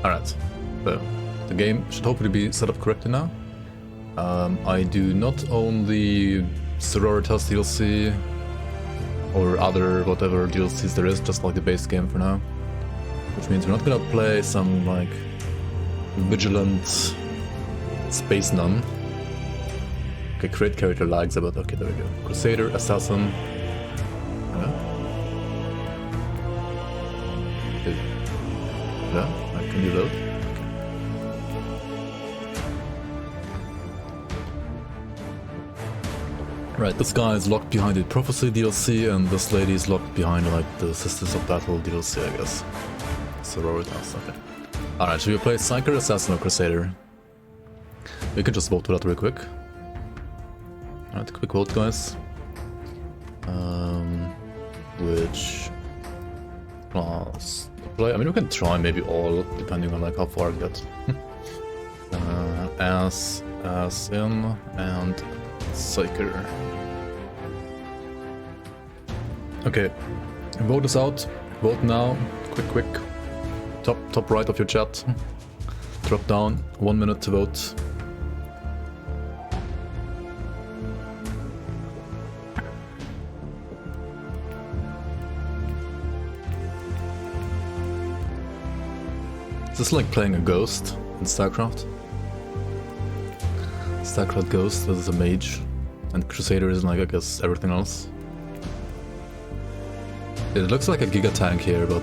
Alright, so the game should hopefully be set up correctly now. I do not own the Sororitas DLC or other whatever DLCs there is, just like the base game for now. Which means we're not gonna play some like vigilant space nun. Okay, create character lags a bit. Okay, there we go. Crusader, Assassin. Hello? Yeah, I can do that. Right, this guy is locked behind the Prophecy DLC, and this lady is locked behind like the Sisters of Battle DLC, I guess. Sororitas, okay. Alright, should we play Psyker, Assassin, or Crusader? We can just vote for that real quick. Alright, quick vote, guys. Which class to play? I mean, we can try maybe all, depending on like how far we get. As in, and Psyker. Okay, vote is out. Vote now. Quick. Top right of your chat. Drop down. 1 minute to vote. Is this like playing a ghost in StarCraft? StarCraft Ghost is a mage, and Crusader is like, I guess, everything else. It looks like a Giga Tank here, but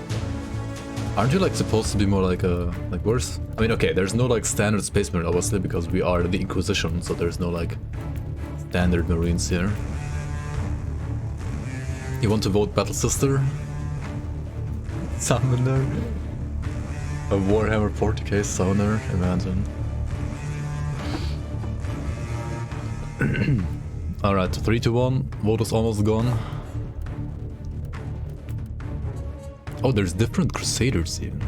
aren't you like supposed to be more like a worse? I mean, okay, there's no like standard space marine obviously because we are the Inquisition, so there's no like standard marines here. You want to vote Battle Sister? Summoner? A Warhammer 40k Summoner, imagine. Alright, 3 to 1, vote is almost gone. Oh, there's different Crusaders even.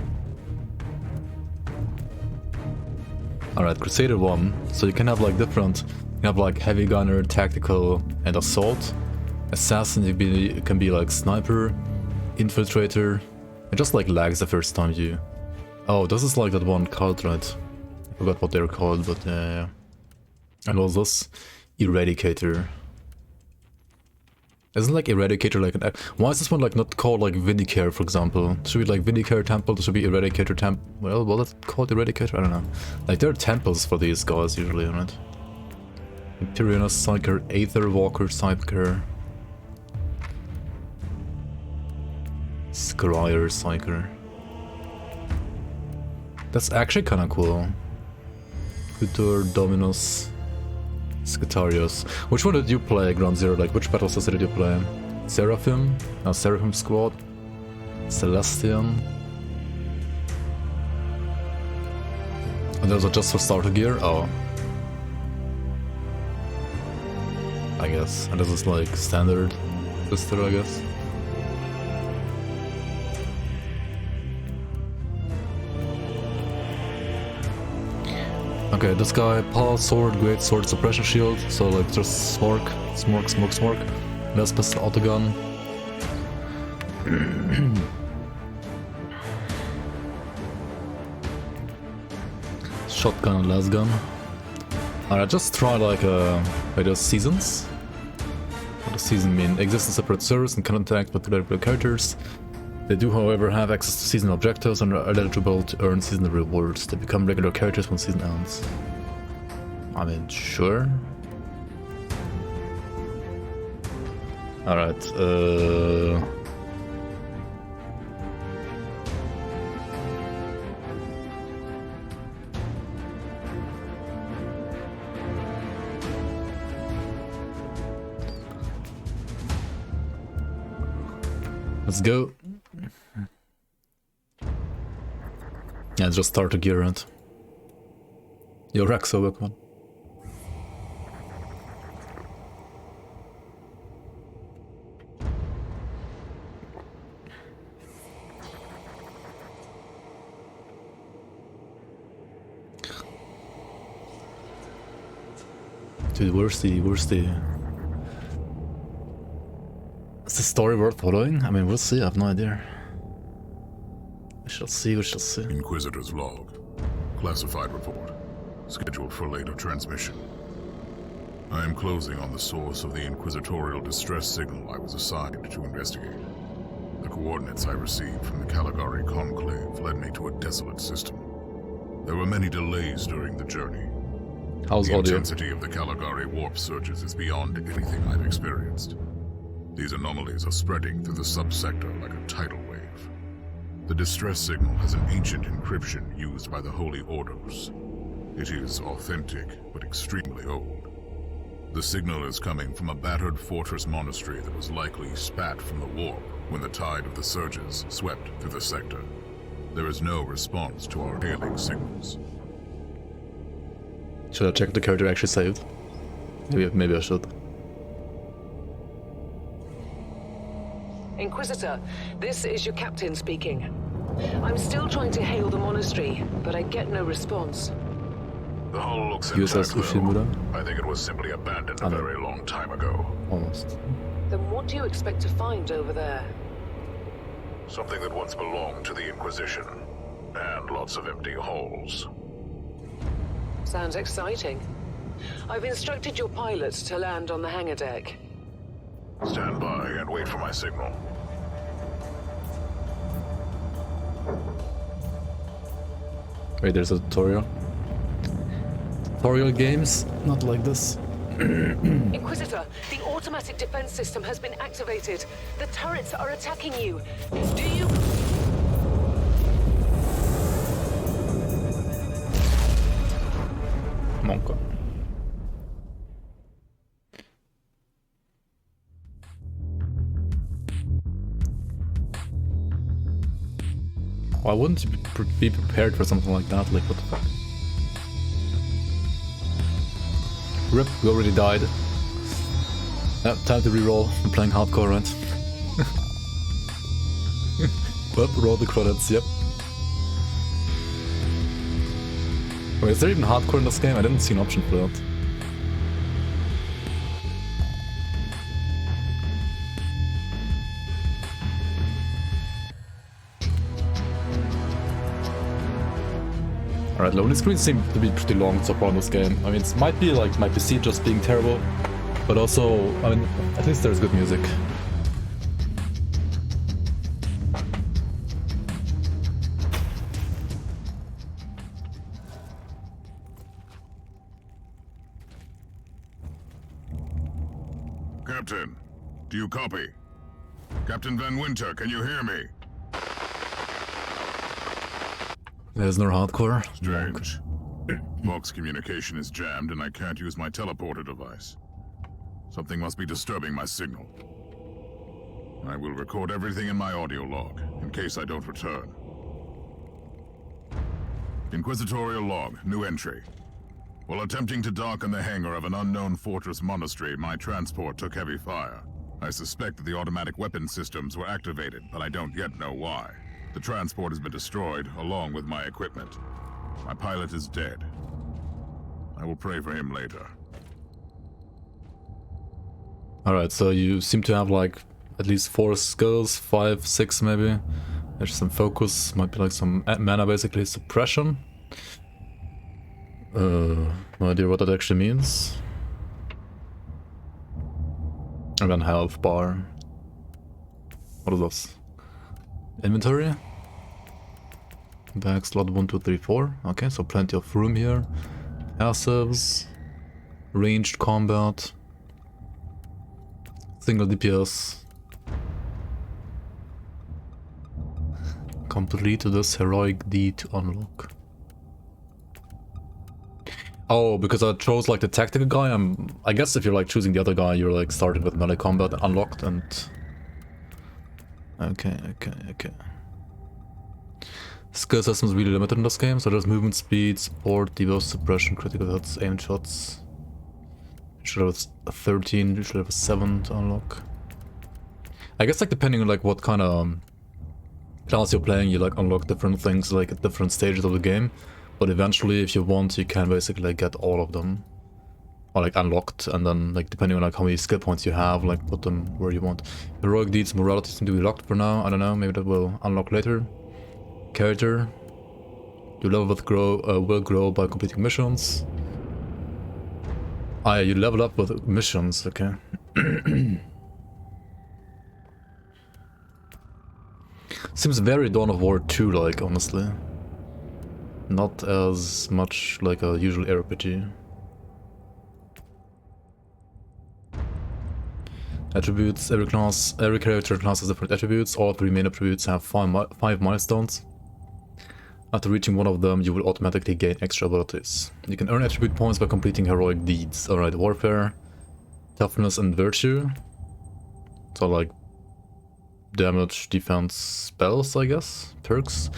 Alright, Crusader 1, so you can have like different, you have like heavy gunner, tactical, and assault. Assassin you can be like sniper, infiltrator. It just like lags the first time you... Oh, this is like that one card, right? I forgot what they're called, but yeah. And what was this? Eradicator. Isn't like Eradicator like an... Why is this one like not called like Vindicare, for example? Should be like Vindicare Temple, should be Eradicator Temple... Well, what is it called? Eradicator? I don't know. Like there are temples for these guys usually, right? Imperialist, Psyker, Aether Walker, Psyker. Scryer, Psyker. That's actually kind of cool. Couture, Dominus, Scutarius. Which one did you play, Ground Zero? Like, which battle sister did you play? Seraphim? No, Seraphim Squad? Celestian? And those are just for starter gear? Oh. I guess. And this is like standard sister, I guess. Okay, this guy, Paul, Sword, Great Sword, Suppression Shield, so like just smoke. Vespers, Autogun. Shotgun and las gun. Alright, just try like those seasons. What does season mean? Exist in separate servers and can interact with regular characters. They do, however, have access to seasonal objectives and are eligible to earn seasonal rewards. They become regular characters when season ends. I mean, sure. Alright, let's go. Yeah, just start a gear round. Your Rex over, come on. Dude, where's the... Is the story worth following? I mean, we'll see, I have no idea. shall see, we shall see. Inquisitor's log. Classified report. Scheduled for later transmission. I am closing on the source of the inquisitorial distress signal I was assigned to investigate. The coordinates I received from the Caligari Conclave led me to a desolate system. There were many delays during the journey. How's The audio? intensity of the Caligari warp surges is beyond anything I've experienced. These anomalies are spreading through the subsector like a tidal wave. The distress signal has an ancient encryption used by the Holy Orders. It is authentic, but extremely old. The signal is coming from a battered fortress monastery that was likely spat from the warp when the tide of the surges swept through the sector. There is no response to our hailing signals. Should I check if the character actually saved? Maybe I should. Inquisitor, this is your captain speaking. I'm still trying to hail the monastery, but I get no response. The hull looks Usas intact, though. Ushimura? I think it was simply abandoned a very long time ago. Almost. Then what do you expect to find over there? Something that once belonged to the Inquisition. And lots of empty holes. Sounds exciting. I've instructed your pilots to land on the hangar deck. Stand by and wait for my signal. Wait, there's a tutorial. Tutorial games? Not like this. Inquisitor, the automatic defense system has been activated. The turrets are attacking you. Do you... Monka. Why wouldn't you be prepared for something like that? Like, what the fuck? Rip, we already died. Time to reroll. I'm playing hardcore, right? Well, roll the credits, yep. Wait, is there even hardcore in this game? I didn't see an option for that. Alright, loading screens seem to be pretty long so far in this game. I mean, it might be like my PC just being terrible, but also, I mean, at least there's good music. Captain, do you copy? Captain Van Winter, can you hear me? There's no hardcore. Strange. Vox communication is jammed and I can't use my teleporter device. Something must be disturbing my signal. I will record everything in my audio log, in case I don't return. Inquisitorial log, new entry. While attempting to dock in the hangar of an unknown fortress monastery, my transport took heavy fire. I suspect that the automatic weapon systems were activated, but I don't yet know why. The transport has been destroyed, along with my equipment. My pilot is dead. I will pray for him later. Alright, so you seem to have like at least 4 skills, 5, 6 maybe. There's some focus, might be like some mana basically, suppression. No idea what that actually means. And then health bar. What is this? Inventory? Bag slot 1, 2, 3, 4. Okay, so plenty of room here. Passives. Ranged combat. Single DPS. Complete this heroic deed to unlock. Oh, because I chose like the tactical guy, I guess if you're like choosing the other guy, you're like started with melee combat unlocked and... Okay. Skill system is really limited in this game, so there's movement speed, support, debuff, suppression, critical hits, aim shots. You should have a 13, you should have a 7 to unlock. I guess like depending on like what kind of class you're playing, you like unlock different things like at different stages of the game. But eventually, if you want, you can basically like, get all of them, or like unlocked, and then like depending on like how many skill points you have, like put them where you want. Heroic deeds, morality seem to be locked for now. I don't know, maybe that will unlock later. character. Your level will grow by completing missions. Ah, yeah, you level up with missions, okay. Seems very Dawn of War 2 like, honestly. Not as much like a usual RPG. Attributes, every character class has different attributes. All 3 main attributes have 5 milestones. After reaching one of them, you will automatically gain extra abilities. You can earn attribute points by completing heroic deeds. Alright, warfare, toughness and virtue. So like damage, defense, spells, I guess, perks.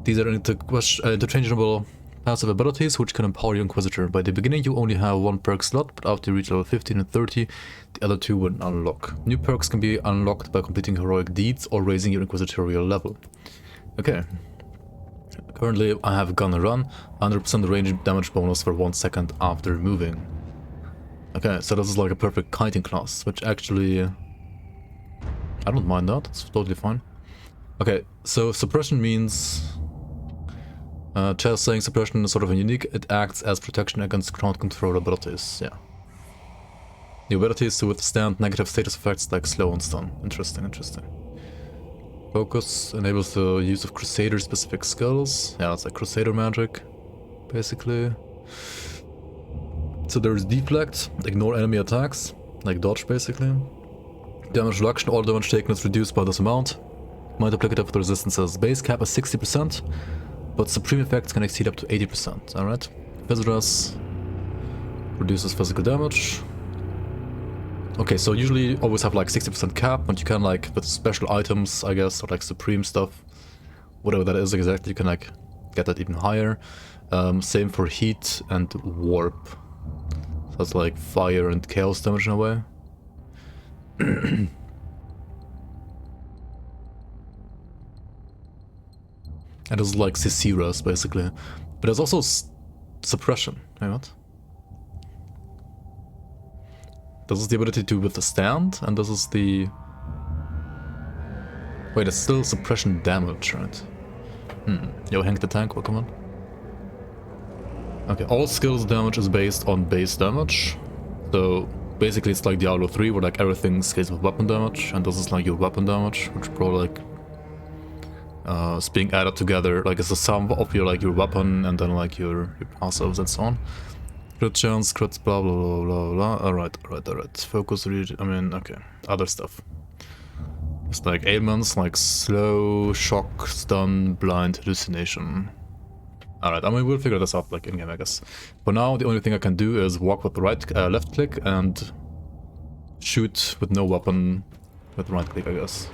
These are interchangeable passive abilities which can empower your Inquisitor. By the beginning you only have 1 perk slot, but after you reach level 15 and 30, the other 2 will unlock. New perks can be unlocked by completing heroic deeds or raising your Inquisitorial level. Okay. Currently I have Gun and Run, 100% range damage bonus for 1 second after moving. Okay, so this is like a perfect kiting class, which actually... I don't mind that, it's totally fine. Okay, so suppression means... Chaz saying suppression is sort of unique, it acts as protection against ground control abilities, yeah. The abilities to withstand negative status effects like slow and stun. Interesting, interesting. Focus enables the use of Crusader specific skills. Yeah, it's like Crusader magic, basically. So there's deflect, ignore enemy attacks, like dodge basically. Damage reduction, all damage taken is reduced by this amount. Multiplicative resistance's base cap is 60%, but supreme effects can exceed up to 80%, alright? Visitors reduces physical damage. Okay, so usually you always have like 60% cap, but you can like, with special items, I guess, or like supreme stuff, whatever that is exactly, you can like get that even higher. Same for heat and warp. So that's like fire and chaos damage in a way. And this is like Ciciras basically. But there's also suppression. Wait, what? This is the ability to withstand, and this is the... Wait, it's still suppression damage, right? Yo, Hank the Tank, welcome on. Okay, all skills damage is based on base damage. So basically it's like Diablo 3 where like everything scales with weapon damage, and this is like your weapon damage, which probably like is being added together, like it's a sum of your like your weapon and then like your passives and so on. Crit chance, crits, blah blah blah blah blah. Alright. Focus region, I mean, okay. Other stuff. It's like ailments like slow, shock, stun, blind, hallucination. Alright, I mean we'll figure this out like in game, I guess. For now the only thing I can do is walk with the left click and shoot with no weapon with right click, I guess.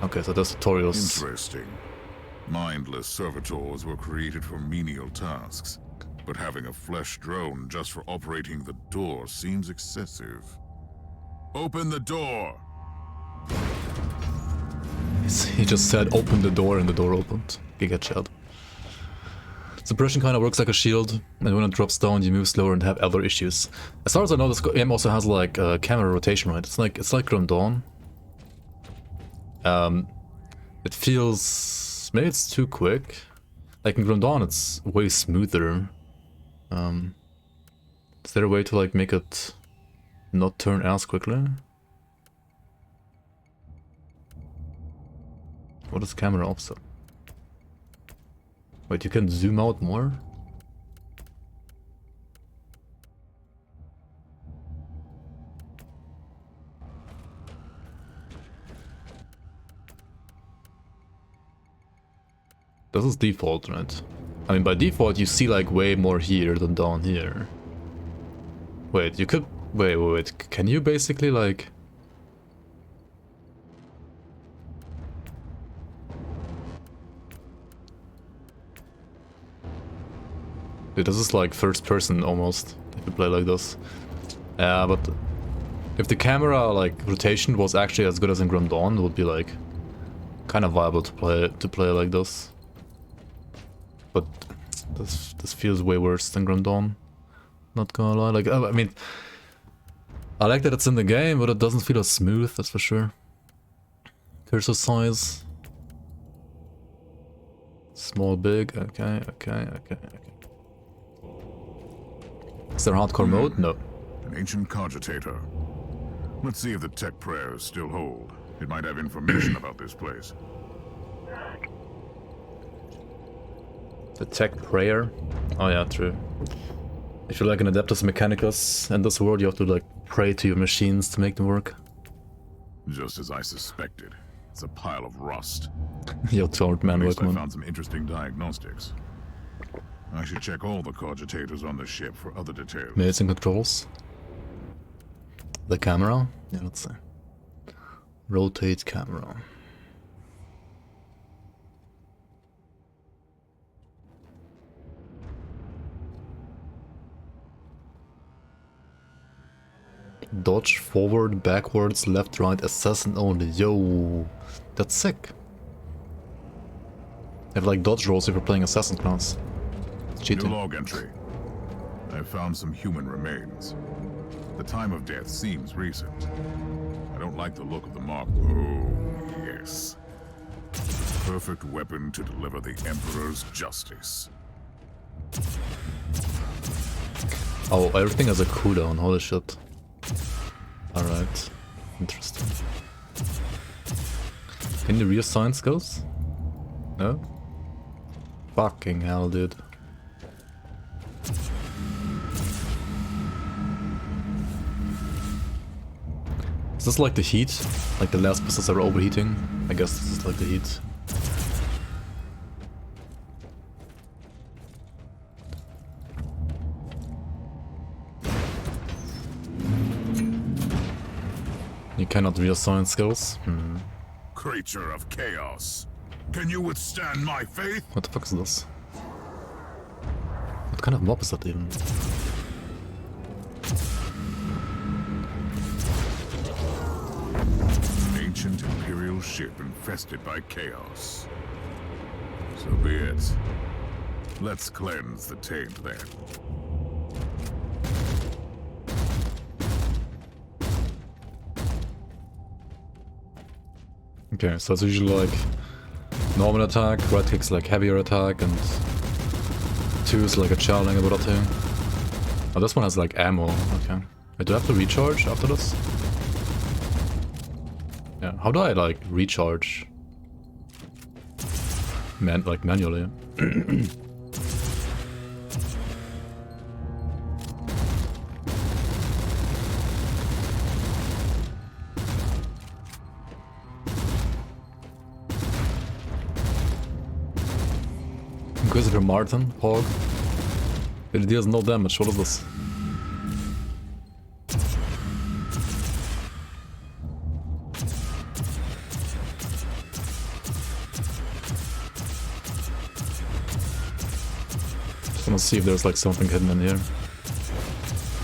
Okay, so there's tutorials. Interesting. Mindless servitors were created for menial tasks, but having a flesh drone just for operating the door seems excessive. Open the door! He just said open the door and the door opened. Giga Chad. Suppression kind of works like a shield, and when it drops down you move slower and have other issues. As far as I know, this game also has like camera rotation, right? It's like Grim Dawn. It feels... maybe it's too quick. Like in Grim Dawn it's way smoother. Is there a way to like make it not turn as quickly? What is camera offset? Wait, you can zoom out more? This is default, right? I mean, by default you see like way more here than down here. Wait, you could... wait, can you basically like... Dude, this is like first person almost, if you play like this. But if the camera like rotation was actually as good as in Grim Dawn, it would be like kind of viable to play like this. But this feels way worse than Grim Dawn. Not gonna lie, like I mean, I like that it's in the game, but it doesn't feel as smooth, that's for sure. Cursor size. Small, big, okay. Is there hardcore mode? No. An ancient cogitator. Let's see if the tech prayers still hold. It might have information about this place. The tech prayer? Oh yeah, true. If you're like an Adeptus Mechanicus in this world, you have to like pray to your machines to make them work. Just as I suspected. It's a pile of rust. Yo, old man, At least I welcome. found some interesting diagnostics. I should check all the cogitators on the ship for other details. Amazing controls. The camera? Yeah, let's see. Rotate camera. Dodge, forward, backwards, left, right, assassin only. Yo, that's sick. They have like dodge rolls if you're playing assassin class. It's New cheating. log entry. I found some human remains. The time of death seems recent. I don't like the look of the mark. Oh, yes. Perfect weapon to deliver the Emperor's justice. Oh, everything has a cooldown, holy shit. Alright, interesting. Can you reassign skills? No? Fucking hell, dude. Is this like the heat? Like the last pistols are overheating? I guess this is like the heat. You cannot reassign skills? Creature of chaos. Can you withstand my faith? What the fuck is this? What kind of mob is that even? Ancient Imperial ship infested by chaos. So be it. Let's cleanse the taint then. Okay, so it's usually like normal attack, right click's like heavier attack, and 2 is like a challenge about that. Oh, this one has like ammo, okay. Wait, do I have to recharge after this? Yeah, how do I like recharge? Like manually. Inquisitor Martyr, Hog. It deals no damage, what is this? Just wanna see if there's like something hidden in here.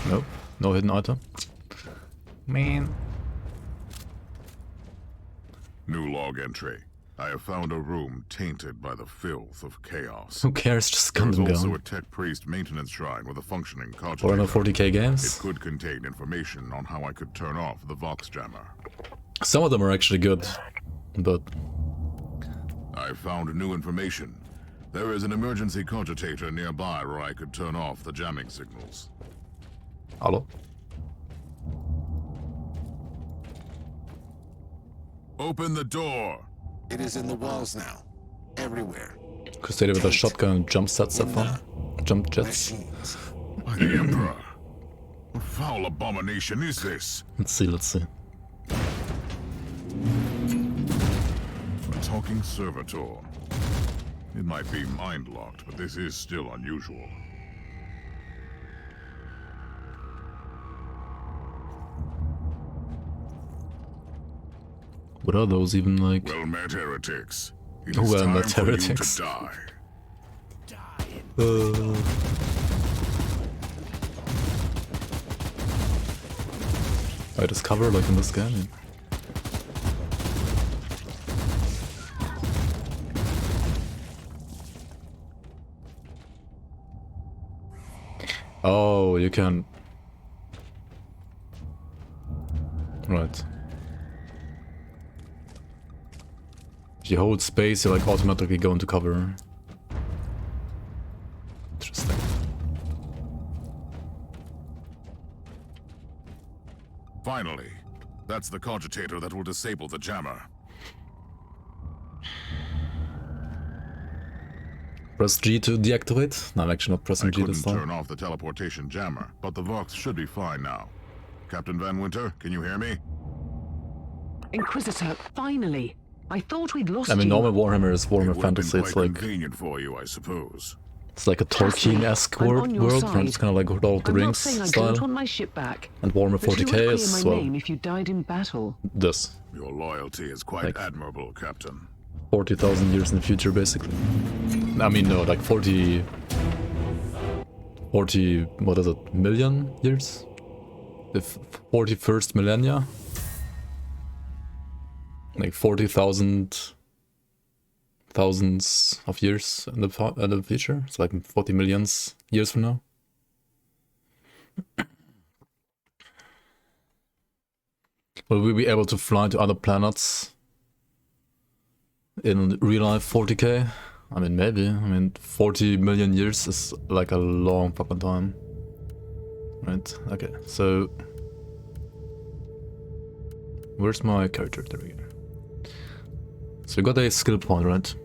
Nope, no hidden item. Man. New log entry. I have found a room tainted by the filth of chaos. Who cares, just gun There's them also down. a tech priest maintenance shrine with a functioning cogitator. 440k It games? could contain information on how I could turn off the Vox jammer. Some of them are actually good, but I found new information. There is an emergency cogitator nearby where I could turn off the jamming signals. hello? Open the door! It is in the walls now. Everywhere. Crusader with a shotgun and jump sets that fun. Jump jets. Machines. By the Emperor! What foul abomination is this? Let's see, let's see. A talking servitor. It might be mind-locked, but this is still unusual. What are those even like? Well met, heretics. It Well is time met, for you heretics. to die. I discover like in this game. Oh, you can. Right. If you hold space, you like automatically go into cover. Interesting. Finally, that's the cogitator that will disable the jammer. Press G to deactivate? No, I'm actually not pressing I G this couldn't time. turn off the teleportation jammer, but the Vox should be fine now. Captain Van Winter, can you hear me? Inquisitor, finally. I thought we'd lost I mean, you. normal Warhammer is It Warhammer would have been Fantasy. quite It's like convenient for you, I suppose. it's like a Trust me, Tolkien-esque I'm world, on your where side. it's kind of like Lord of the I'm Rings not saying I style. don't want my ship back. And Warhammer But you 40k would clear is, my well, name if you died in battle. this. Your loyalty is quite Like- admirable, Captain. 40,000 years in the future, basically. I mean, no, like 40, what is it, million years? The 41st millennia? Like 40,000 thousands of years in the future. It's like 40 millions years from now. Will we be able to fly to other planets in real life 40k? I mean, maybe. I mean, 40 million years is like a long fucking time. Right, okay, so... Where's my character? There we go. So we got a skill point, right?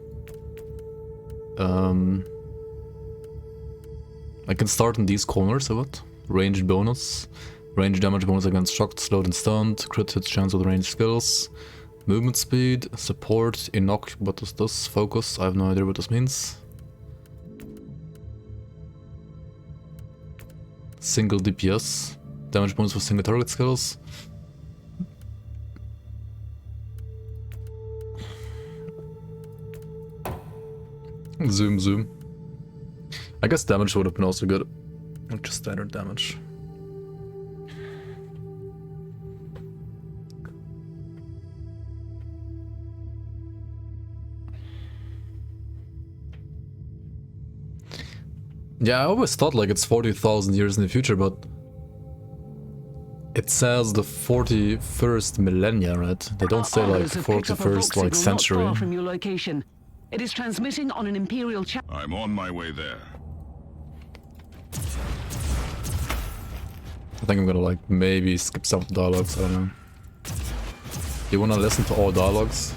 I can start in these corners, or what? Ranged bonus. Range damage bonus against shocked, slowed and stunned. Crit hits chance with ranged skills. Movement speed, support, inoc, what is this? Focus, I have no idea what this means. Single DPS. Damage bonus for single target skills. Zoom, zoom. I guess damage would have been also good. Not just standard damage. Yeah, I always thought like it's 40,000 years in the future, but it says the 41st millennia, right? They don't say like 41st like century. Not far from your location. It is transmitting on an Imperial channel. I'm on my way there. I think I'm gonna like maybe skip some dialogues, I don't know. You wanna listen to all dialogues?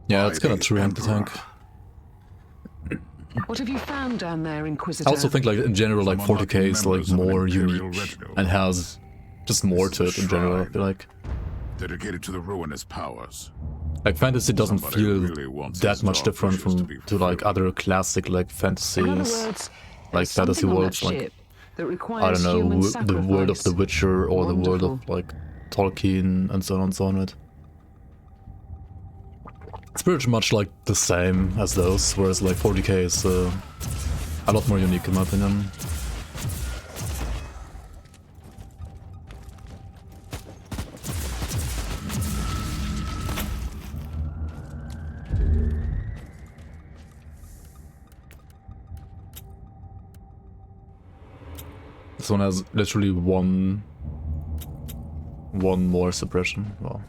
Yeah, it's gonna trend the tank. What have you found down there, Inquisitor? I also think like in general like Some 40k is like unlucky members of an more Imperial unique retinue. and has just more to it in general, I feel like. Dedicated to the ruinous powers. Like fantasy doesn't Somebody feel really wants that his much dog different wishes to from be to like fulfilled. other classic like In other fantasies, words, like there's fantasy something on worlds that like ship that I requires don't know human the world of sacrifice. The Witcher or the world of Wonderful. like Tolkien and so on and so on. Right? It's pretty much like the same as those, whereas like 40k is a lot more unique in my opinion. This one has literally one more suppression. Wow.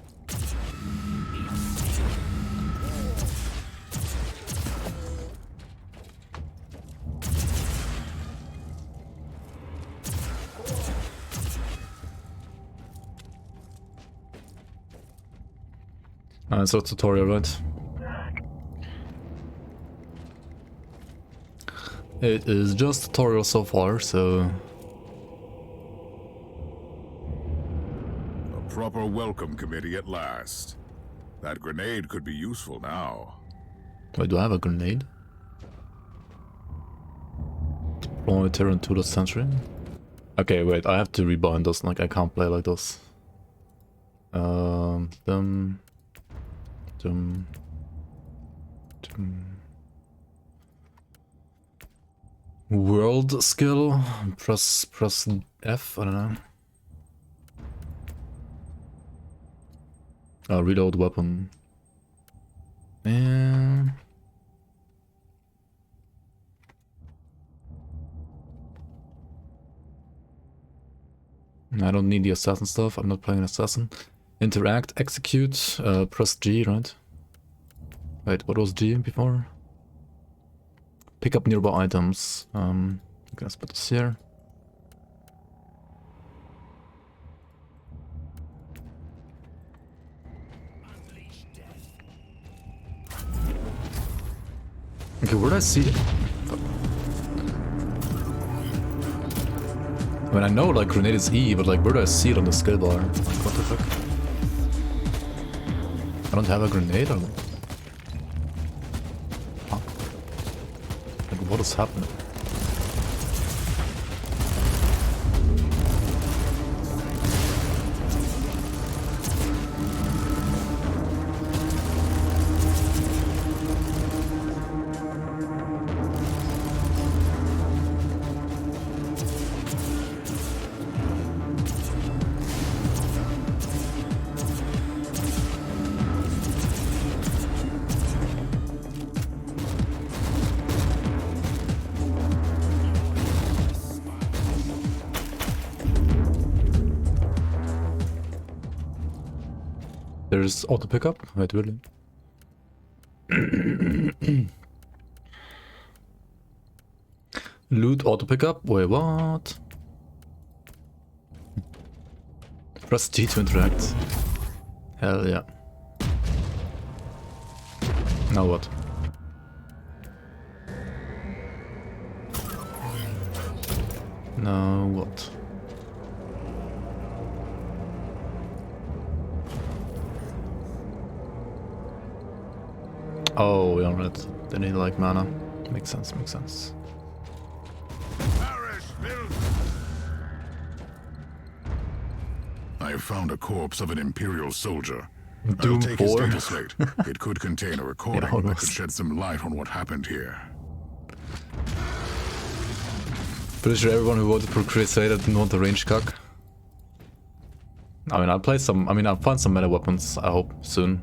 So it's tutorial, right? It is just tutorial so far, so... A proper welcome committee at last. That grenade could be useful now. Wait, do I have a grenade? Deploy Terran to the century? Okay, wait, I have to rebind this, like I can't play like this. Dum... World skill, press F, I don't know. Reload weapon. And I don't need the assassin stuff. I'm not playing assassin. Interact, execute, press G, right? Wait, what was G before? Pick up nearby items. I'm gonna put this here. Okay, where did I see it? I mean, I know like grenade is E, but like where do I see it on the skill bar? Like, what the fuck? I don't have a grenade or huh? Like, what is happening? There's auto pickup? Wait, really? Loot auto pickup? Wait, what? Press G to interact. Hell yeah. Now what? Now what? Oh, yeah, right. They need like mana. Makes sense, makes sense. I have found a corpse of an Imperial soldier. Doom I'll take his 4. data slate. It could contain a recording that could shed some light on what happened here. Pretty sure everyone who voted for Crusader didn't want the range cock. I mean, I'll play some. I mean, I'll find some meta weapons, I hope, soon.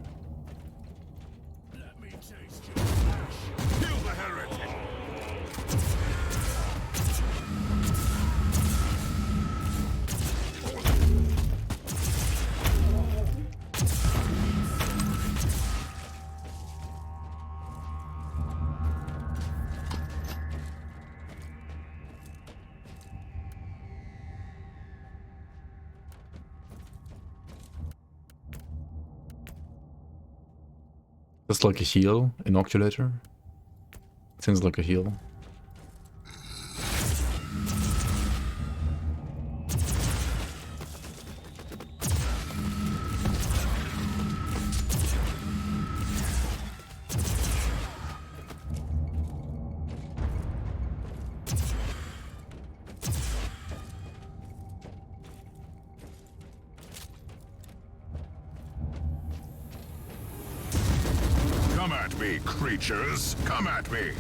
Just like a heal inoculator. Seems like a heal. Come at me, creatures! Come at me!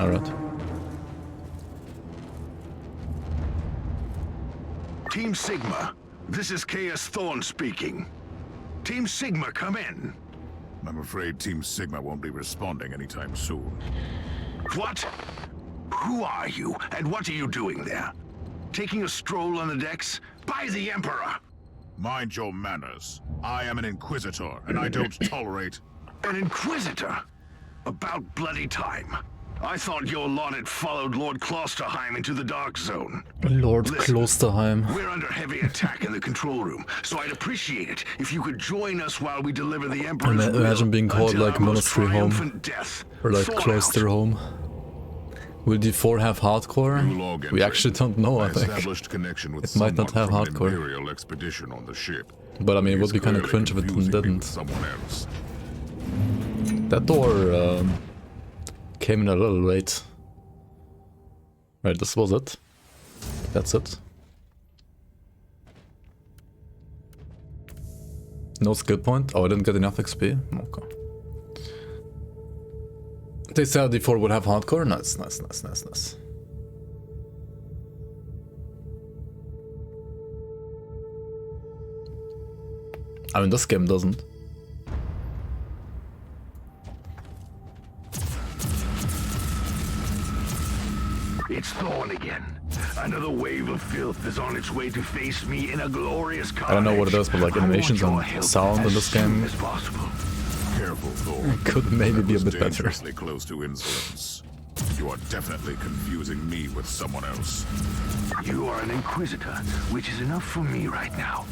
Alright. Team Sigma, this is Chaos Thorn speaking. Team Sigma, come in. I'm afraid Team Sigma won't be responding anytime soon. What? Who are you, and what are you doing there? Taking a stroll on the decks? By the Emperor! Mind your manners. I am an Inquisitor, and I don't tolerate... An Inquisitor? About bloody time. I thought your lot had followed Lord Klosterheim into the Dark Zone. Lord Listen, Klosterheim. We're under heavy attack in the control room, so I'd appreciate it if you could join us while we deliver the Emperor's will Imagine being called until like our most Monastery Home. triumphant death. Or like Thorn Cloister out. Home. Will D4 have hardcore? We actually don't know, I think. established connection with It might not someone have from an hardcore. Imperial expedition on the ship. But I mean, it would He's be kind of clearly cringe if it confusing me with didn't. someone else. That door came in a little late. Right, this was it. That's it. No skill point? Oh, I didn't get enough XP? Okay. They said D4 would have hardcore? Nice, nice, nice, nice, nice. I mean, this game doesn't. It's Thorn again. Another wave of filth is on its way to face me in a glorious carnage. I don't know what it is, but like animations and sound in this game Careful, Thorn. could maybe be a bit better. Dangerously close to insolence. You are definitely confusing me with someone else. You are an Inquisitor, which is enough for me right now.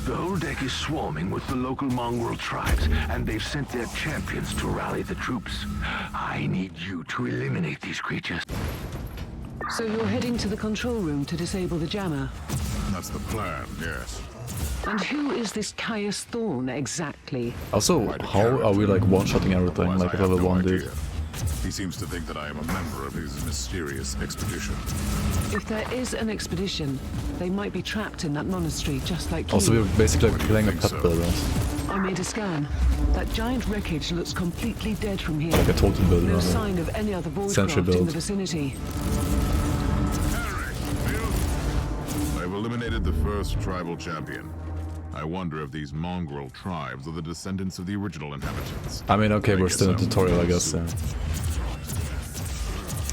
The whole deck is swarming with the local mongrel tribes, and they've sent their champions to rally the troops. I need you to eliminate these creatures. So you're heading to the control room to disable the jammer. That's the plan, yes. And who is this Caius Thorn exactly? Also, how are we like one-shotting everything Otherwise, like I have level no 1 idea. dude? He seems to think that I am a member of his mysterious expedition. If there is an expedition, they might be trapped in that monastery just like you. Also, we're basically like playing a think pet so? builder. I made a scan. That giant wreckage looks completely dead from here. Like a total builder. No rather. sign of any other Sentry voidcraft in build. the vicinity. I've eliminated the first tribal champion. I wonder if these mongrel tribes are the descendants of the original inhabitants. I mean, okay, we're guess still in I'll tutorial, I know guess. soon. Yeah.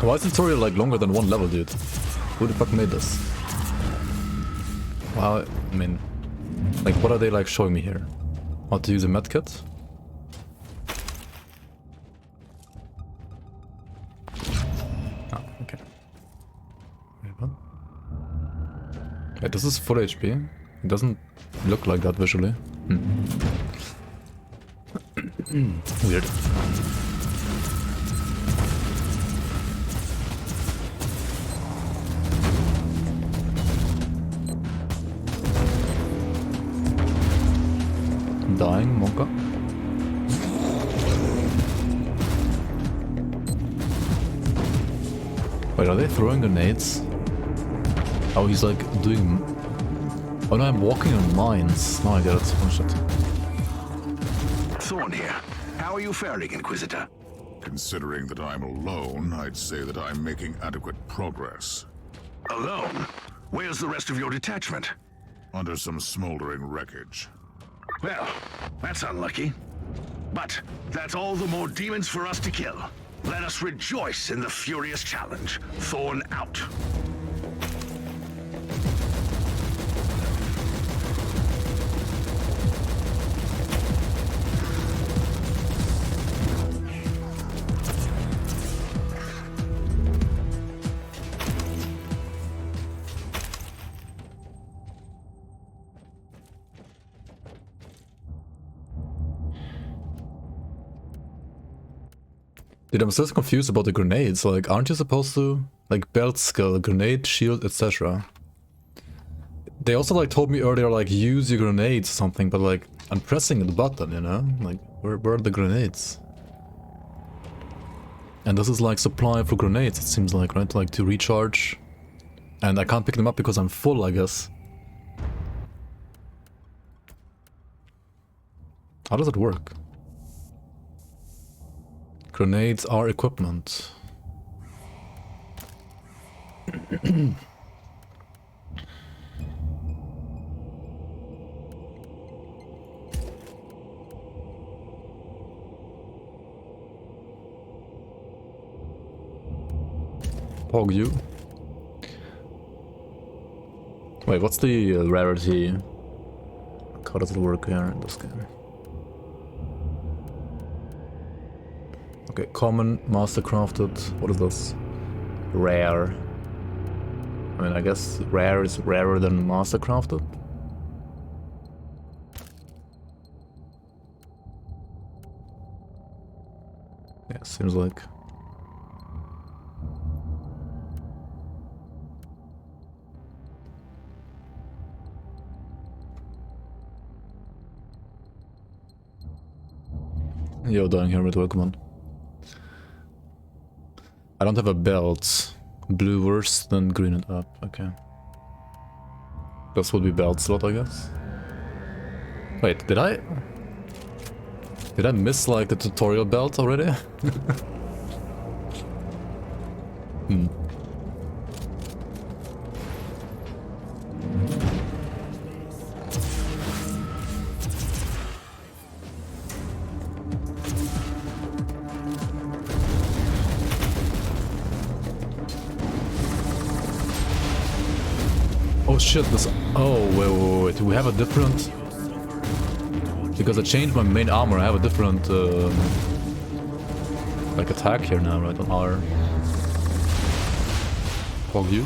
Why is the tutorial like longer than one level, dude? Who the fuck made this? Well, I mean, like, what are they like showing me here? How to use a medkit? Oh, okay. Wait, what? Wait, this is full HP? It doesn't look like that visually. Weird. Dying Monka. Wait, are they throwing grenades? Oh, he's like doing... Oh no, I'm walking on mines. Now I get it. Oh shit. Thorn here. How are you faring, Inquisitor? Considering that I'm alone, I'd say that I'm making adequate progress. Alone? Where's the rest of your detachment? Under some smoldering wreckage. Well, that's unlucky. But that's all the more demons for us to kill. Let us rejoice in the furious challenge. Thorn out. Dude, I'm still confused about the grenades. Like, aren't you supposed to, like, belt skill, grenade, shield, etc.? They also, like, told me earlier, like, use your grenades or something, but, like, I'm pressing the button, you know? Like, where are the grenades? And this is, like, supply for grenades, it seems like, right? Like, to recharge. And I can't pick them up because I'm full, I guess. How does it work? Grenades are equipment. Pog you. Wait, what's the rarity? How does it work here in this game? Okay, common, mastercrafted. What is this? Rare. I mean, I guess rare is rarer than mastercrafted. Yeah, seems like. Yo, dying here with welcome on. I don't have a belt. Blue worse than green and up, okay. This would be belt slot, I guess. Wait, did I miss like the tutorial belt already? Hmm. Oh shit, this... Oh, wait. Do we have a different... Because I changed my main armor, I have a different... like attack here now, right, on R. Fog you.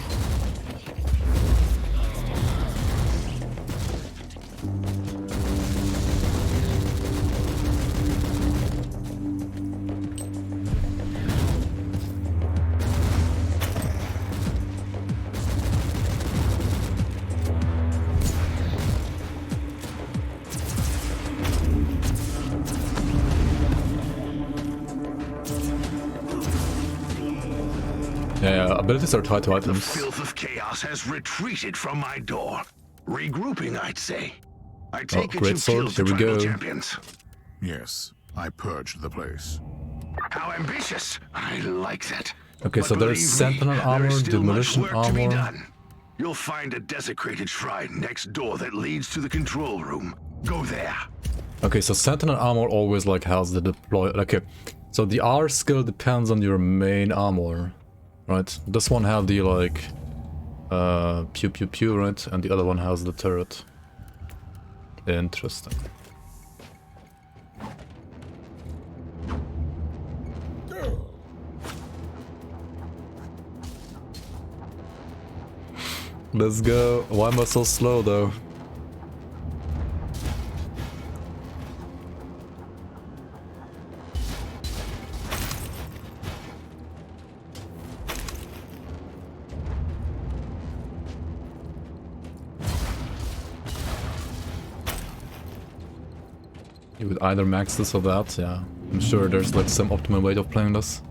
Yeah, abilities are tied to The items. filth of chaos has retreated from my door. Regrouping, I'd say. I take it great you sword, killed the here we tribal go. champions. Yes, I purged the place. How ambitious! I like that. Okay, But so there's believe me, Sentinel there armor, is still much Demolition work to be armor. done. You'll find a desecrated shrine next door that leads to the control room. Go there. Okay, so Sentinel armor always like has the deploy. Okay, so the R skill depends on your main armor, right? This one have the like pew pew pew, right? And the other one has the turret. Interesting. Let's go. Why am I so slow though? You would either max this or that, yeah. I'm sure there's like some optimal way of playing this.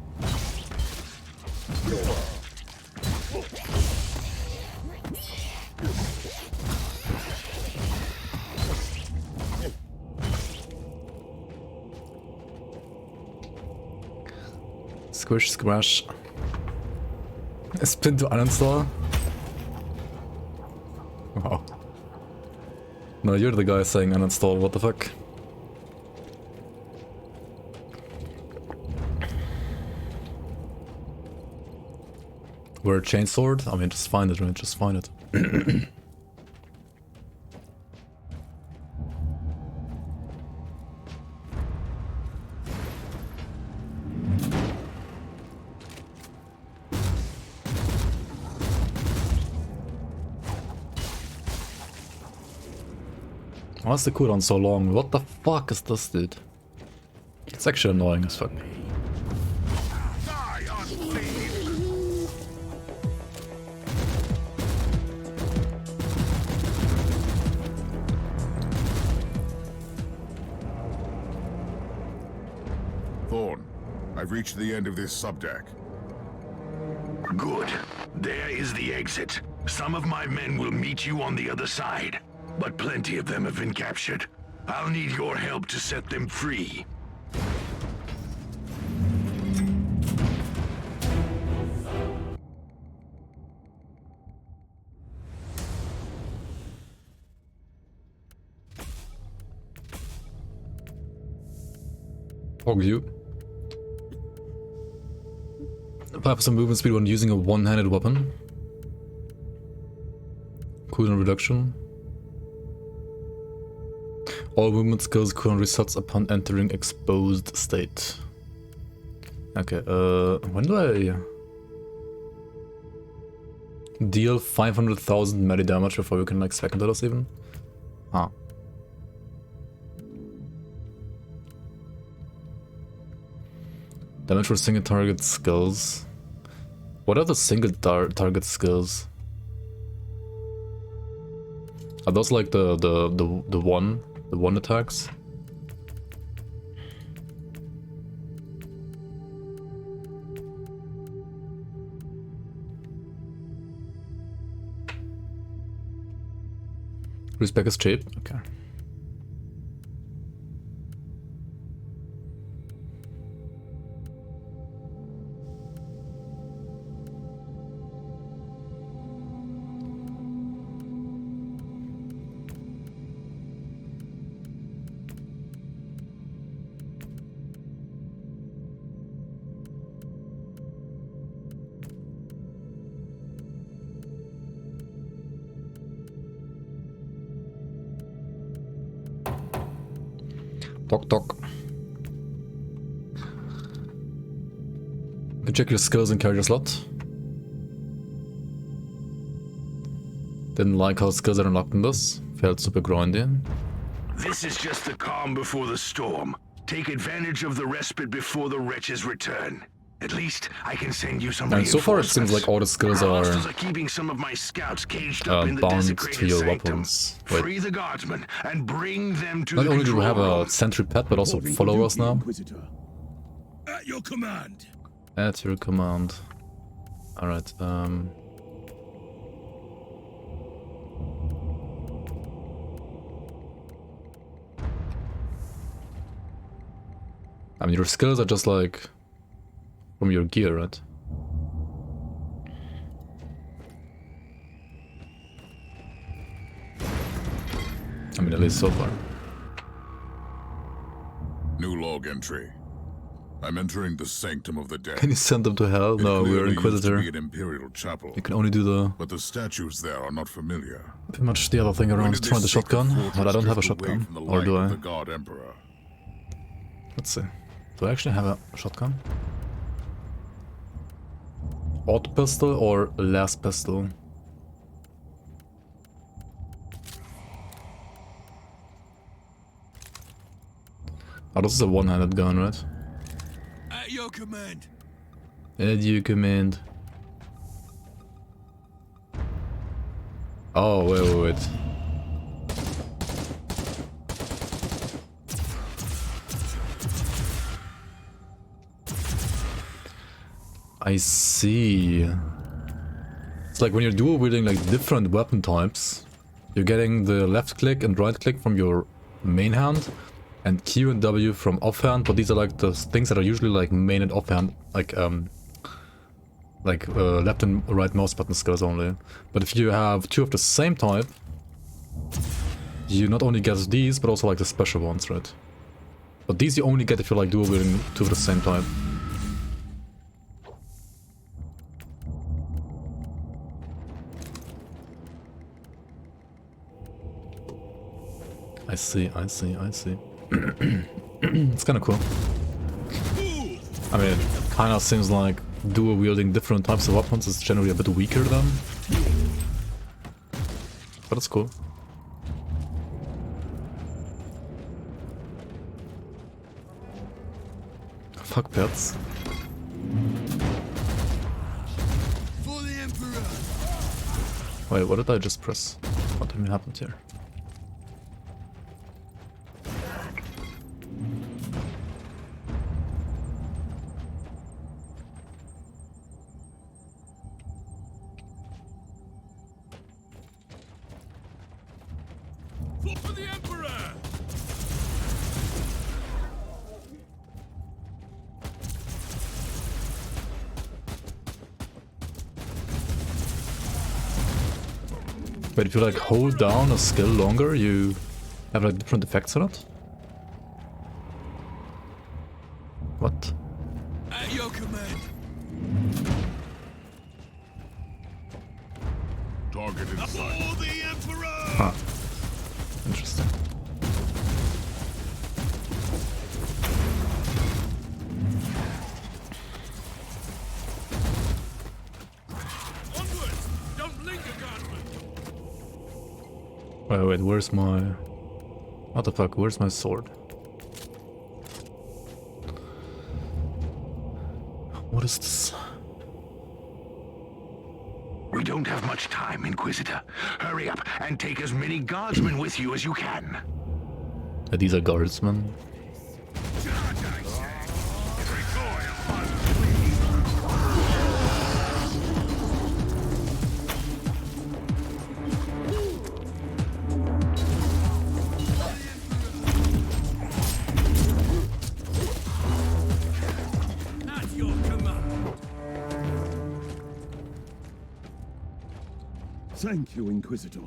Squish, squash. Spin to uninstall? Wow. No, you're the guy saying uninstall, what the fuck? We're a chainsword? I mean, just find it, right? Just find it. Why is the cooldown so long? What the fuck is this, dude? It's actually annoying as fuck. Die, unthief! Thorn, I've reached the end of this subdeck. Good. There is the exit. Some of my men will meet you on the other side, but plenty of them have been captured. I'll need your help to set them free. Hog you. 5% movement speed when using a one-handed weapon. Cooldown reduction. All movement skills cooldown resets upon entering exposed state. Okay, when do I deal 500,000 melee damage before you can like second us even? Ah. Damage for single target skills. What are the single target skills? Are those like the one attacks? Respec is cheap. Okay. Toc toc. You can check your skills and character slot. Didn't like how skills are unlocked in this. Felt super grindy. This is just the calm before the storm. Take advantage of the respite before the wretches return. At least I can send you some And so far it seems like all the skills are keeping some of my scouts caged up in the bound to desecrated your sanctum. weapons. Wait. Free the guardsmen and bring them to Not the only do we have control a room. sentry pet, but also followers now. Inquisitor. At your command. At your command. Alright, I mean, your skills are just like from your gear, right? I mean, at least so far. New log entry. I'm entering the sanctum of the dead. Can you send them to hell? It No, we're clearly used to Inquisitor. be an imperial chapel, You can only do the but the statues there are not familiar. pretty much the other thing When around did trying the this secret shotgun, fortress but I don't have a drift away shotgun. from the Or do light I? of the God Emperor? Let's see. Do I actually have a shotgun? Auto pistol or last pistol? Oh, this is a one-handed gun, right? At your command. At your command. Oh, wait. I see. It's like when you're dual wielding like different weapon types, you're getting the left click and right click from your main hand, and Q and W from offhand, but these are like the things that are usually like main and offhand, like left and right mouse button skills only. But if you have two of the same type, you not only get these, but also like the special ones, right? But these you only get if you're like dual wielding two of the same type. I see. It's kind of cool. I mean, it kind of seems like dual wielding different types of weapons is generally a bit weaker than. But it's cool. Fuck pets. For the Emperor. Wait, what did I just press? What even happened here? For the Emperor. But if you like hold down a skill longer, you have like different effects on it? What? At your command. Target in sight. For the Emperor. Huh. Interesting. Onwards. Don't linger, guardsmen. Wait, where's my... What the fuck, where's my sword? What is this? We don't have much time, Inquisitor. Hurry up and take as many guardsmen with you as you can. These are guardsmen. Thank you, Inquisitor.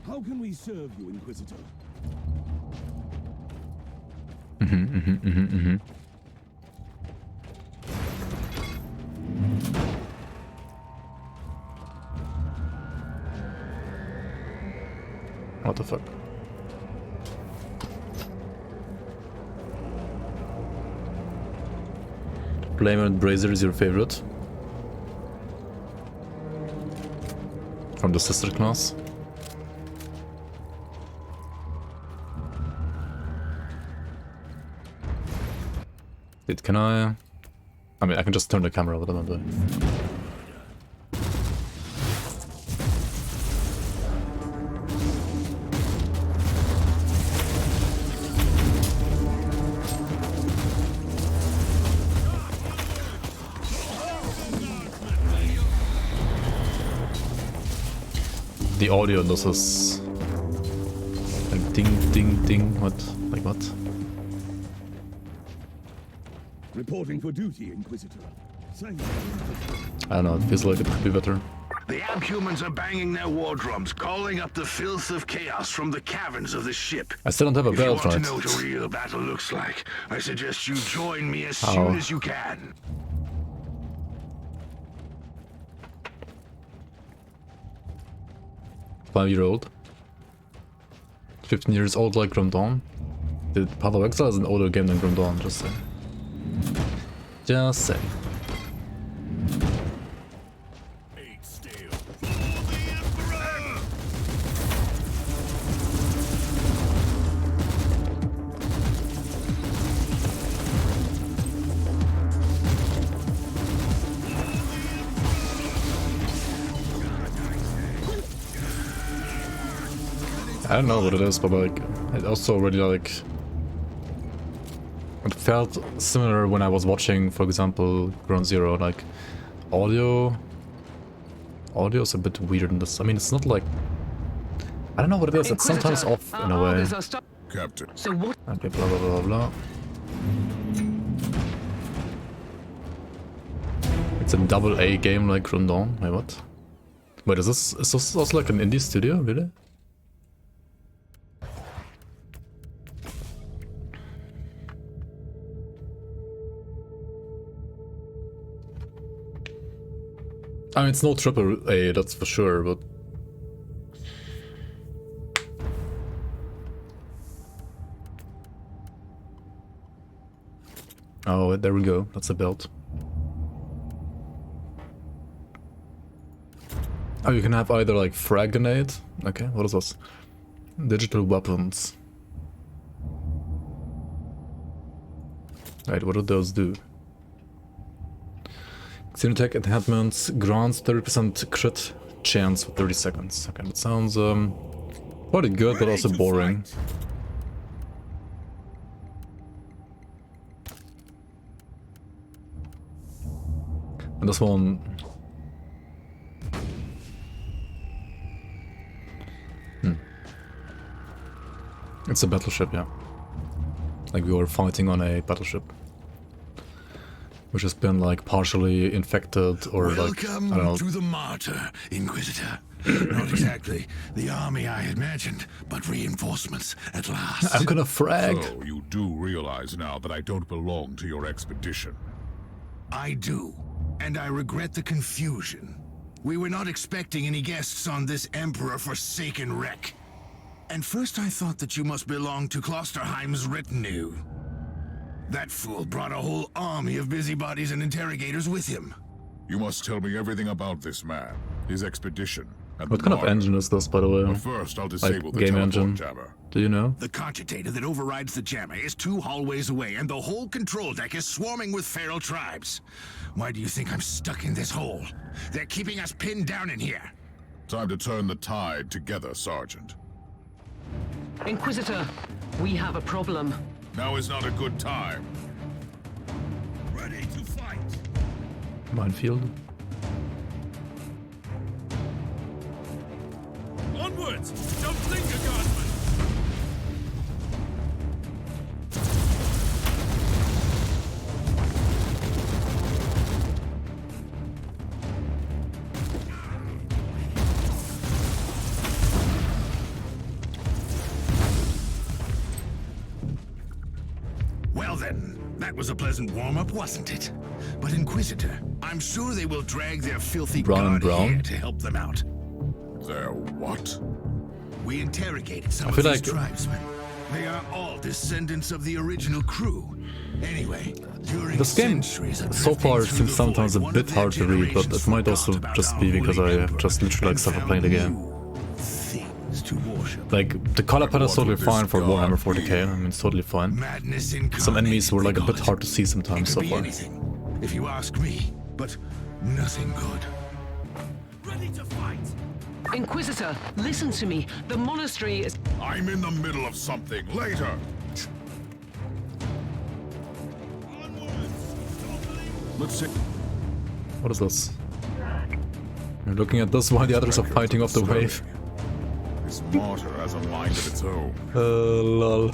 How can we serve you, Inquisitor? What the fuck? Flamer and Brazier is your favorite? From the sister class? Wait, can I mean, I can just turn the camera, what am I doing? The audio does this like ding ding ding, what? Like what? Reporting for duty, Inquisitor. Thank you. I don't know, it feels like it could be better. The amp-humans are banging their war drums, calling up the filth of chaos from the caverns of the ship. I still don't have a If you belt, want right? to know what a real battle looks like, I suggest you join me as Oh. soon as you can. Five-year-old. 15 years old like Grim Dawn. The Path of Exile is an older game than Grim Dawn, just saying. Just saying. Eight steel. For the Emperor! I don't know what it is, but like, it also already like... It felt similar when I was watching, for example, Ground Zero, like, audio is a bit weird in this. I mean, it's not like... I don't know what it is, it's sometimes off in a way. Captain, So what? Okay, blah blah blah blah. It's a double A game like Grim Dawn. Wait, what? Wait, is this also like an indie studio, really? I mean, it's no triple A, that's for sure, but... Oh, there we go. That's a belt. Oh, you can have either like frag grenade. Okay, what is this? Digital weapons. Right, what do those do? Xenotech enhancements grants 30% crit chance for 30 seconds. Okay, that sounds pretty good, but also boring. And this one... It's a battleship, yeah. Like we were fighting on a battleship. Which has been like partially infected or like, I don't know. Welcome to the Martyr, Inquisitor. Not exactly the army I imagined, but reinforcements at last. I'm gonna frag! so you do realize now that I don't belong to your expedition. I do, and I regret the confusion. We were not expecting any guests on this Emperor-forsaken wreck. And first I thought that you must belong to Klosterheim's retinue. That fool brought a whole army of busybodies and interrogators with him. You must tell me everything about this man, his expedition, and What the kind of Martyr. engine is this, by the way? But first, I'll disable the game teleport engine. jammer. Do you know? The cogitator that overrides the jammer is 2 hallways away, and the whole control deck is swarming with feral tribes. Why do you think I'm stuck in this hole? They're keeping us pinned down in here. Time to turn the tide together, Sergeant. Inquisitor, we have a problem. Now is not a good time. Ready to fight. Minefield. Onwards! Don't linger, guardsmen! That was a pleasant warm-up, wasn't it? But Inquisitor, I'm sure they will drag their filthy Brown and god brown? here to help them out. There what? We interrogated some I of feel these like- tribesmen. They are all descendants of the original crew. Anyway, during This game centuries of so far drifting through seems the sometimes a void, one bit of their hard to read, but it generations might also forgot about just our be because holy I have emperor just literally like and started found playing the game. new things to worship. Like, the color palette is What totally would this fine for god Warhammer be? 40k, I mean, it's totally fine. Madness incarnate, Some enemies were like a they bit call hard it. to see sometimes It so could be far. anything, if you ask me, but nothing good. Ready to fight! Inquisitor, listen to me. The monastery is... I'm in the middle of something. Later. Let's see. What is this? You're looking at this while the others are fighting off the wave. This martyr has a mind of its own. Lol.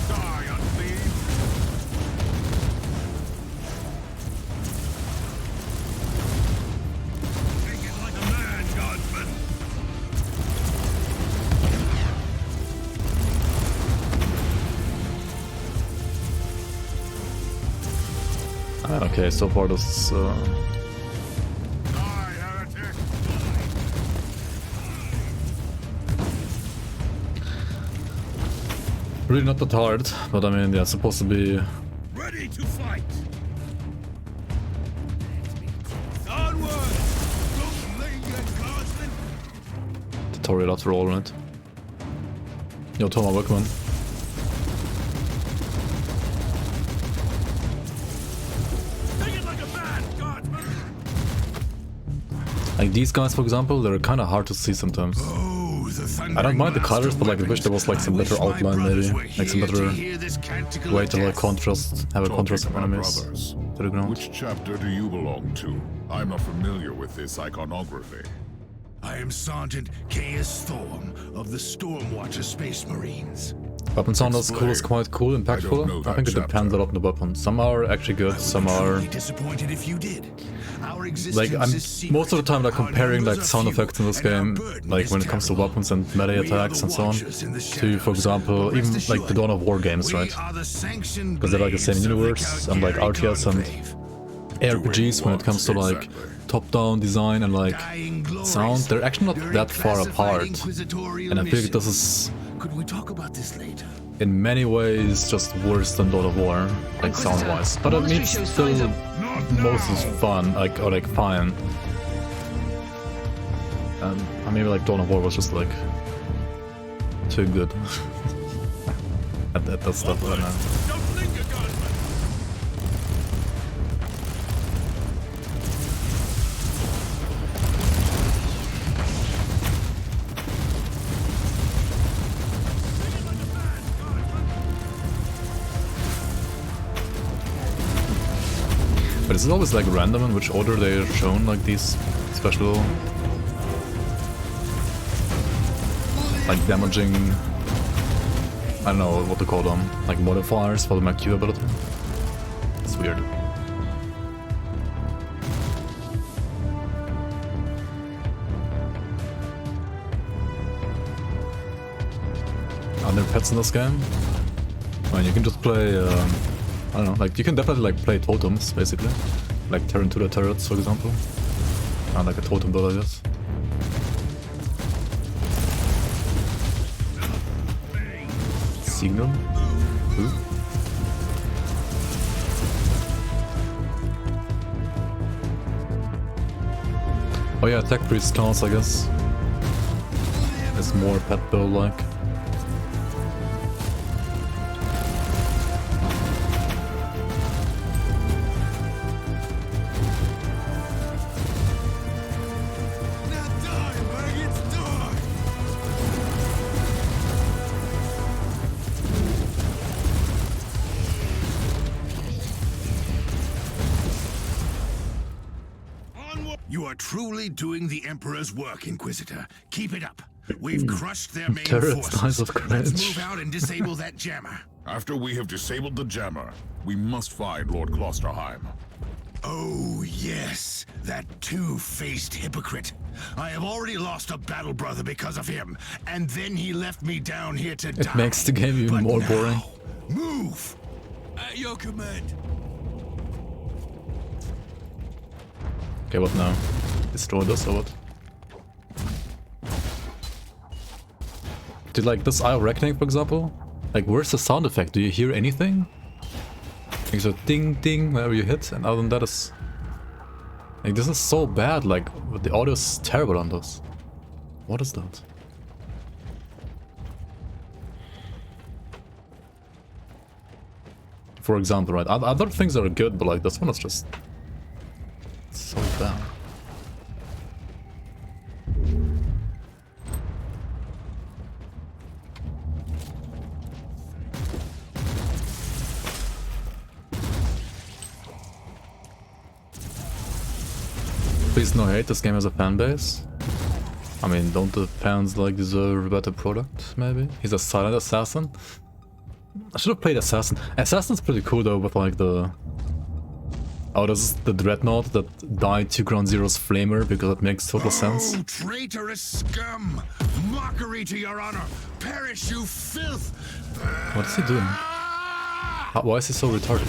Die, unclean! Take it like a man, guardsman! Okay, so far this is... Die, heretic! really not that hard, but I mean, yeah, it's supposed to be... Ready to fight! Onward! Don't lay yet, guardsman! tutorial after all, right? Yo, Thomas, welcome. Take it like a man, guardsman! Like these guys, for example, they're kind of hard to see sometimes. Oh, the I don't mind the thundering colors, blast but like I of wish there was like weapons. some I better wish my outline, brothers maybe, were like some here better to hear this canticle way of to like death. contrast, have a contrast of Talking of our enemies brothers, to the ground. which chapter do you belong to? I'm not familiar with this iconography. I am Sergeant Caius Thorm of the Stormwatcher Space Marines. Weapon sound is cool, is quite cool, don't know impactful. I that think it depends a chapter. lot on the weapon. Some are actually good, some I would are be truly disappointed if you did. Our like existence is secret. most of the time like Our comparing numbers like are sound few, effects in this and our game, burden like is when it comes to terrible. weapons and melee We are attacks the and so on, watchers in the to for shadows. example But rest even like the assured, Dawn of War games, we right? are the sanctioned Because they're like the same blades of the universe and like Calgary RTS and Conclave. RPGs when it comes to like Exactly. top-down design and like Dying glories sound, they're actually not during that far classified apart. inquisitorial And I feel like this missions. is Could we talk about this later? in many ways just worse than Dawn of War, like sound-wise. But I mean, it's Monastery shows still signs of- most is fun, like or like fine. I mean, like Dawn of War was just like too good at that stuff. I don't know. Don't linger, guardsman! But is it always like random in which order they are shown, like these special, like damaging, I don't know what to call them, like modifiers for the MQ ability? It's weird. Are there pets in this game? I mean, you can just play, I don't know, like you can definitely like play totems, basically. Like Tarantula turrets, for example. Like a totem build, I guess. Signal? Who? Oh yeah, Tech Priest counts, I guess. It's more pet build-like. Now die, buddy, it's dark! Onward! You are truly doing the Emperor's work, Inquisitor. Keep it up. We've crushed their main Turrets, forces. eyes of Let's courage. move out and disable that jammer. After we have disabled the jammer, we must find Lord Klosterheim. Oh, yes, that two-faced hypocrite. I have already lost a battle brother because of him, and then he left me down here to die. It makes the game even But more now, boring. Move! At your command. Okay, what now? Destroy this or what? Dude, like this Eye of Reckoning, for example? Like, where's the sound effect? Do you hear anything? Like, so ding ding whenever you hit, and other than that is... Like, this is so bad, like, the audio is terrible on this. What is that? For example, right? Other things are good, but like, this one is just... so bad. Please no hate, this game has a fan base. I mean, don't the fans like deserve a better product, maybe? He's a silent assassin? I should have played Assassin. Assassin's pretty cool though, with like the... Oh, this is the Dreadnought that died to Ground Zero's Flamer, because it makes total sense. Oh, traitorous scum! Mockery to your honor! Perish, you filth! What is he doing? Why is he so retarded?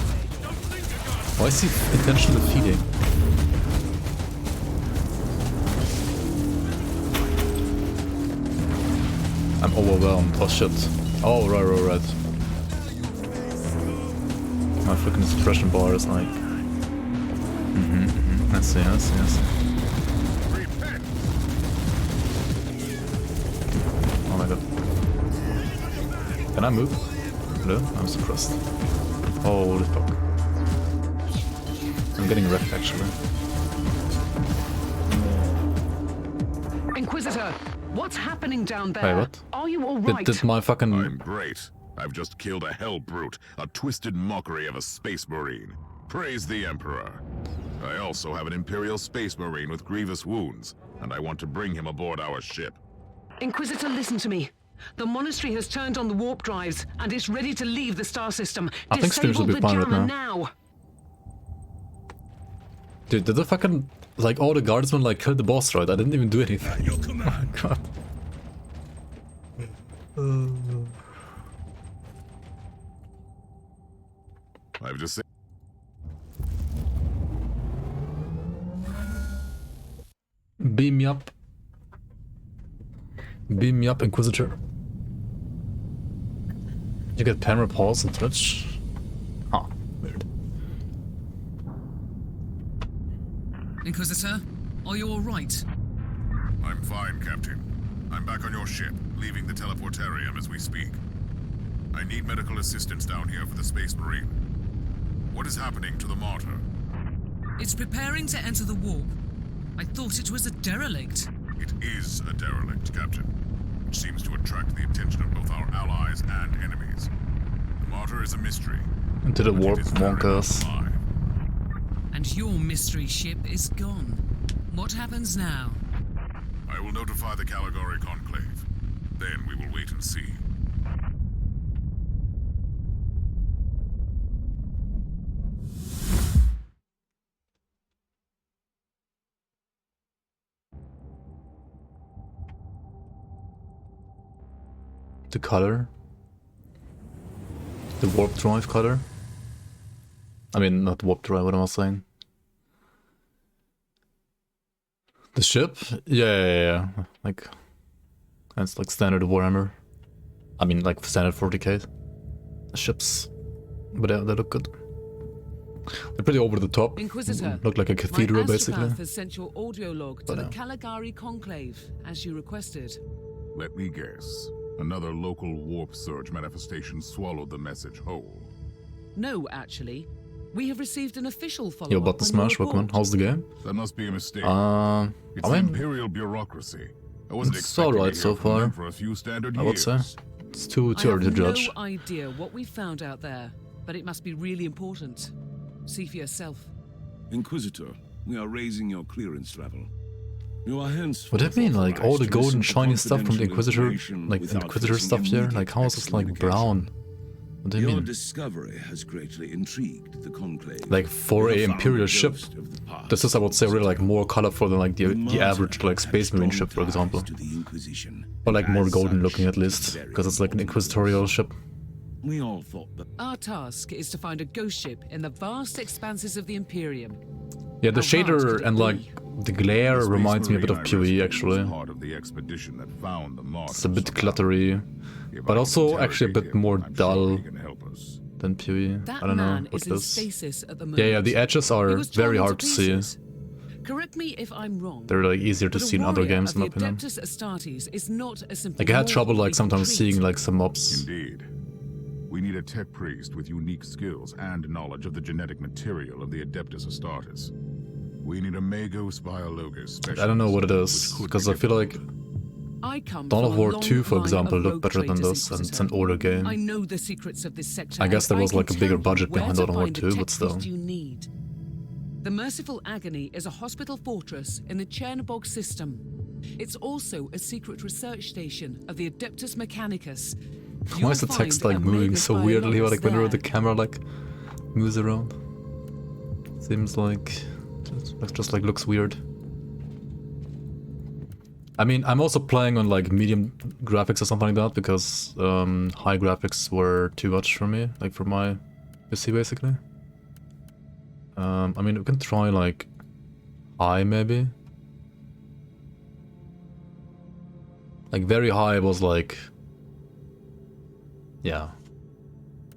Why is he intentionally feeding? I'm overwhelmed. Oh shit. Oh, right. My freaking suppression bar is like... I see. Oh my god. Can I move? No? I'm suppressed. Holy fuck. I'm getting wrecked actually. Inquisitor, what's happening down there? Wait, what? Are you all right? Did my fucking... I'm great. I've just killed a hell brute, a twisted mockery of a space marine. Praise the Emperor. I also have an Imperial space marine with grievous wounds, and I want to bring him aboard our ship. Inquisitor, listen to me. The monastery has turned on the warp drives and is ready to leave the star system. I think streams will be fine right now. Dude, did the fucking... Like, all the guardsmen, like, killed the boss, right? I didn't even do anything. Your command. Oh my god. I've just said... Beam me up. Beam me up, Inquisitor. You get pen pause on Twitch? Huh, weird. Inquisitor, are you alright? I'm fine, Captain. I'm back on your ship, leaving the teleportarium as we speak. I need medical assistance down here for the Space Marine. What is happening to the Martyr? It's preparing to enter the warp. I thought it was a derelict. It is a derelict, Captain, which seems to attract the attention of both our allies and enemies. The Martyr is a mystery. Into the but it warp, is very Wonkers. much alive. And your mystery ship is gone. What happens now? I will notify the Caligari Conclave. Then we will wait and see. The color. The warp drive color. I mean, not warp drive, what am I saying? The ship? Yeah. Like, that's like standard Warhammer. I mean, like standard 40k. The ships. But they look good. They're pretty over the top. Inquisitor, Look like a cathedral, my basically. astropath has sent your audio log to But, the Caligari Conclave, as you requested. Let me guess. Another local warp surge manifestation swallowed the message whole. No, actually. We have received an official follow-up. Yo, about the Smash Rockman. How's the game? That must be a mistake. It's I mean, imperial bureaucracy. I wasn't it's expecting alright to so hear from far. them for a few standard I would say. years. It's too I early to have judge. no idea what we found out there, but it must be really important. See for yourself. Inquisitor, we are raising your clearance level. You are henceforth What do you mean, like all the authorized to golden listen to shiny stuff from the confidential Inquisitor, information like the without Inquisitor facing stuff here? immediate Like how is this like excommunication. brown? What do you Your mean? discovery has greatly intrigued the Conclave. Like for You a have found Imperial the ship, ghost of the past. this is, I would say, really like more colorful than like the Martyr average like had Space Marine strong ship, for ties example. to the Inquisition, Or like and more as golden such, looking at least, very because it's like an important to us. Inquisitorial ship. We all thought that Our task is to find a ghost ship in the vast expanses of the Imperium. Yeah, the How hard shader could it and be? like the glare The Space reminds me a bit Marine of I PoE rescued actually. was part of the expedition that found the Martyr It's a bit somehow. cluttery, If but I also can actually a bit interrogate him, more I'm sure dull he can help us. than PoE. That I don't know man what is it in is. stasis at the moment. Yeah, the edges He are was very torn hard to to see. pieces. Correct me if I'm wrong. They're like easier to but a see in other warrior games, of in my the opinion. Adeptus Astartes is not a simple Like I had trouble mortal like we can sometimes treat. seeing like some mobs. Indeed. We need a tech priest with unique skills and knowledge of the genetic material of the Adeptus Astartes. We need a Magos Biologus I don't know what it is, specialist, which could because be I feel like I come Dawn from of a War long 2, for line example, of looked rogue better than traders, this, and it's Inquisitor. an older game. I know the secrets of this sector. I guess and there was can like a bigger tell you budget where behind to Dawn of War find the 2, tech but still. priest you need. The Merciful Agony is a hospital fortress in the Chernobog system. It's also a secret research station of the Adeptus Mechanicus. Why is the text like moving so weirdly, like whenever the camera like moves around? Seems like just like looks weird. I mean, I'm also playing on like medium graphics or something like that because high graphics were too much for me, like for my PC basically. I mean, we can try like high maybe. Like very high was like, yeah,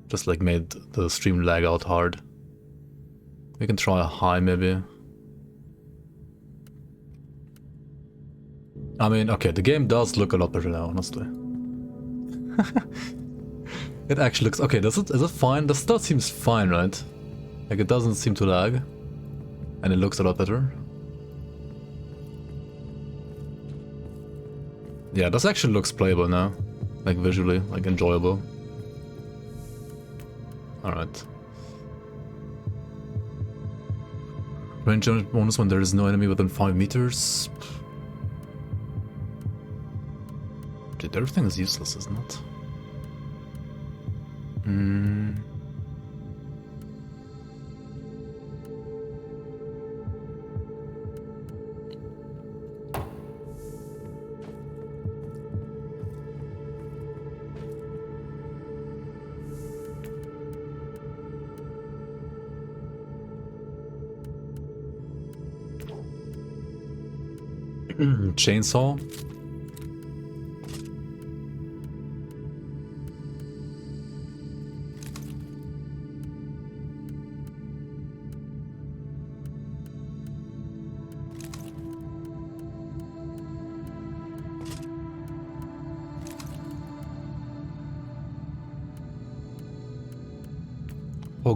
just like made the stream lag out hard. We can try a high maybe. I mean, okay, the game does look a lot better now, honestly. It actually looks okay. Is it fine? This still seems fine, right? Like it doesn't seem to lag, and it looks a lot better. Yeah, this actually looks playable now, like visually, like enjoyable. All right. Range damage bonus when there is no enemy within 5 meters. Dude, everything is useless, isn't it? Chainsaw.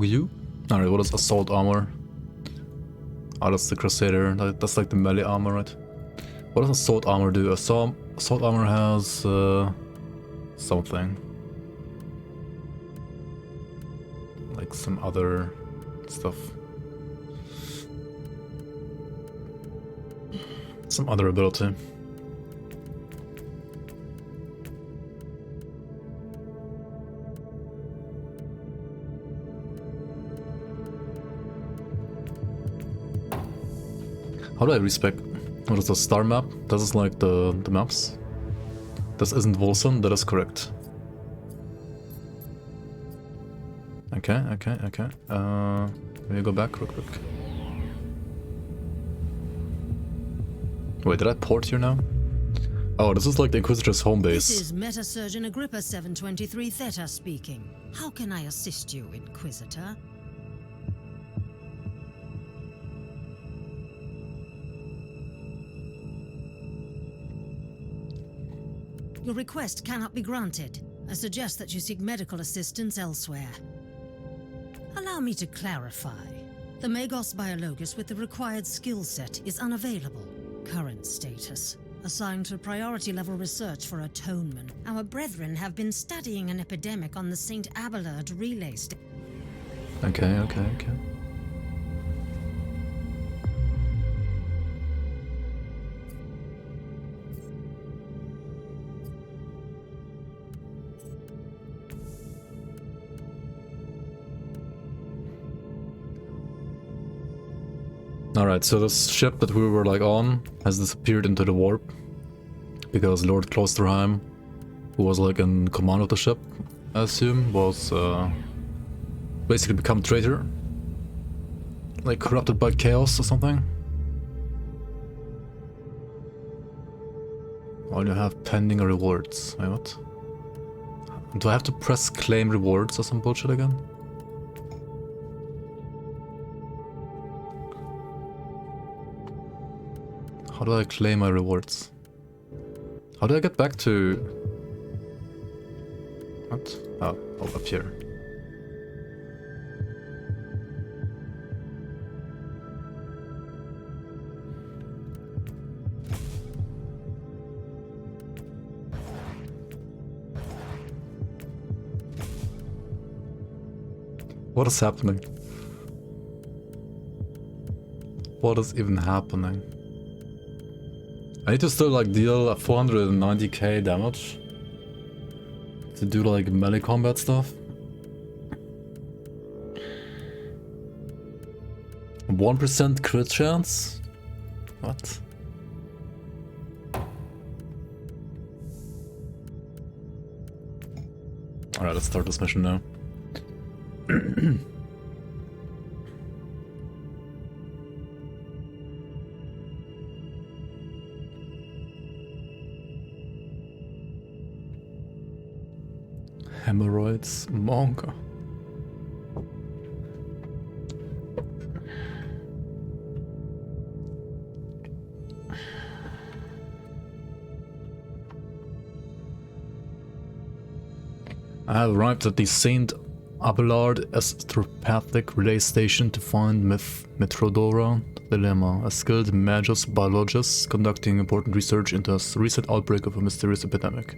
You? Alright, what is assault armor? Oh, that's the Crusader. That's like the melee armor, right? What does assault armor do? Assault armor has something. Like some other stuff. Some other ability. How do I respec? What is the star map? This is like the maps. This isn't Volson, that is correct. Okay. Let me go back real quick. Wait, did I port here now? Oh, this is like the Inquisitor's home base. This is Meta Surgeon Agrippa 723 Theta speaking. How can I assist you, Inquisitor? Your request cannot be granted. I suggest that you seek medical assistance elsewhere. Allow me to clarify. The Magos Biologus with the required skill set is unavailable. Current status: assigned to priority level research for atonement. Our brethren have been studying an epidemic on the St. Abelard relay station. Okay. Alright, so this ship that we were like on has disappeared into the warp because Lord Klosterheim, who was like in command of the ship, I assume, was basically become traitor. Like corrupted by chaos or something. All you have pending rewards. Wait, what? Do I have to press claim rewards or some bullshit again? How do I claim my rewards? How do I get back to... What? Oh, up here. What is happening? What is even happening? I need to still like deal 490k damage to do like melee combat stuff. 1% crit chance? What? Alright, let's start this mission now. Hemorrhoids manga. I have arrived at the Saint Abelard Astropathic Relay Station to find Metrodora Dilemma, a skilled Magus biologist conducting important research into a recent outbreak of a mysterious epidemic.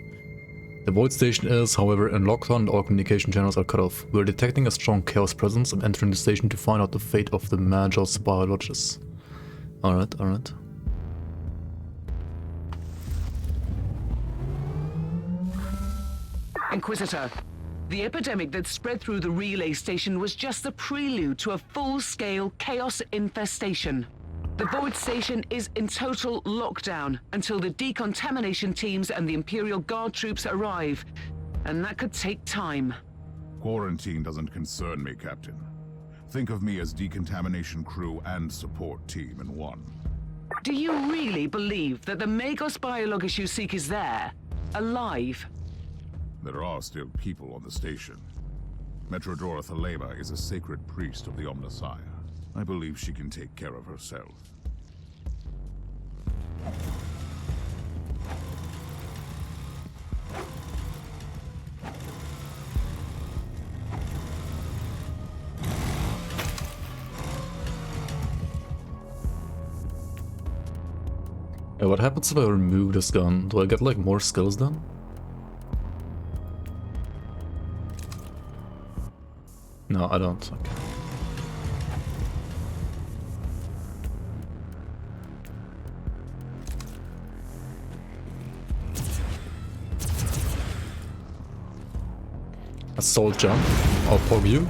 The Void Station is, however, in lockdown and all communication channels are cut off. We are detecting a strong chaos presence and entering the station to find out the fate of the Magus biologist. Alright, alright. Inquisitor, the epidemic that spread through the relay station was just the prelude to a full-scale chaos infestation. The Void Station is in total lockdown until the decontamination teams and the Imperial Guard troops arrive, and that could take time. Quarantine doesn't concern me, Captain. Think of me as decontamination crew and support team in one. Do you really believe that the Magos biologist you seek is there, alive? There are still people on the station. Metrodora Thelema is a sacred priest of the Omnissiah. I believe she can take care of herself. Yeah, what happens if I remove this gun? Do I get like more skills then? No, I don't. Okay. Assault jump. I'll poke you.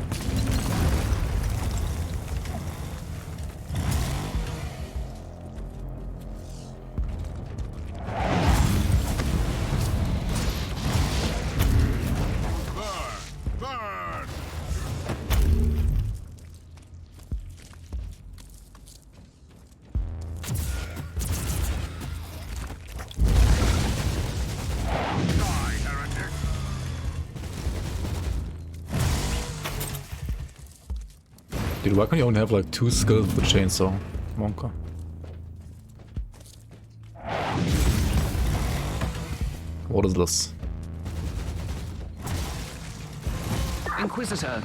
Dude, why can't you only have like 2 skills with the chainsaw, Monka? What is this? Inquisitor,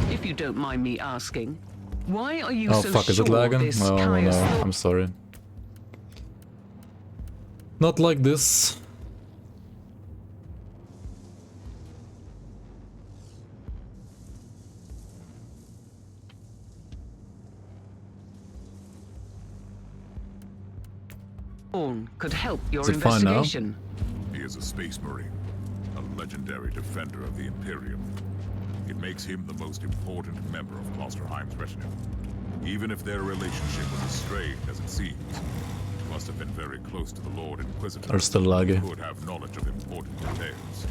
if you don't mind me asking, why are you Oh so fuck, is it sure lagging? this Oh no, Caius I'm sorry. Not like this. could help your Is it fine now? investigation? He is a space marine, a legendary defender of the Imperium. It makes him the most important member of Klosterheim's retinue. Even if their relationship was as strained as it seems, it must have been very close to the Lord Inquisitor. Are still laggy. Who would have knowledge of important details.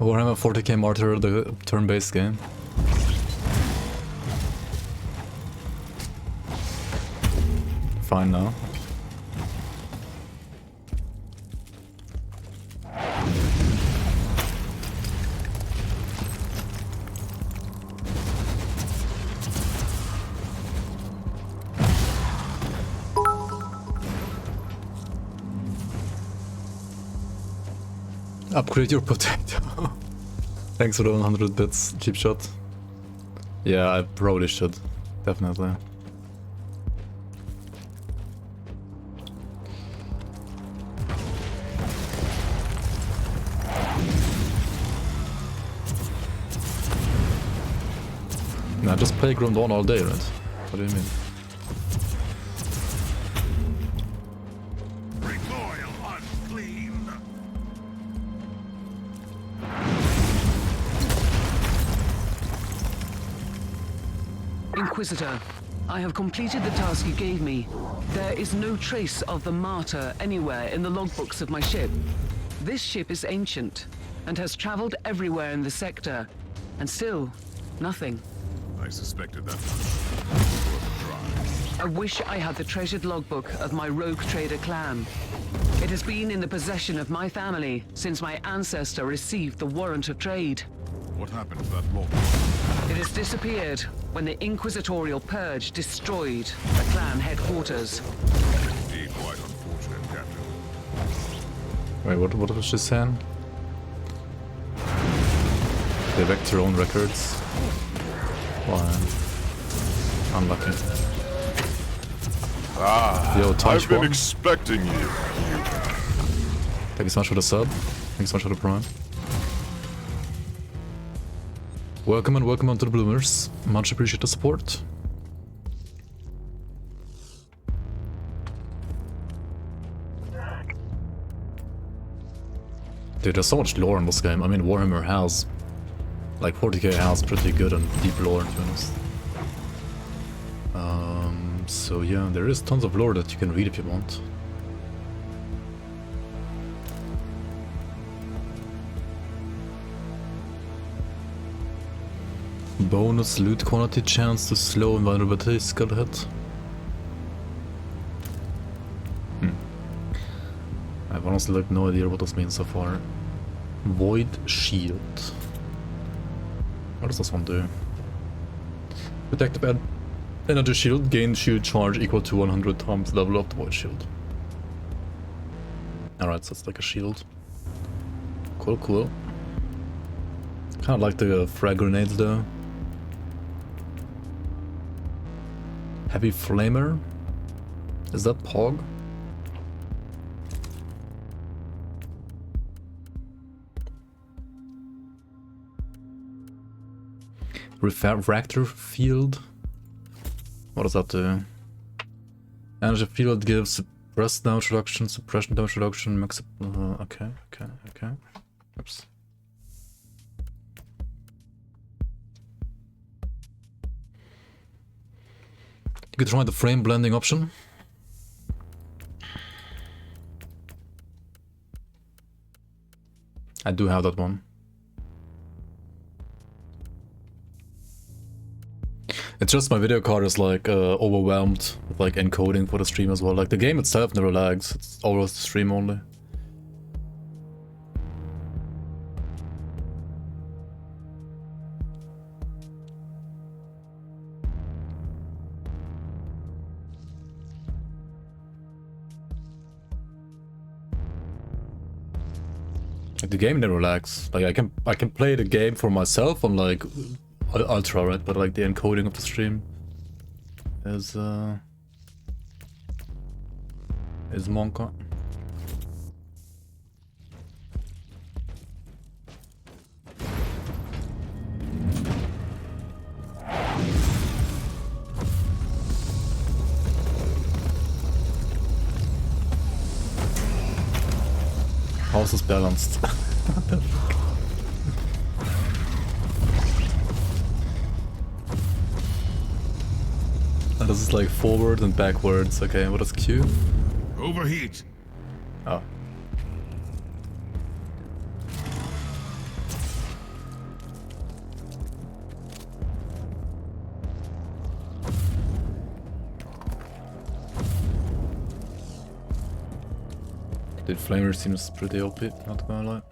Warhammer 40k Martyr, the turn-based game. Fine now. Upgrade your potato. Thanks for the 100 bits, cheap shot. Yeah, I probably should. Definitely. Nah, just play Grim Dawn all day, right? What do you mean? Recoil unclean. Inquisitor, I have completed the task you gave me. There is no trace of the Martyr anywhere in the logbooks of my ship. This ship is ancient and has traveled everywhere in the sector, and still, nothing. I suspected that much. I wish I had the treasured logbook of my rogue trader clan. It has been in the possession of my family since my ancestor received the warrant of trade. What happened to that log? It has disappeared when the Inquisitorial Purge destroyed the clan headquarters. Indeed, quite unfortunate, Captain. Wait, what was she saying? They wrecked their own records. Why? Unlucky. Yo, I've been One. expecting you. Thank you so much for the sub. Thank you so much for the prime. Welcome and welcome onto the Bloomers. Much appreciate the support. Dude, there's so much lore in this game. I mean, Warhammer has, like 40k has pretty good and deep lore, to be honest. So yeah, there is tons of lore that you can read if you want. Bonus loot quantity, chance to slow invulnerability, skull hit. I've honestly like no idea what this means so far. Void shield. What does this one do? Protect the energy shield, gain shield charge equal to 100 times level of the void shield. Alright, so it's like a shield. Cool, cool. Kinda like the frag grenades though. Heavy flamer? Is that POG? Refractor field? What does that do? Energy field gives suppressed damage reduction, suppression damage reduction, max. Okay. Oops. You could try the frame blending option. I do have that one. It's just my video card is like overwhelmed with like encoding for the stream as well. Like the game itself never lags, it's always the stream only. Like the game never lags. Like I can play the game for myself on like ultra, right? But like the encoding of the stream is monka. House is balanced. And this is like forward and backwards. Okay, what is Q? Overheat. Oh. The flamer seems pretty OP, not gonna lie.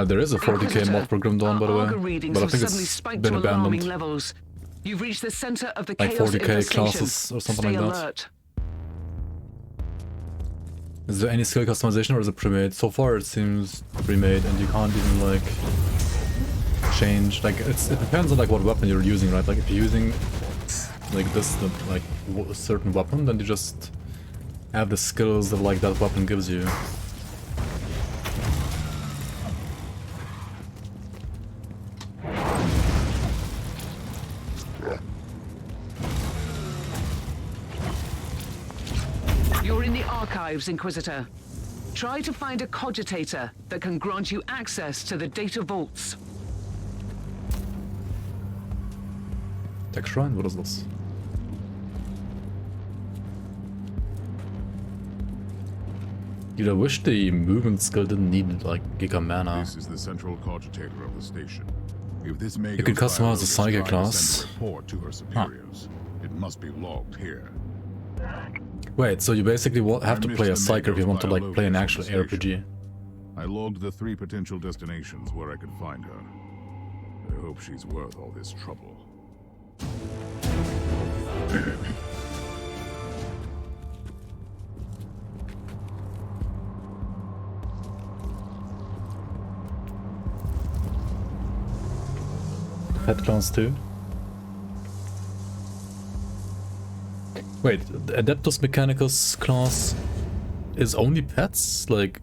There is a 40k mod program done, by the way, but I think it's been abandoned. Levels. You've reached the center of the Like chaos 40k infestation. classes or something Stay like that. alert. Is there any skill customization or is it pre-made? So far it seems pre-made and you can't even like change, like it depends on like what weapon you're using, right? Like if you're using like this, like a certain weapon, then you just have the skills that like that weapon gives you. You're in the archives, Inquisitor. Try to find a cogitator that can grant you access to the data vaults. Tech Shrine? What is this? Dude, I wish the movement skill didn't need like giga mana. This is the central cogitator of the station. If this may You could customize the Psychic class. Report to her superiors. It must be logged here. Wait, so you basically have to play a Psyker if you want to like play an actual RPG. I logged the 3 potential destinations where I could find her. I hope she's worth all this trouble. Pet class too. Wait, the Adeptus Mechanicus class is only pets? Like,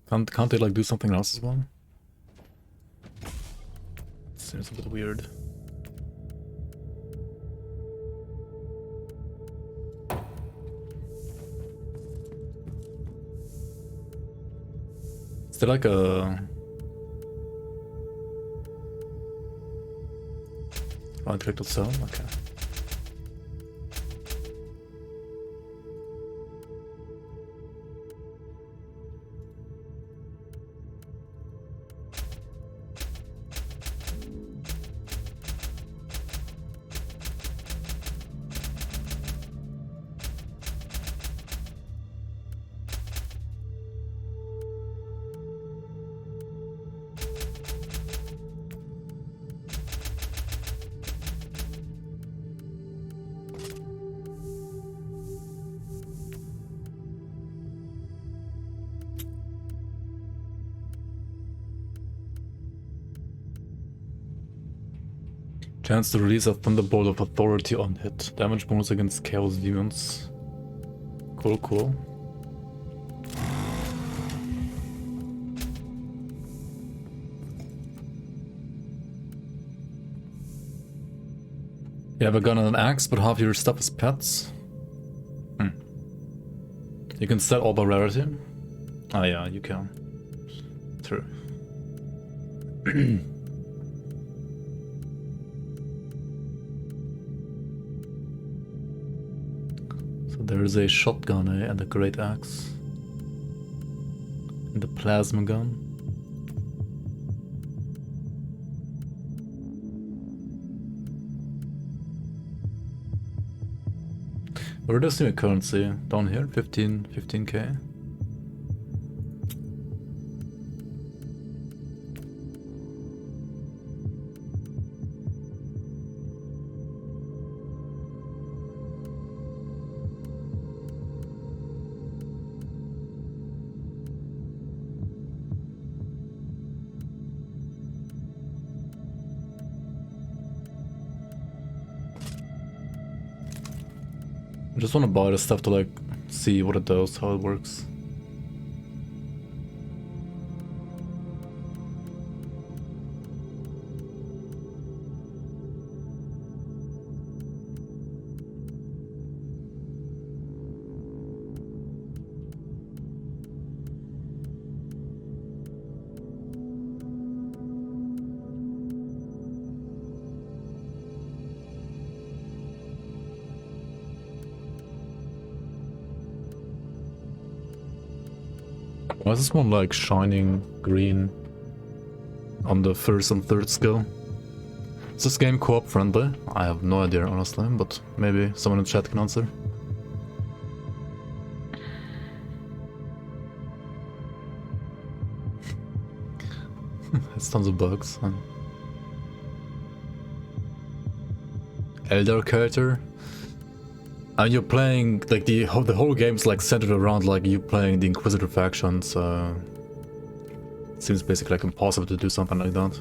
can't they like do something else as well? Seems a bit weird. Is there like a... right click to sell? Okay. Chance to release a Thunderbolt of Authority on hit. Damage bonus against Chaos Demons. Cool, cool. You have a gun and an axe, but half your stuff is pets. You can set all by rarity. Ah yeah, you can. True. There is a shotgun and a great axe. And a plasma gun. Where does your currency? Down here? 15k. I just want to buy the stuff to like see what it does, how it works. Why is this one like shining green on the first and third skill? Is this game co-op friendly? I have no idea honestly, but maybe someone in chat can answer. It's tons of bugs. Elder character. And you're playing like the whole game's like centered around like you playing the Inquisitor faction, so it seems basically like impossible to do something like that.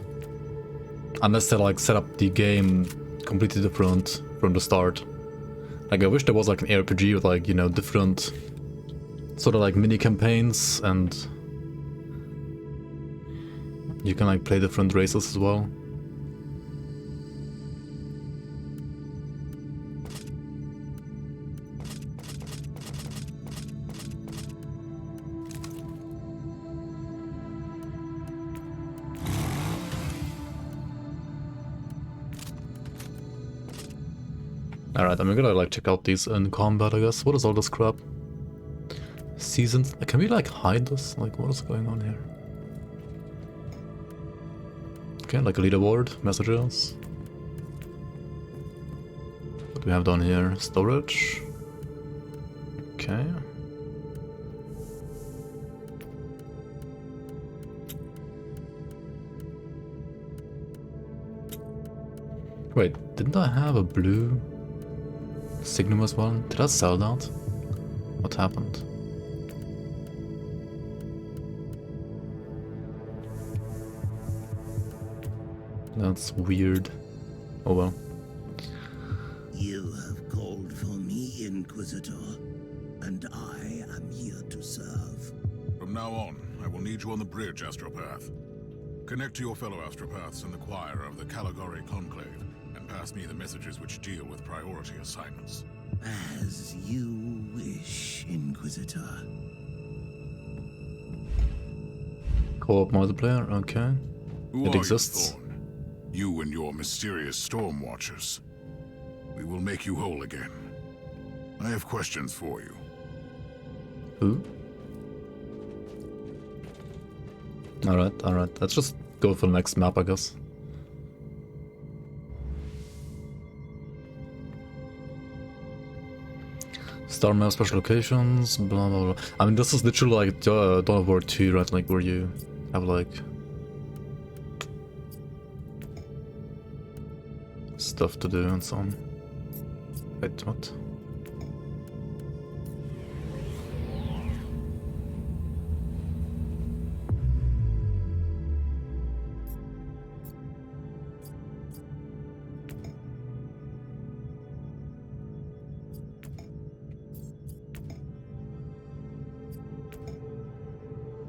Unless they like set up the game completely different from the start. Like I wish there was like an RPG with like, you know, different sort of like mini campaigns and you can like play different races as well. Alright, I'm gonna like check out these in combat, I guess. What is all this crap? Seasons? Can we like hide this? Like what is going on here? Okay, like a leaderboard, messages. What do we have down here? Storage. Okay. Wait, didn't I have a blue Signum as well? Did I sell that? What happened? That's weird. Oh well. You have called for me, Inquisitor, and I am here to serve. From now on, I will need you on the bridge, Astropath. Connect to your fellow Astropaths in the choir of the Caligari Conclave, and pass me the messages which deal with priority assignments. As you wish, Inquisitor. Co-op multiplayer, okay. Who It are exists. you, Thorn? You and your mysterious storm watchers. We will make you whole again. I have questions for you. Who? Alright. Let's just go for the next map, I guess. Star map, special locations, blah blah blah. I mean, this is literally like Dawn of War 2, right? Like where you have like stuff to do and so on. Wait, what?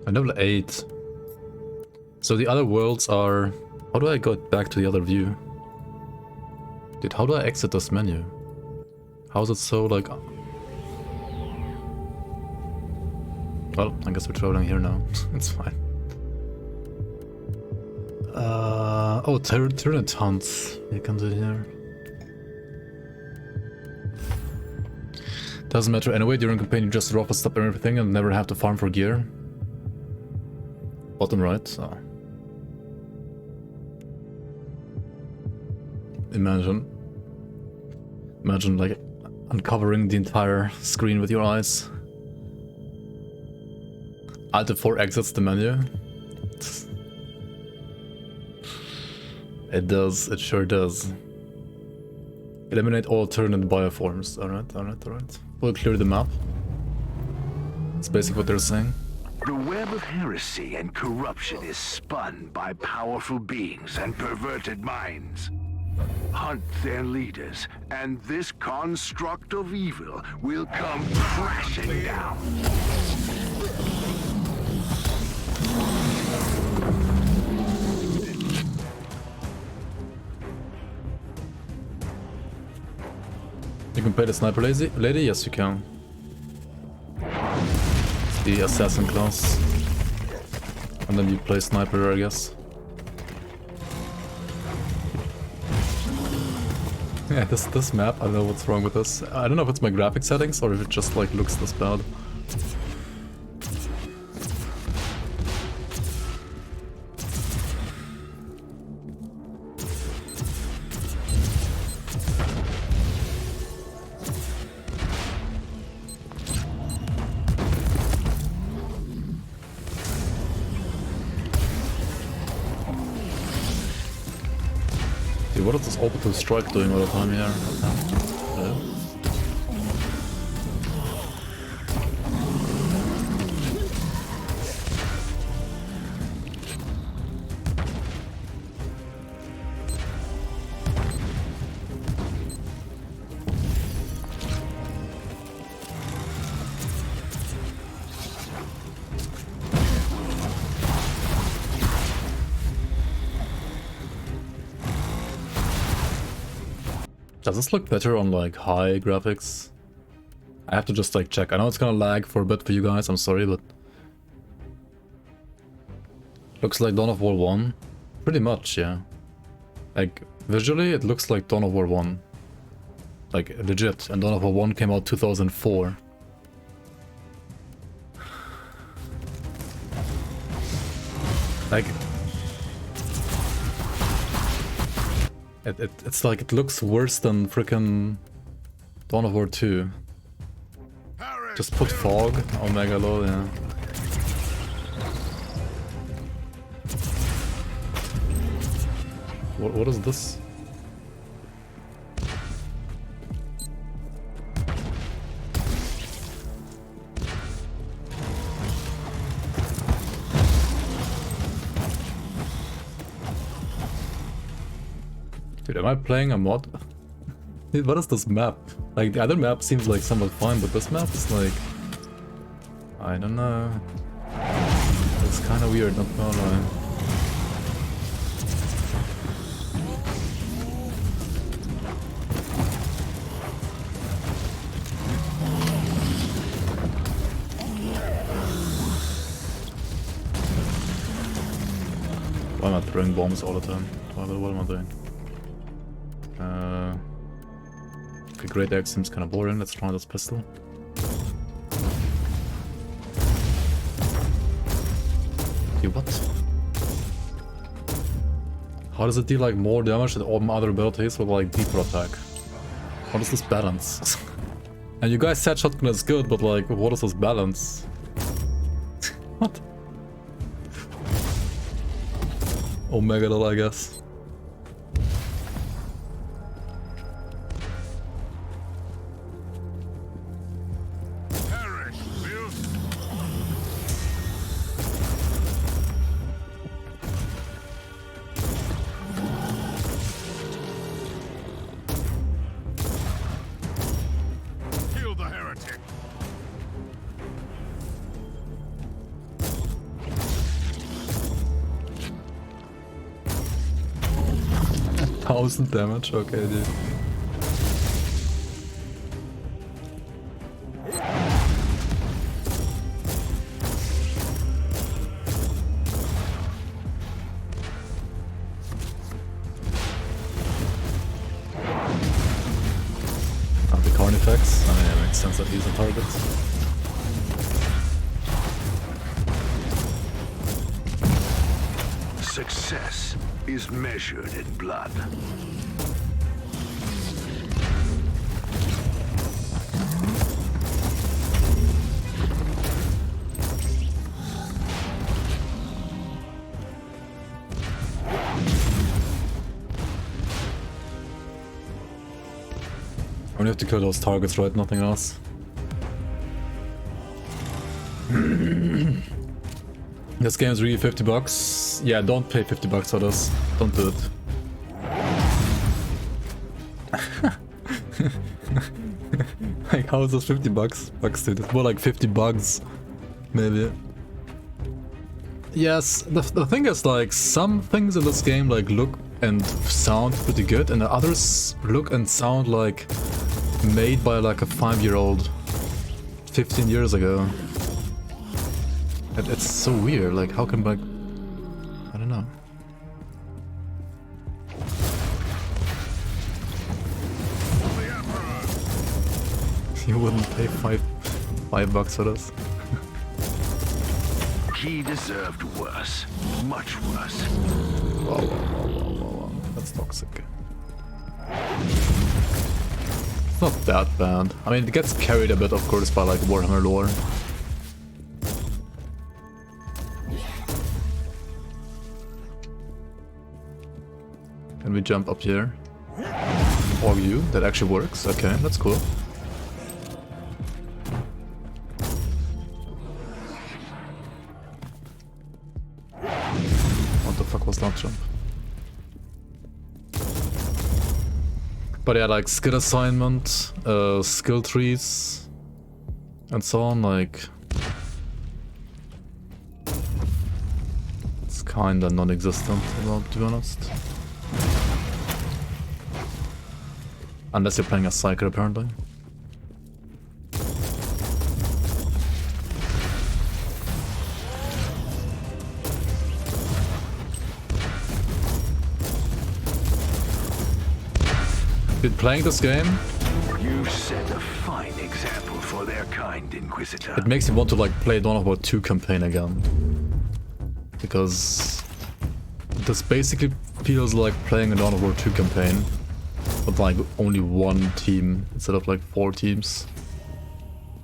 I'm level 8. So the other worlds are... How do I go back to the other view? Dude, how do I exit this menu? How is it so like... Well, I guess we're traveling here now. It's fine. Oh, Tyrant Hunt. You can do here. Doesn't matter anyway, during campaign you just drop a stop and everything and never have to farm for gear. Bottom right, so. Imagine like uncovering the entire screen with your eyes. Alt F4 exits the menu. It does, it sure does. Eliminate all alternate bioforms. Alright. We'll clear the map. That's basically what they're saying. The web of heresy and corruption is spun by powerful beings and perverted minds. Hunt their leaders, and this construct of evil will come crashing down. You can play the sniper lady? Yes, you can. It's the assassin class. And then you play sniper, I guess. Yeah, this map, I don't know what's wrong with this. I don't know if it's my graphic settings or if it just like looks this bad. Dude, what is this orbital strike doing all the time here? Hello? Does this look better on like high graphics? I have to just like check. I know it's gonna lag for a bit for you guys, I'm sorry, but looks like Dawn of War 1. Pretty much, yeah. Like visually it looks like Dawn of War 1. Like legit, and Dawn of War 1 came out 2004. Like it's like it looks worse than frickin' Dawn of War 2. Just put fog, Omega lol, yeah. What is this? Dude, am I playing a mod? Dude, what is this map? Like, the other map seems like somewhat fine, but this map is like... I don't know. It's kinda weird, not gonna lie. Why am I throwing bombs all the time? What am I doing? Okay, Great Axe seems kind of boring. Let's try this pistol. Dude, what? How does it deal like more damage than all my other abilities with like deeper attack? What is this balance? And you guys said shotgun is good, but like, what is this balance? What? Omega, I guess. Damage, okay, dude. The Carnifex, I mean, it makes sense that he's a target. Success is measured in blood. I only have to kill those targets, right? Nothing else. This game is really $50. Yeah, don't pay $50 for this. Don't do it. Like, how is this $50 bucks, dude? It's more like 50 bugs, maybe. Yes, the thing is, like, some things in this game like look and sound pretty good, and the others look and sound like made by like a 5-year-old 15 years ago. It's so weird, like how can like, I don't know. You wouldn't pay $5 for this. He deserved worse, much worse. Wow. That's toxic. It's not that bad. I mean, it gets carried a bit, of course, by like Warhammer lore. Can we jump up here? Or you? That actually works. Okay, that's cool. What the fuck was that jump? But yeah, like skill assignment, skill trees, and so on, like... It's kinda non-existent, to be honest. Unless you're playing a Psyker, apparently. Been playing this game? You set a fine example for their kind, Inquisitor. It makes me want to like play Dawn of War 2 campaign again. Because this basically feels like playing a Dawn of War 2 campaign, but like only one team instead of like 4 teams.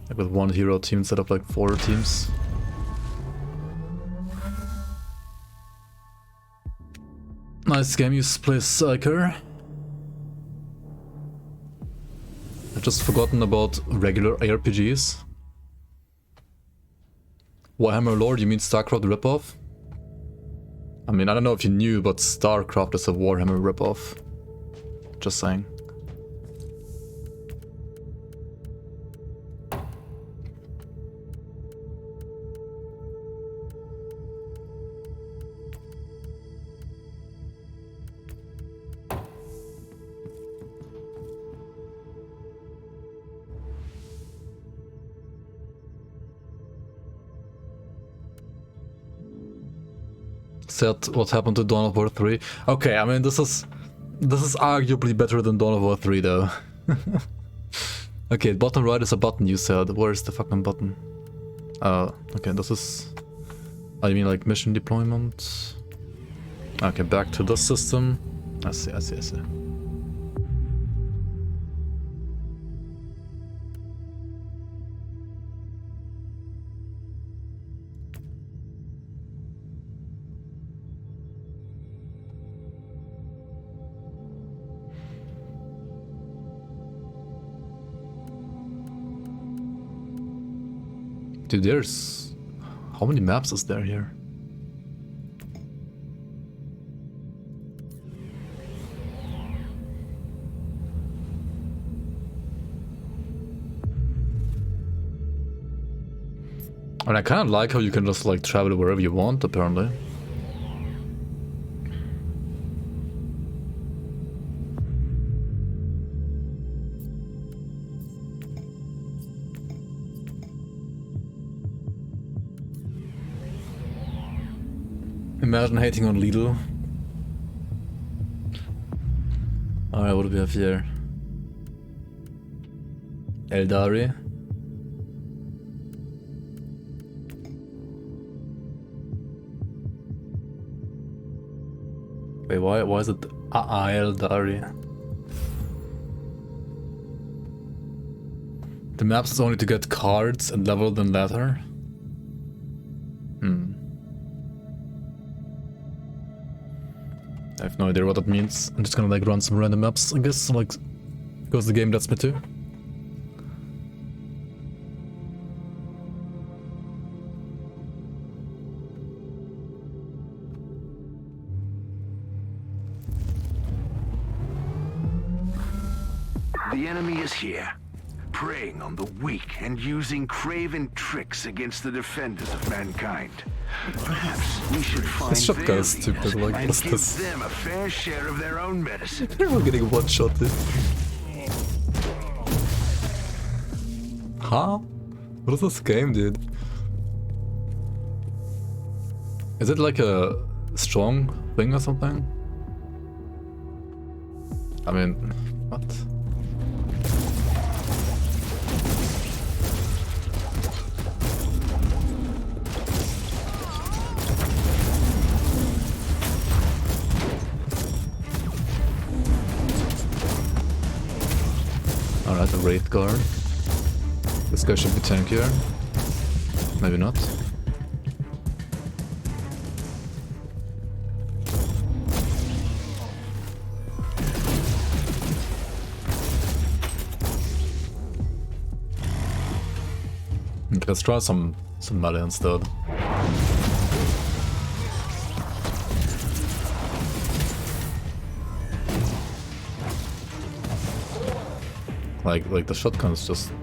Like with one hero team instead of like 4 teams. Nice game, you play Psyker. I've just forgotten about regular ARPGs. Warhammer Lore, you mean StarCraft ripoff? I mean, I don't know if you knew, but StarCraft is a Warhammer ripoff. Just saying. Said what happened to Dawn of War 3. Okay, I mean this is arguably better than Dawn of War 3 though. Okay, bottom right is a button you said. Where's the fucking button? Okay, this is... Oh, you mean like mission deployment? Okay, back to this system. I see. Dude, there's... How many maps is there here? And I kind of like how you can just like travel wherever you want, apparently. Imagine hating on Lidl. Alright, what do we have here? Eldari. Wait, why is it Eldari? The maps is only to get cards and level them later? I have no idea what that means. I'm just gonna like run some random maps, I guess, like, because the game lets me to. The enemy is here, preying on the weak and using craven tricks against the defenders of mankind. Perhaps we should find This shotgun their is stupid, leaders like, and what's give this? them a fair share of their own medicine. We're getting one-shotted. Huh? What is this game, dude? Is it like a strong thing or something? I mean, what? Alright, a Wraith Guard. This guy should be tankier. Maybe not. Okay, let's try some melee instead. Like the shotgun is just...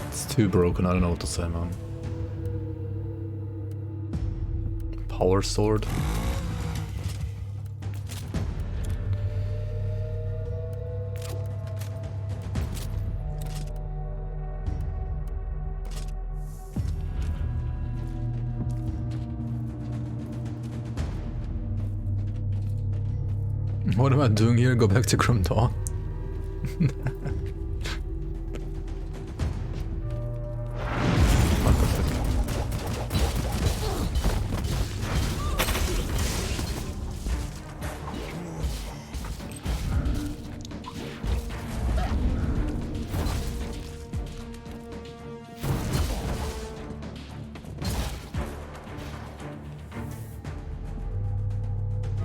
It's too broken, I don't know what to say, man. Power sword. What am I doing here? Go back to Grim Dawn.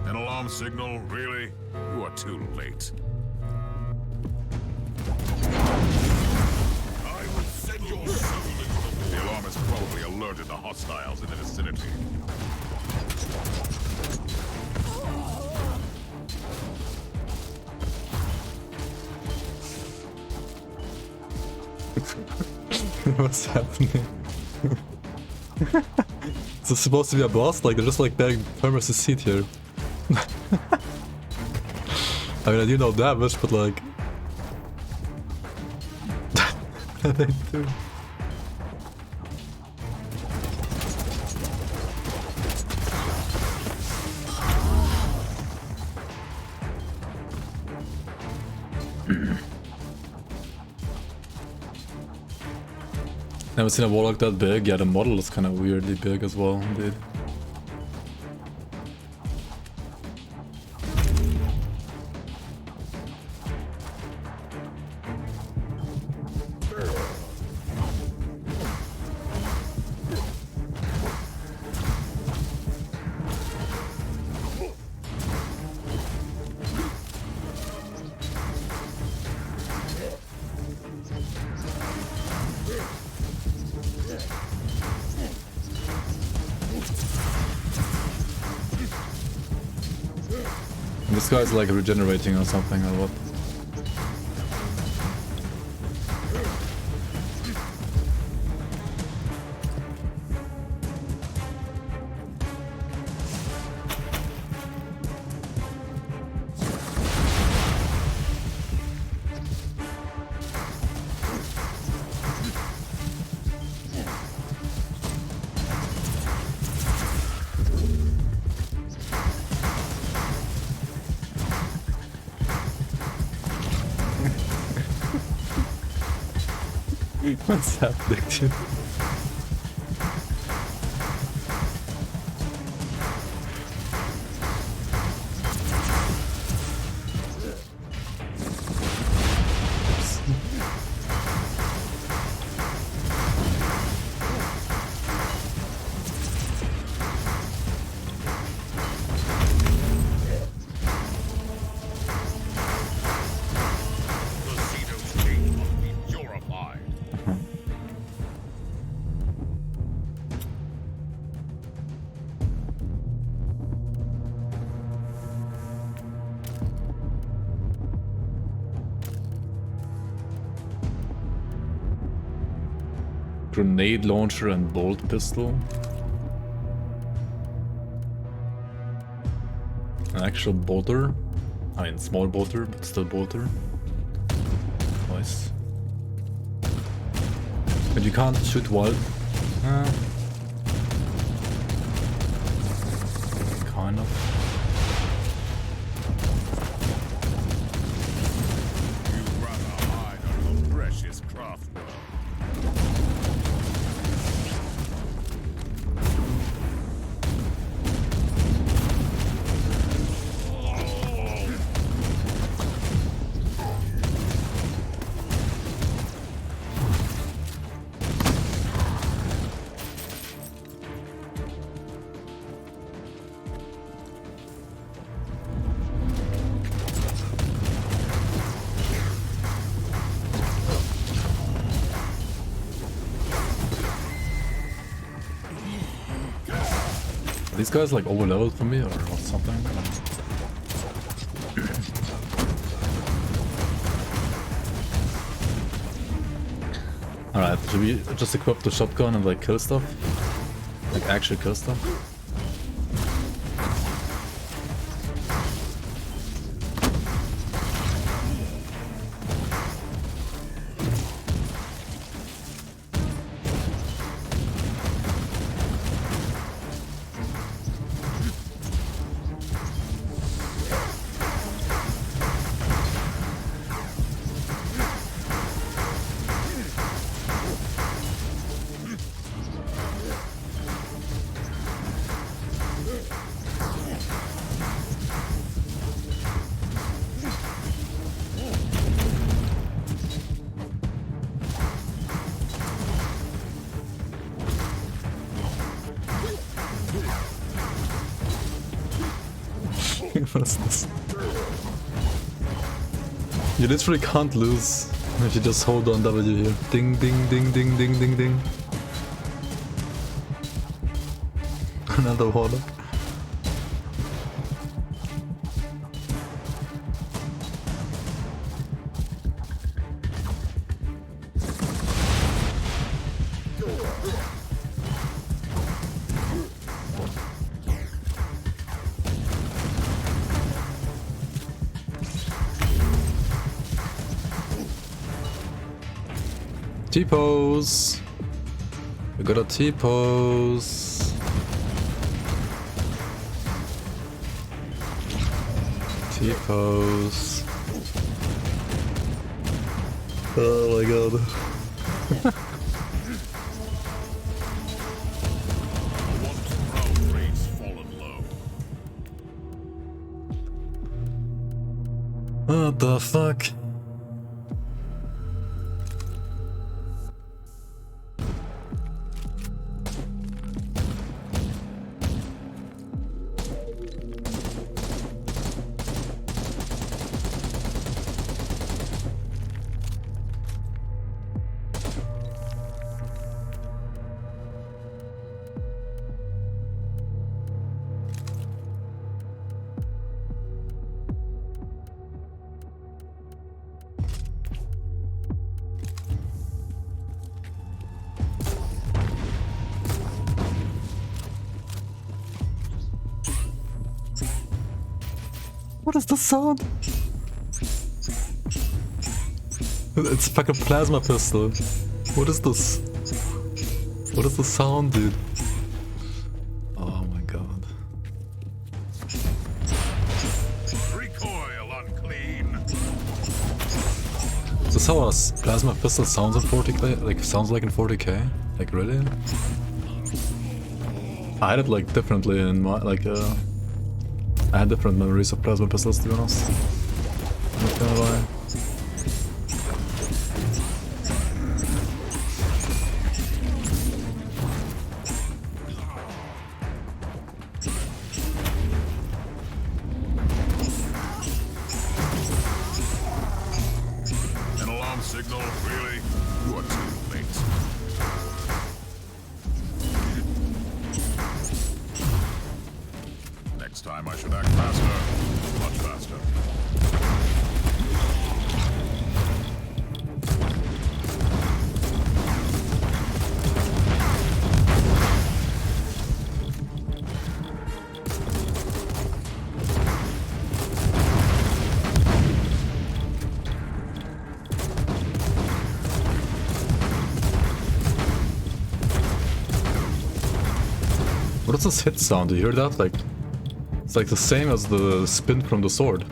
An alarm signal, really? You are too late. I will send your soul into the alarm has probably alerted the hostiles in the vicinity. What's happening? Is this supposed to be a boss? Like, they're just like begging farmers to sit here. I mean, I do no damage, but like... they do. Never seen a warlock that big. Yeah, the model is kind of weirdly big as well, indeed. This guy's like regenerating or something or what? What's happening, dude? Grenade launcher and bolt pistol. An actual bolter. I mean, small bolter, but still bolter. Nice. But you can't shoot wild. Kind of. You'd rather hide on the precious craft work. these guys like over-leveled for me or something? Alright, should we just equip the shotgun and like kill stuff? Like actually kill stuff? What is this? You literally can't lose if you just hold on W here. Ding ding ding ding ding ding ding. Another warlock. T-pose! We got a T-pose! T-pose! Oh my god. What the fuck? What is the sound? It's like a plasma pistol. What is this? What is the sound, dude? Oh my god. Recoil unclean. Is this how a plasma pistol sounds in 40k? Like sounds like in 40k? Like really? I had it like differently in my I had different memories of plasma pistols, to be honest. Not gonna lie. An alarm signal, really? You are too late. Next time I should act faster. Much faster. What is this hit sound? Do you hear that? Like, it's like the same as the spin from the sword.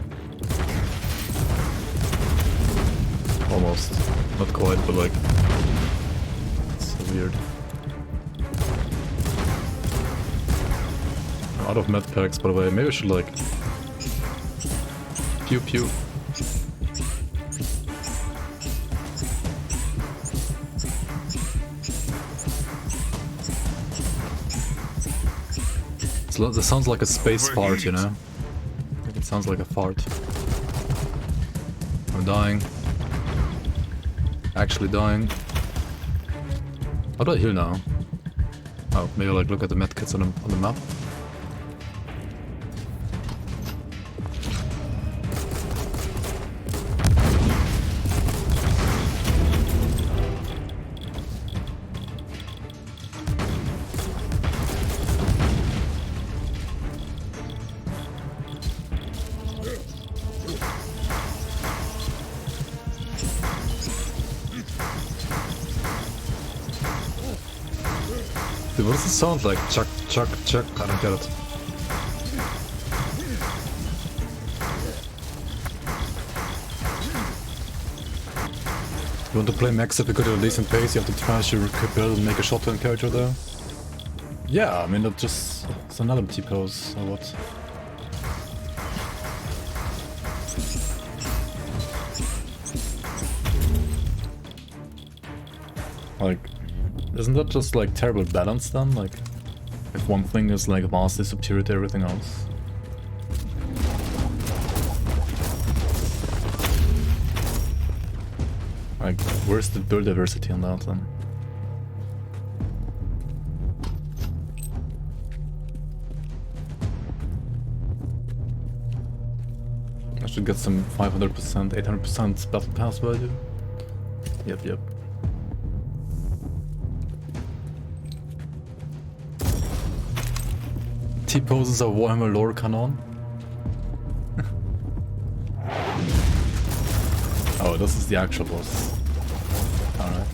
Almost. Not quite, but like... It's so weird. I'm out of med packs, by the way. Maybe I should like... Pew pew. This sounds like a space fart, you know? It sounds like a fart. I'm dying. Actually dying. How do I heal now? Oh, maybe like look at the medkits on the map. what does it sound like? Chuck, chuck, chuck. I don't get it. You want to play max if you got a decent pace, you have to trash your build and make a shotgun character there? Yeah, I mean, that just... it's another T-pose, or what? Like, isn't that just like terrible balance then? Like, if one thing is like vastly superior to everything else? Like, where's the build diversity on that then? I should get some 500%, 800% battle pass value. Yep, yep. T-poses are Warhammer lore canon. Oh, this is the actual boss. Alright.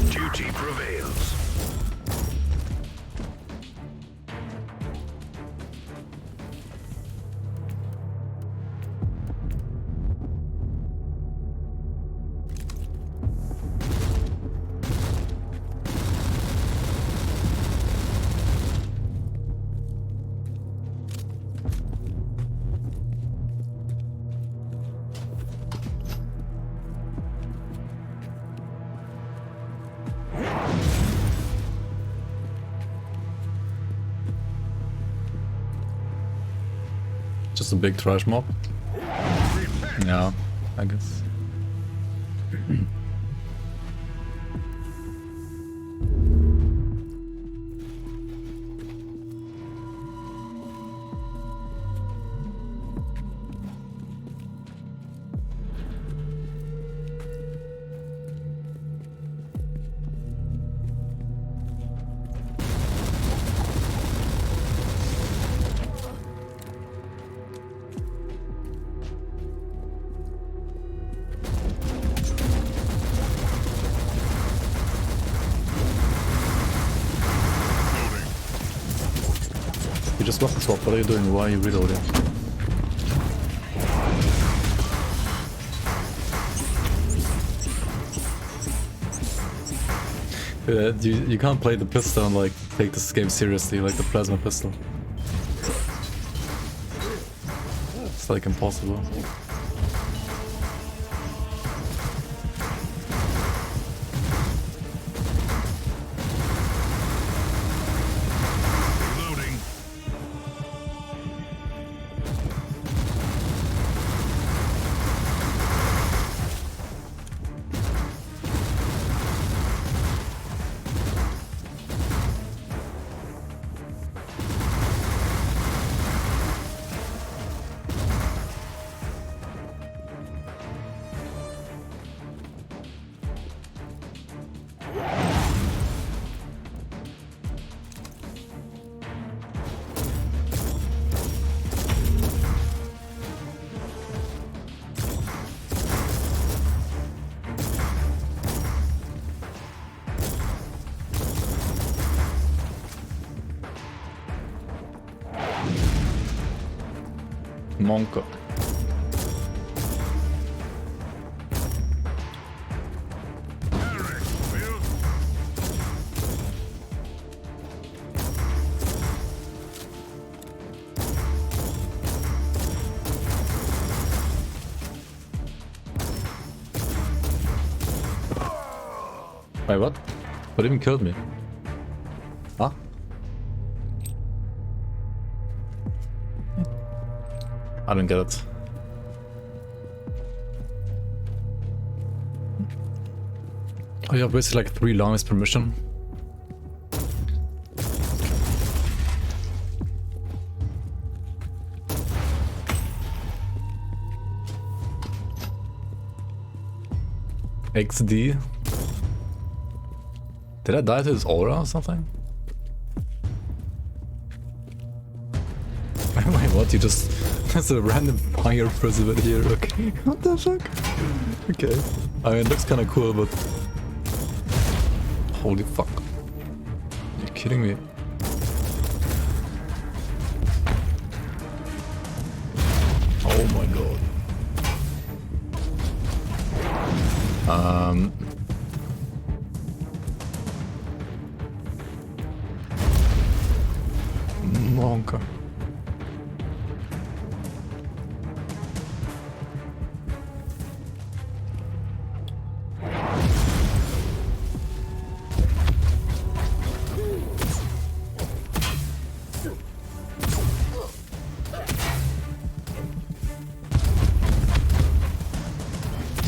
Duty prevails. Just a big trash mob? Yeah, I guess. You just weapon swap, what are you doing? Why are you reloading? You can't play the pistol and like take this game seriously, like the plasma pistol. It's like impossible. Monko. Wait, what? What even killed me? Huh? I don't get it. Oh, you have basically like 3 lines per mission. XD. Did I die to his aura or something? Wait, what? You just... There's a random fire preserve here, okay. What the fuck? Okay. I mean, it looks kinda cool, but... Holy fuck. Are you kidding me? Oh my god. Monka.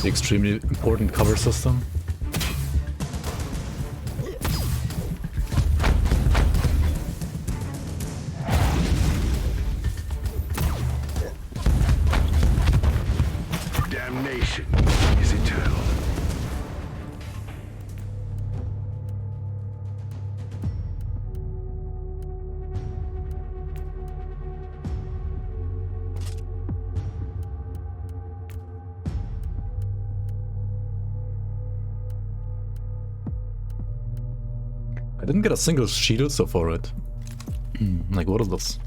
The extremely important cover system. Damnation is eternal. I didn't get a single shield so far, right? Like, what is this?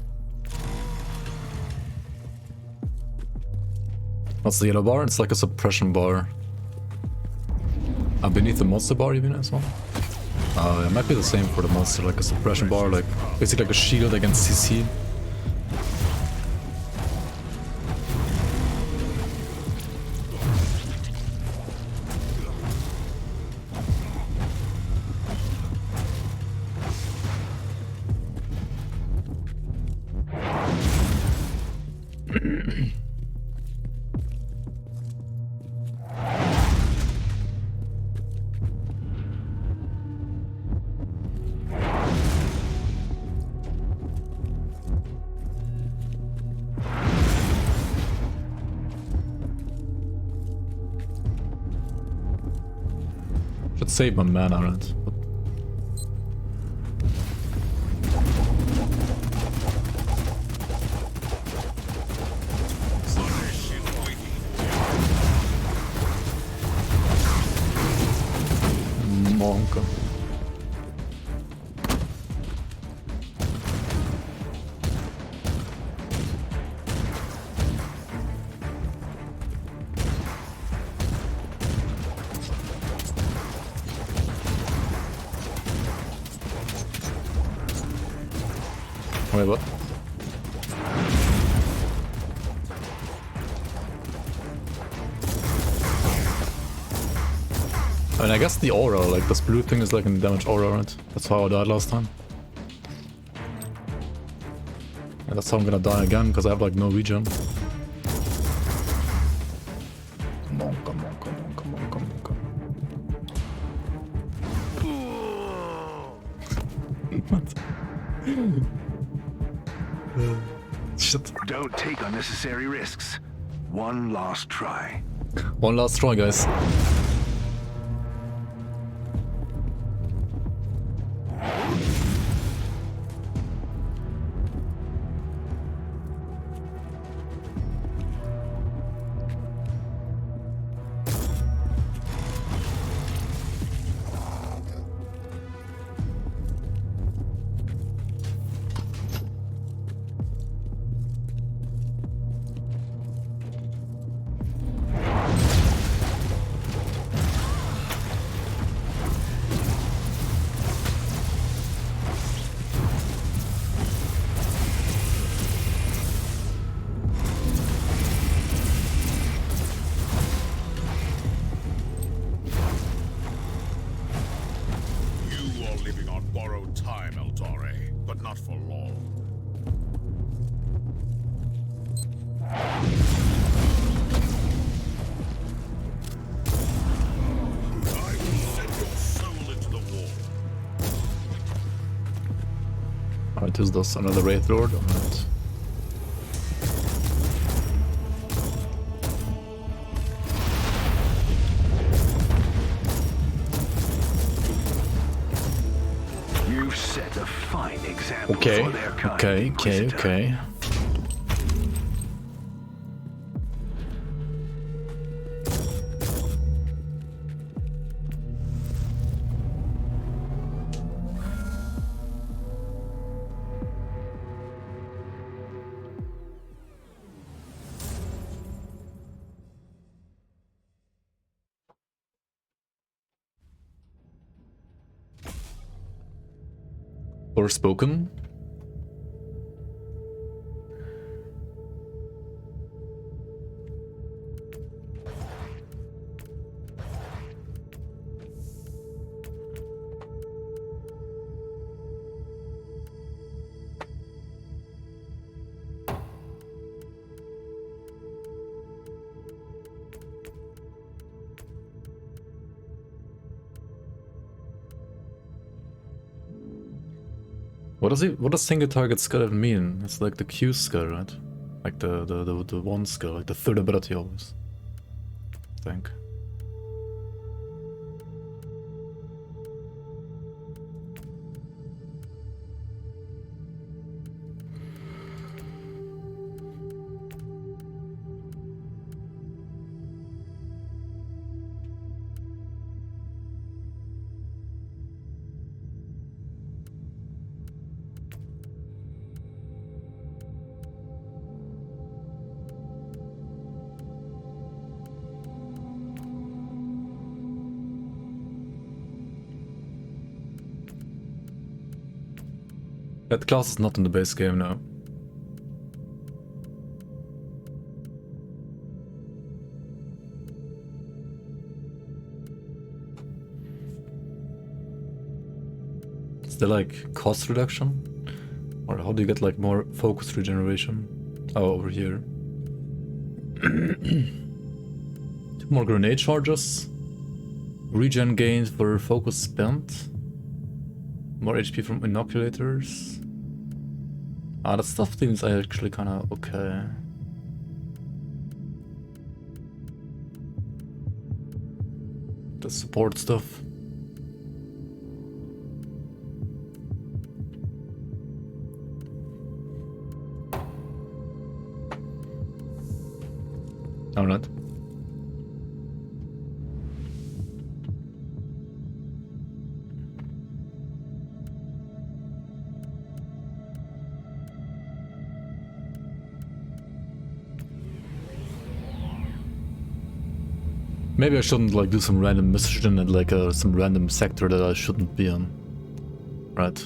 What's the yellow bar? It's like a suppression bar. Beneath the monster bar, you mean, as well? It might be the same for the monster, like a suppression bar, like basically like a shield against CC. Should save my mana, right? Monka. Wait, what? I mean, I guess the aura, like this blue thing is like a damage aura, right? That's how I died last time. And that's how I'm gonna die again, because I have like no regen. Monka, monka, monka, monka, monka. What? Shit. Don't take unnecessary risks. One last try. One last try, guys. Alright, is this another Wraith Lord or not? You've set a fine example Okay, for their kind, okay, Inquisitor. okay. Forspoken. What does single target skill even mean? It's like the Q skill, right? Like the one skill, like the third ability always. I think. That class is not in the base game now. Is there like cost reduction? Or how do you get like more focus regeneration? Oh, over here. 2 more grenade charges. Regen gained for focus spent. More HP from inoculators. Ah, that stuff seems actually kinda okay. The support stuff. Alright. Maybe I shouldn't like do some random mission at like some random sector that I shouldn't be on. Right.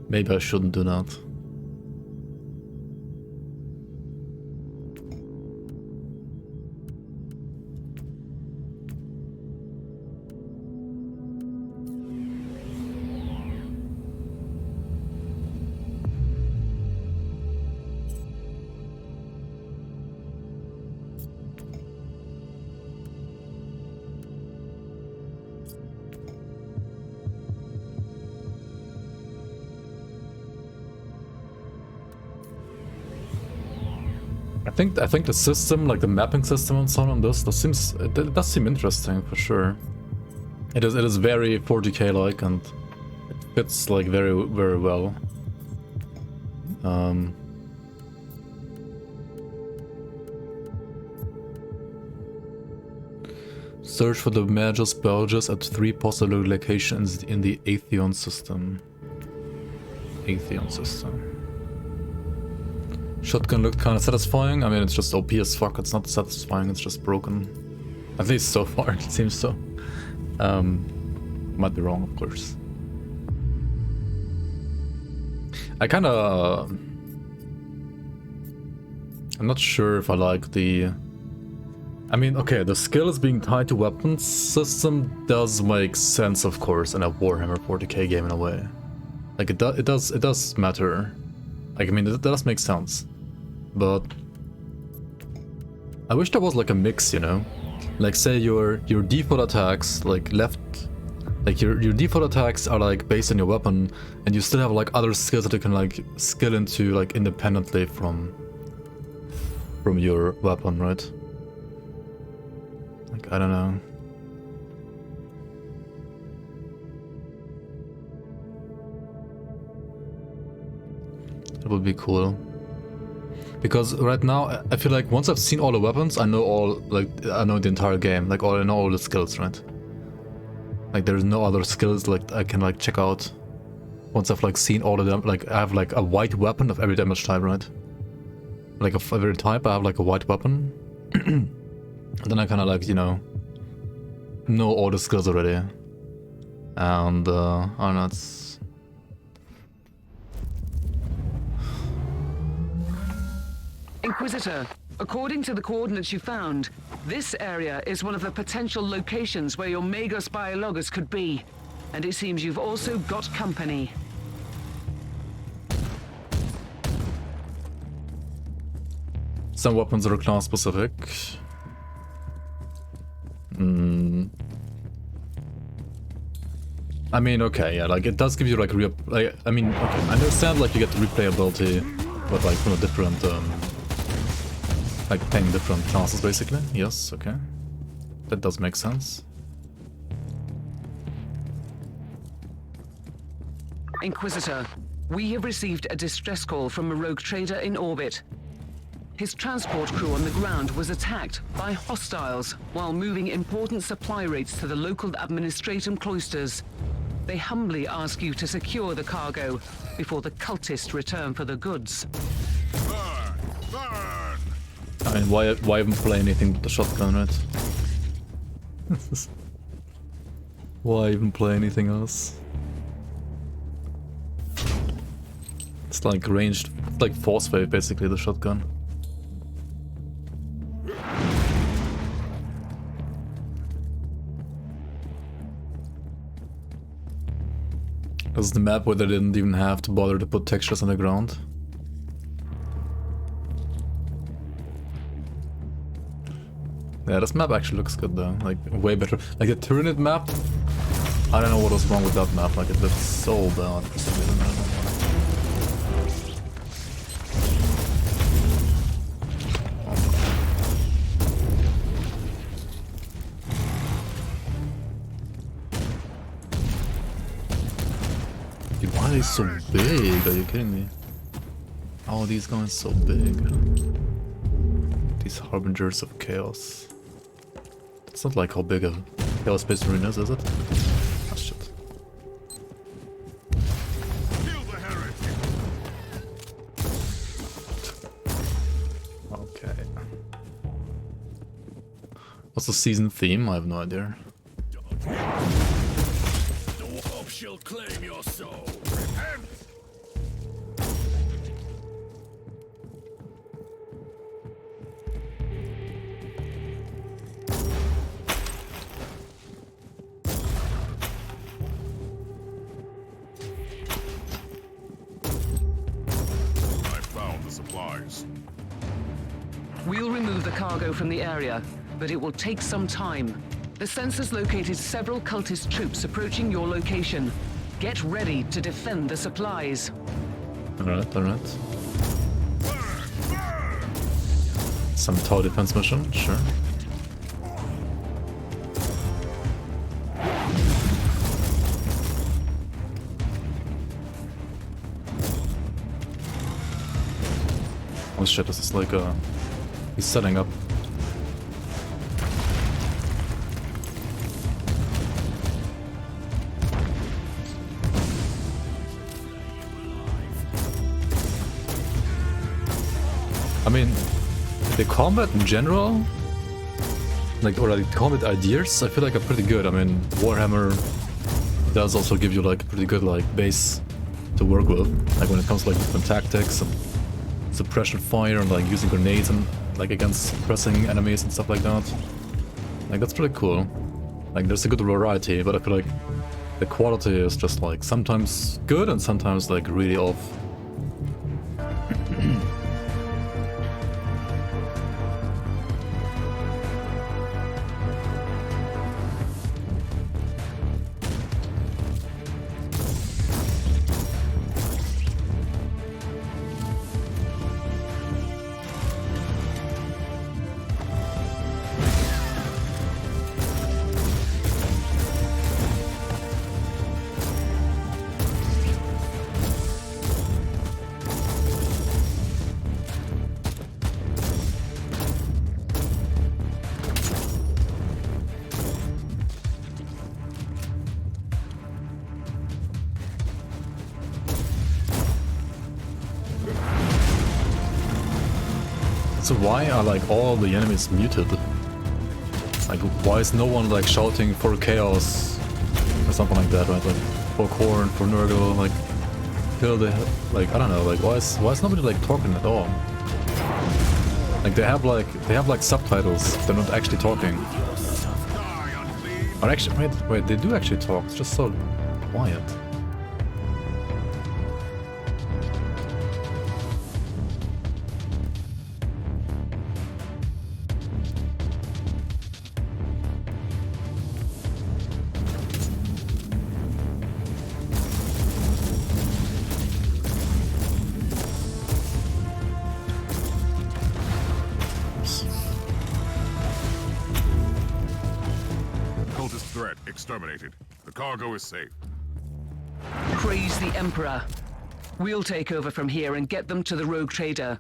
Maybe I shouldn't do that. I think the system, like the mapping system and so on this, it does seem interesting for sure. It is very 40k like and it fits like very well. Search for the Magus Belges at 3 possible locations in the Atheon system. Shotgun looked kind of satisfying. I mean, it's just OP as fuck. It's not satisfying, it's just broken. At least so far, it seems so. Might be wrong, of course. I'm not sure if I like the... I mean, okay, the skills being tied to weapons system does make sense, of course, in a Warhammer 40k game in a way. Like, it does matter. Like, I mean, it does make sense. But I wish there was like a mix, you know? Like, say your default attacks, like your default attacks are like based on your weapon, and you still have like other skills that you can like skill into like independently from your weapon, right? Like, I don't know. That would be cool. Because right now, I feel like once I've seen all the weapons, I know I know the entire game. Like, I know all the skills, right? Like, there's no other skills, like, I can, like, check out. Once I've, like, seen all of them, like, I have, like, a white weapon of every damage type, right? Like, of every type, I have, like, a white weapon. And then I kind of, like, you know all the skills already. And, I don't know, it's... Inquisitor, according to the coordinates you found, this area is one of the potential locations where your Magos Biologus could be. And it seems you've also got company. Some weapons are class specific. I mean, okay, yeah, like, it does give you, like, I mean, okay, I understand, like, you get the replayability, but, like, from a different, like, playing different classes, basically. Yes, okay. That does make sense. Inquisitor, we have received a distress call from a rogue trader in orbit. His transport crew on the ground was attacked by hostiles while moving important supply rates to the local administratum cloisters. They humbly ask you to secure the cargo before the cultists return for the goods. Burn! Burn! I mean, why even play anything with the shotgun, right? Why even play anything else? It's like ranged, it's like force wave, basically, the shotgun. This is the map where they didn't even have to bother to put textures on the ground. Yeah, this map actually looks good though, like way better. Like the Tyranid map, I don't know what was wrong with that map, like it looked so bad for some reason. I don't know. Dude, why are they so big? Are you kidding me? How are these guys so big? These harbingers of chaos. It's not like how big a chaos-based arena is it? Ah, shit. Okay. What's the season theme? I have no idea. The warp shall claim your soul. Repent! We'll remove the cargo from the area, but it will take some time. The sensors located several cultist troops approaching your location. Get ready to defend the supplies. Alright, alright. Some tower defense mission, sure. Oh shit, this is like he's setting up. I mean, the combat in general, like, or the combat ideas, I feel like are pretty good. I mean, Warhammer does also give you like a pretty good like base to work with, like when it comes to like different tactics and suppression fire and like using grenades and like against pressing enemies and stuff like that. Like that's pretty cool. Like there's a good variety, but I feel like the quality is just like sometimes good and sometimes like really off. Also, why are like all the enemies muted? Like, why is no one like shouting for chaos or something like that, right? Like, for Korn, for Nurgle, like, kill the, like, I don't know, like, why is nobody like talking at all? Like, they have like subtitles. They're not actually talking. Or actually, wait, they do actually talk. It's just so quiet. Exterminated. The cargo is safe. Praise the Emperor. We'll take over from here and get them to the rogue trader.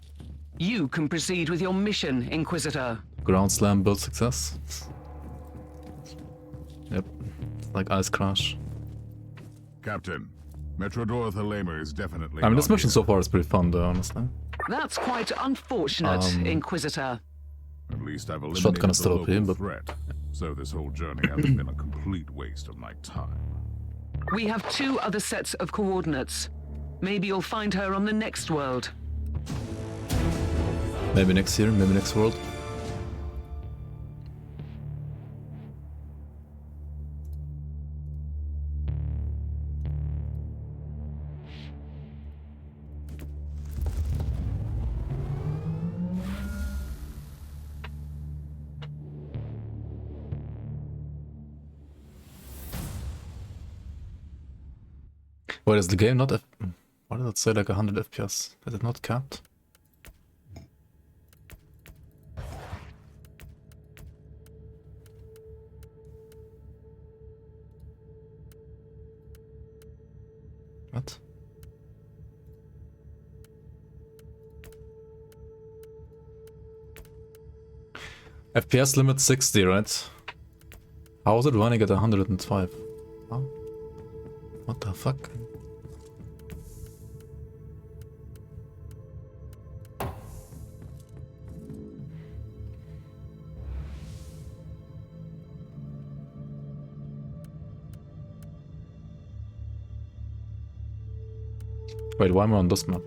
You can proceed with your mission, Inquisitor. Ground slam build success. Yep. It's like Ice Crash. Captain, Metrodor Thalamer is definitely. I mean, this not mission here. so far is pretty fun, though, honestly. That's quite unfortunate, Inquisitor. At least I've eliminated Shotgun is the still OP, local but threat. So this whole journey hasn't been a complete waste of my time. We have 2 other sets of coordinates. Maybe you'll find her on the next world. maybe next year, maybe next world. Wait, is the game not why did it say like 100 FPS? Is it not capped? What? FPS limit 60, right? How is it running at 105? Huh? What the fuck? Wait, why am I on this map?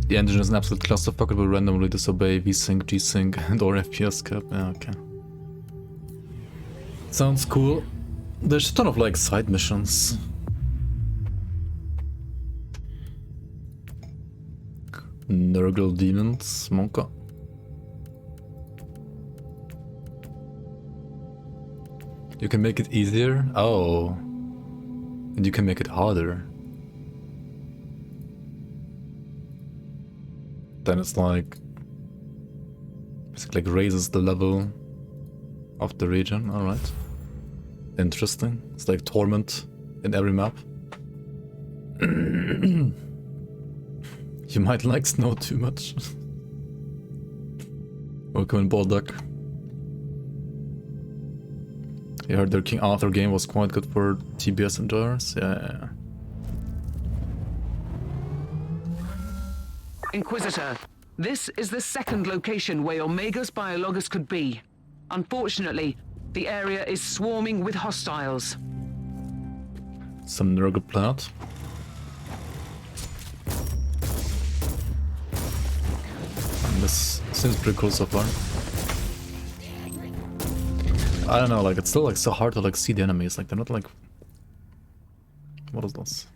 The engine is an absolute clusterfuck. It will randomly disobey VSync, G-Sync, and or FPS cap. Yeah, okay. Sounds cool. There's a ton of like side missions. Nurgle Demons, Monka. You can make it easier? Oh. And you can make it harder. Then it's like basically like raises the level of the region. Alright. Interesting. It's like Torment in every map. You might like snow too much. Welcome in, Balduck. I heard their King Arthur game was quite good for TBS enjoyers. Yeah. Inquisitor, this is the second location where your Magos Biologus could be. Unfortunately, the area is swarming with hostiles. Some Nurgle planet. And this seems pretty cool so far. I don't know, like it's still like so hard to like see the enemies. Like they're not like. What is this?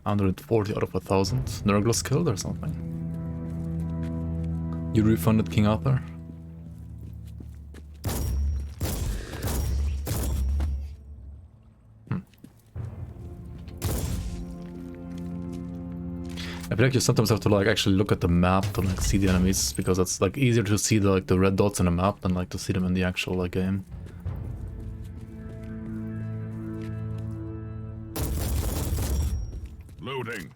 140 out of 1,000. Nurgles killed or something. You refunded King Arthur? I feel like you sometimes have to like actually look at the map to like see the enemies, because it's like easier to see the like the red dots in the map than like to see them in the actual like game. Loading.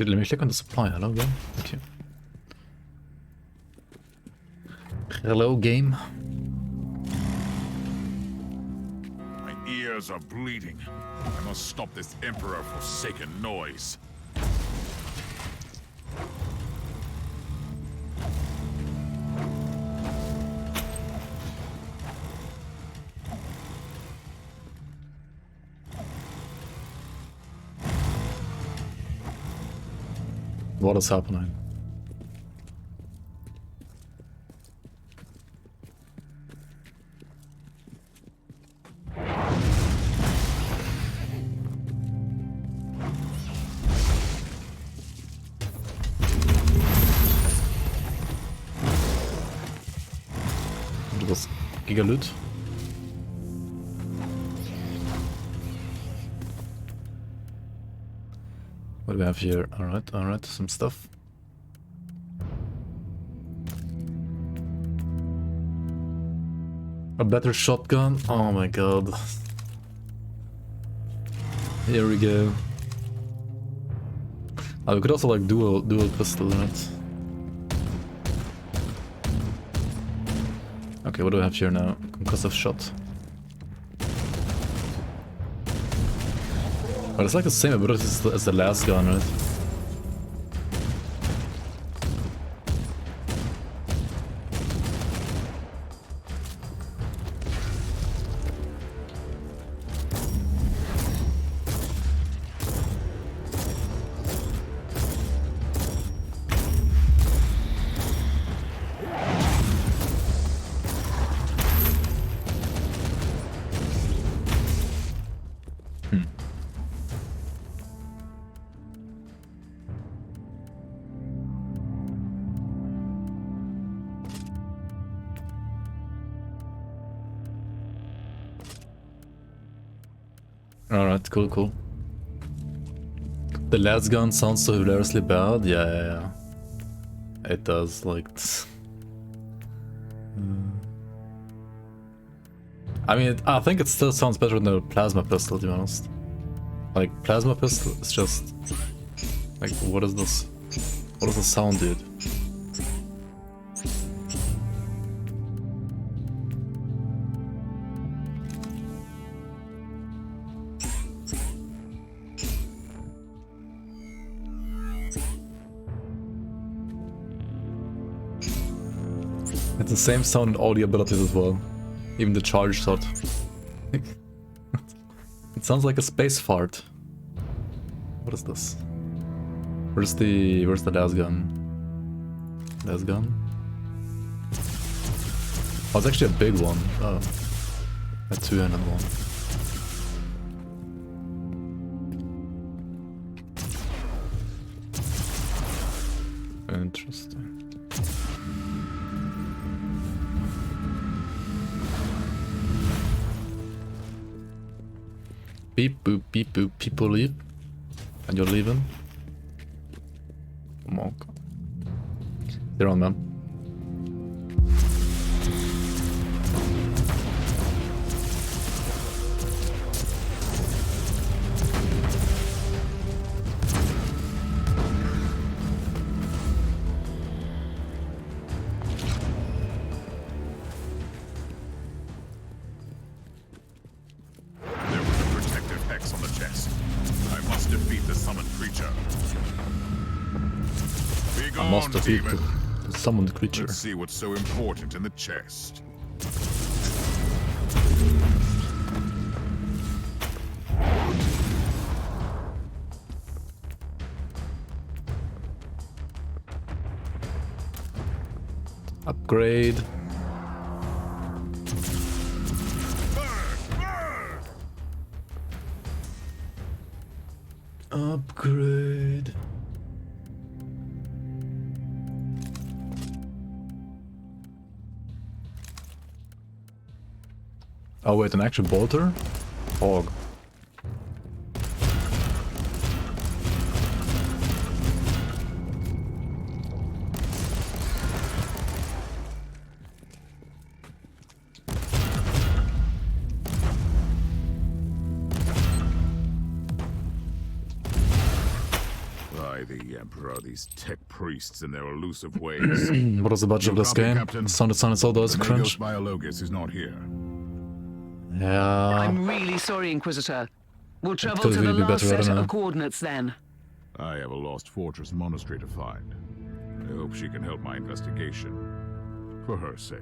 Let me click on the supply. Hello, game. Thank you. Hello, game. My ears are bleeding. I must stop this Emperor-forsaken noise. What is happening? Das Gigalyt. What do we have here? Alright, some stuff. A better shotgun? Oh my god. Here we go. Oh, we could also like dual pistol, right? Okay, what do we have here now? Concussive shot. But it's like the same ability as the last gun, right? Alright, cool. The last gun sounds so hilariously bad. Yeah. It does, like... I mean, I think it still sounds better than the plasma pistol, to be honest. Like, plasma pistol is just... Like, what is this? What is the sound, dude? It's the same sound in all the abilities as well. Even the charge shot. It sounds like a space fart. What is this? Where's the last gun? Last gun? Oh, it's actually a big one. Oh. A two-handed one. Interesting. Beep boop, people leave. And you're leaving? Come on. You're on, man. Must defeat the summoned creature. Let's see what's so important in the chest. Upgrade. Upgrade. Oh wait, an actual bolter? Hog. By the Emperor, these tech priests and their elusive ways. What was the budget of this Copy, game? Captain. Sounded so does The cringe. Magos Biologus is not here. Yeah. I'm really sorry, Inquisitor. We'll travel could to the really be last better, I set don't know. of coordinates then. I have a lost fortress monastery to find. I hope she can help my investigation. For her sake.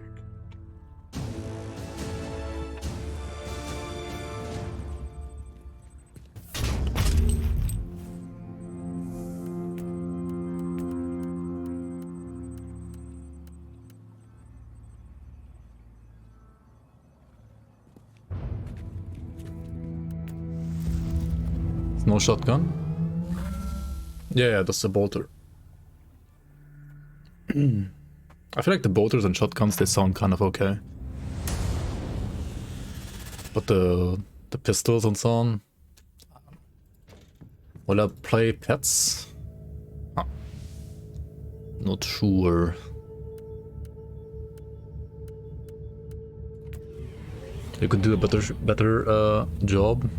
No shotgun? Yeah, that's the bolter. I feel like the bolters and shotguns, they sound kind of okay. But the pistols and so on... Will I play pets? Huh. Not sure. You could do a better job.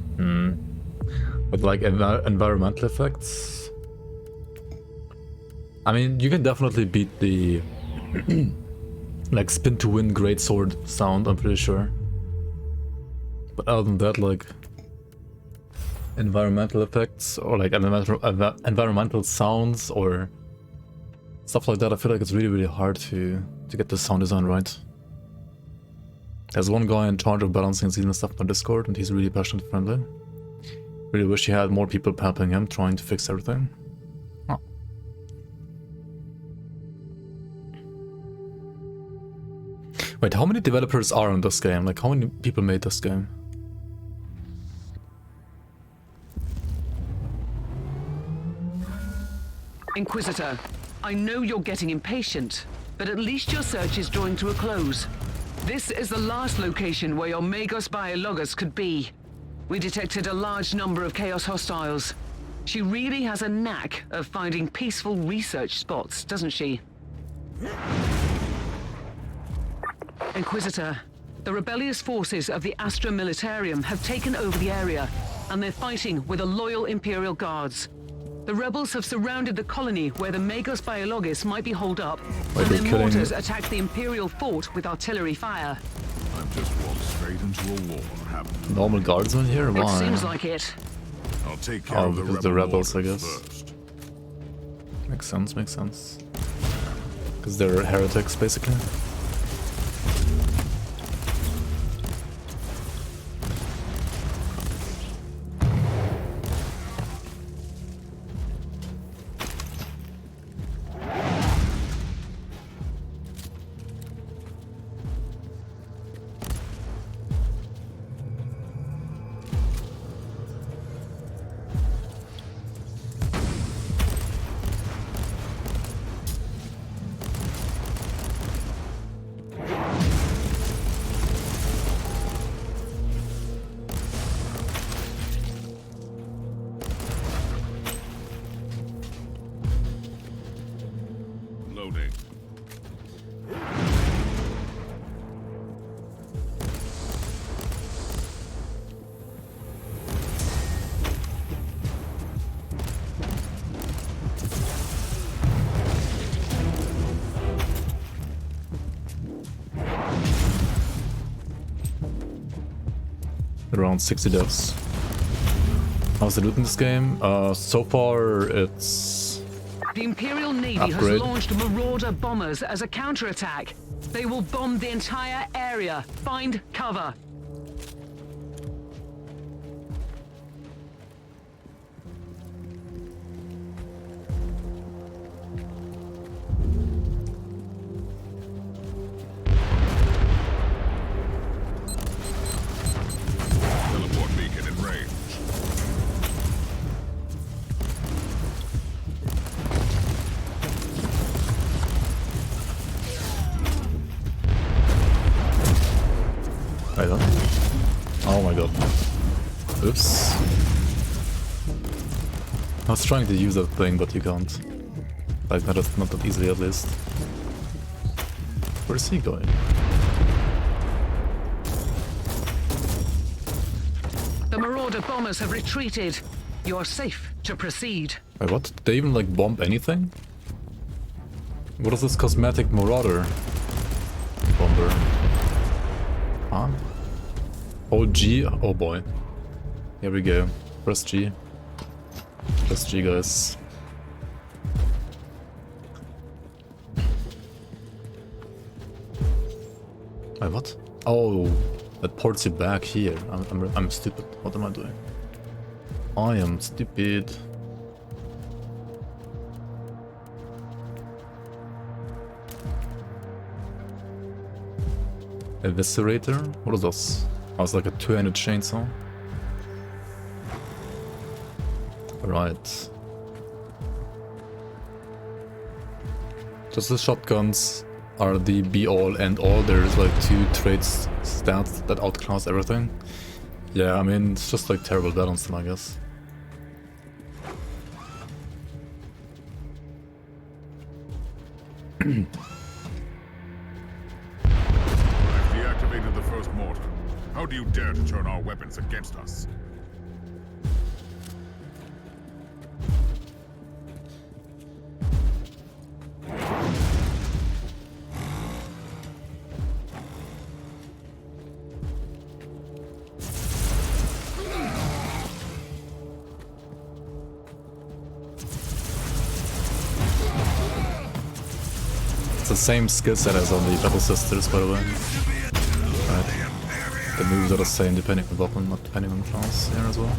With like environmental effects. I mean, you can definitely beat the like spin to win greatsword sound, I'm pretty sure. But other than that, like environmental effects or like environmental sounds or stuff like that, I feel like it's really hard to get the sound design right. There's one guy in charge of balancing season stuff on Discord, and he's really passionate and friendly. Really wish he had more people helping him, trying to fix everything. Huh. Wait, how many developers are on this game? Like, how many people made this game? Inquisitor, I know you're getting impatient, but at least your search is drawing to a close. This is the last location where your Magos Biologus could be. We detected a large number of Chaos hostiles. She really has a knack of finding peaceful research spots, doesn't she? Inquisitor, the rebellious forces of the Astra Militarium have taken over the area, and they're fighting with the loyal Imperial Guards. The rebels have surrounded the colony where the Magos Biologus might be holed up, and their mortars attacked the Imperial fort with artillery fire. I've just walked straight into a war, haven't I? Normal guardsmen here? Why? It seems like it. I'll take care of the rebels, I guess. first. Makes sense. Because they're heretics, basically. Loading. Around 60 deaths. How's the loot in this game? So far it's... The Imperial Navy Upgrade. has launched Marauder bombers as a counterattack. They will bomb the entire area. Find cover. Teleport beacon in range. I don't. Oh my god. Oops. I was trying to use that thing, but you can't. Like, not that easily, at least. Where's he going? The Marauder bombers have retreated. You're safe to proceed. Wait, what? Did they even like bomb anything? What is this cosmetic marauder bomber? Huh? Hold G. Oh boy. Here we go. Press G. Press G, guys. Wait, what? Oh, that ports you back here. I'm stupid. What am I doing? I am stupid. Eviscerator? What is this? Oh, it's like a two-handed chainsaw. Right. Just the shotguns are the be-all and all. There's like 2 traits stats that outclass everything. Yeah, I mean, it's just like terrible balancing, I guess. I've deactivated the first mortar. How do you dare to turn our weapons against us? The same skill set as on the Battle Sisters, by the way. Right. The moves are the same depending on weapon, not depending on class here as well.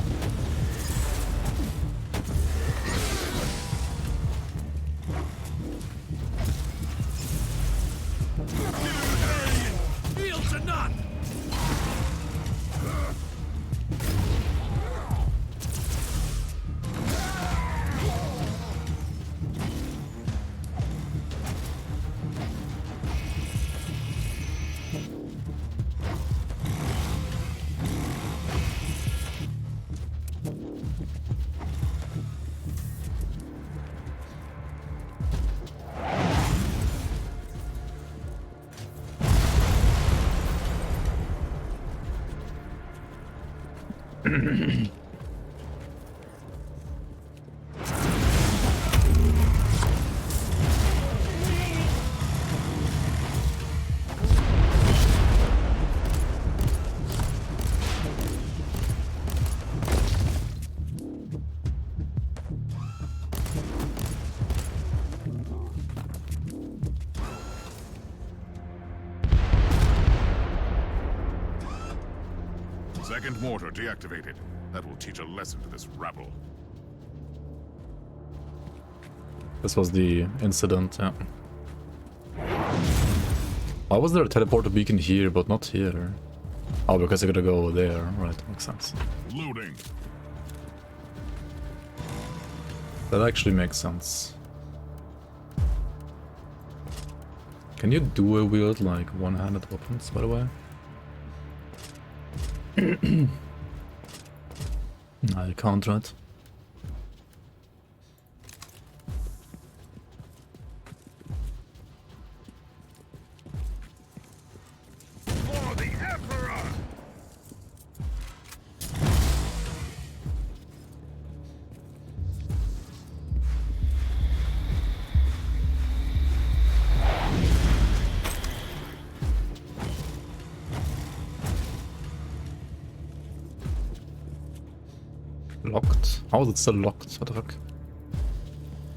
Second mortar deactivated. That will teach a lesson to this rabble. This was the incident, yeah. Why was there a teleporter beacon here, but not here? Oh, because I gotta go over there. Right, makes sense. Loading. That actually makes sense. Can you dual wield like one-handed weapons, by the way? No, you can't, right? For the Emperor! Locked? How is it still locked? What the fuck?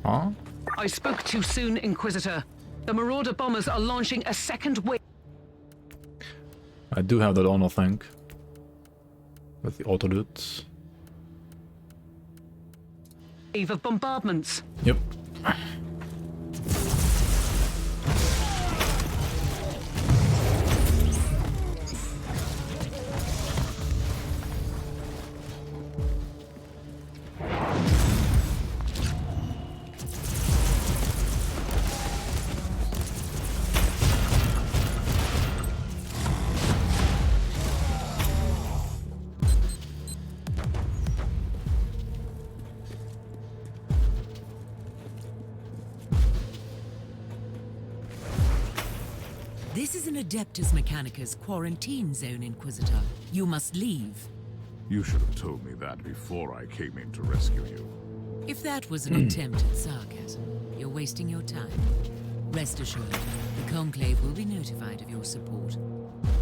Huh? I spoke too soon, Inquisitor. The Marauder bombers are launching a second wave I do have that on, I think. With the auto loot. of bombardments. Yep. This is an Adeptus Mechanicus quarantine zone, Inquisitor. You must leave. You should have told me that before I came in to rescue you. If that was an attempt at sarcasm, you're wasting your time. Rest assured, the Conclave will be notified of your support.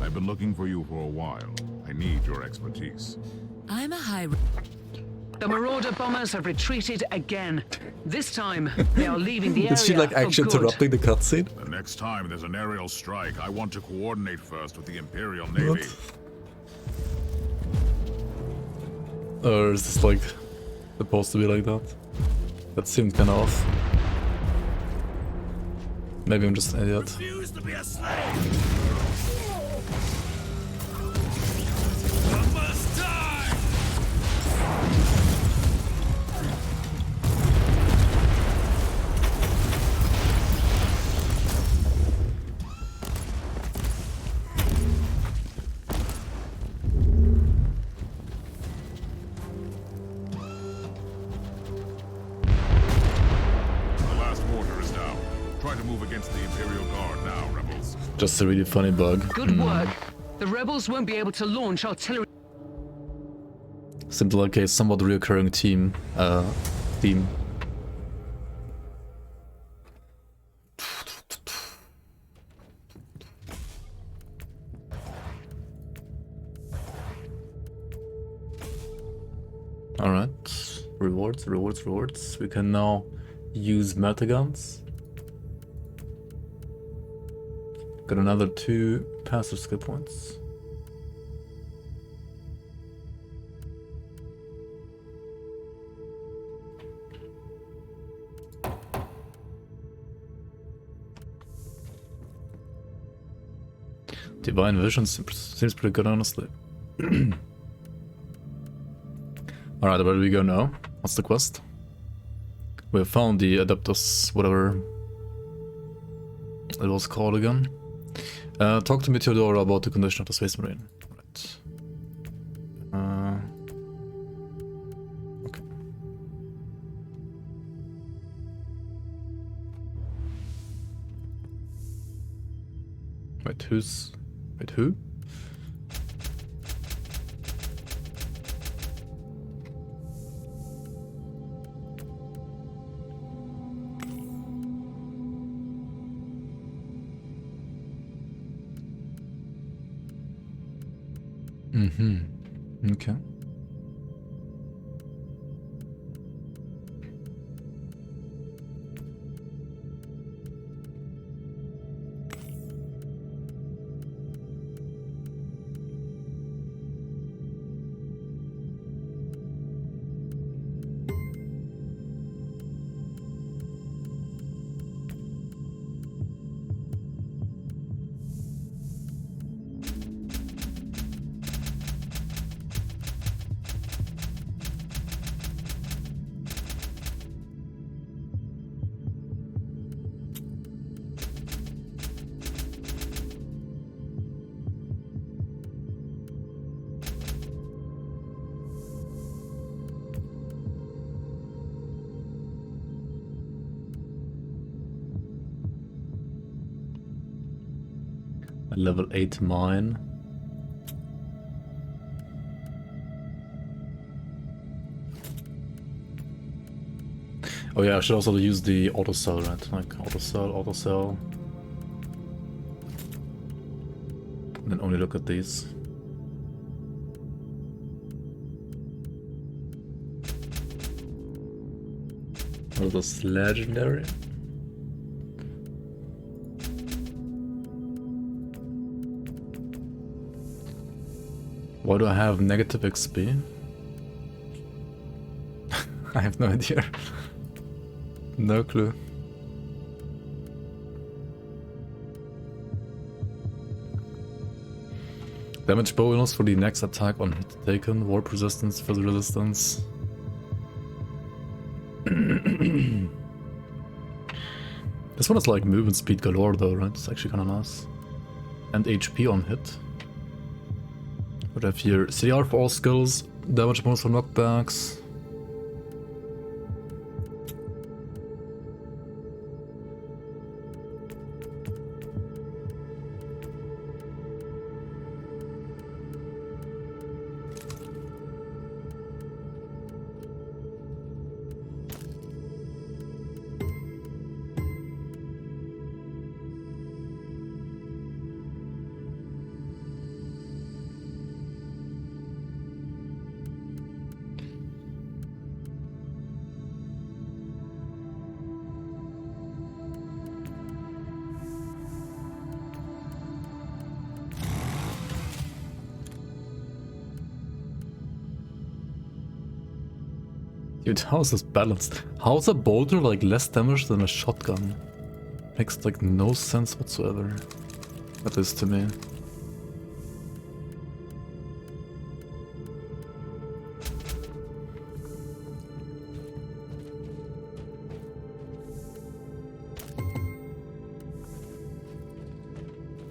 I've been looking for you for a while. I need your expertise. I'm a high... The Marauder bombers have retreated again. This time, they are leaving the area Is she like actually for good. interrupting the cutscene? The next time there's an aerial strike, I want to coordinate first with the Imperial Navy. Or is this like supposed to be like that? That seemed kind of off. Maybe I'm just an idiot. Refuse to be a slave! Must die! The last mortar is down. Try to move against the Imperial Guard now, rebels. Just a really funny bug. Good work. The rebels won't be able to launch artillery. Seemed like a somewhat reoccurring theme. Alright. Rewards, rewards, rewards. We can now use melter guns. Got another 2 passive skill points. Divine Vision seems pretty good, honestly. Alright, where do we go now? What's the quest? We have found the Adeptus, whatever it was called again. Talk to me, Theodora, about the condition of the Space Marine. Right. Okay. Wait, who's... Wait, who? Okay. A level 8 mine. Oh yeah, I should also use the auto cell, right? Like auto cell. And then only look at these. Are those legendary? Why do I have negative XP? I have no idea. No clue. Damage bonus for the next attack on hit taken. Warp resistance, further resistance. This one is like movement speed galore though, right? It's actually kind of nice. And HP on hit. What I have here? CR for all skills, damage bonus for knockbacks. Dude, how is this balanced? How is a boulder like less damage than a shotgun? Makes like no sense whatsoever. At least to me.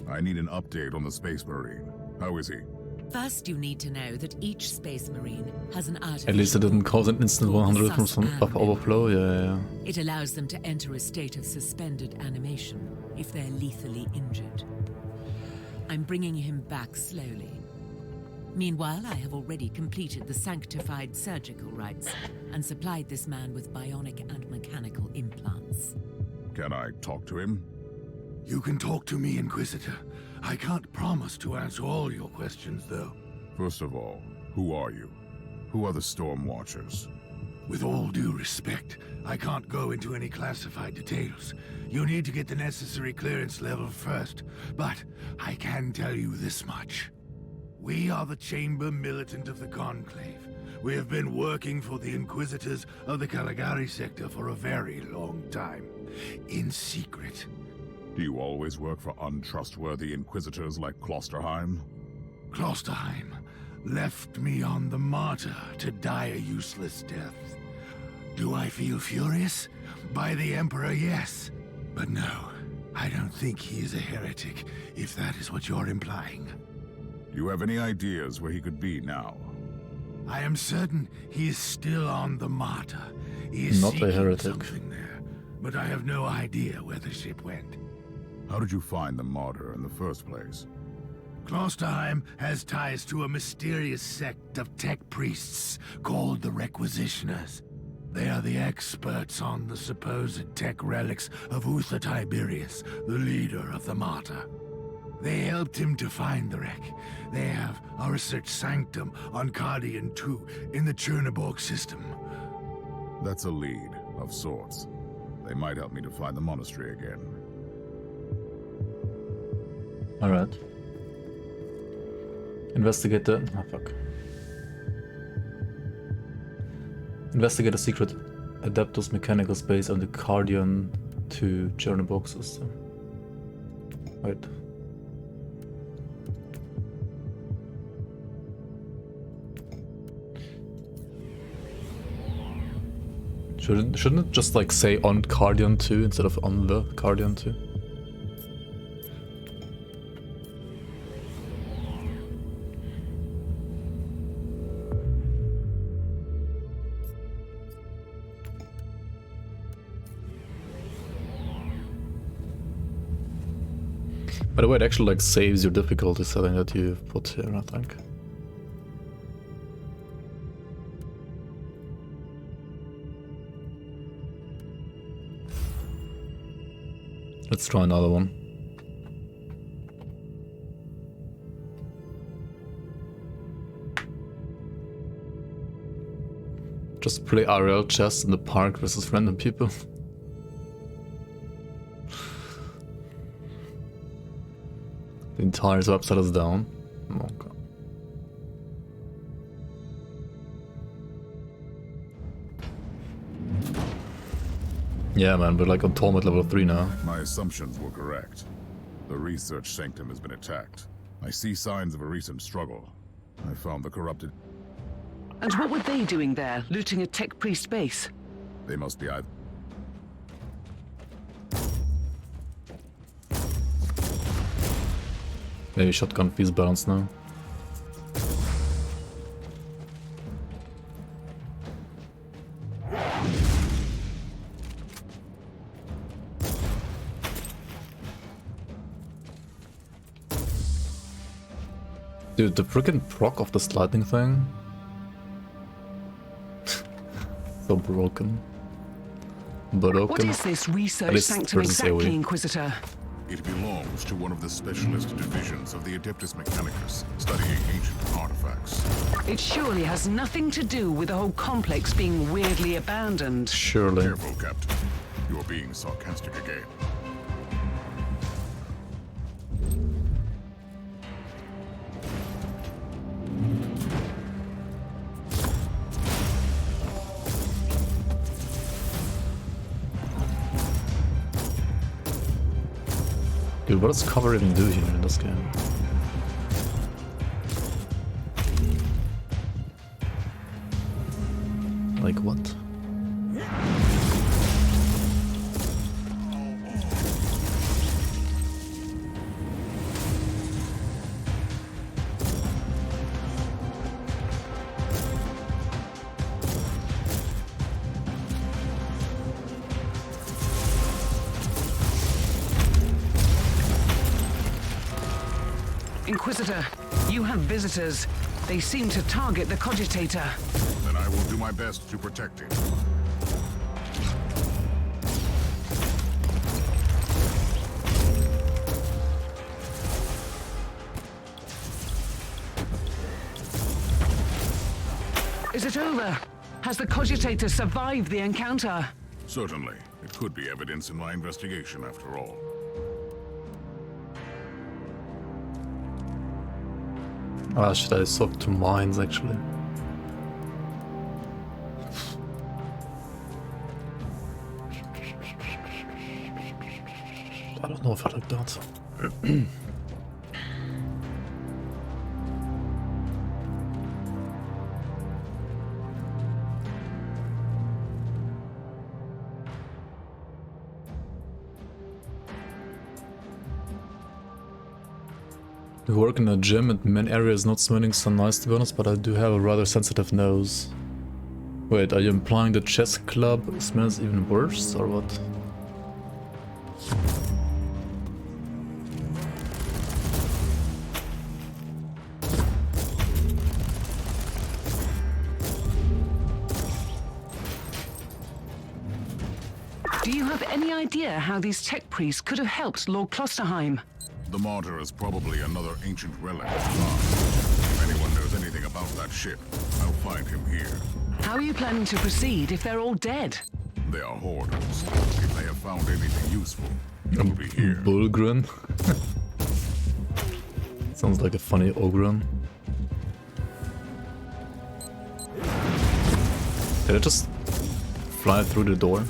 I need an update on the Space Marine. How is he? First, you need to know that each Space Marine has an artificial... At least it didn't cause an instant 100% buff overflow, yeah. It allows them to enter a state of suspended animation if they're lethally injured. I'm bringing him back slowly. Meanwhile, I have already completed the sanctified surgical rites and supplied this man with bionic and mechanical implants. Can I talk to him? You can talk to me, Inquisitor. I can't promise to answer all your questions, though. First of all, who are you? Who are the Storm Watchers? With all due respect, I can't go into any classified details. You need to get the necessary clearance level first, but I can tell you this much. We are the Chamber Militant of the Conclave. We have been working for the Inquisitors of the Caligari sector for a very long time, in secret. Do you always work for untrustworthy Inquisitors like Klosterheim? Klosterheim left me on the Martyr to die a useless death. Do I feel furious? By the Emperor, yes. But no, I don't think he is a heretic, if that is what you're implying. Do you have any ideas where he could be now? I am certain he is still on the Martyr. He is not a seeking heretic. Something there, but I have no idea where the ship went. How did you find the Martyr in the first place? Klosterheim has ties to a mysterious sect of tech priests called the Requisitioners. They are the experts on the supposed tech relics of Uther Tiberius, the leader of the Martyr. They helped him to find the wreck. They have a research sanctum on Cardian 2 in the Chernobyl system. That's a lead, of sorts. They might help me to find the monastery again. Alright. Investigate the... Ah, fuck. Investigate a secret Adeptus mechanical space on the Cardian 2 Chernobyl system. Wait. Shouldn't it just like say on Cardian 2 instead of on the Cardian 2? By the way, it actually like saves your difficulty setting that you've put here, I think. Let's try another one. Just play RL chess in the park versus random people. The entire website is down. Oh, God. Yeah, man, we're like on Torment level 3 now. My assumptions were correct. The research sanctum has been attacked. I see signs of a recent struggle. I found the corrupted... And what were they doing there, looting a tech priest base? They must be either... Maybe shotgun feels balanced now. Dude, the freaking proc of this lightning thing. So broken. What is this research sanctum exactly, Inquisitor? It belongs to one of the specialist divisions of the Adeptus Mechanicus, studying ancient artifacts. It surely has nothing to do with the whole complex being weirdly abandoned. Surely. Careful, Captain. You're being sarcastic again. Dude, what does cover even do here in this game? Like what? Inquisitor, you have visitors. They seem to target the Cogitator. Then I will do my best to protect it. Is it over? Has the Cogitator survived the encounter? Certainly. It could be evidence in my investigation, after all. Ah, should I swap to mines actually? I don't know if I like that. I work in a gym and many areas not smelling so nice to be honest, but I do have a rather sensitive nose. Wait, are you implying the chess club smells even worse, or what? Do you have any idea how these tech priests could have helped Lord Klosterheim? The Martyr is probably another ancient relic of Khan. If anyone knows anything about that ship, I'll find him here. How are you planning to proceed if they're all dead? They are hoarders. If they have found anything useful, it will be here. Bullgren? Sounds like a funny ogren. Did I just fly through the door?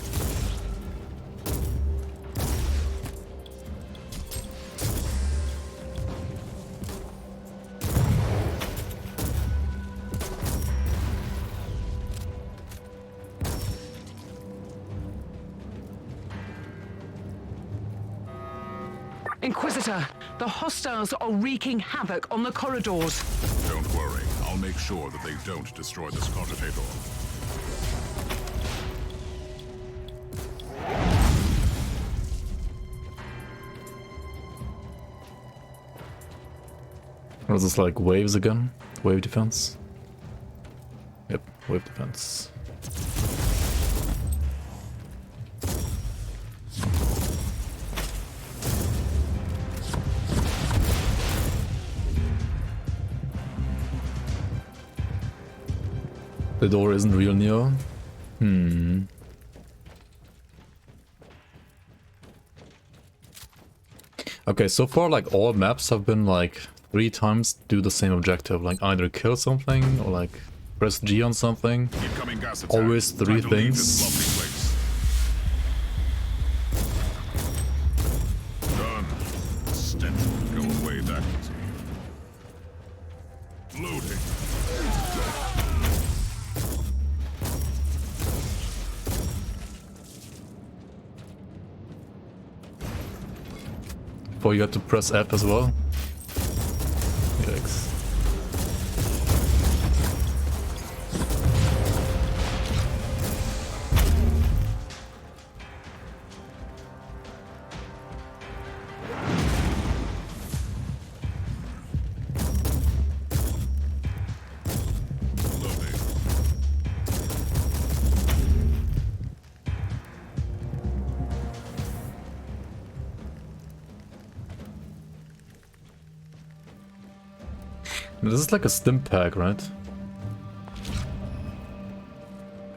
Inquisitor, the hostiles are wreaking havoc on the corridors. Don't worry. I'll make sure that they don't destroy this Cogitator. Or is this like waves again? Wave defense? Yep, wave defense. The door isn't real, Neo. Okay, so far like all maps have been like 3 times do the same objective, like either kill something or like press G on something. Incoming gas attack. Always 3 Time to leave this things. lovely place. Done. Stench will go away that easy. Loading. Oh, you had to press F as well? Yikes. This is like a stim pack, right?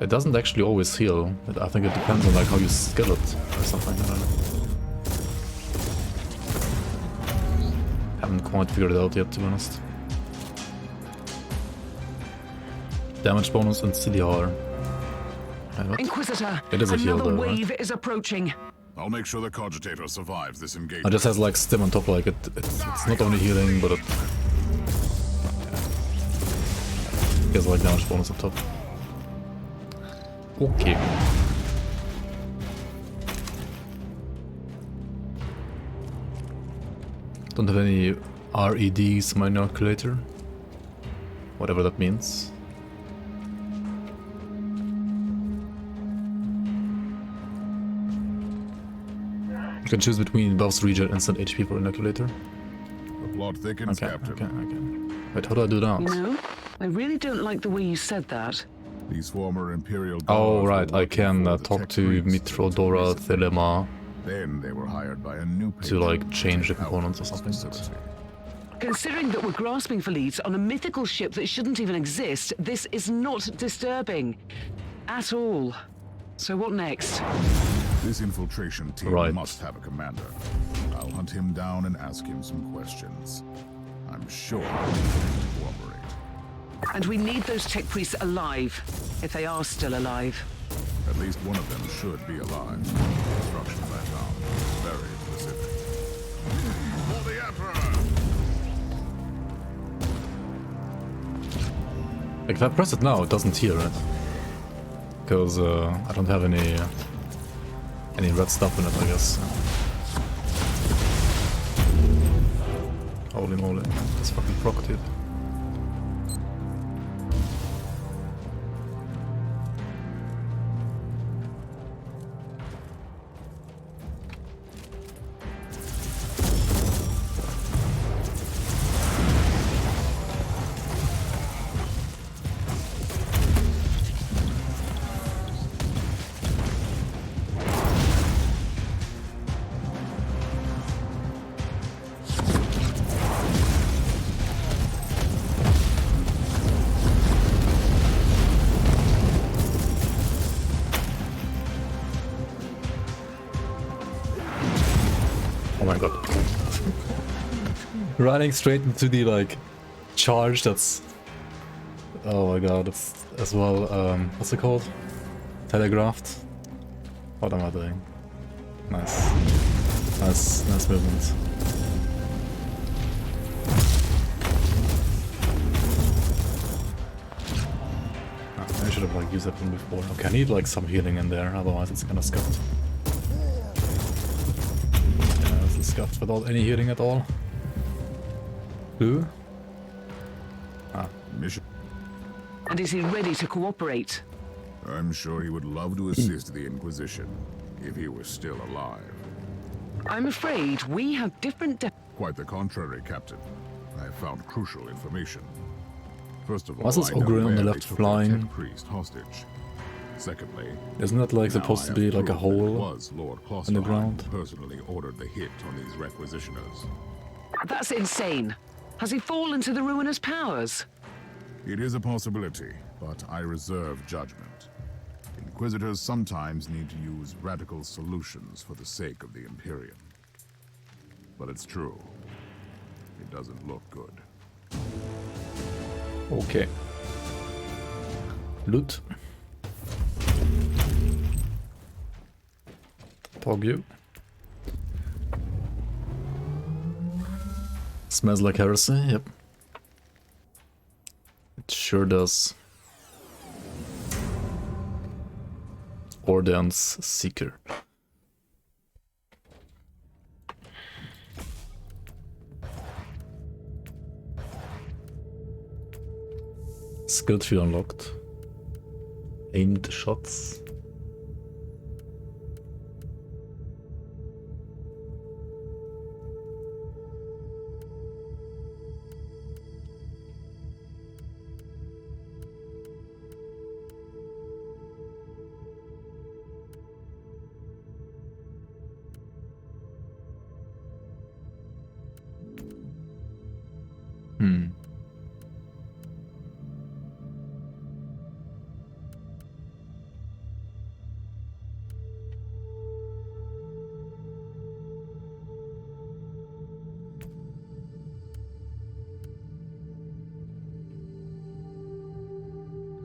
It doesn't actually always heal. I think it depends on like how you skill it or something. I don't know. Haven't quite figured it out yet, to be honest. Damage bonus and CDR. Inquisitor, It is a heal another though, right? wave is approaching. I'll make sure the Cogitator survives this engagement. It just has like stim on top, like it's not only healing, but it has like damage bonus on top. Okay. Don't have any REDs, my calculator. Whatever that means. You can choose between buffs, regen, instant HP for inoculator. The plot thickens, Captain. Okay. Wait, how do I do that? No, I really don't like the way you said that. These former Imperial Oh, guards right, were I can working for the talk tech to priests Mitrodora Thelema Then they were hired by a new to like patron change the take out components or this something. facility. Considering that we're grasping for leads on a mythical ship that shouldn't even exist, this is not disturbing. At all. So what next? This infiltration team Right. must have a commander. I'll hunt him down and ask him some questions. I'm sure he'll be willing to cooperate. And we need those tech priests alive, if they are still alive. At least one of them should be alive. Instructions I found very specific. For the Emperor! Like if I press it now, it doesn't heal, right? Because I don't have any red stuff in it, I guess. Holy moly, that's fucking proc, dude. Oh my god. Running straight into the like charge that's... Oh my god, it's as well, what's it called? Telegraphed? What am I doing? Nice. Nice movement. I should have like used that one before. Okay, I need like some healing in there, otherwise it's kind of scuffed. Scuffed without any healing at all. Who? Ah. Mission. And is he ready to cooperate? I'm sure he would love to assist the Inquisition if he were still alive. I'm afraid we have different Quite the contrary, Captain. I have found crucial information. First of all, What's this I know ogre on where the they left took flying? the tech priest hostage. Secondly, Isn't that like now supposed I to be have like a proof that it hole was Lord in the Klosterheim ground? who personally ordered the hit on these requisitioners. That's insane. Has he fallen to the ruinous powers? It is a possibility, but I reserve judgment. Inquisitors sometimes need to use radical solutions for the sake of the Imperium. But it's true. It doesn't look good. Okay. Loot. Tog you. Smells like heresy, yep. It sure does. Ordance Seeker. Skill tree unlocked. Aimed shots.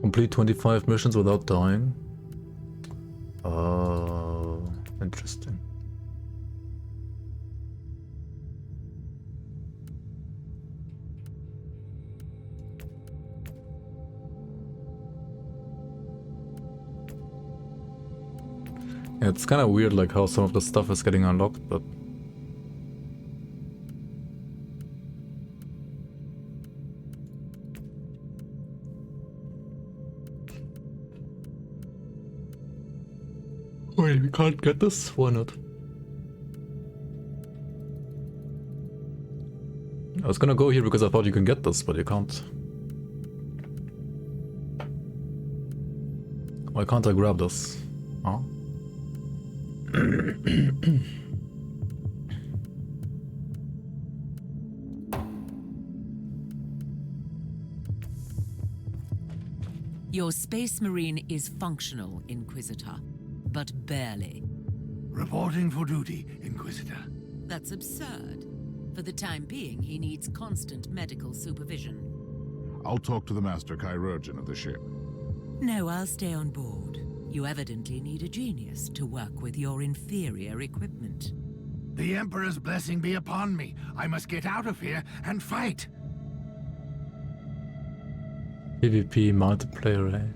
Complete 25 missions without dying. Interesting. It's kind of weird like how some of the stuff is getting unlocked, but... Wait, we can't get this? Why not? I was gonna go here because I thought you can get this, but you can't. Why can't I grab this? Huh? Your Space Marine is functional, Inquisitor, but barely. Reporting for duty, Inquisitor. That's absurd. For the time being, he needs constant medical supervision. I'll talk to the Master Chirurgeon of the ship. No, I'll stay on board. You evidently need a genius to work with your inferior equipment. The Emperor's blessing be upon me. I must get out of here and fight. PvP multiplayer, eh?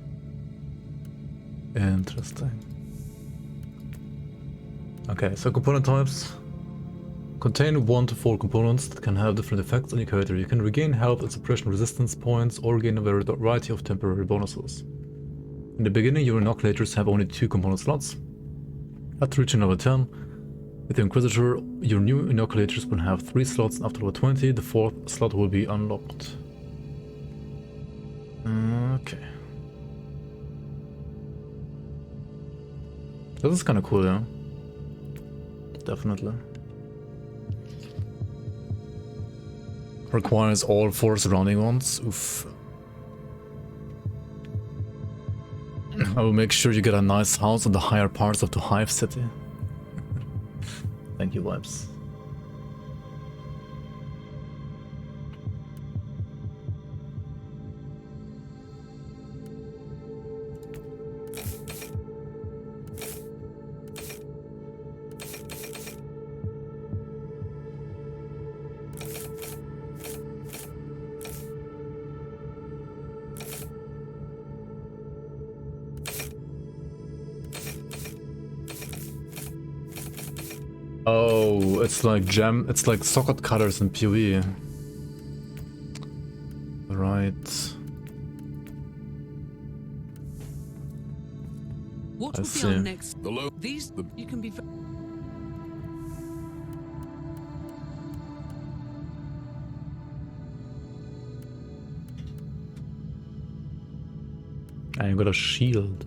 Interesting. Okay, so component types. Contain 1 to 4 components that can have different effects on your character. You can regain health and suppression resistance points or gain a variety of temporary bonuses. In the beginning, your inoculators have only 2 component slots. After reaching level 10, with the Inquisitor, your new inoculators will have 3 slots, and after level 20, the 4th slot will be unlocked. Okay. This is kinda cool, yeah? Definitely. Requires all 4 surrounding ones. Oof. I will make sure you get a nice house in the higher parts of the Hive City. Thank you, Vibes. Oh, it's like it's like socket cutters in PoE. Right. What I will be see. our next? These you can be. I got a shield.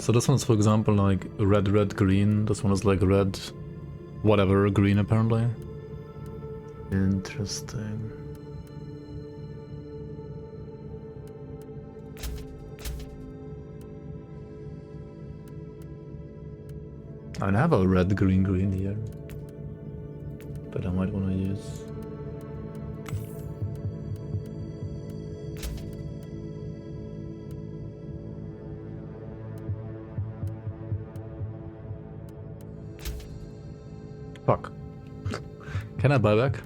So this one's, for example, like red, red, green. This one is like red, whatever, green apparently. Interesting. I have a red, green, green here, but I might want to use. Fuck. Can I buy back?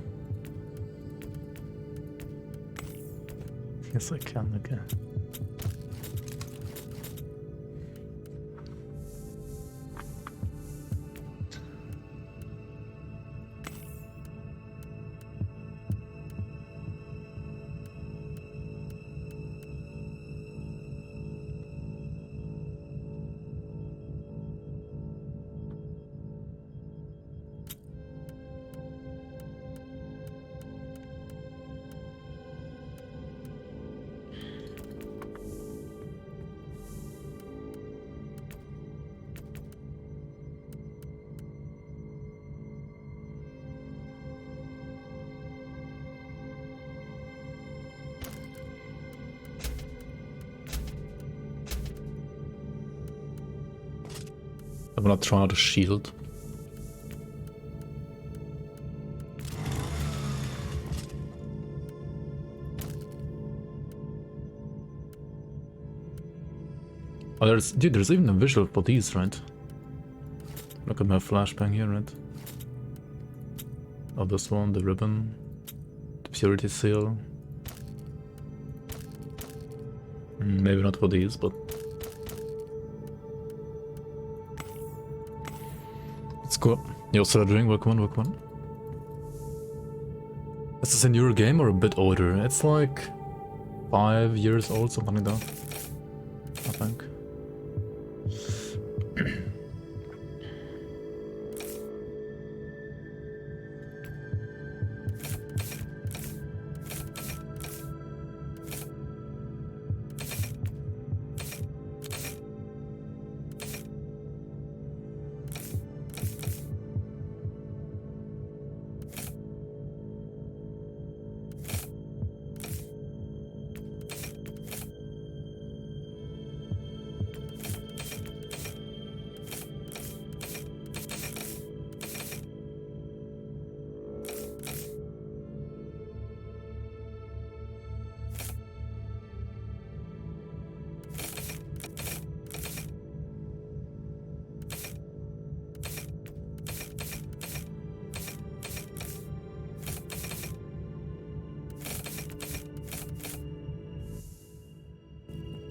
Yes, I can, okay. I'm gonna try out a shield. Oh, there's even a visual for these, right? Look at my flashbang here, right? Oh, this one, the ribbon, the purity seal. Maybe not for these, but... Let's go. Yo, Sledging, welcome on, welcome on. Is this a newer game or a bit older? It's like 5 years old, something like that, I think.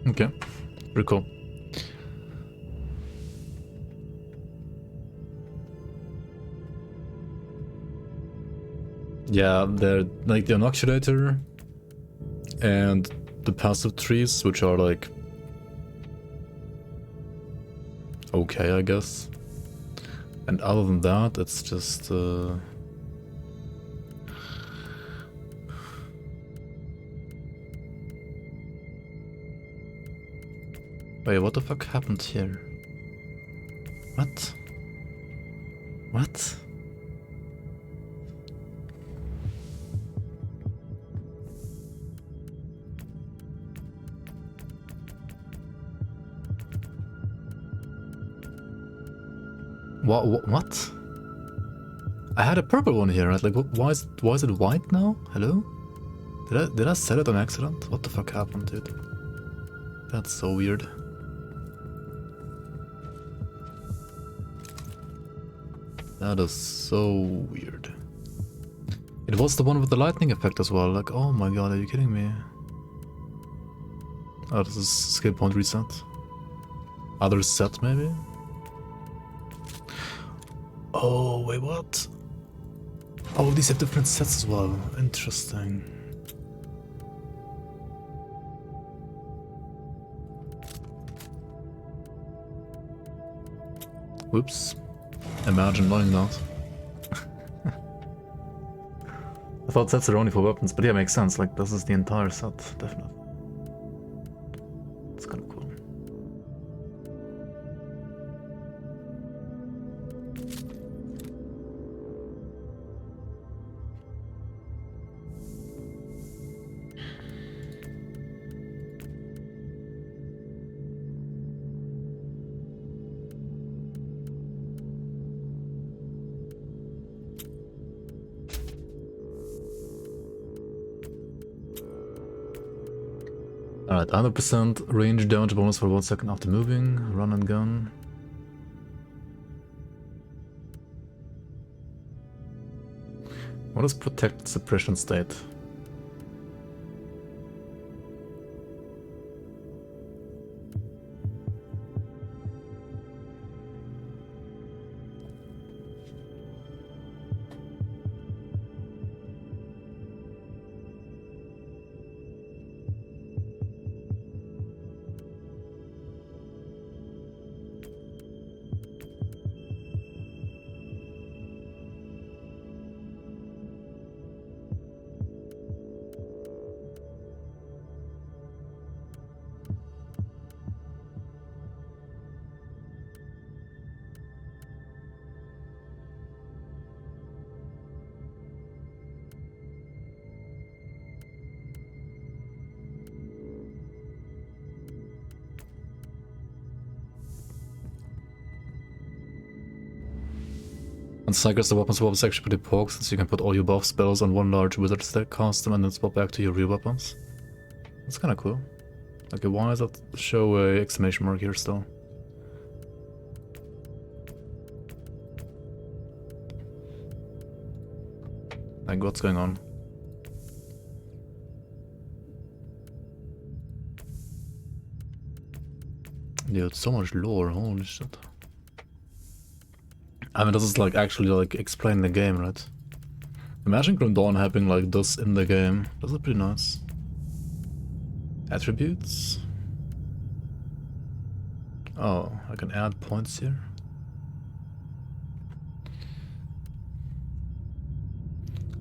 Okay, pretty cool. Yeah, they're like the Inoxulator and the passive trees, which are like okay, I guess. And other than that, it's just wait, what the fuck happened here? What? What? What? I had a purple one here, right? Like, why is it white now? Hello? Did I set it on accident? What the fuck happened, dude? That's so weird. That is so weird. It was the one with the lightning effect as well. Like, oh my god, are you kidding me? Oh, this is skill point reset. Other set, maybe? Oh, wait, what? Oh, these have different sets as well. Interesting. Whoops. Imagine knowing that. I thought sets are only for weapons, but yeah, makes sense. Like, this is the entire set, definitely. It's kind of cool. Alright, 100% range damage bonus for 1 second after moving, run and gun. What is protect suppression state? And cycles the weapon swap is actually pretty pork, since you can put all your buff spells on one large wizard stack, cast them, and then swap back to your real weapons. That's kinda cool. Okay, why does that show a exclamation mark here still? Like, what's going on? Dude, so much lore, holy shit. I mean, this is like actually like explaining the game, right? Imagine Grim Dawn having like this in the game. This is pretty nice. Attributes. Oh, I can add points here.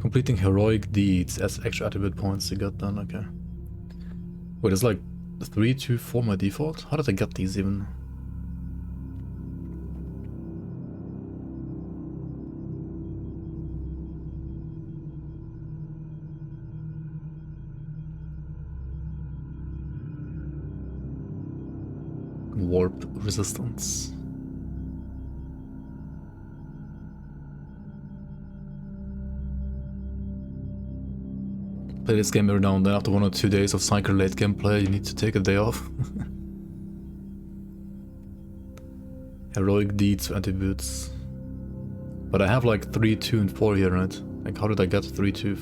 Completing heroic deeds as extra attribute points you get then, okay. Wait, it's like 3, 2, 4 my default? How did I get these even? Warp resistance. Play this game every now and then. After 1 or 2 days of cycle late gameplay, you need to take a day off. Heroic deeds, attributes. But I have like 3, 2, and 4 here, right? Like, how did I get 3, 2,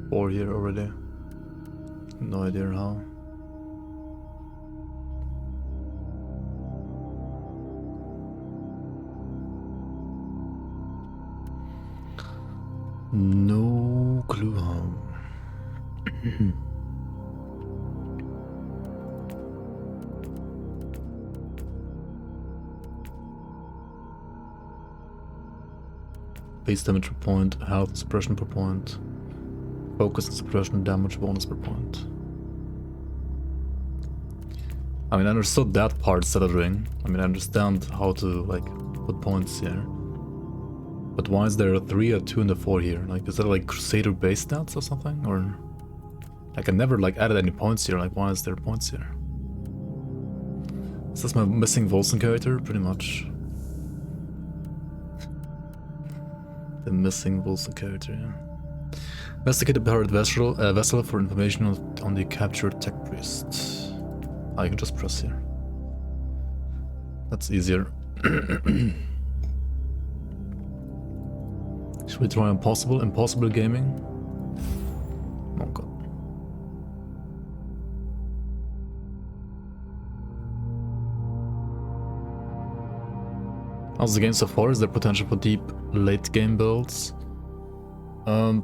4 here already? No idea how. No clue how. Base damage per point, health suppression per point, focus and suppression damage bonus per point. I mean, I understood that part stuttering. I mean, I understand how to like put points here. But why is there a 3, a 2, and a 4 here? Like, is that like Crusader base stats or something? Or like I never like added any points here. Like, why is there points here? Is this my missing Volson character? Pretty much. The missing Volson character, yeah. Investigate the powered vessel for information on the captured tech priest. I can just press here. That's easier. Should we try impossible gaming? Oh god. How's the game so far? Is there potential for deep late game builds? I'm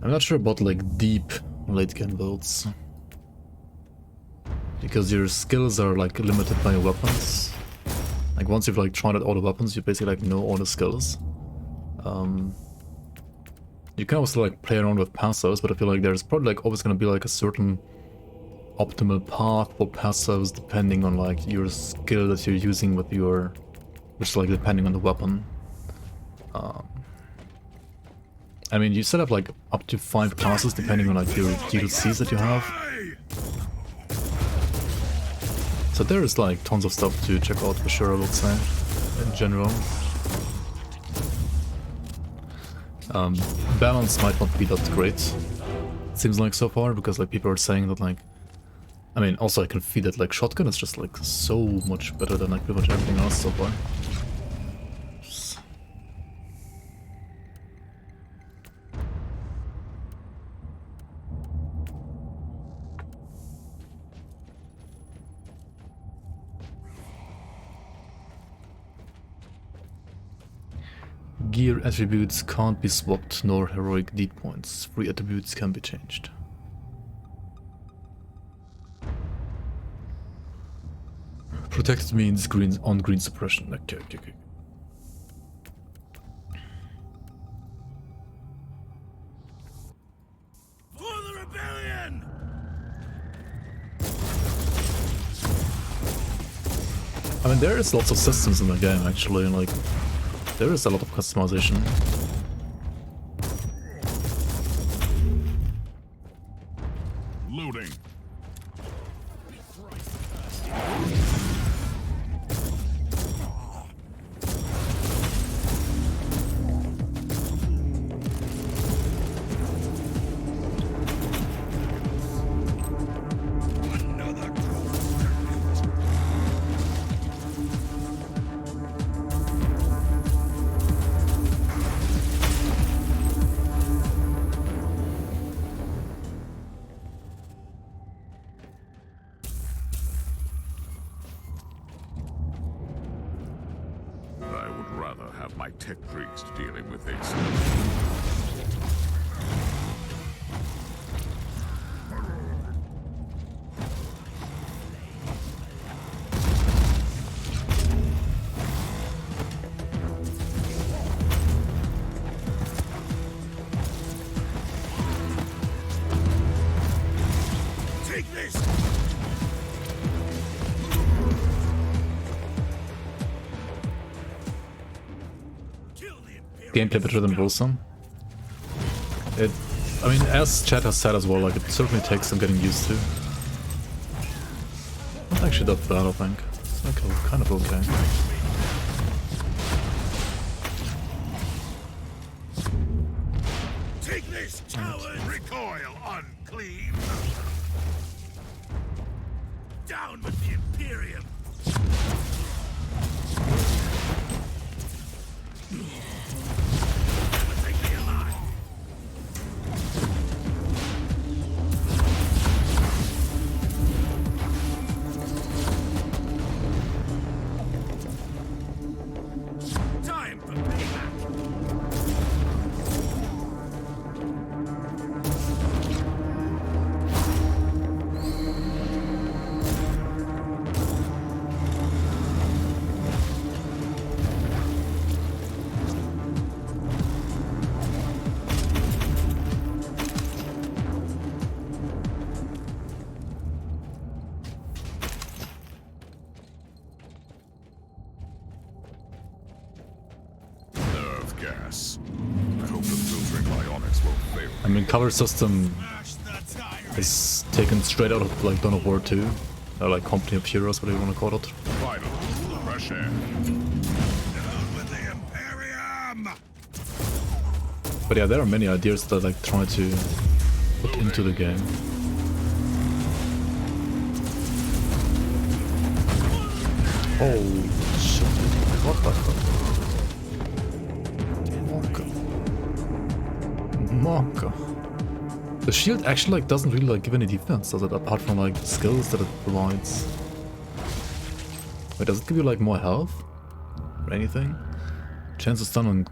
not sure about like deep late game builds. Because your skills are like limited by your weapons. Like once you've like tried out all the weapons, you basically like know all the skills. You can also like play around with passives, but I feel like there's probably like always gonna be like a certain optimal path for passives depending on like your skill that you're using with your, which is like depending on the weapon. I mean, you set up like up to 5 classes depending on like your DLCs that you have. So there is like tons of stuff to check out for sure, I would say, in general. Balance might not be that great, it seems like so far, because like people are saying that like, I mean, also I can feed it like shotgun, it's just like so much better than like pretty much everything else so far. Gear attributes can't be swapped, nor heroic deed points. Free attributes can be changed. Protected means on green suppression. Okay. For the rebellion! I mean, there is lots of systems in the game actually, and like there is a lot of customization. Loading. tech priest dealing with a... Take this! Gameplay better than Wilson. It, I mean, as Chad has said as well, like, it certainly takes some getting used to. Not actually that bad, I think. It's like kind of okay. Take this, coward! Recoil, unclean! Down with the Imperium! Never take me alive! Time for payback! nerve gas. I hope the filtering bionics won't fail. I mean, color system is taken straight out of, like, Dawn of War 2. Or, like, Company of Heroes, whatever you want to call it. Finally, fresh air. Down with the Imperium! But yeah, there are many ideas that, like, try to put into the game. Oh, shit. What the fuck? Monka. The shield actually, like, doesn't really, like, give any defense, does it? Apart from, like, skills that it provides. Wait, does it give you, like, more health? Or anything? Chance of stun on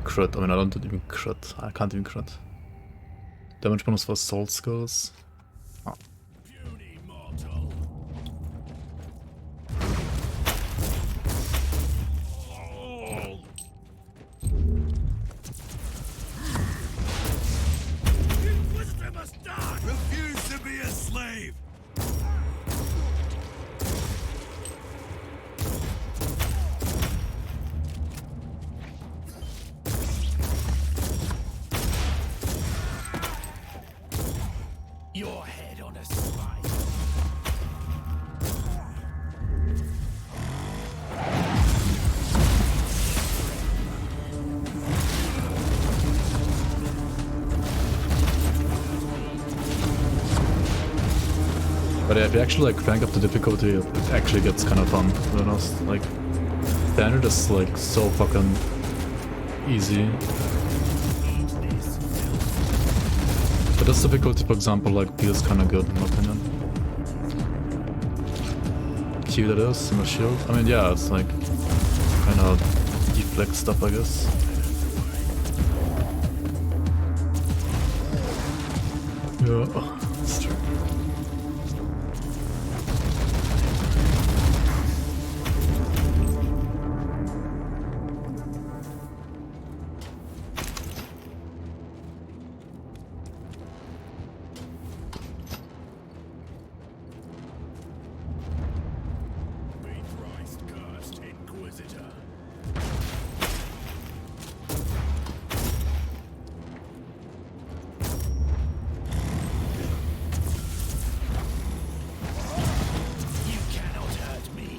crit. I mean, I don't even crit. I can't even crit. Damage bonus for assault skills. Oh. Puny mortal. Inquisitor must die! Refuse to be a slave! Your head on a spike. But yeah, if you actually, like, crank up the difficulty, it actually gets kind of fun, to be honest. Like, standard is, like, so fucking easy. But this difficulty, for example, like, feels kind of good, in my opinion. Q that is, in the shield. I mean, yeah, it's like, kind of deflect stuff, I guess. Yeah, that's true. Be Christ cursed, Inquisitor. You cannot hurt me.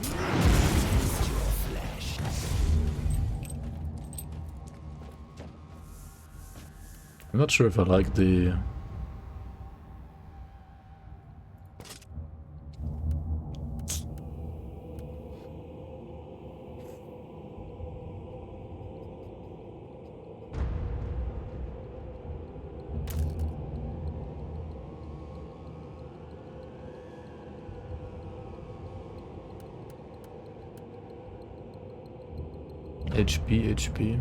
Taste your flesh. I'm not sure if I like the... HP.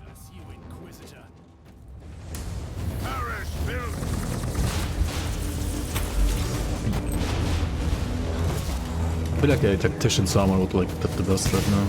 Curse you, Inquisitor. Perish, Bill! I feel like a tactician someone would like fit the best right now.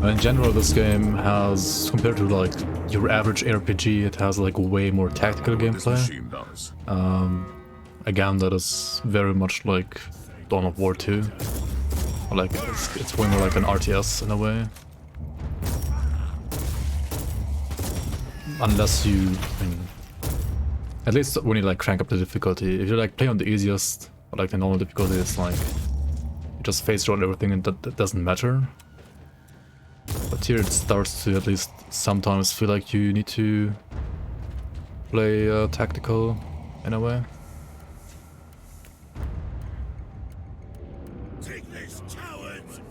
In general, this game has, compared to like your average RPG, it has like way more tactical gameplay. Again, that is very much like Dawn of War 2. Like it's way more like an RTS in a way. Unless you, I mean, at least when you like crank up the difficulty. If you like play on the easiest or like the normal difficulty, it's like you just face roll everything and that doesn't matter. But here it starts to at least sometimes feel like you need to play tactical in a way. Take this, cowards!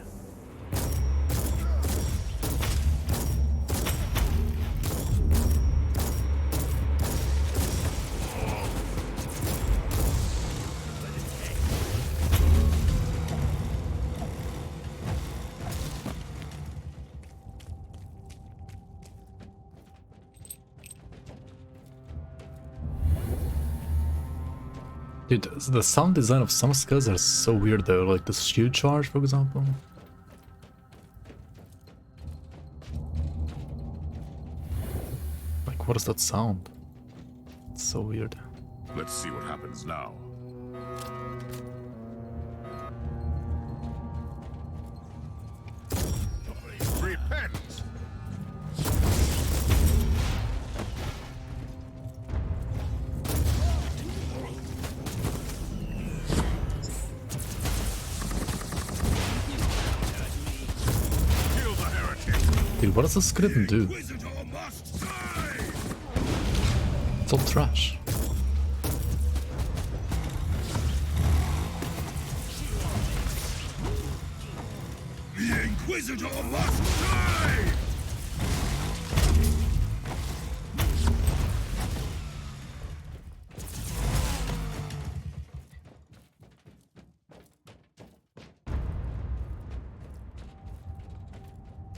Dude, the sound design of some skills are so weird though, like the shield charge, for example. Like, what is that sound? It's so weird. Let's see what happens now. Repent! Dude, what does the skeleton do? It's all trash. The Inquisitor must die!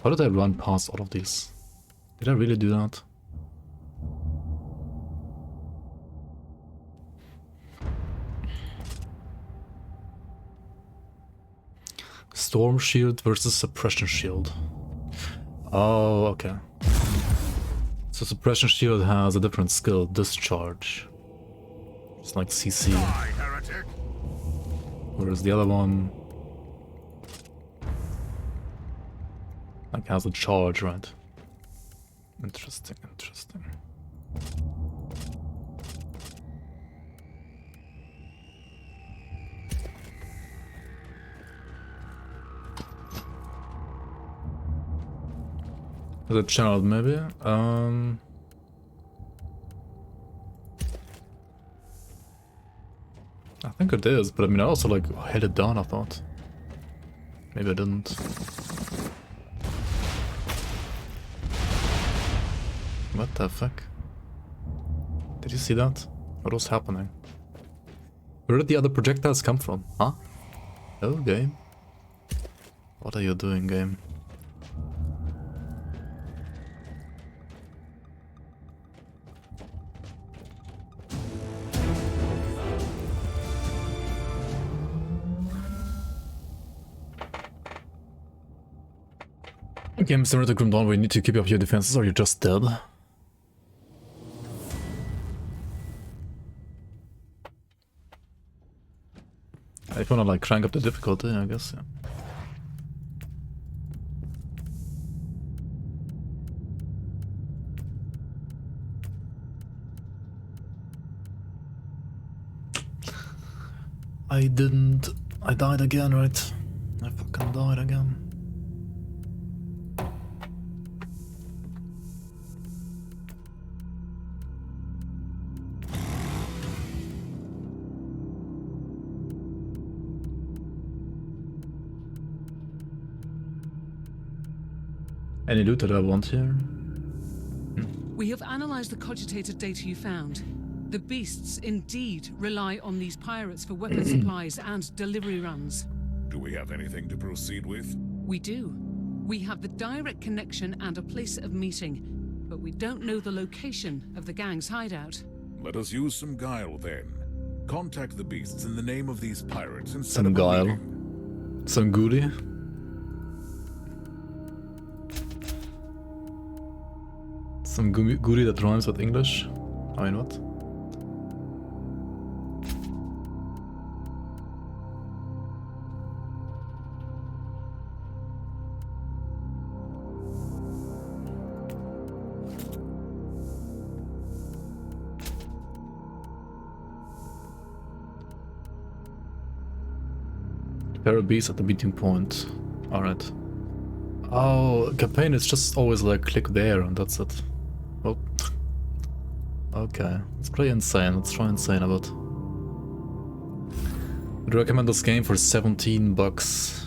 How did I run past all of these? Did I really do that? Storm shield versus suppression shield. Oh, okay. So suppression shield has a different skill, discharge. It's like CC. Whereas the other one like has a charge, right? Interesting, interesting. Is it channeled maybe? I think it is, but I mean I also like held it down, I thought. Maybe I didn't. What the fuck? Did you see that? What was happening? Where did the other projectiles come from? Huh? Oh, game. What are you doing, game? Game similar to Grim Dawn where you need to keep up your defenses or you're just dead. If you wanna like crank up the difficulty, I guess, yeah. I died again, right? I fucking died again. Any loot that I want here? We have analyzed the cogitated data you found. The beasts indeed rely on these pirates for weapon supplies and delivery runs. Do we have anything to proceed with? We do. We have the direct connection and a place of meeting, but we don't know the location of the gang's hideout. Let us use some guile then. Contact the beasts in the name of these pirates and set Some up a guile. meeting. Some goodie. Some goodie that rhymes with English. I mean, what? Pair of beasts at the meeting point. Alright. Oh, campaign is just always like click there and that's it. Oh. Okay. It's pretty insane. Let's try insane about. Would recommend this game for $17.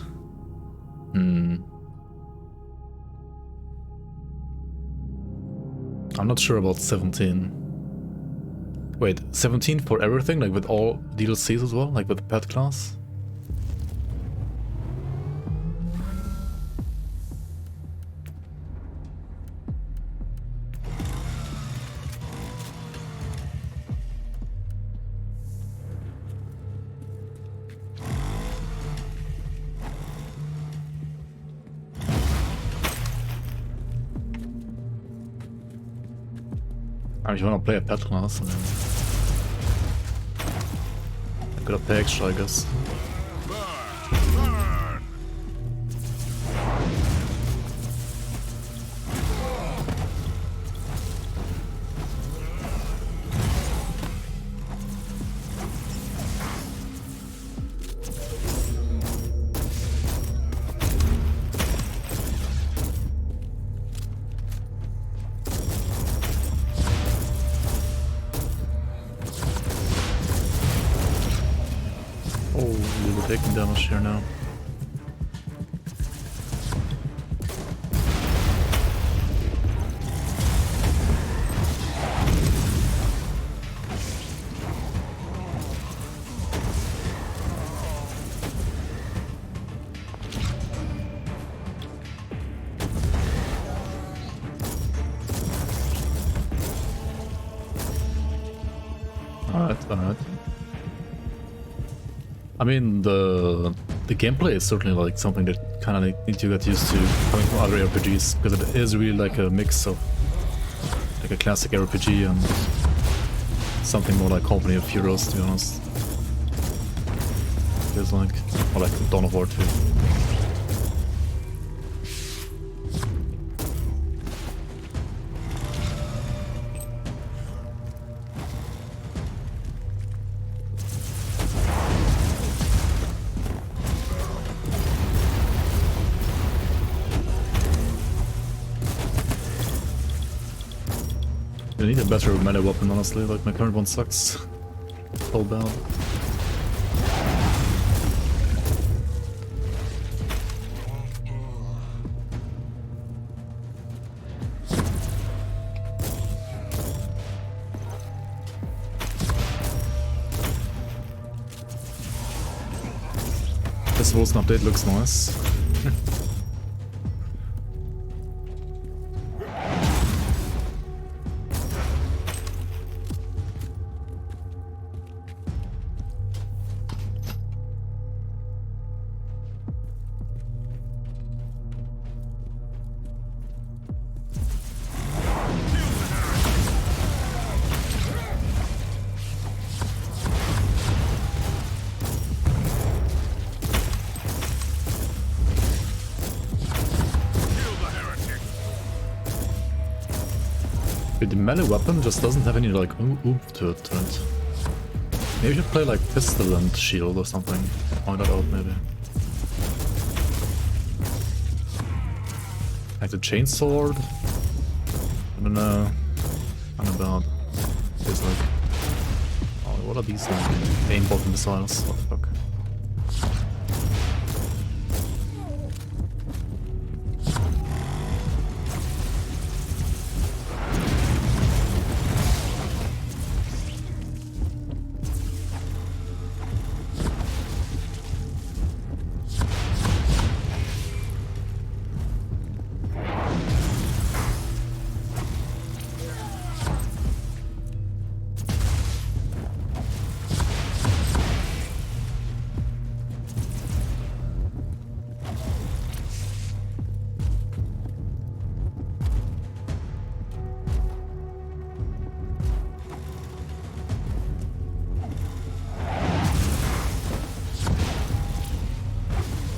I'm not sure about 17. Wait, 17 for everything? Like with all DLCs as well? Like with the pet class? If you wanna play a pet class, then I gotta pay extra, I guess. Taking damage here now. Alright. I mean, the gameplay is certainly like something that kind of need to get used to coming from other RPGs, because it is really like a mix of like a classic RPG and something more like Company of Heroes, to be honest. Feels like, or like Dawn of War 2. I need a better melee weapon, honestly, like my current one sucks. So bad. This Wilson update looks nice. But the melee weapon just doesn't have any like oomph to it. Maybe you should play like pistol and shield or something. Find that out maybe. Like the chainsword. I don't know. Kind of bad. It's like, oh, what are these like aimbot missiles? What the fuck?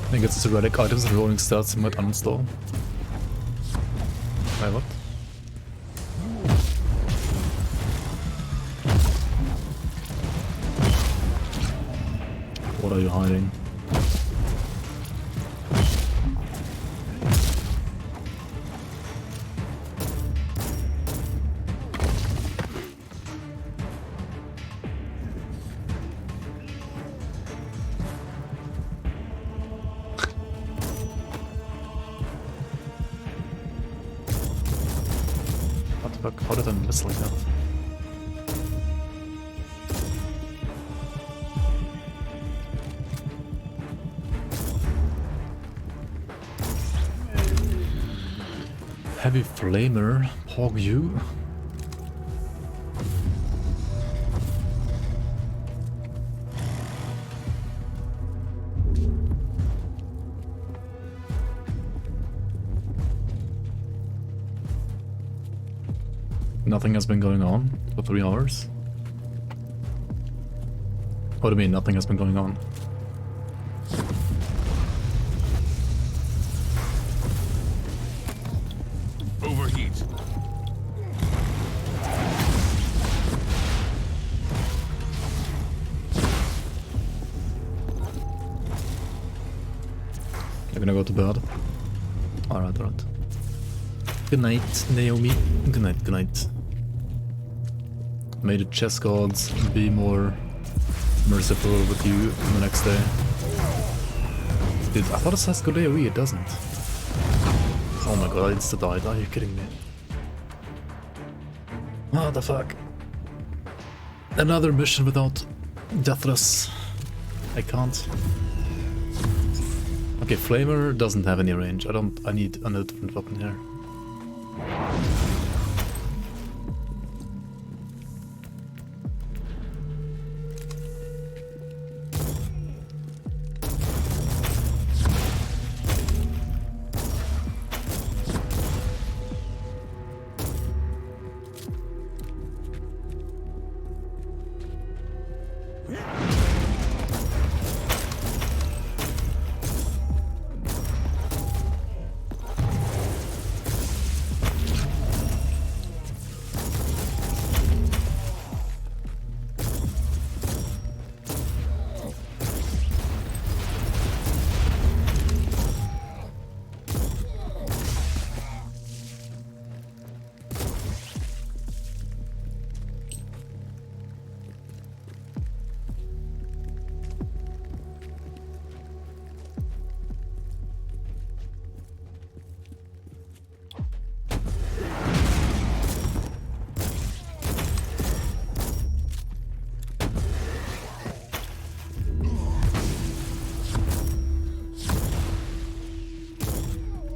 I think it's relic items and rolling stats you might uninstall. Wait, what? What are you hiding? How did I miss like that? Heavy flamer, Pog you. Nothing has been going on for 3 hours. What do you mean nothing has been going on? Overheat. You're gonna go to bed? Alright, alright. Good night, Naomi. Good night, good night. May the chess gods be more merciful with you the next day. Dude, I thought it says good AoE, it doesn't. Oh my god, I insta died. Are you kidding me? What the fuck? Another mission without Deathless. I can't. Okay, Flamer doesn't have any range. I need another different weapon here.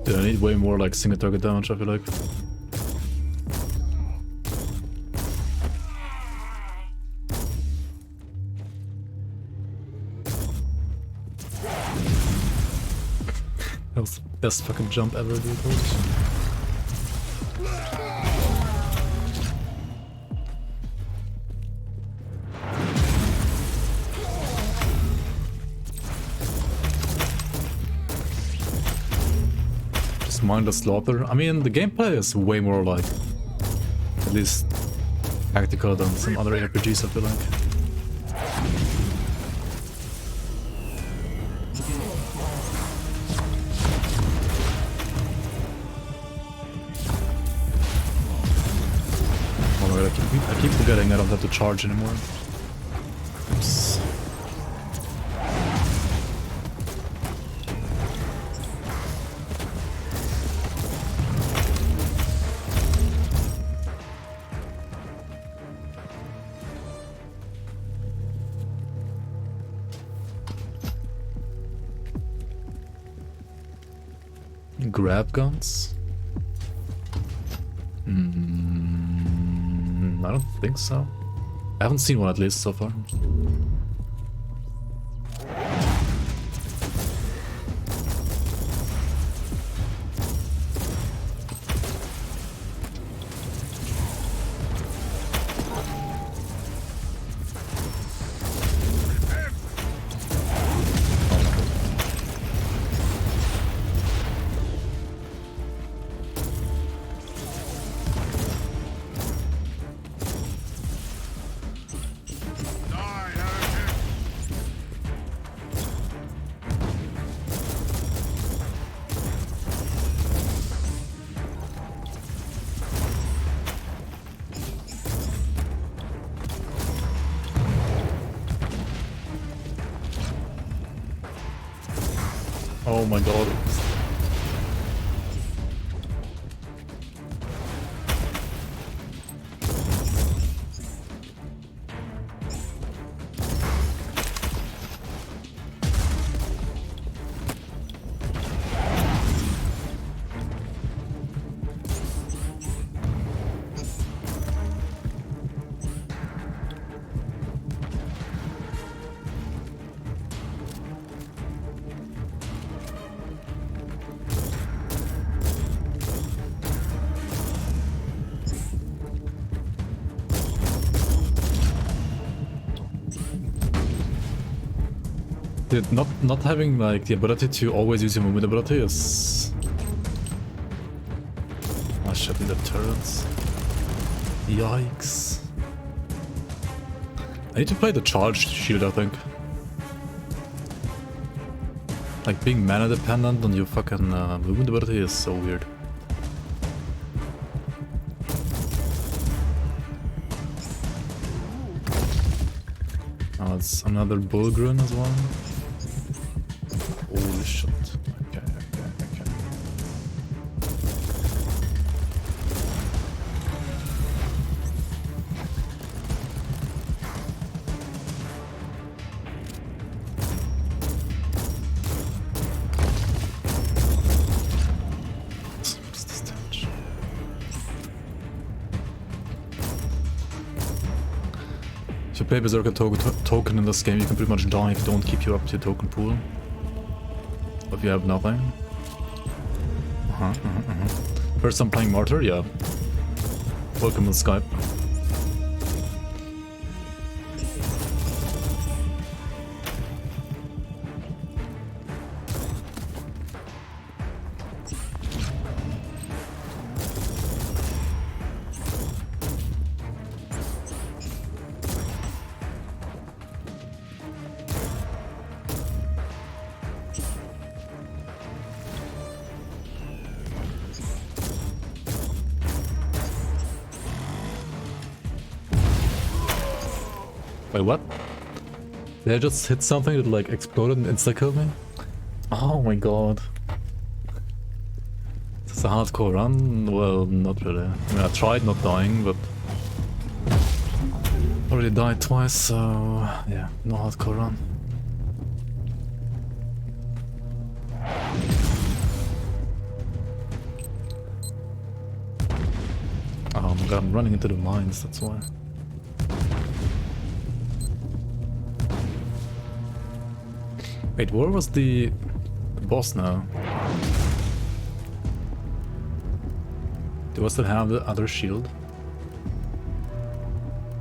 Dude, I need way more like single target damage, I feel like. That was the best fucking jump ever, dude. Holy shit. Mindless slaughter. I mean, the gameplay is way more like At least tactical than some other RPGs, I feel like. Oh my god, I keep forgetting I don't have to charge anymore. Oops. Grab guns? I don't think so. I haven't seen one at least so far. Oh my god. Dude, not having like the ability to always use your movement ability is... Oh shit, in the turrets. Yikes. I need to play the charged shield, I think. Like being mana dependent on your fucking movement ability is so weird. Oh, it's another bullgrun as well. Holy shit. Okay. What's this damage? If you play Berserker token in this game, you can pretty much die if you don't keep you up to your token pool. If you have nothing. First time playing Martyr, yeah. Welcome on Skype. Wait, what? Did I just hit something that like exploded and insta-killed me? Oh my god. Is this a hardcore run? Well, not really. I mean, I tried not dying, but... already died twice, so... yeah, no hardcore run. Oh my god, I'm running into the mines, that's why. Wait, where was the boss now? Do I still have the other shield?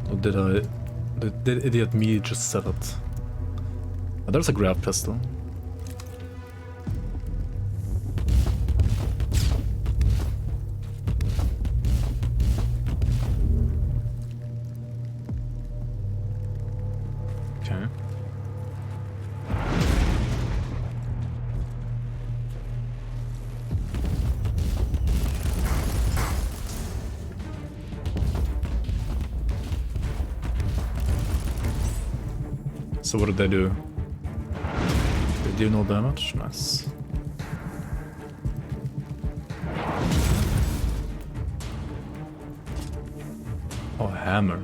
Or did idiot me just set it? Oh, there's a grab pistol. So what did they do? They do no damage? Nice. Oh, hammer.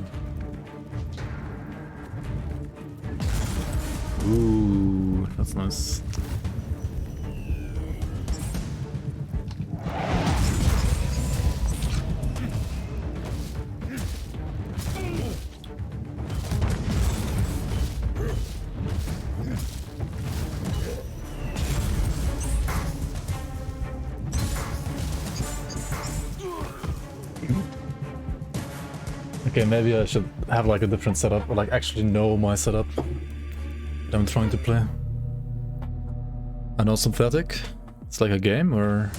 Ooh, that's nice. Okay, maybe I should have like a different setup, or like actually know my setup that I'm trying to play. I know synthetic. It's like a game, or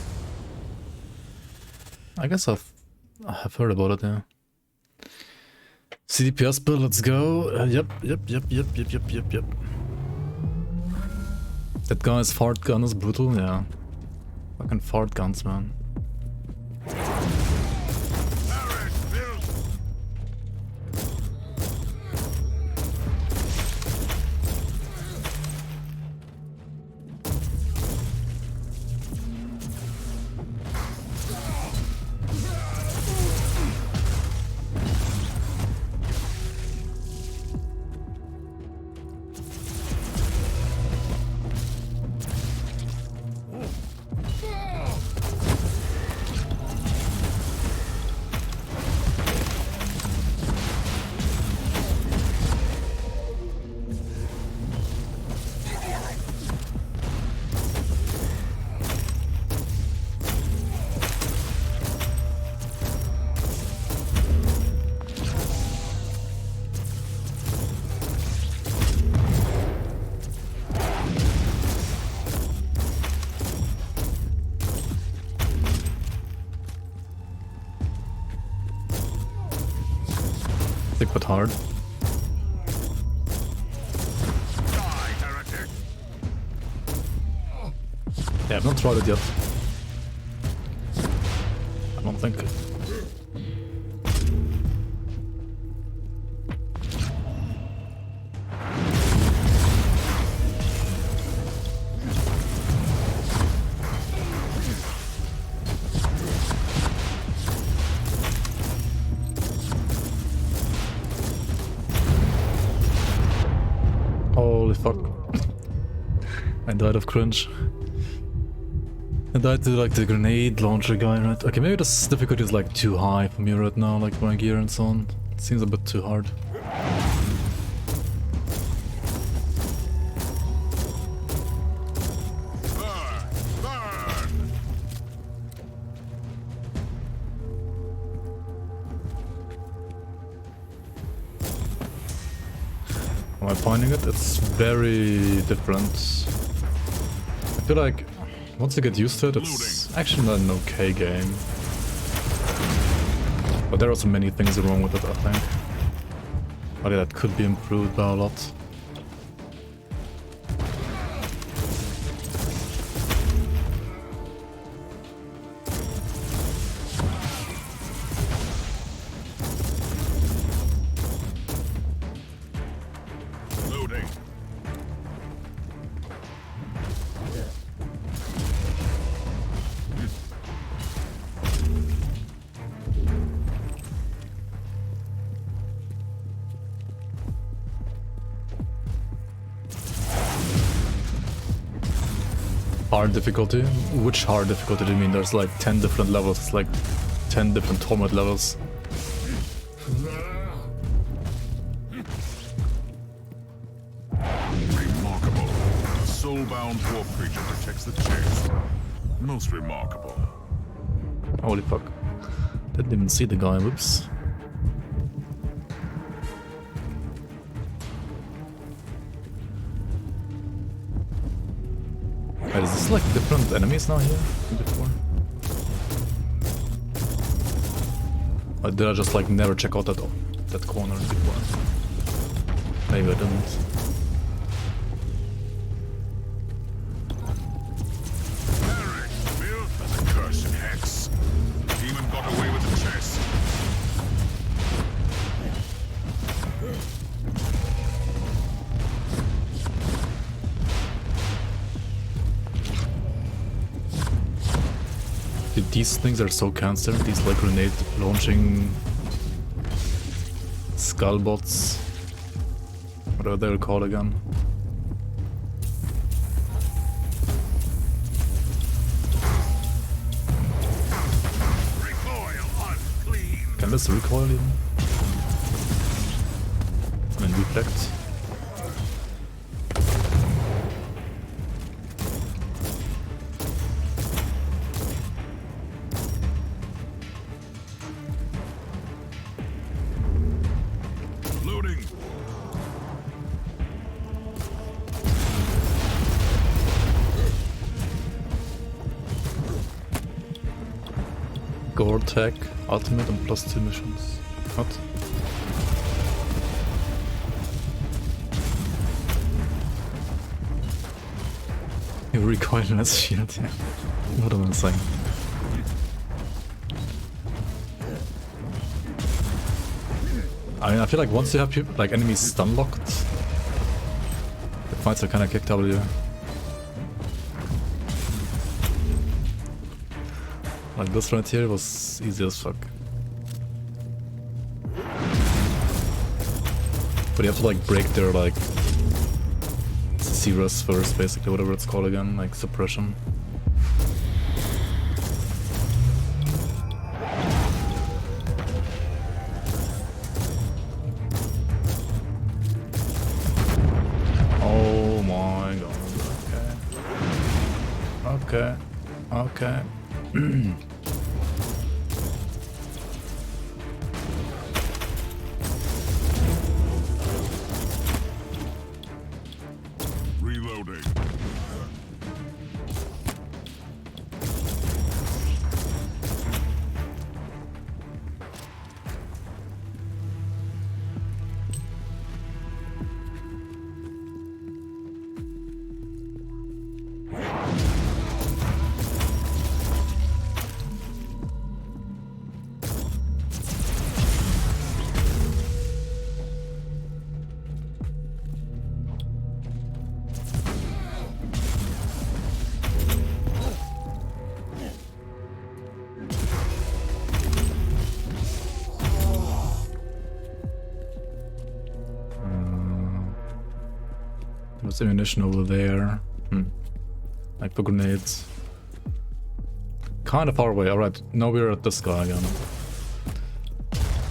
I guess I have heard about it. Yeah. CDPS build. Let's go. Yep. That guy's fart gun is brutal. Yeah. Fucking fart guns, man. Thick but hard. Yeah, I've not tried it yet. I don't think. Holy fuck. I died of cringe. I died to like the grenade launcher guy, right? Okay, maybe this difficulty is like too high for me right now, like my gear and so on. It seems a bit too hard. Am I finding it? It's very different. I feel like once you get used to it, it's actually not an okay game. But there are so many things wrong with it, I think. Okay, that could be improved by a lot. Hard difficulty? Which hard difficulty do you mean? There's like 10 different levels, it's like 10 different torment levels. Remarkable. A soul-bound dwarf creature protects the chest. Most remarkable. Holy fuck. Didn't even see the guy, whoops. Wait, is this like different enemies now here than before? Or did I just like never check out that corner before? Maybe I didn't. Dude, these things are so cancer, these like grenade launching skull bots. Whatever they're called again. Can this recoil even? I mean, reflect. Loading. Gore tag, ultimate and +2 missions. What? You recoil less shield, yeah. What am I saying? I mean, I feel like once you have people, like enemies stun locked, the fights are kinda kicked out of you. Like this right here was easy as fuck. But you have to like break their like C-Res first, basically, whatever it's called again, like suppression. Oh my god, okay. Okay. Reloading. There's ammunition over there. Like for grenades. Kind of far away. Alright, now we're at this guy again.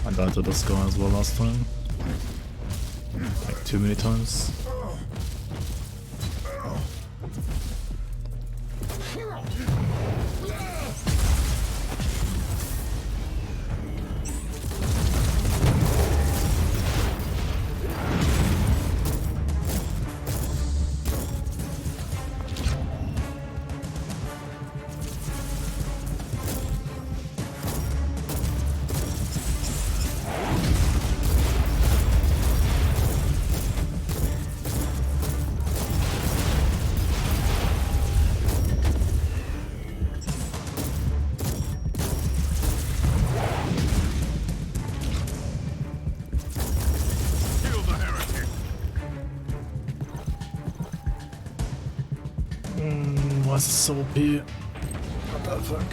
I died to this guy as well last time. Like too many times. Was ist so OP? What the fuck?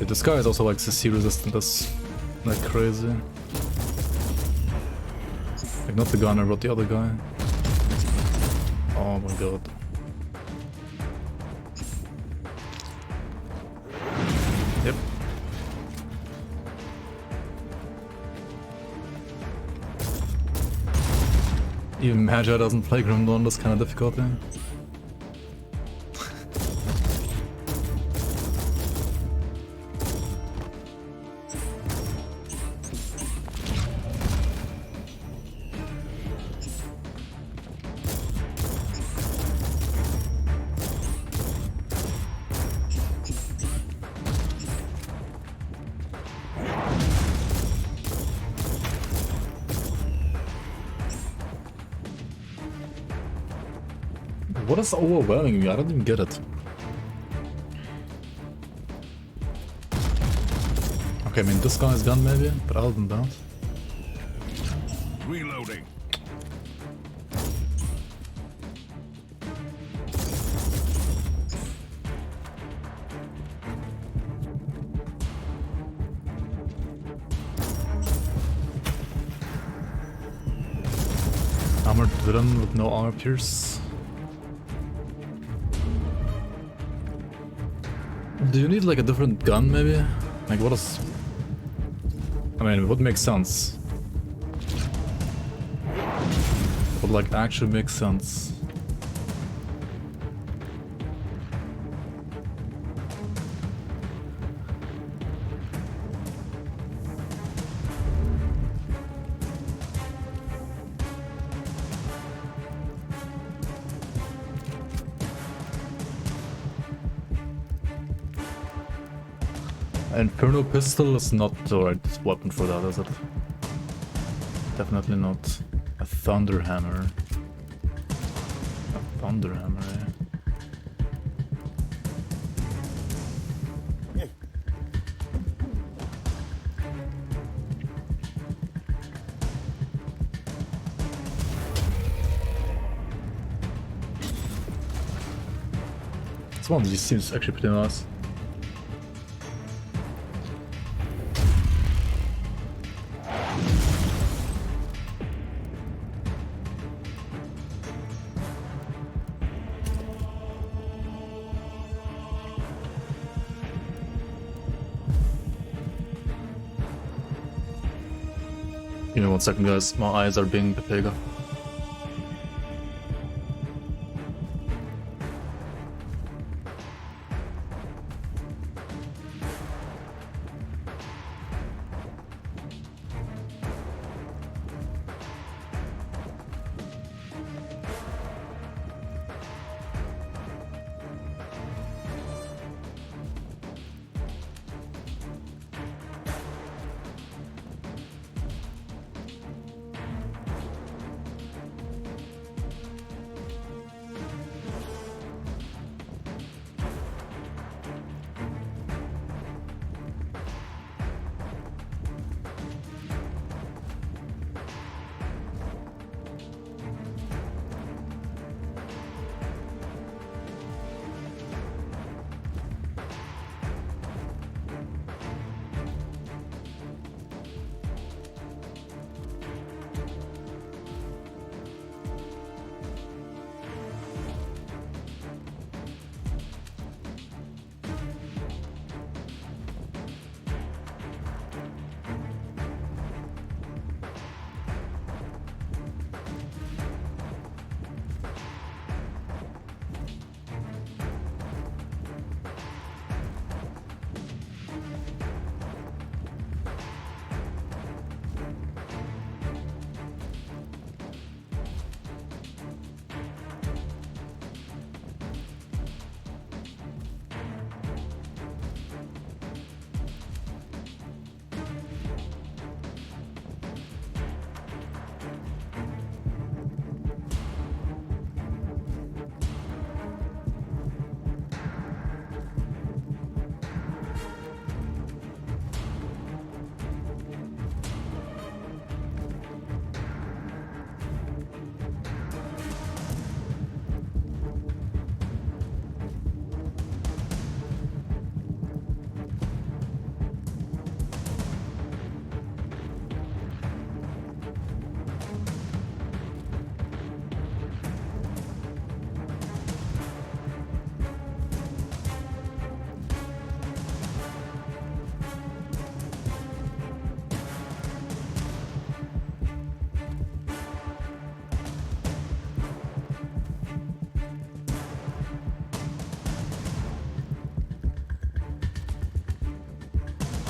This guy is also like CC resistant, that's like crazy. Like not the gunner, but the other guy. Oh my god. Yep. Even Magi doesn't play Grim Dawn, that's kind of difficult, yeah. What is overwhelming me? I don't even get it. Okay, I mean this guy's gone maybe, but other than that... Reloading. Armored villain with no armor pierce. Do you need like a different gun maybe? Like what is... I mean, what makes sense? What like actually makes sense? Inferno pistol is not the right weapon for that, is it? Definitely not. A thunder hammer. A thunder hammer, eh? This one just seems actually pretty nice. Give me 1 second, guys. My eyes are being Pepega.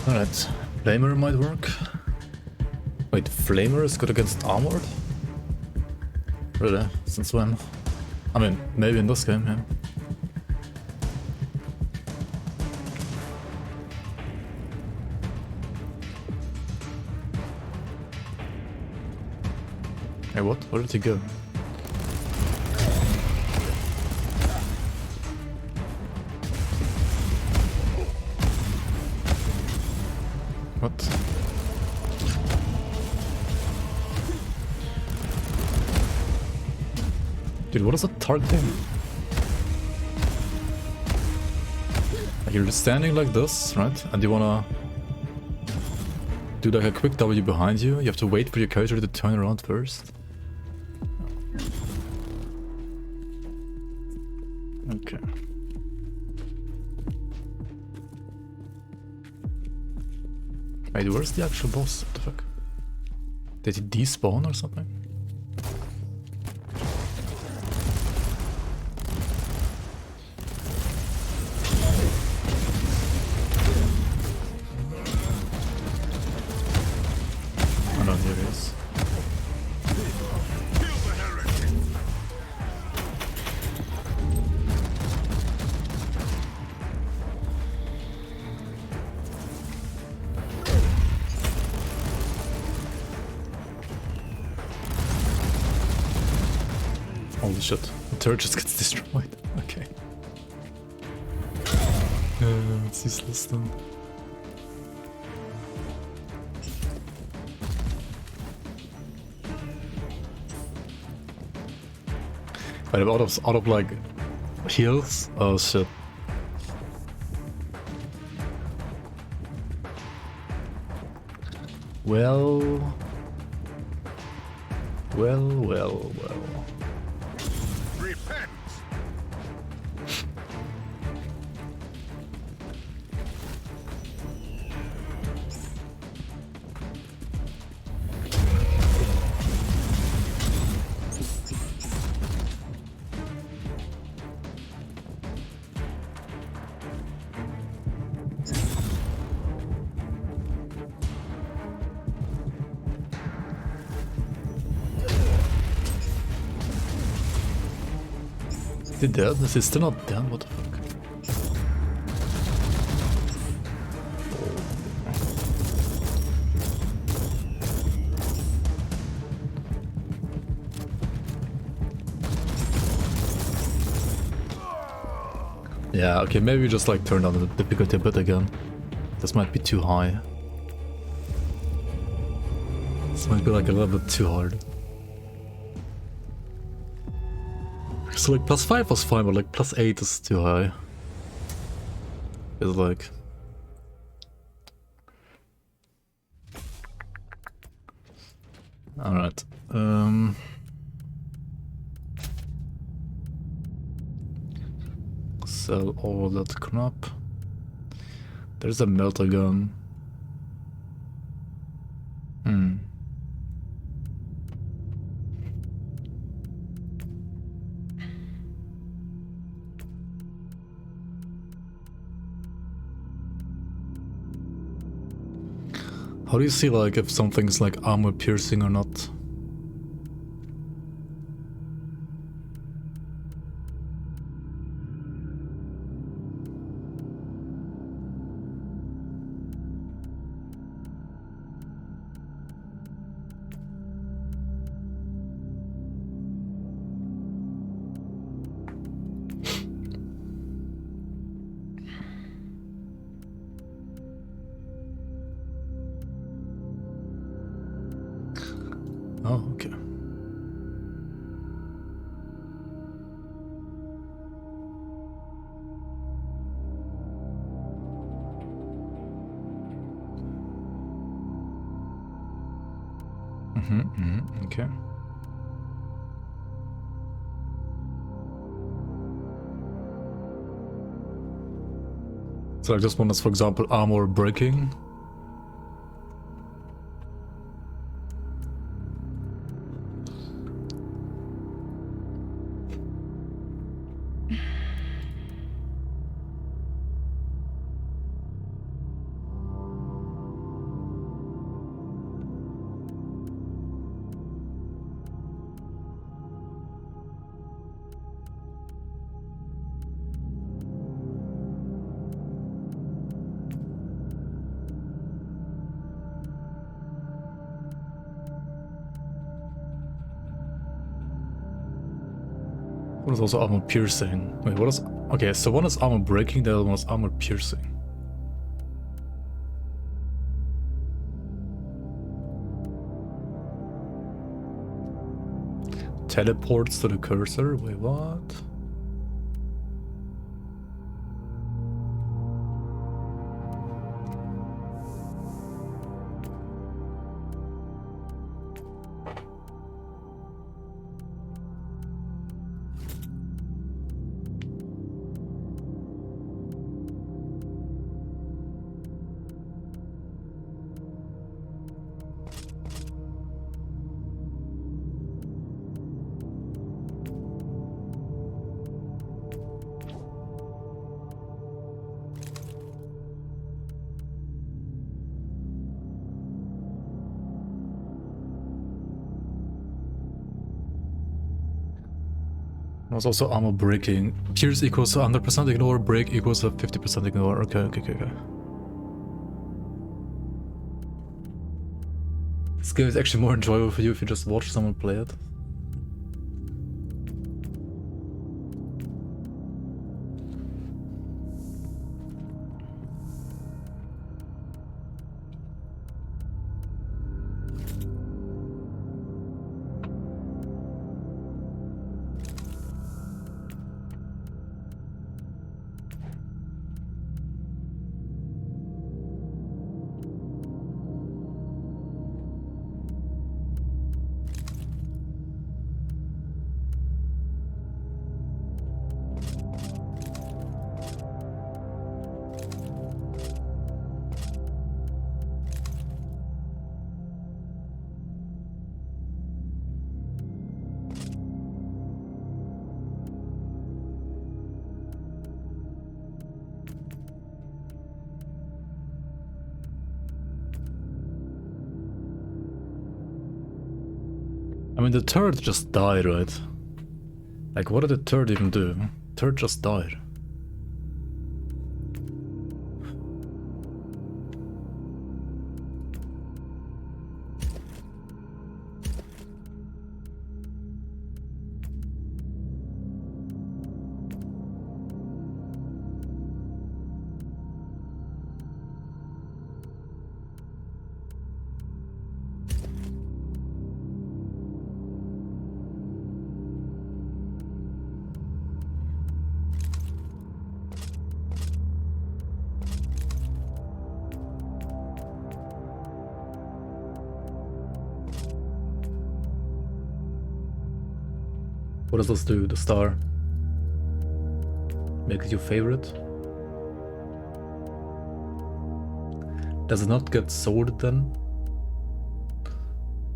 Alright, Flamer might work. Wait, Flamer is good against Armored? Really? Since when? I mean, maybe in this game, yeah. Hey, what? Where did he go? What? Dude, what is that targeting? Like you're just standing like this, right? And you wanna do like a quick W behind you. You have to wait for your character to turn around first. Okay. Wait, where's the actual boss? What the fuck? Did he despawn or something? Oh no, here he is. Holy shit, the turret just gets destroyed. Okay. It's useless then. But I'm out of like heals? Oh shit. Well. Repent! Is he dead? Is he still not dead? What the fuck? Yeah, okay, maybe we just like turn down the difficulty a bit again. This might be too high. This might be like a little bit too hard. So like +5 was fine, but like +8 is too high. It's like... Alright. Sell all that crap. There's a melter gun. How do you see like if something's like armor piercing or not? Oh, okay. Okay. So like this one is, for example, armor breaking. One is also armor piercing. Wait, what is... Okay, so one is armor breaking, the other one is armor piercing. Teleports to the cursor? Wait, what? There's also armor breaking. Pierce equals to 100% ignore, break equals to 50% ignore. Okay. This game is actually more enjoyable for you if you just watch someone play it. I mean, the turret just died, right? Like, what did the turret even do? Turret just died. What does this do? The star? Make it your favorite? Does it not get sorted then?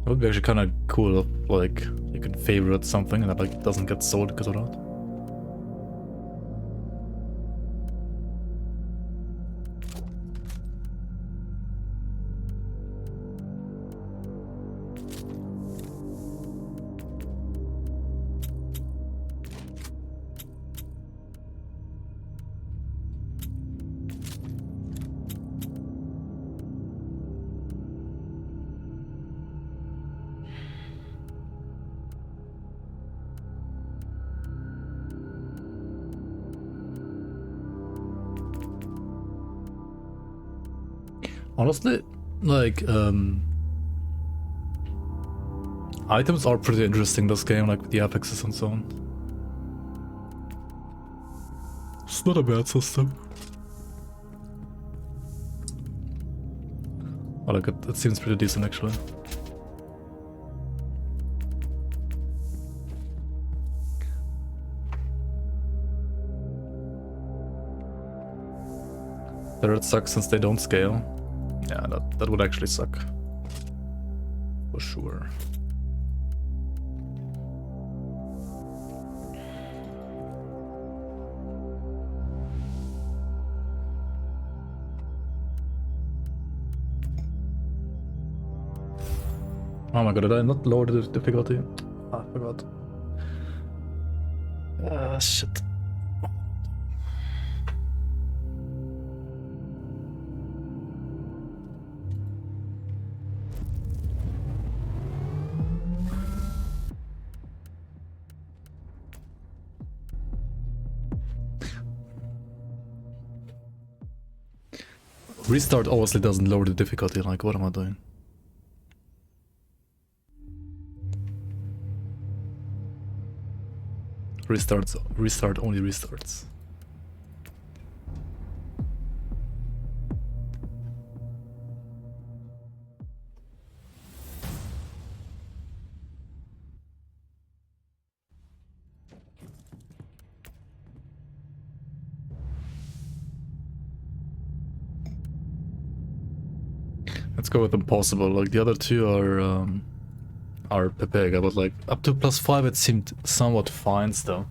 It would be actually kind of cool if, like, you can favorite something and it like doesn't get sold because of that. Honestly, like, items are pretty interesting in this game, like with the apexes and so on. It's not a bad system. Oh, look, it seems pretty decent actually. It sucks since they don't scale. Yeah, that would actually suck. For sure. Oh my god, did I not lower the difficulty? Ah, I forgot. Shit. Restart obviously doesn't lower the difficulty, like what am I doing? Restart only restarts. Let's go with impossible. Like the other two are Pepega, but like up to +5 it seemed somewhat fine still.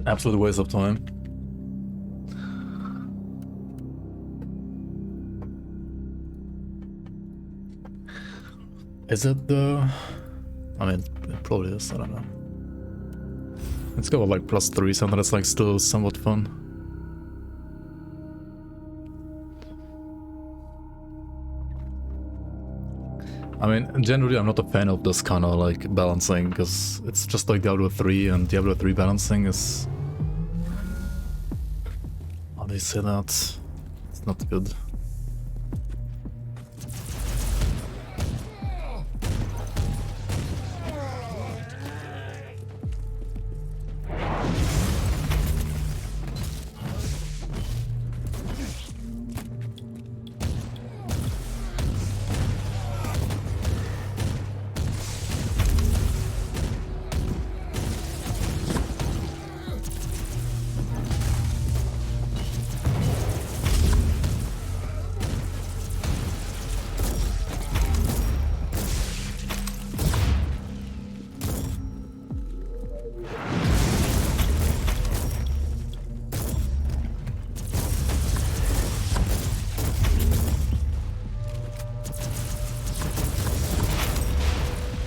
Absolute waste of time. Is it the... I mean, it probably is, I don't know. Let's go with like +3, something that's like still somewhat fun. I mean, generally I'm not a fan of this kind of like balancing, because it's just like Diablo 3, and Diablo 3 balancing is... How do you say that? It's not good.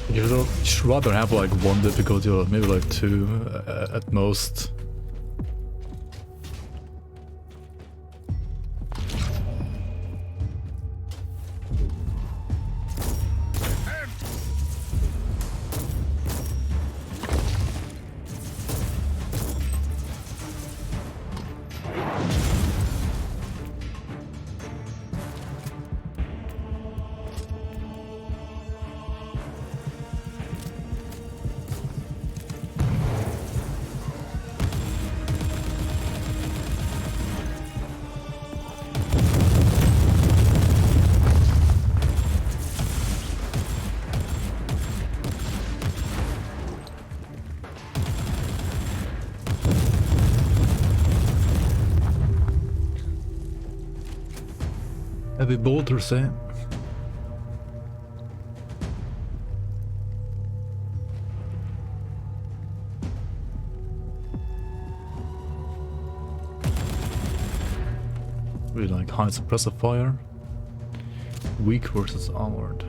You should rather have like one difficulty or maybe like two at most. Heavy boulders, eh? Really like high suppressive fire. Weak versus armored.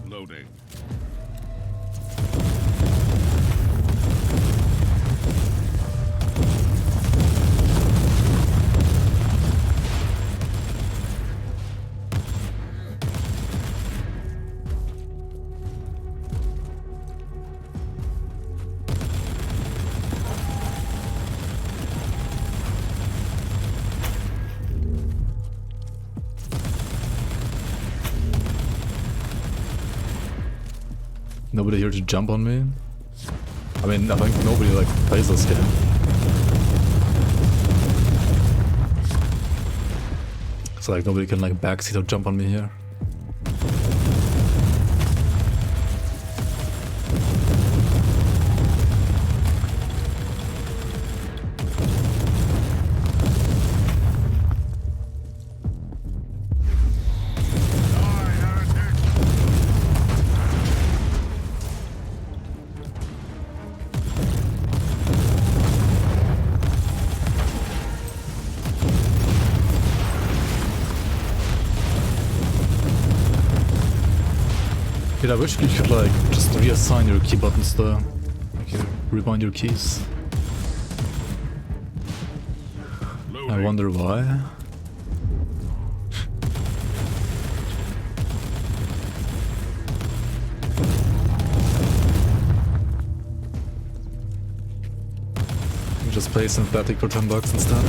Loading. Nobody here to jump on me? I mean, I think nobody like plays this game. It's like nobody can like backseat or jump on me here. Dude, I wish you could like just reassign your key buttons though. Like you rebind your keys. I wonder why. Just play synthetic for $10 instead.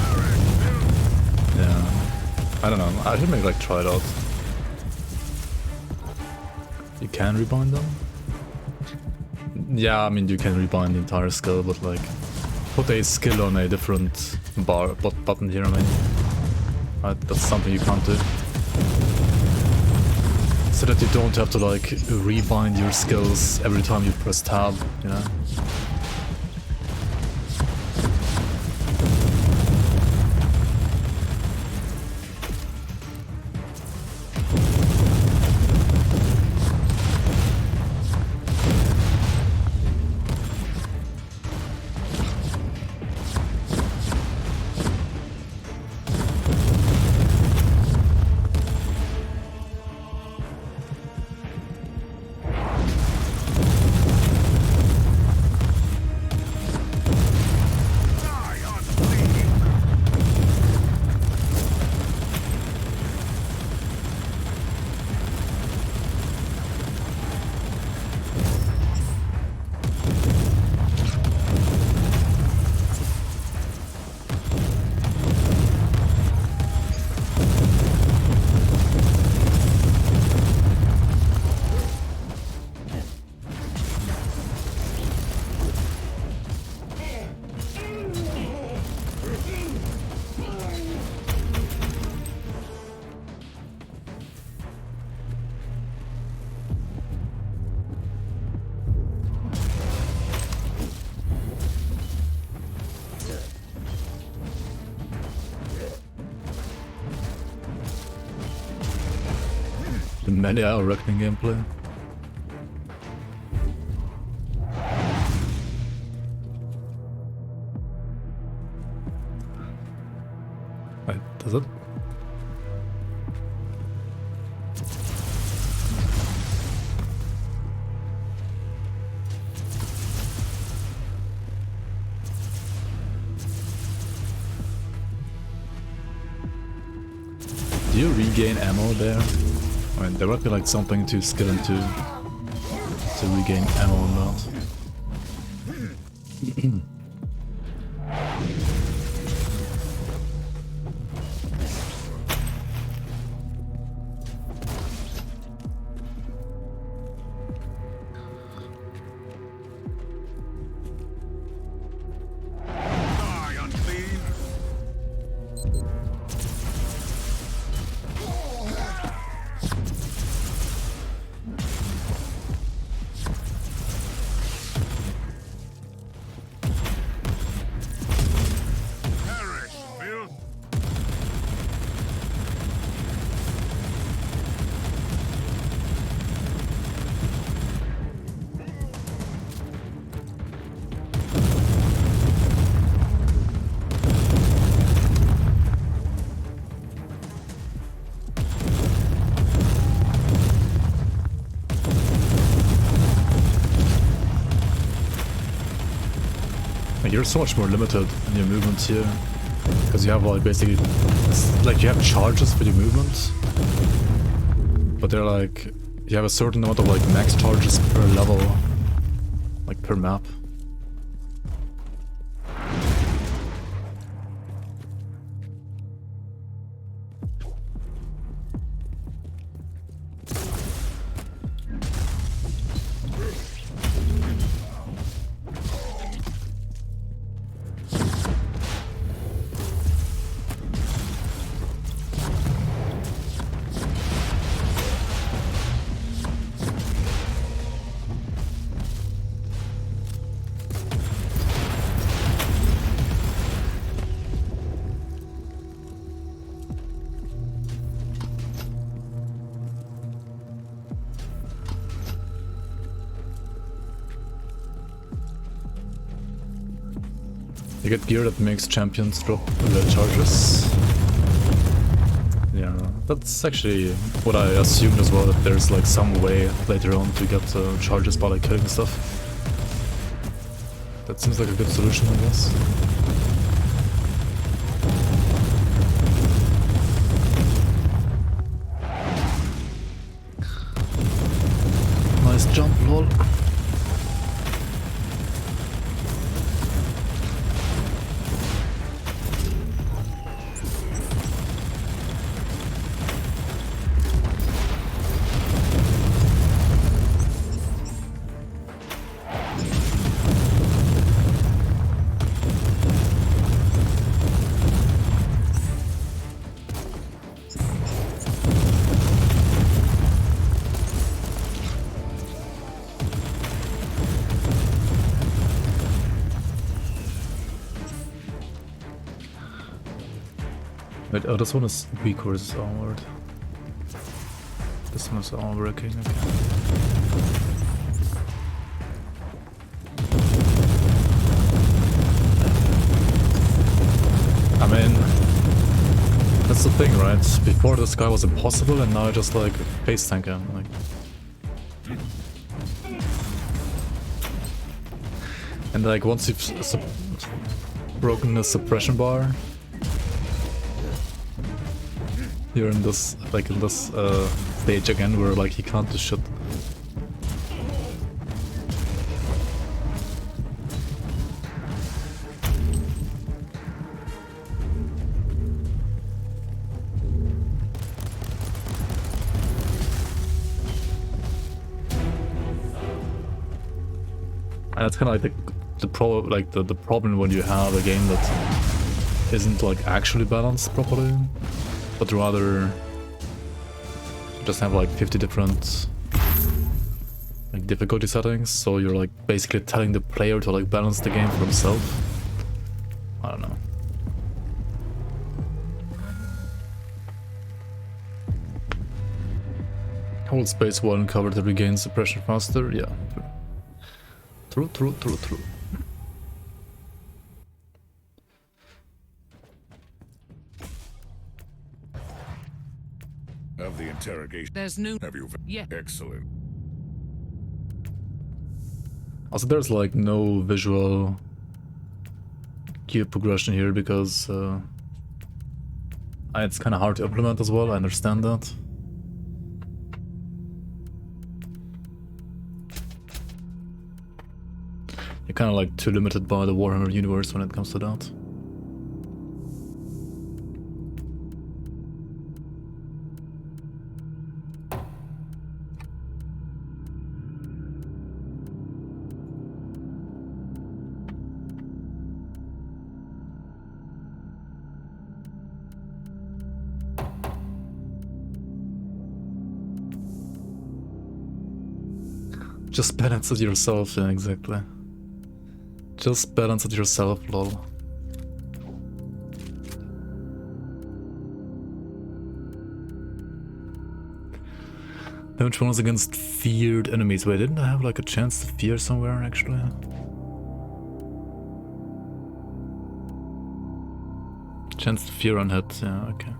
Yeah, I don't know. I should maybe like try it out. You can rebind them. Yeah, I mean you can rebind the entire skill, but like put a skill on a different button here. I mean, that's something you can't do. So that you don't have to like rebind your skills every time you press tab. You know. The many-hour reckoning gameplay. Wait, does it? Do you regain ammo there? I mean, there might be like something to skill into to regain ammo or not. You're so much more limited in your movements here, because you have like basically, like you have charges for your movements, but they're like, you have a certain amount of like max charges per level, like per map. You get gear that makes champions drop their charges. Yeah. Yeah, that's actually what I assumed as well, that there's like some way later on to get charges by like killing stuff. That seems like a good solution, I guess. Nice jump, lol. Wait, oh, this one is weak versus armored. This one is armor breaking, okay. I mean, that's the thing, right? Before this guy was impossible and now I just like face tank him, like. And like once you've broken the suppression bar, you're in this, like in this stage again where like he can't do shit. And that's kind of like the problem when you have a game that isn't like actually balanced properly, but rather just have like 50 different like difficulty settings, so you're like basically telling the player to like balance the game for himself. I don't know. Hold space while uncovered to regain suppression faster, yeah. True. Of the interrogation. There's no... Have you... Yeah. Excellent. Also, there's like no visual gear progression here because it's kind of hard to implement as well, I understand that. You're kind of like too limited by the Warhammer universe when it comes to that. Just balance it yourself, yeah, exactly. Just balance it yourself, lol. Damage bonus against feared enemies. Wait, didn't I have like a chance to fear somewhere actually? Chance to fear on hit, yeah, okay.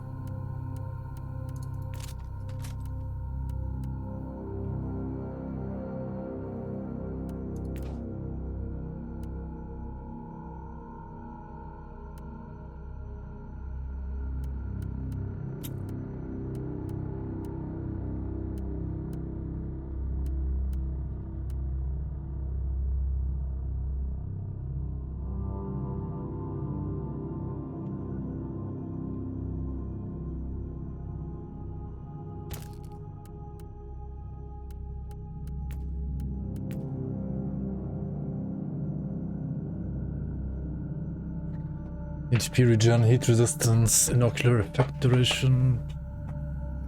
HP regen, heat resistance, inocular effect duration.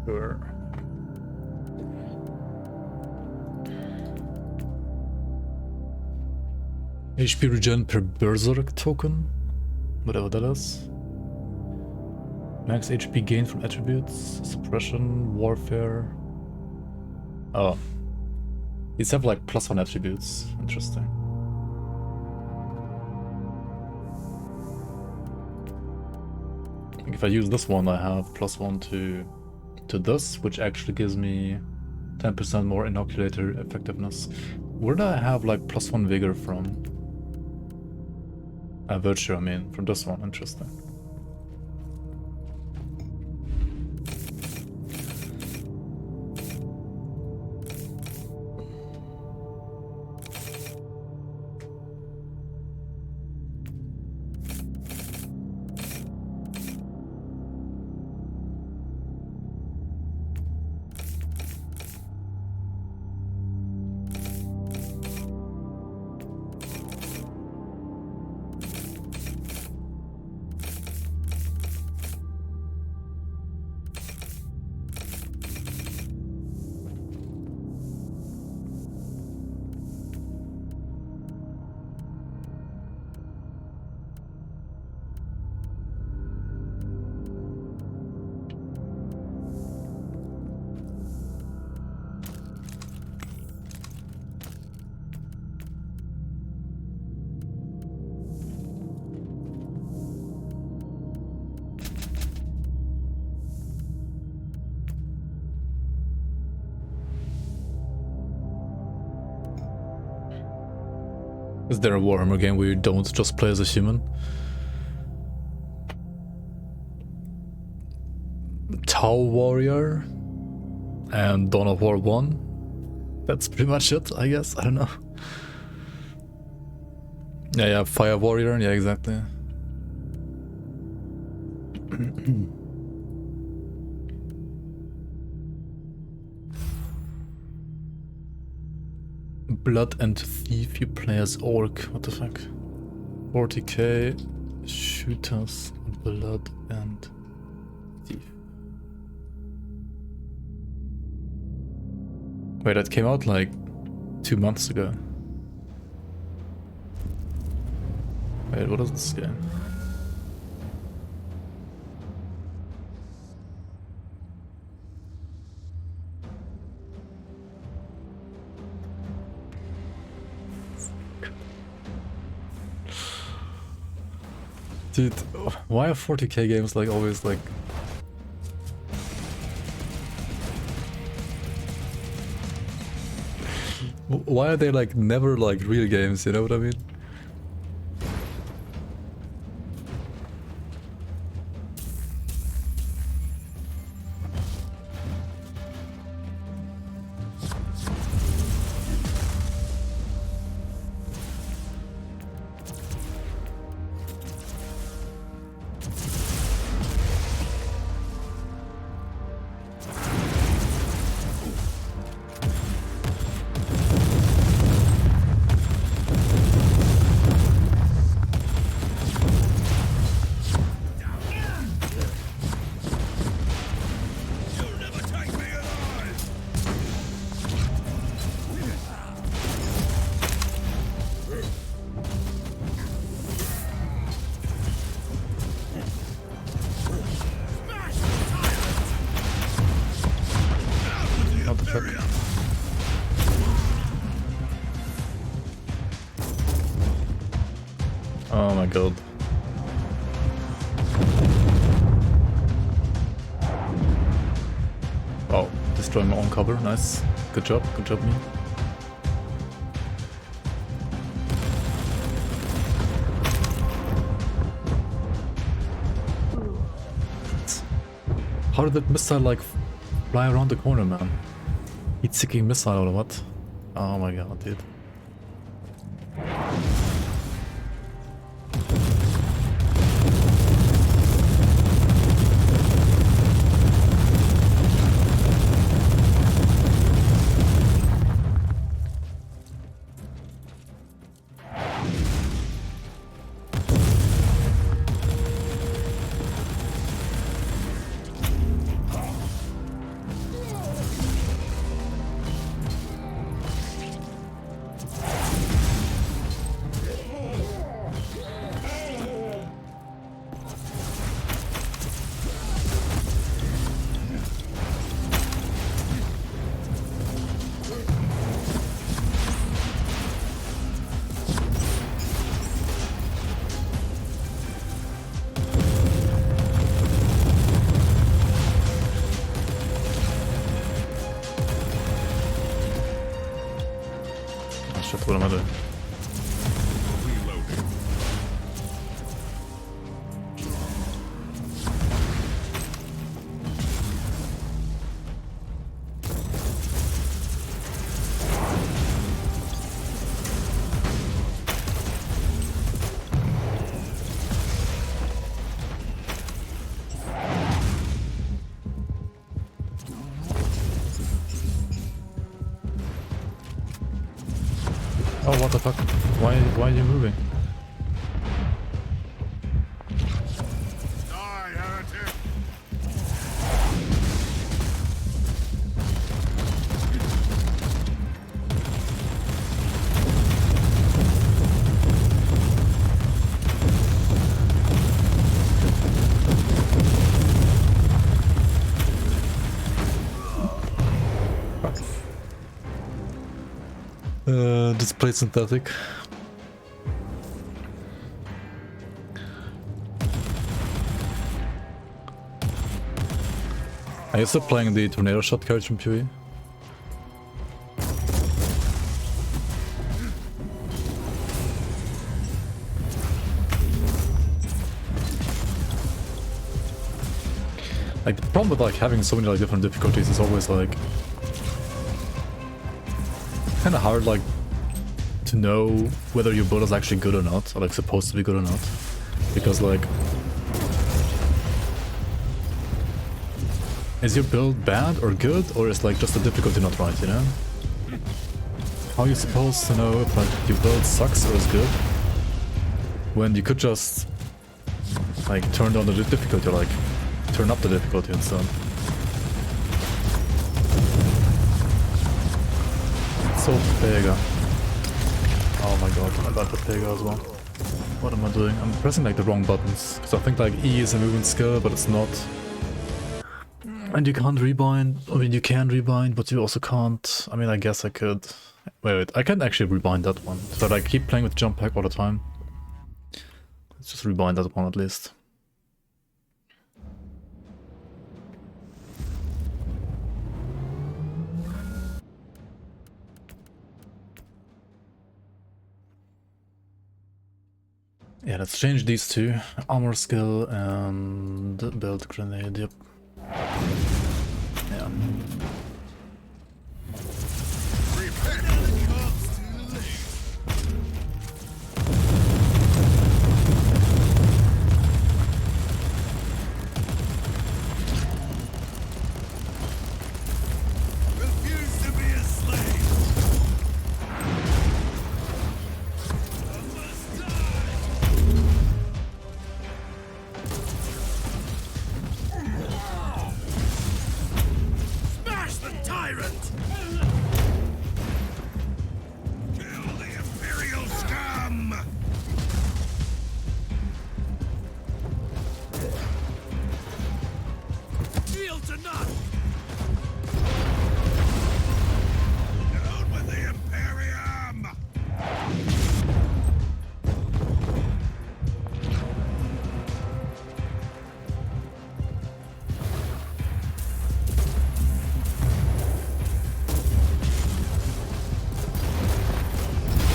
Sure. HP regen per berserk token, whatever that is. Max HP gain from attributes, suppression, warfare. Oh. These have like +1 attributes. Interesting. Like if I use this one, I have +1 to this, which actually gives me 10% more inoculator effectiveness. Where do I have like +1 vigor from? Virtue, I mean, from this one. Interesting. Is there a Warhammer game where you don't just play as a human? Tau Warrior and Dawn of War 1? That's pretty much it, I guess. I don't know. Yeah, Fire Warrior, yeah, exactly. Blood and Thief, you play as Orc. What the fuck? 40k, shooters, Blood and Thief. Wait, that came out like 2 months ago. Wait, what is this game? Dude, why are 40k games like always like... Why are they like never like real games, you know what I mean? Oh my god. Oh, destroy my own cover, nice. Good job me. How did that missile like fly around the corner, man? Heat-seeking missile or what? Oh my god, dude. Oh, what the fuck? Why are you moving? Display synthetic. Are you still playing the tornado shot carriage from PoE? Like the problem with like having so many like different difficulties is always like kind of hard like to know whether your build is actually good or not, or like supposed to be good or not, because like is your build bad or good, or is like just the difficulty not right, you know? How are you supposed to know if like your build sucks or is good when you could just like turn down the difficulty, or like turn up the difficulty instead? So Pega. Oh my god, I got the Pega as well. What am I doing? I'm pressing like the wrong buttons, because I think like E is a movement skill, but it's not. And you can't rebind. I mean, you can rebind, but you also can't. I mean, I guess I could. Wait, I can't actually rebind that one. So I keep playing with jump pack all the time. Let's just rebind that one at least. Yeah, let's change these two. Armor skill and build grenade, yep. Yeah.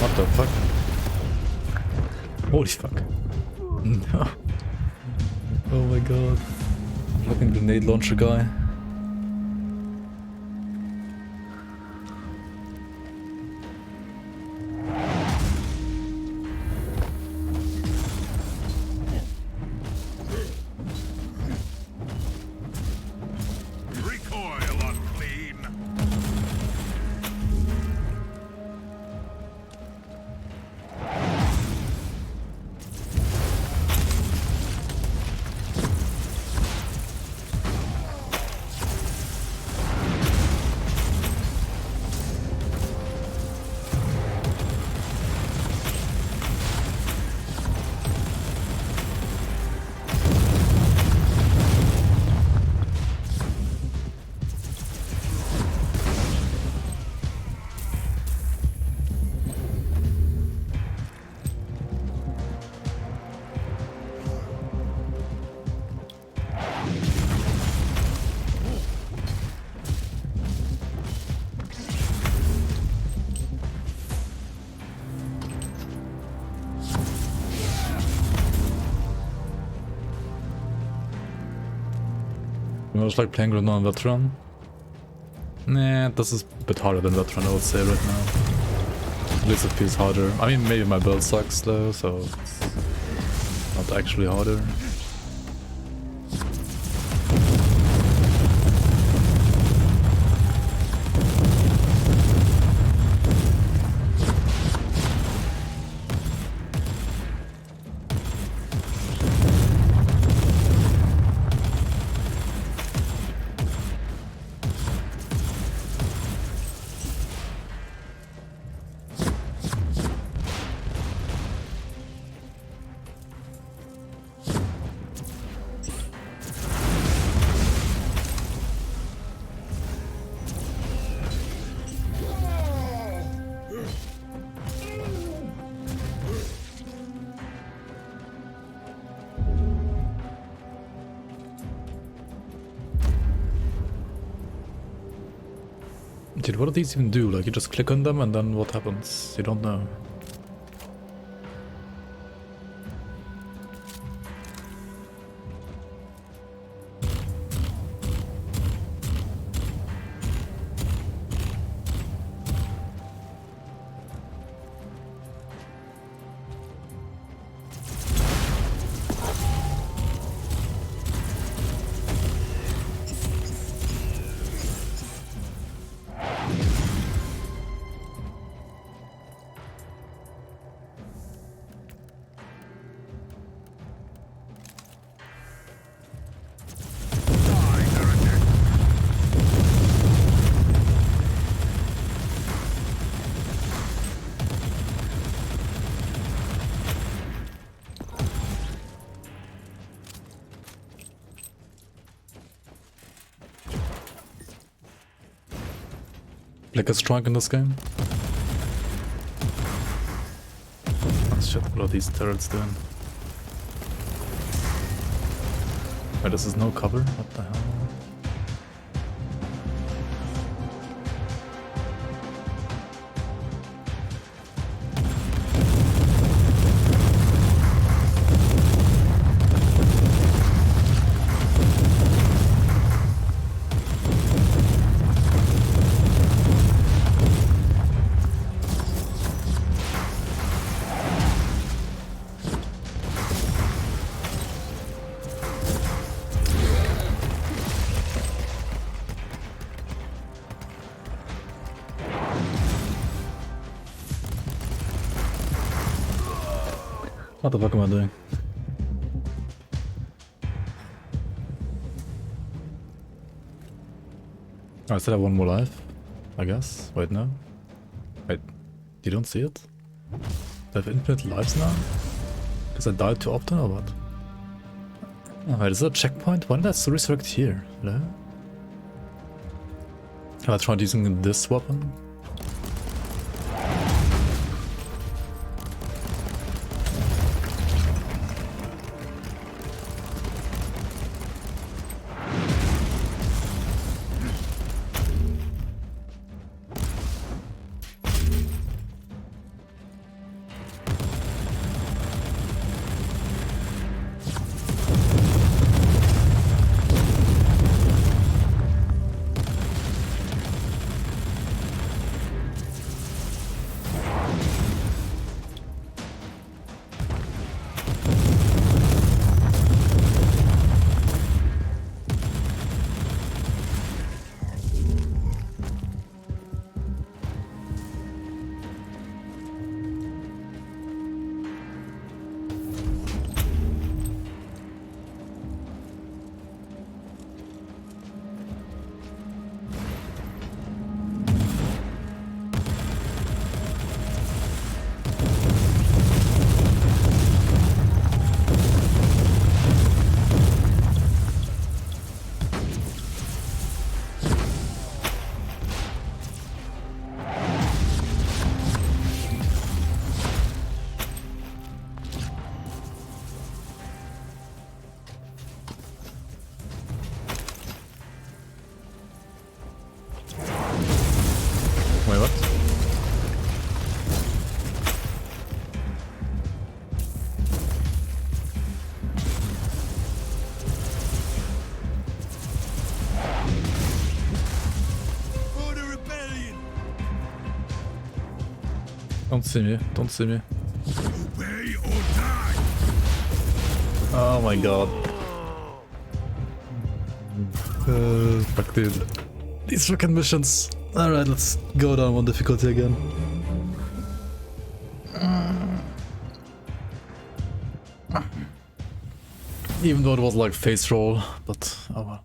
What the fuck? Holy fuck. No. Oh my god. Fucking grenade launcher guy. I was like playing Grenade on Veteran. Nah, this is a bit harder than Veteran, I would say right now. At least it feels harder. I mean, maybe my build sucks though, so it's not actually harder. Dude, what do these even do? Like, you just click on them and then what happens? You don't know. Black is strong in this game. Oh shit, what are these turrets doing? Wait, this is no cover? What the hell? What the fuck am I doing? Oh, I still have one more life, I guess. Wait, no. Wait, you don't see it? I have infinite lives now? Because I died too often or what? Oh, wait, is that a checkpoint? Why did I resurrect here? Hello? Have I tried using this weapon? Wait, what? For the rebellion! Don't see me, don't see me. Obey or die! Oh my god. Fuck, dude. These fucking missions. Alright, let's go down one difficulty again. Even though it was like face roll, but oh well.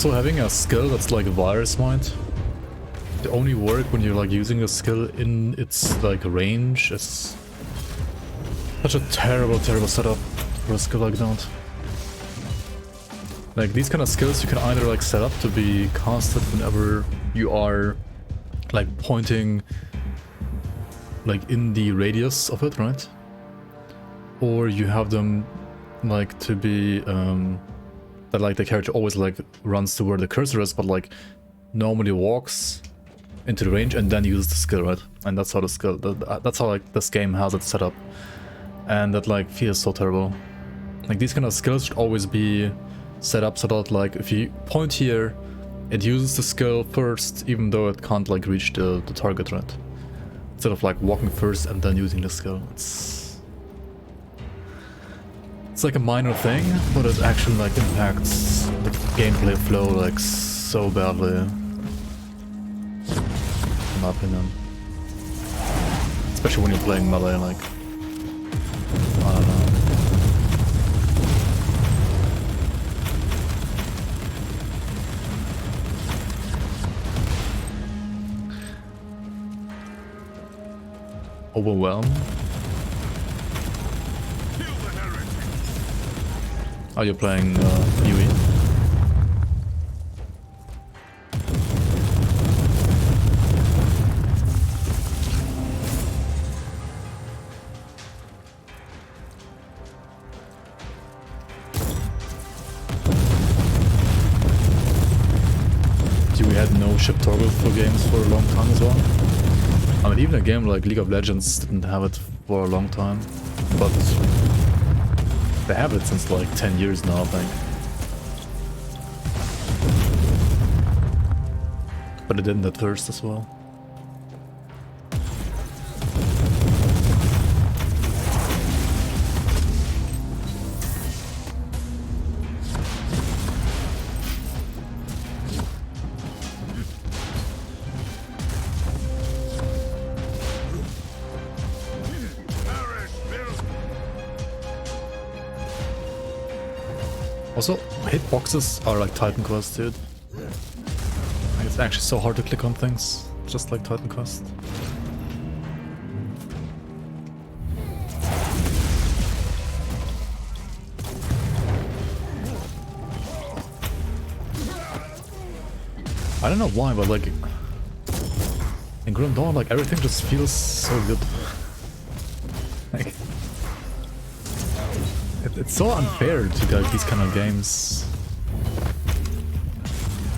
Also, having a skill that's like a virus might only work when you're like using a skill in its like range. It's such a terrible setup for a skill like that. Like these kind of skills you can either like set up to be casted whenever you are like pointing like in the radius of it, right? Or you have them like to be that like the character always like runs to where the cursor is, but like normally walks into the range and then uses the skill, right? And that's how the skill, that's how like this game has it set up, and that like feels so terrible. Like these kind of skills should always be set up so that like if you point here, it uses the skill first, even though it can't like reach the target, right? Instead of like walking first and then using the skill. It's like a minor thing, but it actually like impacts the gameplay flow like so badly, in my opinion. Especially when you're playing melee, like, I don't know. Overwhelmed? Are you playing UE? We had no ship toggle for games for a long time as well. I mean, even a game like League of Legends didn't have it for a long time, but they have it since like 10 years now, I think. But it didn't at first as well. Also, hitboxes are like Titan Quest, dude. Like, it's actually so hard to click on things, just like Titan Quest. I don't know why, but like in Grim Dawn, like everything just feels so good. Like, it's so unfair to like these kind of games.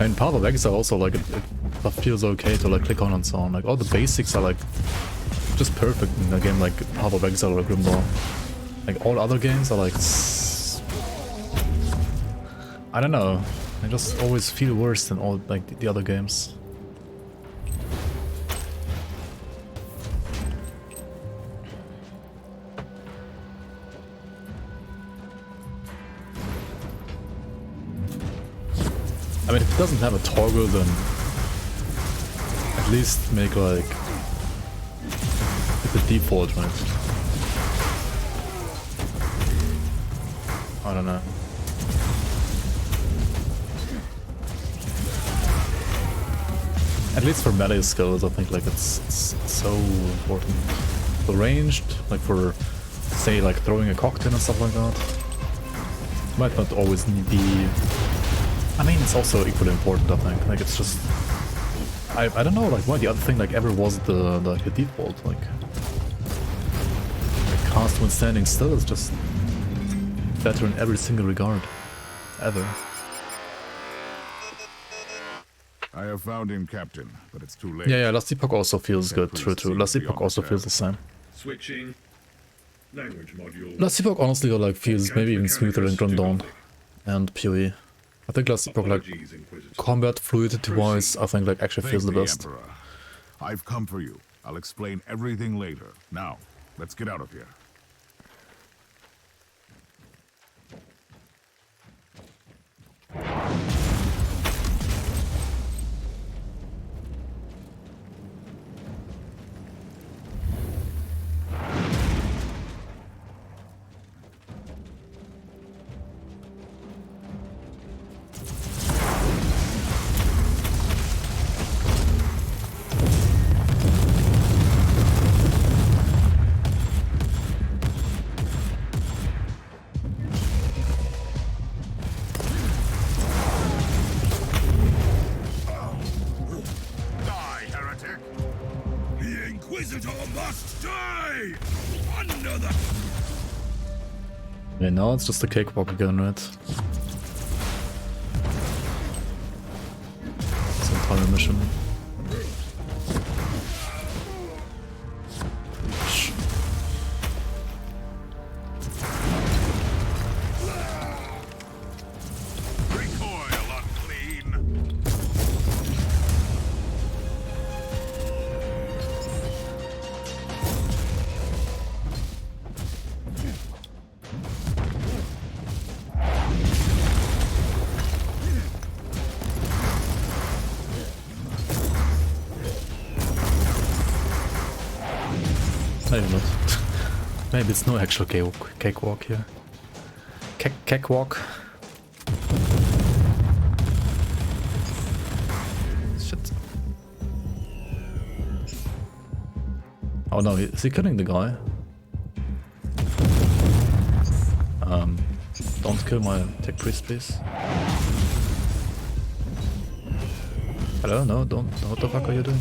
And Path of Exile also, like, it feels okay to like click on and so on. Like all the basics are like just perfect in a game like Path of Exile or Grim Dawn. Like all other games are like, I don't know. I just always feel worse than all like the other games. I mean, if it doesn't have a toggle, then at least make like the default, right? I don't know. At least for melee skills, I think like it's so important. For ranged, like for say like throwing a cocktail and stuff like that, might not always be. I mean, it's also equally important, I think. Like, it's just... I don't know, like, why the other thing, like, ever was the default, like... Cast when standing still is just... better in every single regard. Ever. I have found him, Captain, but it's too late. Yeah, Last Epoch also feels good, true. Last Epoch also feels the same. Switching language module. Last Epoch honestly, like, feels maybe even smoother than Grim Dawn and PoE. I think Last Epoch, like, combat fluidity-wise, I think, like, actually feels the best. Emperor. I've come for you. I'll explain everything later. Now, let's get out of here. must die! Another! Yeah, now it's just a cakewalk again, right? This entire mission. Maybe not. Maybe it's no actual cakewalk here. Cakewalk. Shit. Oh no, is he killing the guy? Don't kill my tech priest, please. Hello? No, don't. What the fuck are you doing?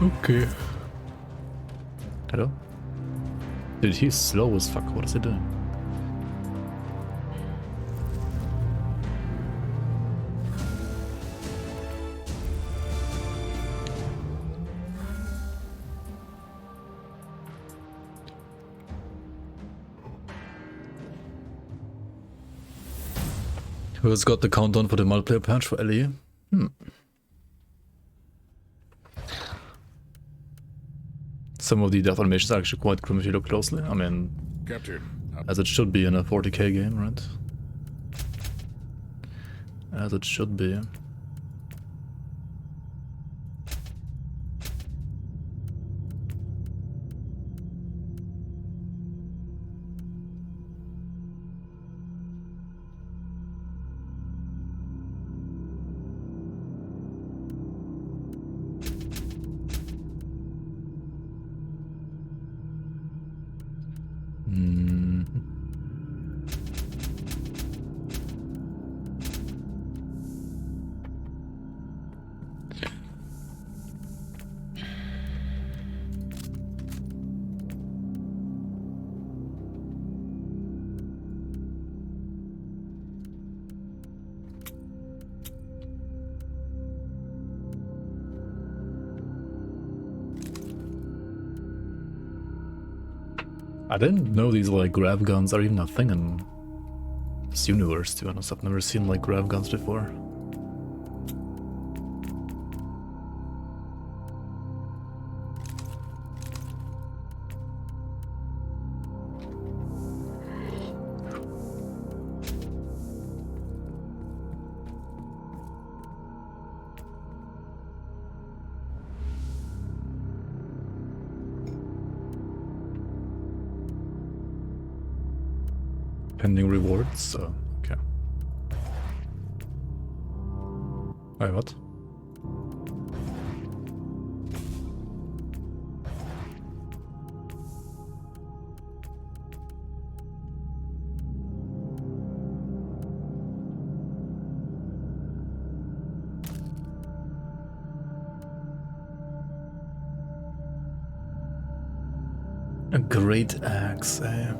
Okay. Hello? Dude, he's slow as fuck. What is he doing? Who's got the countdown for the multiplayer patch for LE? Some of the death animations are actually quite grim if you look closely. I mean, Captain, as it should be in a 40k game, right? As it should be. I didn't know these like grav guns are even a thing in this universe, to be honest. I've never seen like grav guns before. Pending rewards, so okay. Wait, what? A great axe, eh?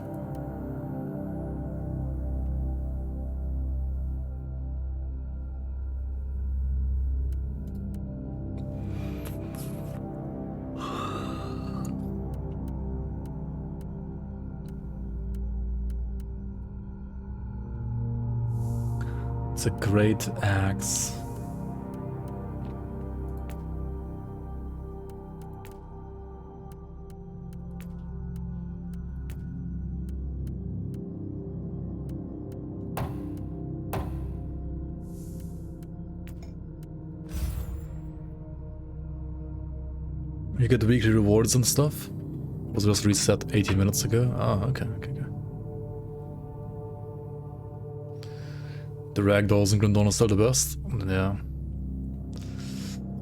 It's a great axe. You get weekly rewards and stuff. Was just reset 18 minutes ago. Ah, okay. The ragdolls in Grim Dawn are still the best. Yeah.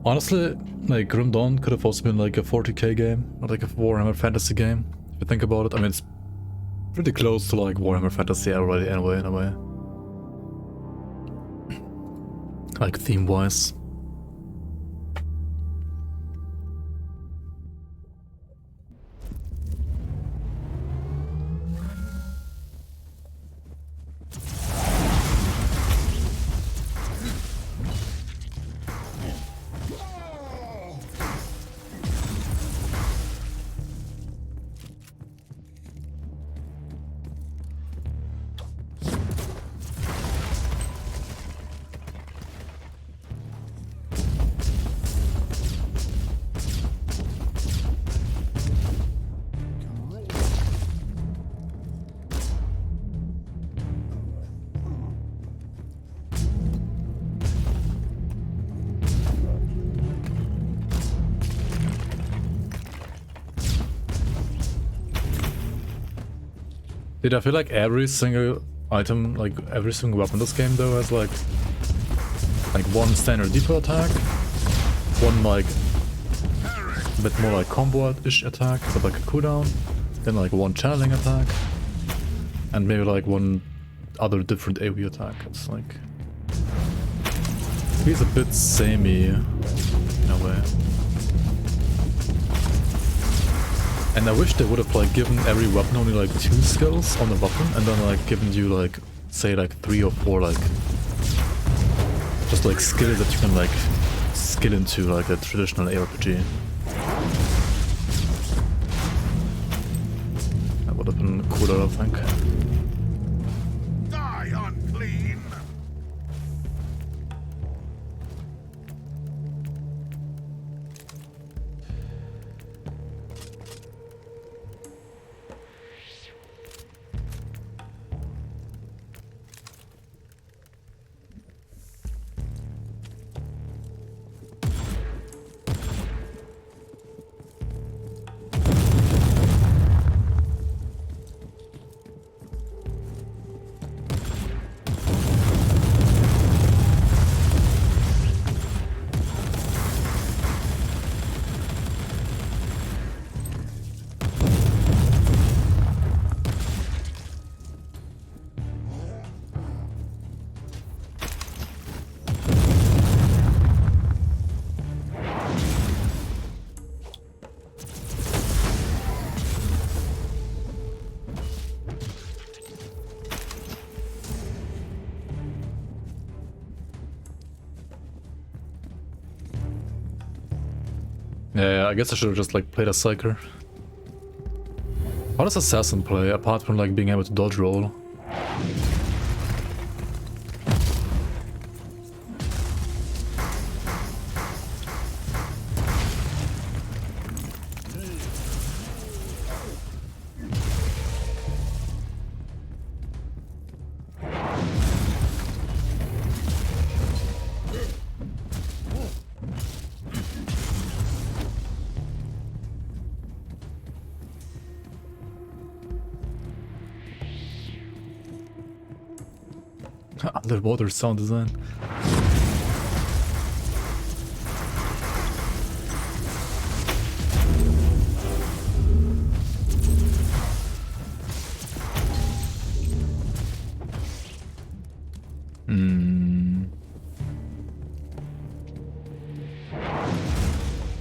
Honestly, like Grim Dawn could have also been like a 40k game, not like a Warhammer Fantasy game. If you think about it, I mean it's pretty close to like Warhammer Fantasy already anyway, in a way. Like theme-wise. Dude, I feel like every single item, like every single weapon in this game though has like one standard depot attack, one like a bit more like combo-ish attack, but like a cooldown, then like one channeling attack, and maybe like one other different AoE attack. It's like... he's a bit samey in a way. And I wish they would have like given every weapon only like 2 skills on the weapon, and then like given you like, say like 3 or 4 like just like skills that you can like skill into like a traditional ARPG. That would have been cooler, I think. Die, unclean! Yeah, I guess I should have just like played a Psyker. How does Assassin play, apart from like being able to dodge roll? Underwater sound design.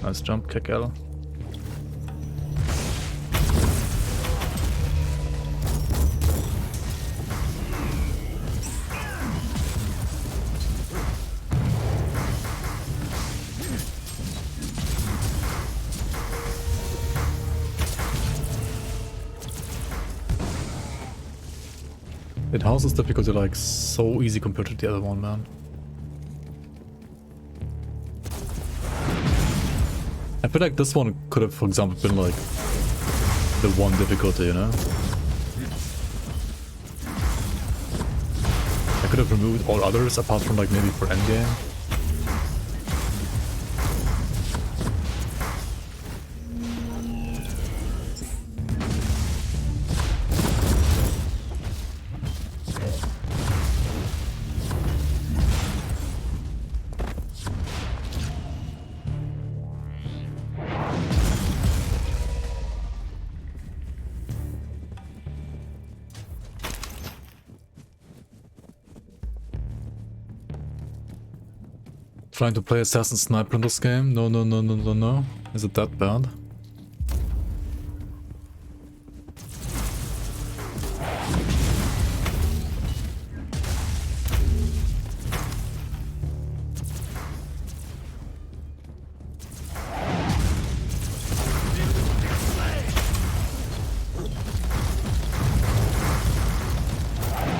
Nice jump kick, L. It houses difficulty like so easy compared to the other one, man. I feel like this one could have, for example, been like the 1 difficulty, you know? I could have removed all others apart from like maybe for endgame. Trying to play Assassin Sniper in this game? No, no, no, no, no, no. Is it that bad?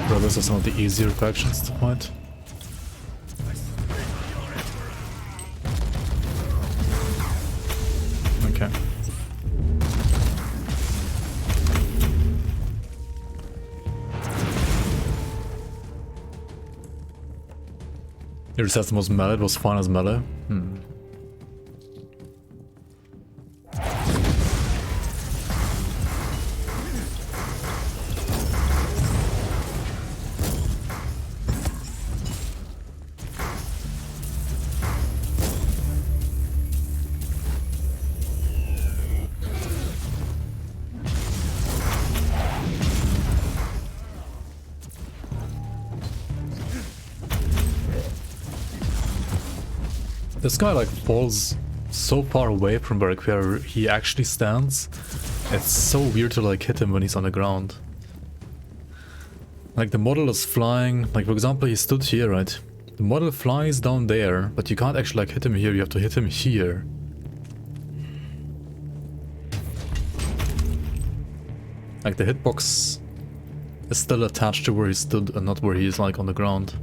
Brothers are some of the easier factions to fight. Okay. Your assassin was melee, it was fine as melee. This guy like falls so far away from where he actually stands. It's so weird to like hit him when he's on the ground. Like the model is flying, like for example he stood here, right? The model flies down there, but you can't actually like hit him here, you have to hit him here. Like the hitbox is still attached to where he stood and not where he is like on the ground.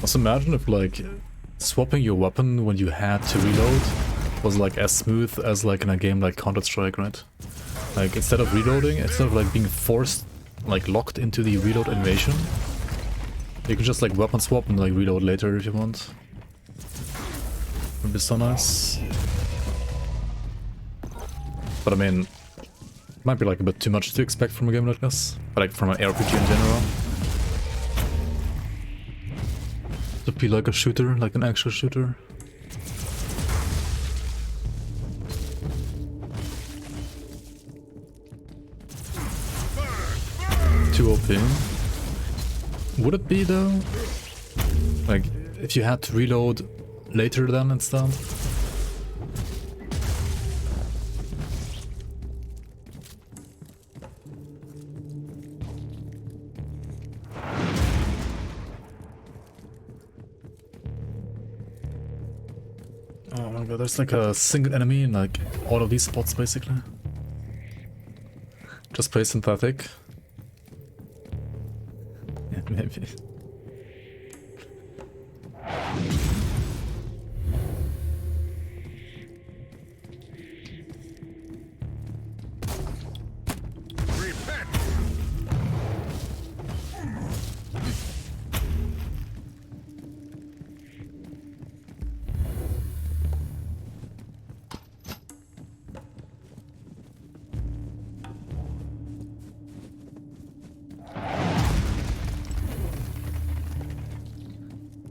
Also imagine if like swapping your weapon when you had to reload was like as smooth as like in a game like Counter-Strike, right? Like instead of reloading, instead of like being forced, like locked into the reload animation, you can just like weapon swap and like reload later if you want. Would be so nice. But I mean, might be like a bit too much to expect from a game like this, but like from an RPG in general. To be like a shooter, like an actual shooter. Too OP. Would it be though? Like, if you had to reload later then instead? Oh my god, there's like a single enemy in like all of these spots basically. Just play synthetic. Yeah, maybe.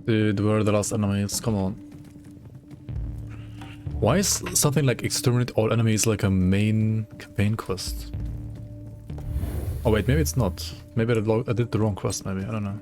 Dude, where are the last enemies? Come on. Why is something like exterminate all enemies like a main campaign quest? Oh wait, maybe it's not. Maybe I did the wrong quest, maybe, I don't know.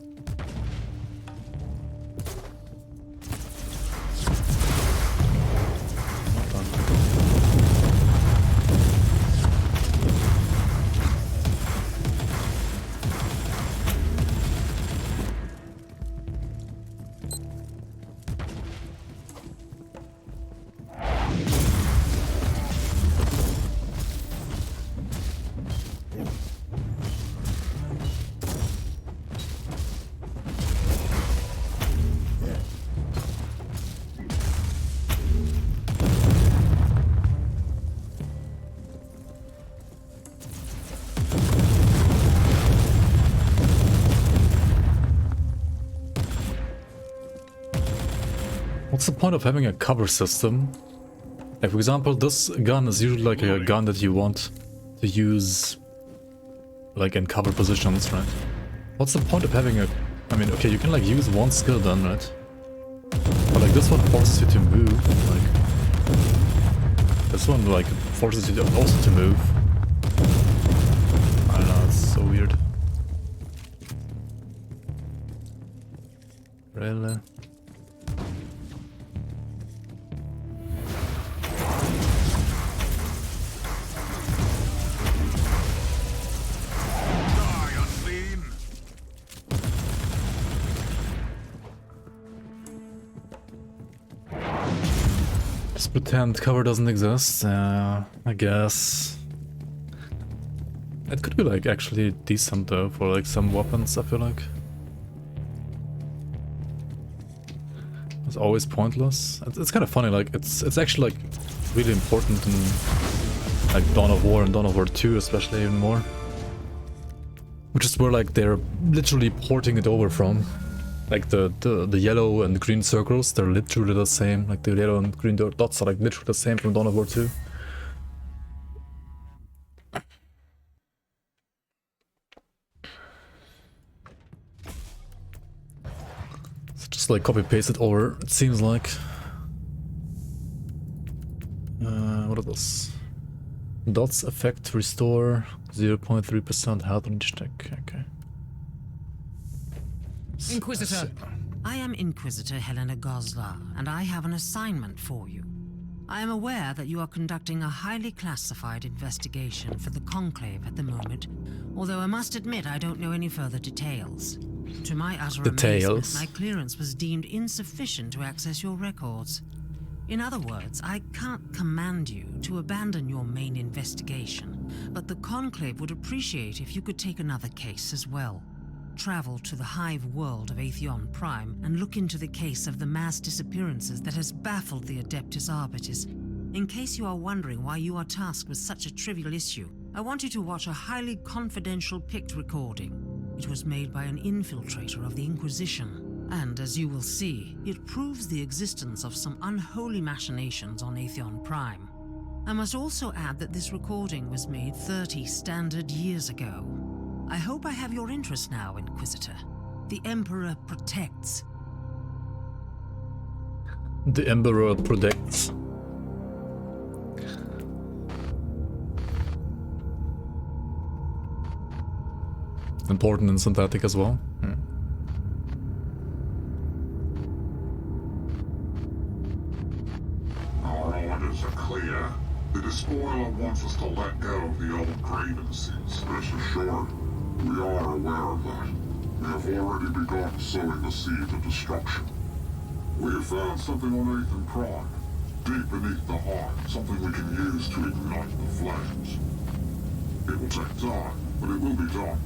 What's the point of having a cover system? Like, for example, this gun is usually like a gun that you want to use like in cover positions, right? What's the point of having a... I mean, okay, you can like use one skill then, right? But like this one forces you to move, like... This one like forces you to also to move. I don't know, it's so weird. Really? Just pretend cover doesn't exist, I guess. It could be like actually decent though for like some weapons, I feel like. It's always pointless. It's kind of funny, like it's actually like really important in like Dawn of War and Dawn of War 2 especially even more. Which is where like they're literally porting it over from. Like the yellow and green circles, they're literally the same. Like the yellow and green dots are like literally the same from Dawn of War 2. So just like copy paste it over, it seems like. What is this? Dots effect restore 0.3% health on each deck. Okay. Inquisitor. I am Inquisitor Helena Goslar, and I have an assignment for you. I am aware that you are conducting a highly classified investigation for the Conclave at the moment, although I must admit I don't know any further details. To my utter amazement, my clearance was deemed insufficient to access your records. In other words, I can't command you to abandon your main investigation, but the Conclave would appreciate if you could take another case as well. Travel to the hive world of Atheon Prime and look into the case of the mass disappearances that has baffled the Adeptus Arbitis. In case you are wondering why you are tasked with such a trivial issue, I want you to watch a highly confidential picked recording. It was made by an infiltrator of the Inquisition, and as you will see, it proves the existence of some unholy machinations on Atheon Prime. I must also add that this recording was made 30 standard years ago. I hope I have your interest now, Inquisitor. The Emperor protects. The Emperor protects. Important and synthetic as well. Our orders are clear. The despoiler wants us to let go of the old grievances. Rest assured, we are aware of that. We have already begun sowing the seeds of destruction. We have found something on Atheon Prime, deep beneath the heart, something we can use to ignite the flames. It will take time, but it will be done.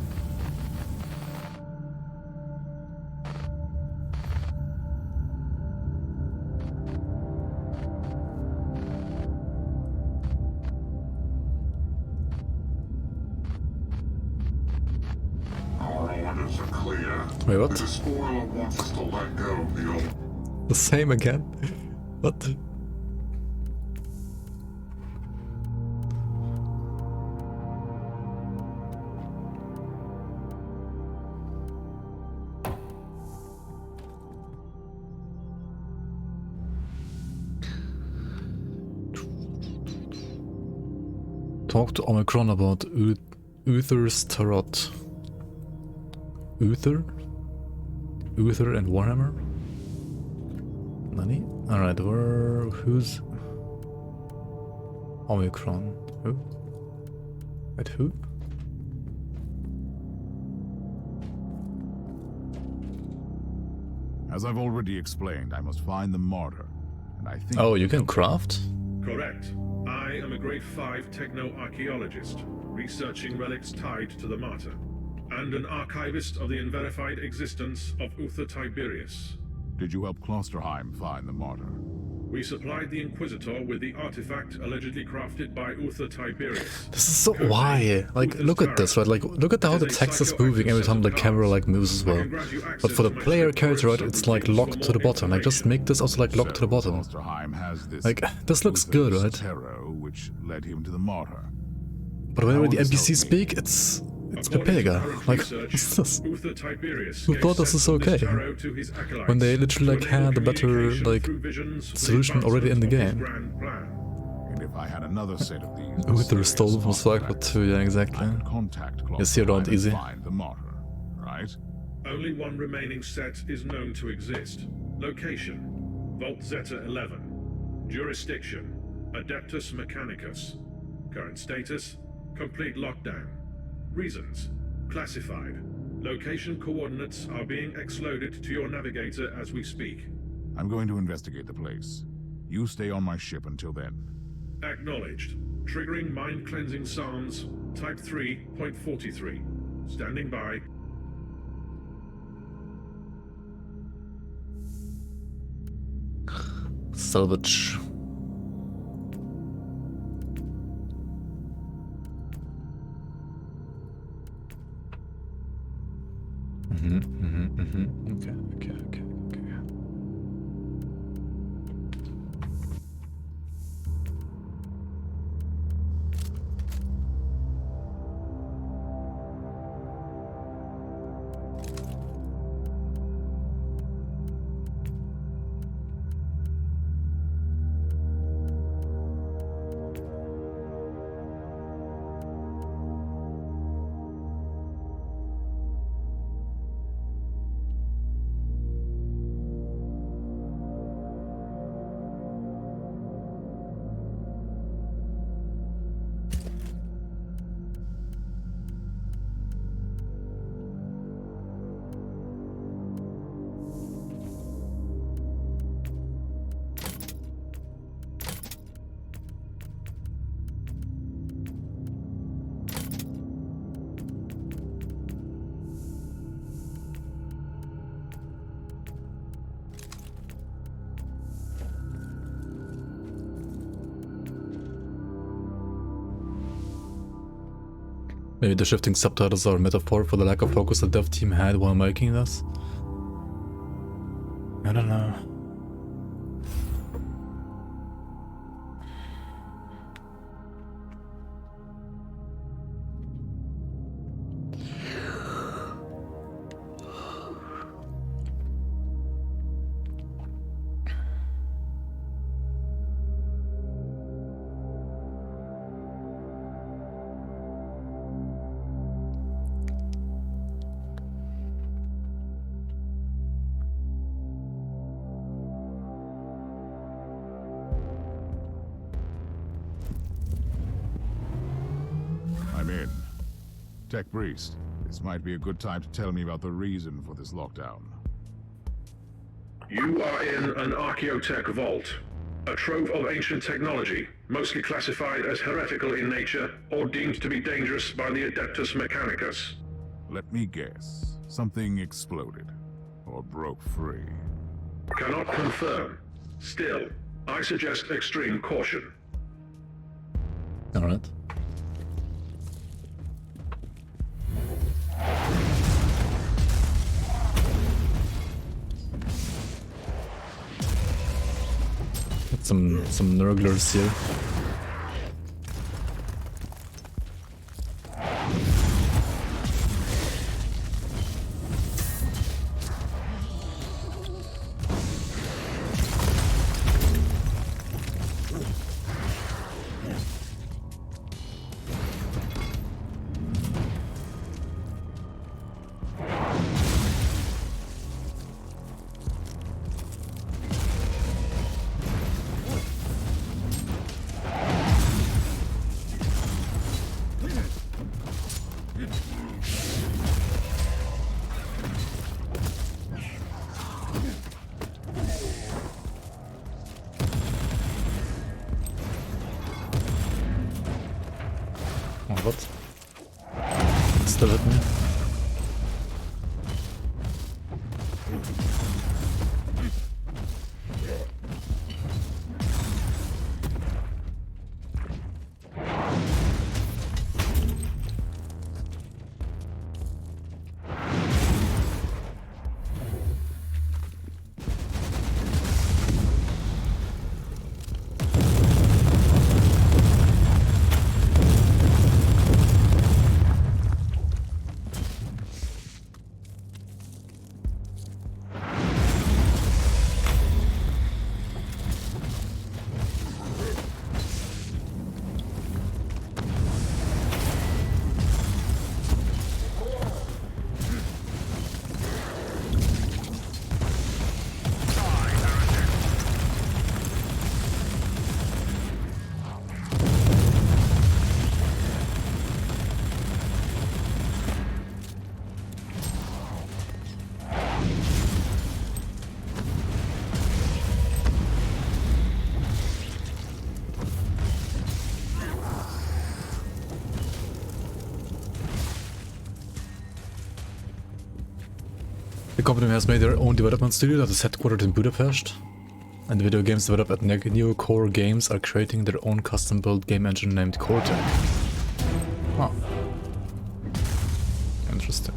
Wait, what? The despoiler wants us to let go of the old... The same again? What? Talk to Omicron about Uther's Tarot. Uther? Uther and Warhammer? Nani? Alright, who's... Omicron? Who? Wait, who? As I've already explained, I must find the Martyr, and I think... Oh, you can craft? Correct. I am a Grade 5 techno-archaeologist, researching relics tied to the Martyr, and an archivist of the unverified existence of Uther Tiberius. Did you help Klosterheim find the Martyr? We supplied the Inquisitor with the artifact allegedly crafted by Uther Tiberius. This is so why? Like, look at this, right? Like, look at how the text is moving every time the camera like moves as well. But for the player character, right, it's like locked to the bottom. Like, just make this also like locked to the bottom. Like, this looks good, right? Which led him to the Martyr. But whenever the NPCs speak, it's Pepega. Like, what's this? Who thought this is okay? When they literally like had a better like solution already in the game. And if I had another set of these, Uther stole from Swagler too, yeah, exactly. You see around easy. Find the Martyr, right? Only one remaining set is known to exist. Location: Vault Zeta 11. Jurisdiction: Adeptus Mechanicus. Current status: complete lockdown. Reasons: classified. Location coordinates are being exloaded to your navigator as we speak. I'm going to investigate the place. You stay on my ship until then. Acknowledged. Triggering mind-cleansing psalms, type 3.43. Standing by. Salvage. Okay. Maybe the shifting subtitles are a metaphor for the lack of focus the dev team had while making this? I don't know. I'm in. Tech Priest, this might be a good time to tell me about the reason for this lockdown. You are in an Archaeotech vault. A trove of ancient technology, mostly classified as heretical in nature or deemed to be dangerous by the Adeptus Mechanicus. Let me guess. Something exploded. Or broke free. Cannot confirm. Still, I suggest extreme caution. Alright. Some nurglers here. What? It's still at me. The company has made their own development studio that is headquartered in Budapest, and the video games developed at Neocore Games are creating their own custom-built game engine named Cortec. Huh. Interesting.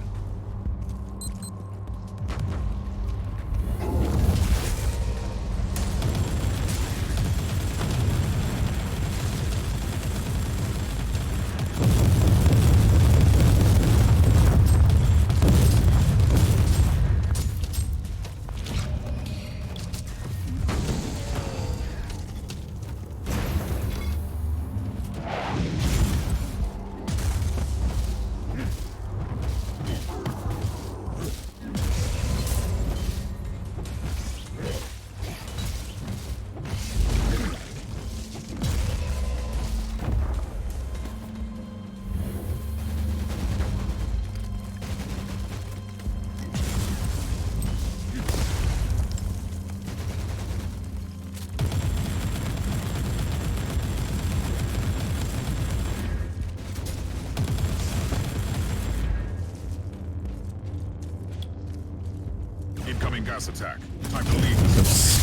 Incoming gas attack. Time to leave this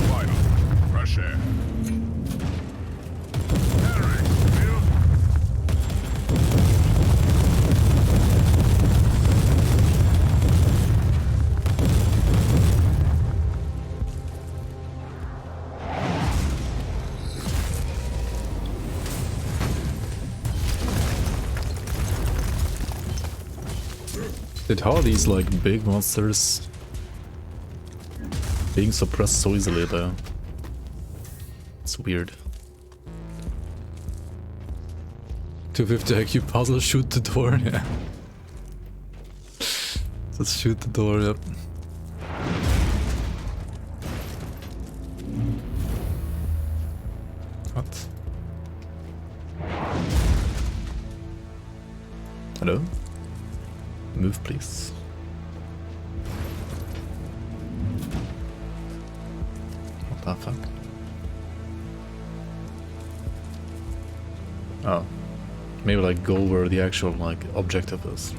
Vital. Fresh air. How are these like big monsters being suppressed so easily though? It's weird. 250 IQ puzzle, shoot the door, yeah. Let's shoot the door, yep. What? Hello? Move, please. What the fuck? Oh. Maybe like go where the actual like objective is.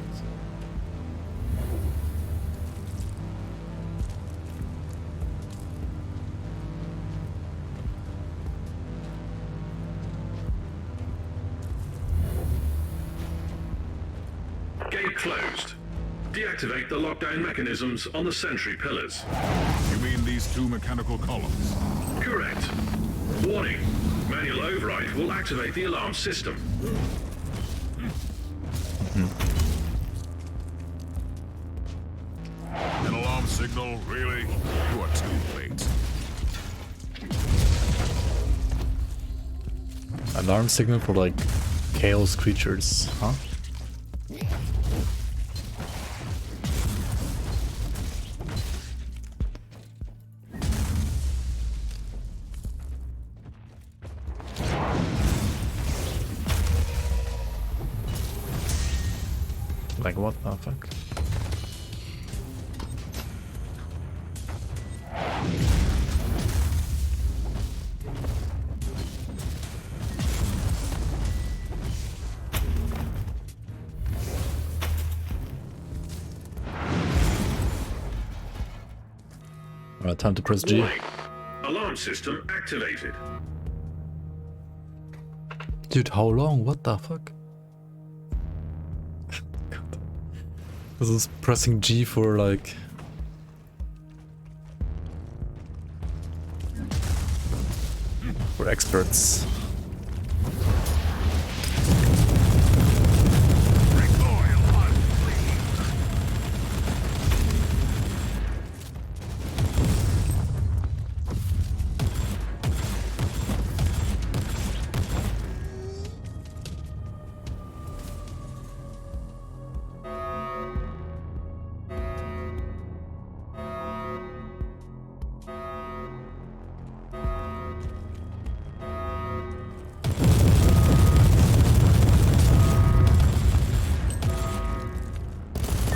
Gate closed. Deactivate the lockdown mechanisms on the sentry pillars. You mean these two mechanical columns? Correct. Warning. Manual override will activate the alarm system. An alarm signal? Really? You are too late. Alarm signal for like chaos creatures, huh? Like what the fuck? Alright, time to press G. Warning. Alarm system activated. Dude, how long? What the fuck? This is pressing G for like... for experts.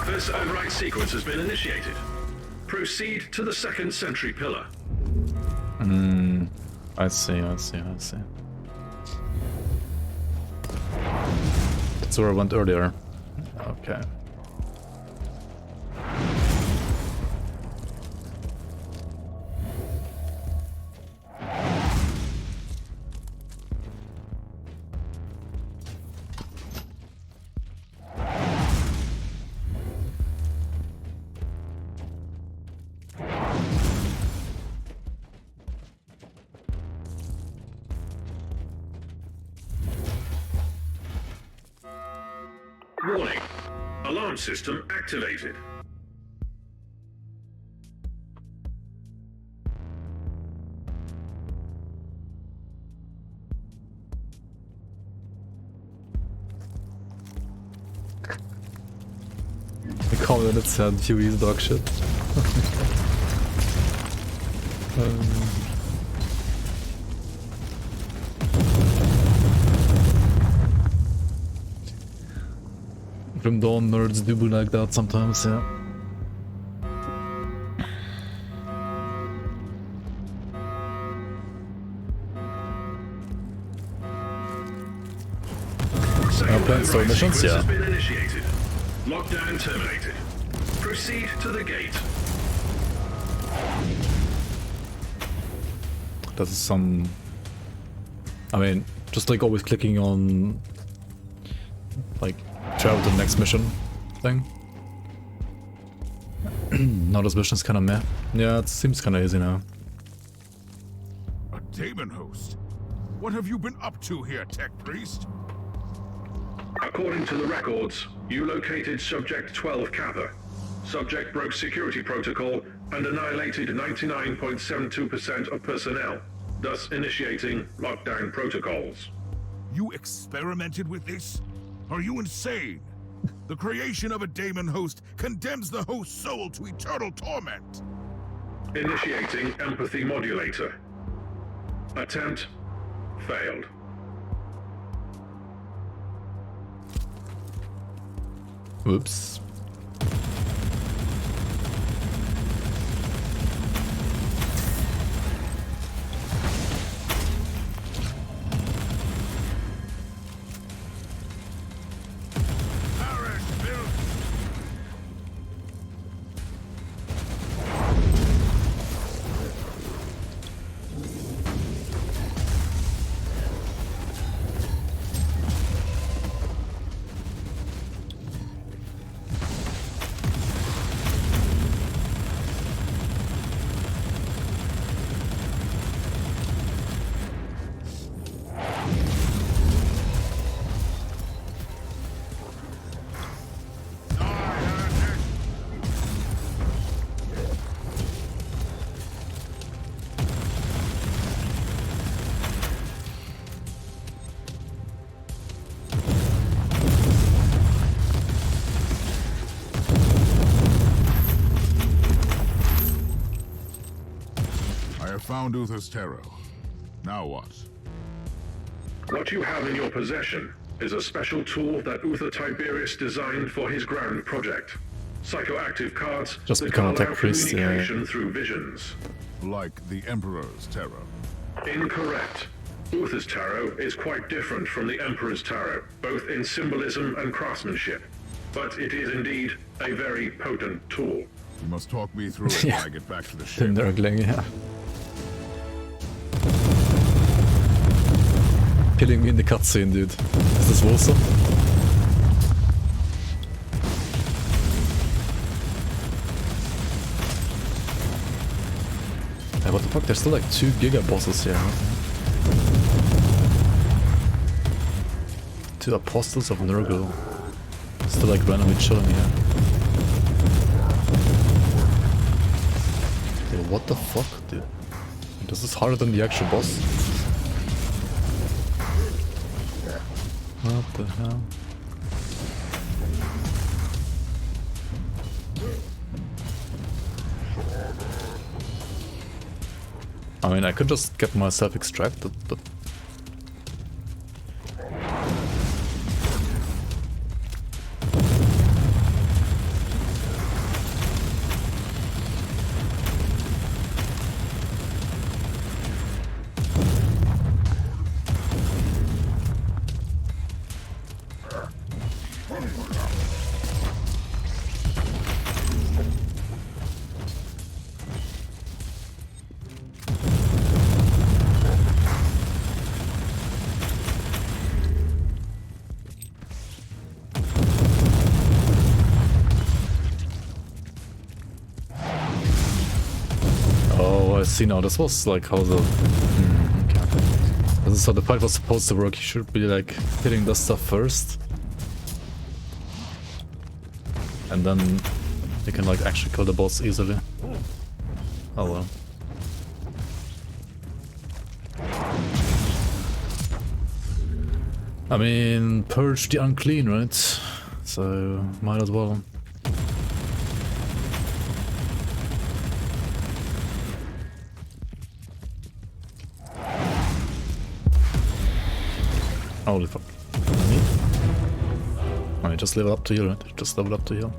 This override sequence has been initiated. Proceed to the second sentry pillar. I see. That's where I went earlier. Okay. Warning. Alarm system activated. The comment that said QE's dog shit. Grim Dawn nerds do be like that sometimes, yeah. Playing story missions, yeah. Has been initiated. Lockdown terminated. Proceed to the gate. This is some... I mean, just like always clicking on... like, travel to the next mission thing. Now this mission's kinda meh. Yeah, it seems kinda easy now. A Daemon host? What have you been up to here, Tech Priest? According to the records, you located Subject 12 Kappa. Subject broke security protocol and annihilated 99.72% of personnel, thus initiating lockdown protocols. You experimented with this? Are you insane? The creation of a Daemon host condemns the host's soul to eternal torment. Initiating empathy modulator. Attempt failed. Whoops. Found Uther's Tarot. Now what? What you have in your possession is a special tool that Uther Tiberius designed for his ground project. Psychoactive cards Just that become a can tech allow priest, yeah. communication through visions. Like the Emperor's Tarot. Incorrect. Uther's tarot is quite different from the Emperor's tarot, both in symbolism and craftsmanship. But it is indeed a very potent tool. You must talk me through it Yeah. when I get back to the ship. Nörgling, yeah. Killing me in the cutscene, dude. Is this awesome? Hey, what the fuck? There's still like 2 giga bosses here. Huh? 2 apostles of Nurgle. Still like randomly chilling here. Yo, what the fuck, dude? This is harder than the actual boss. What the hell? I mean, I could just get myself extracted, but... see now, this was like how the... okay. This is how the fight was supposed to work. You should be like hitting this stuff first. And then you can like actually kill the boss easily. Oh well. I mean, purge the unclean, right? So, might as well. Holy fuck. I just level up to heal, right? Just level up to heal.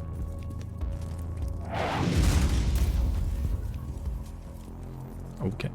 Okay.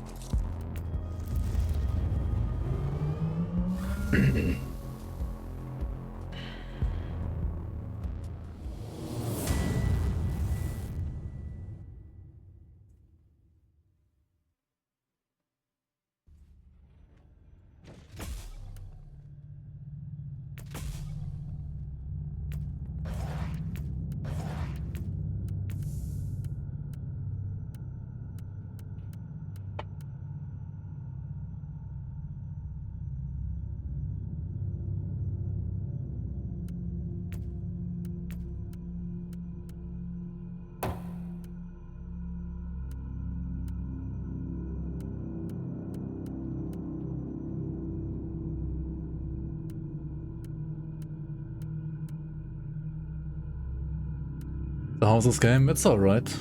How's this game? It's alright.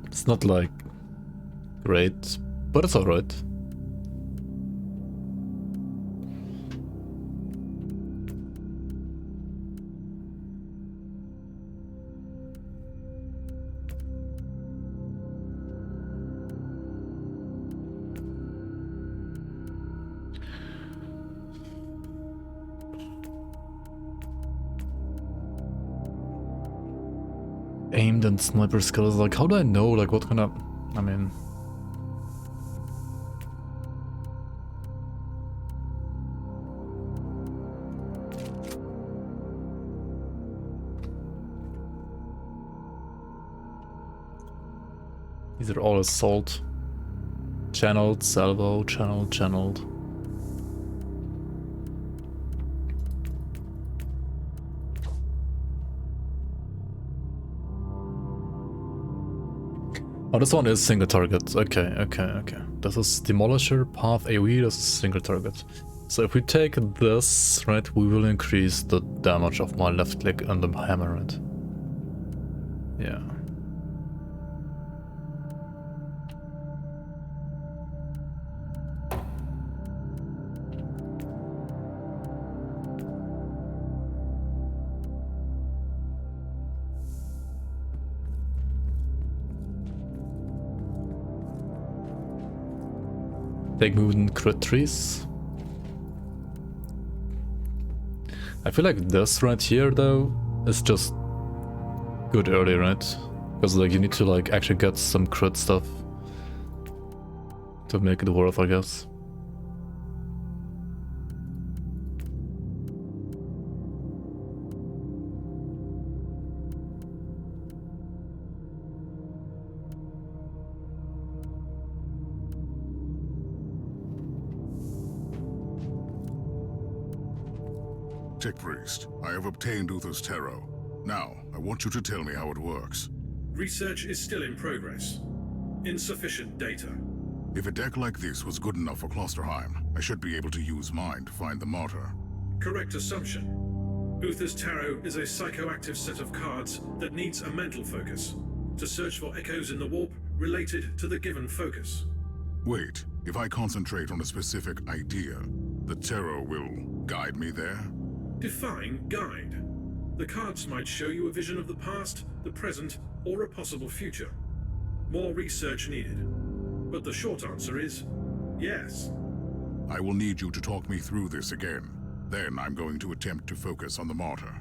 It's not like great, but it's alright. Aimed and sniper skills, like how do I know like what kind of, I mean, these are all assault, channeled, salvo, channeled. Oh, this one is single target. Okay. This is Demolisher, Path AoE, this is single target. So if we take this, right, we will increase the damage of my left click and the hammer, right? Yeah. Take movement crit trees. I feel like this right here though is just good early, right? Because like you need to like actually get some crit stuff to make it worth, I guess. Tech Priest, I have obtained Uther's Tarot. Now, I want you to tell me how it works. Research is still in progress. Insufficient data. If a deck like this was good enough for Klosterheim, I should be able to use mine to find the Martyr. Correct assumption. Uther's Tarot is a psychoactive set of cards that needs a mental focus to search for echoes in the warp related to the given focus. Wait, if I concentrate on a specific idea, the Tarot will guide me there? Define guide. The cards might show you a vision of the past, the present, or a possible future. More research needed. But the short answer is yes. I will need you to talk me through this again. Then I'm going to attempt to focus on the Martyr.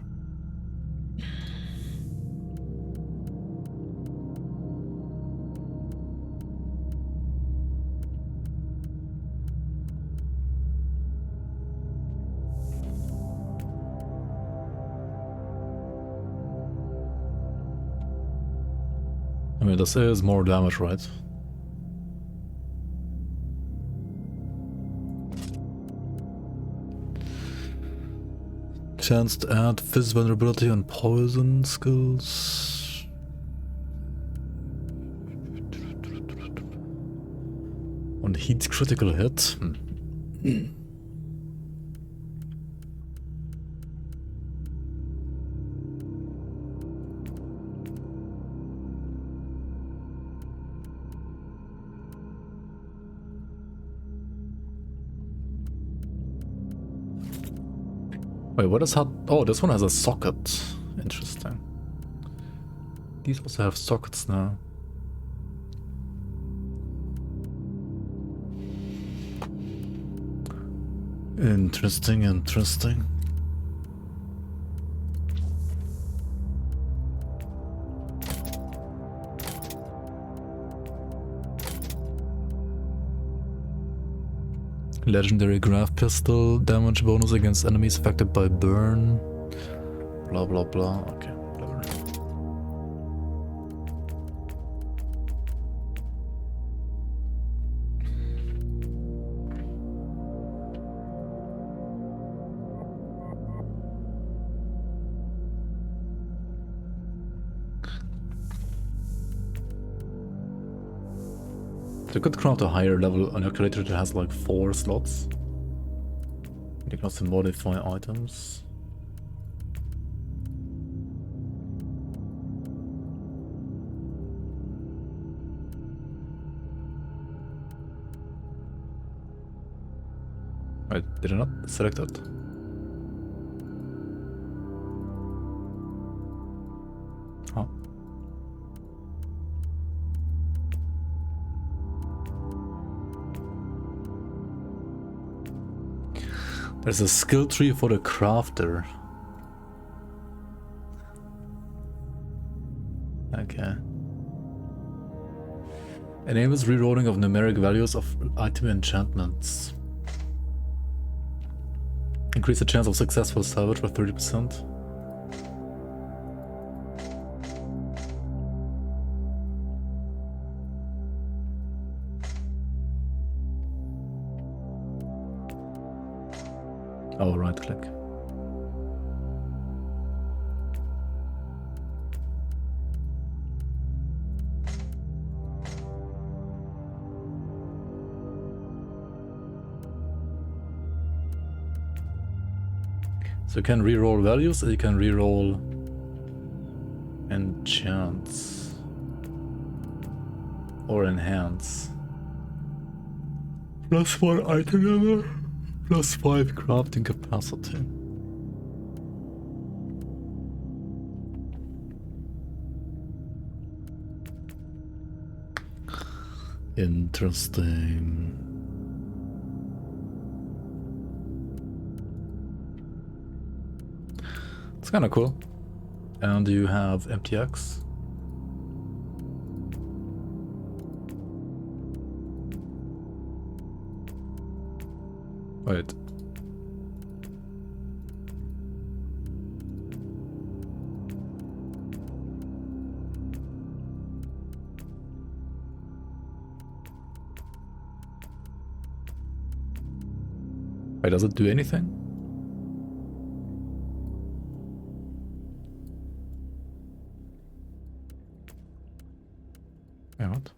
mean, this is more damage, right? Chance to add fizz vulnerability and poison skills. On heat critical hit. Wait, what is that? Oh, this one has a socket. Interesting. These also have sockets now. Interesting, interesting. Legendary graph pistol, damage bonus against enemies affected by burn. Blah blah blah. Okay, whatever. You could craft a higher level on your calculator that has like 4 slots. You can also modify items. Wait, did I not select it? Huh? There's a skill tree for the crafter. Okay. Enables rerolling of numeric values of item enchantments. Increase the chance of successful salvage by 30%. Oh, right click. So you can reroll values, and you can reroll enchants or enhance. +1 item level, +5 crafting capacity. Interesting. It's kind of cool. And you have MTX. Wait. Wait, does it do anything? Yeah, what?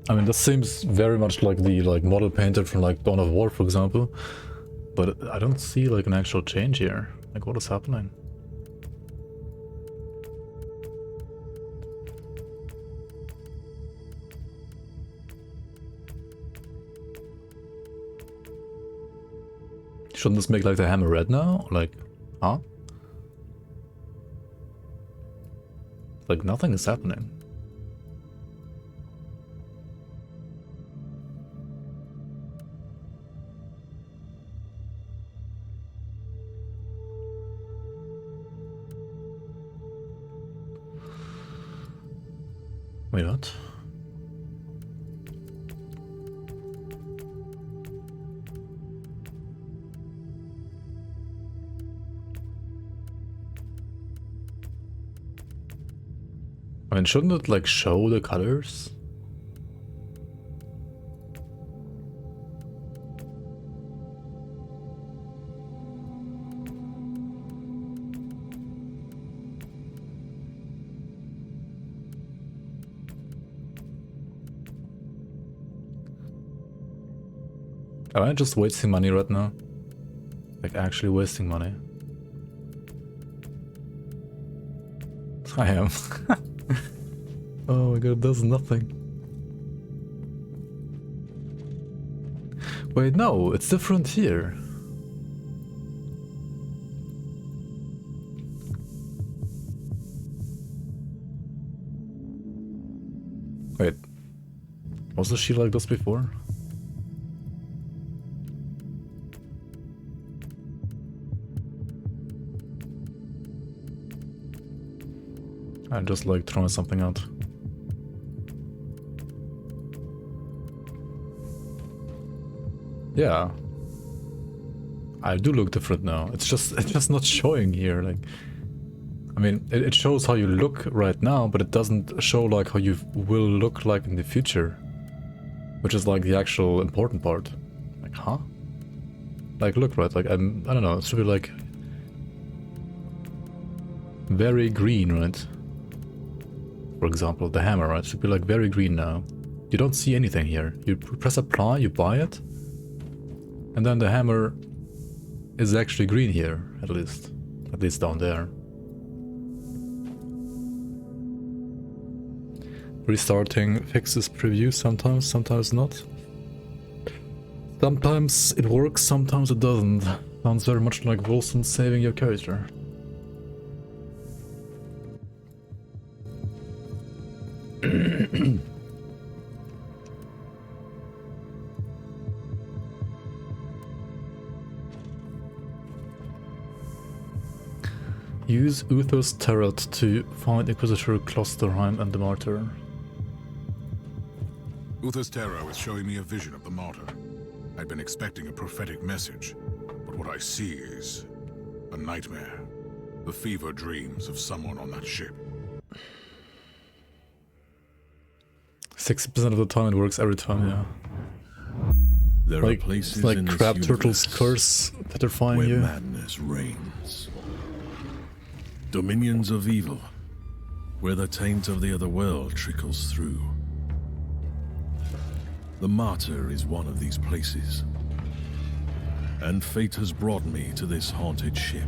I mean, this seems very much like the model painted from like Dawn of War, for example, but I don't see like an actual change here. Like, what is happening? Shouldn't this make like the hammer red now? Like, huh? Like, nothing is happening. Wait, what? mean, shouldn't it like show the colors? Am I just wasting money right now? Like actually wasting money? I am. Oh my god, it does nothing. Wait, no, it's different here. Wait, was the shield like this before? I'm just like throwing something out. Yeah. I do look different now. It's just not showing here. Like, I mean, it shows how you look right now, but it doesn't show like how you will look like in the future, which is like the actual important part. Like, huh? Like, look, right? Like, I don't know. It should be like very green, right? For example, the hammer, right? It should be like very green now. You don't see anything here. You press apply, you buy it, and then the hammer is actually green here, at least down there. Restarting fixes preview sometimes, sometimes not. Sometimes it works, sometimes it doesn't. Sounds very much like Wilson saving your character. Use Uther's Tarot to find Inquisitor Klosterheim and the Martyr. Uther's tarot is showing me a vision of the Martyr. I'd been expecting a prophetic message, but what I see is a nightmare. The fever dreams of someone on that ship. 60% of the time it works every time, yeah. There like, are places it's like in this Crab universe Turtle's curse petrifying where you. madness reigns. Dominions of evil, where the taint of the other world trickles through. The Martyr is one of these places, and fate has brought me to this haunted ship.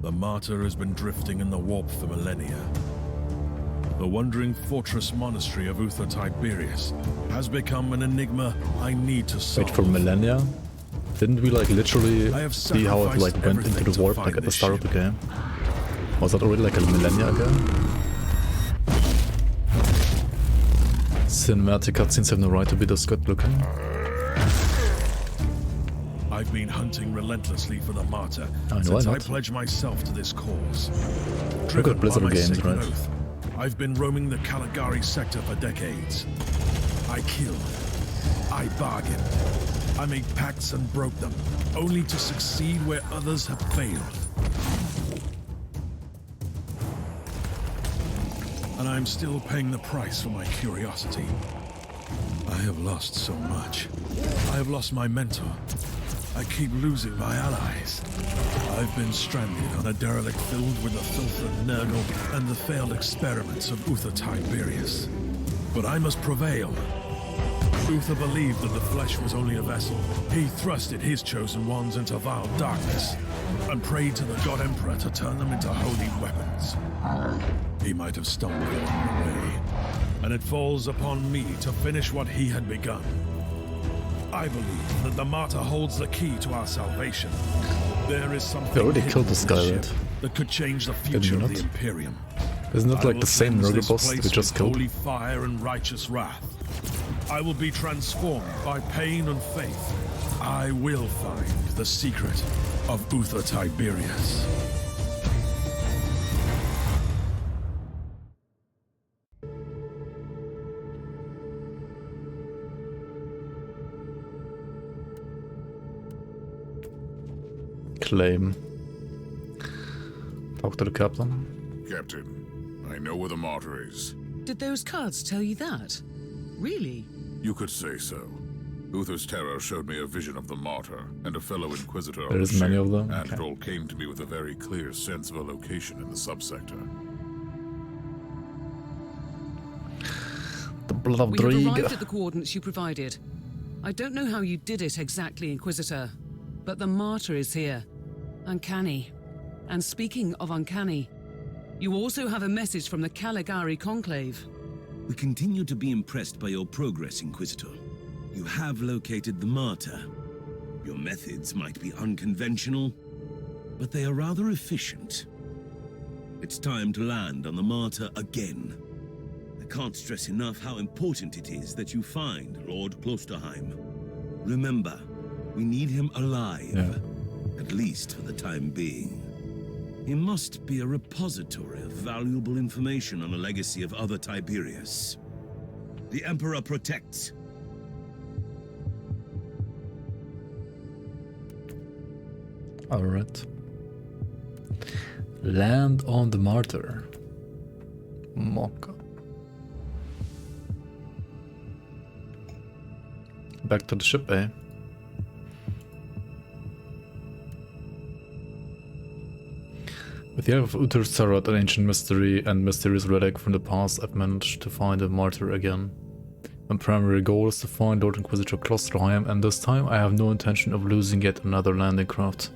The Martyr has been drifting in the warp for millennia. The wandering fortress monastery of Uther Tiberius has become an enigma I need to solve. Wait, for millennia? Didn't we like literally see how it like went into the warp like at the start of the game? Was that already like a millennia ago? Cinematic cutscenes have no right to be this good looking. I've been hunting relentlessly for the Martyr since I pledged myself to this cause. Driven by Blizzard my games, sacred right? oath, I've been roaming the Caligari sector for decades. I killed. I bargained. I made pacts and broke them, only to succeed where others have failed. And I'm still paying the price for my curiosity. I have lost so much. I have lost my mentor. I keep losing my allies. I've been stranded on a derelict filled with the filth of Nurgle and the failed experiments of Uther Tiberius. But I must prevail. Uther believed that the flesh was only a vessel. He thrusted his chosen ones into vile darkness and prayed to the God Emperor to turn them into holy weapons. He might have stumbled along the way, and it falls upon me to finish what he had begun. I believe that the Martyr holds the key to our salvation. There is something They already killed this guy, right? that could change the future of the Imperium. Isn't that like the same Nurgle boss that we just killed? Holy fire and righteous wrath. I will be transformed by pain and faith. I will find the secret of Uther Tiberius. claim. Talk to the captain. Captain, I know where the Martyr is. Did those cards tell you that? Really? You could say so. Uther's terror showed me a vision of the Martyr and a fellow Inquisitor on There's the many ship, of them? and Okay. it all came to me with a very clear sense of a location in the subsector. The blood of We have Drieg. arrived at the coordinates you provided. I don't know how you did it exactly, Inquisitor, but the Martyr is here. Uncanny. And speaking of uncanny, you also have a message from the Caligari Conclave. We continue to be impressed by your progress, Inquisitor. You have located the Martyr. Your methods might be unconventional, but they are rather efficient. It's time to land on the Martyr again. I can't stress enough how important it is that you find Lord Klosterheim. Remember, we need him alive, at least for the time being. He must be a repository of valuable information on the legacy of other Tiberius. The Emperor protects. Alright. Land on the Martyr. Mokka. Back to the ship, eh? With the help of Uther's Tarot, an ancient mystery and mysterious relic from the past, I've managed to find the Martyr again. My primary goal is to find Lord Inquisitor Klosterheim, and this time I have no intention of losing yet another landing craft.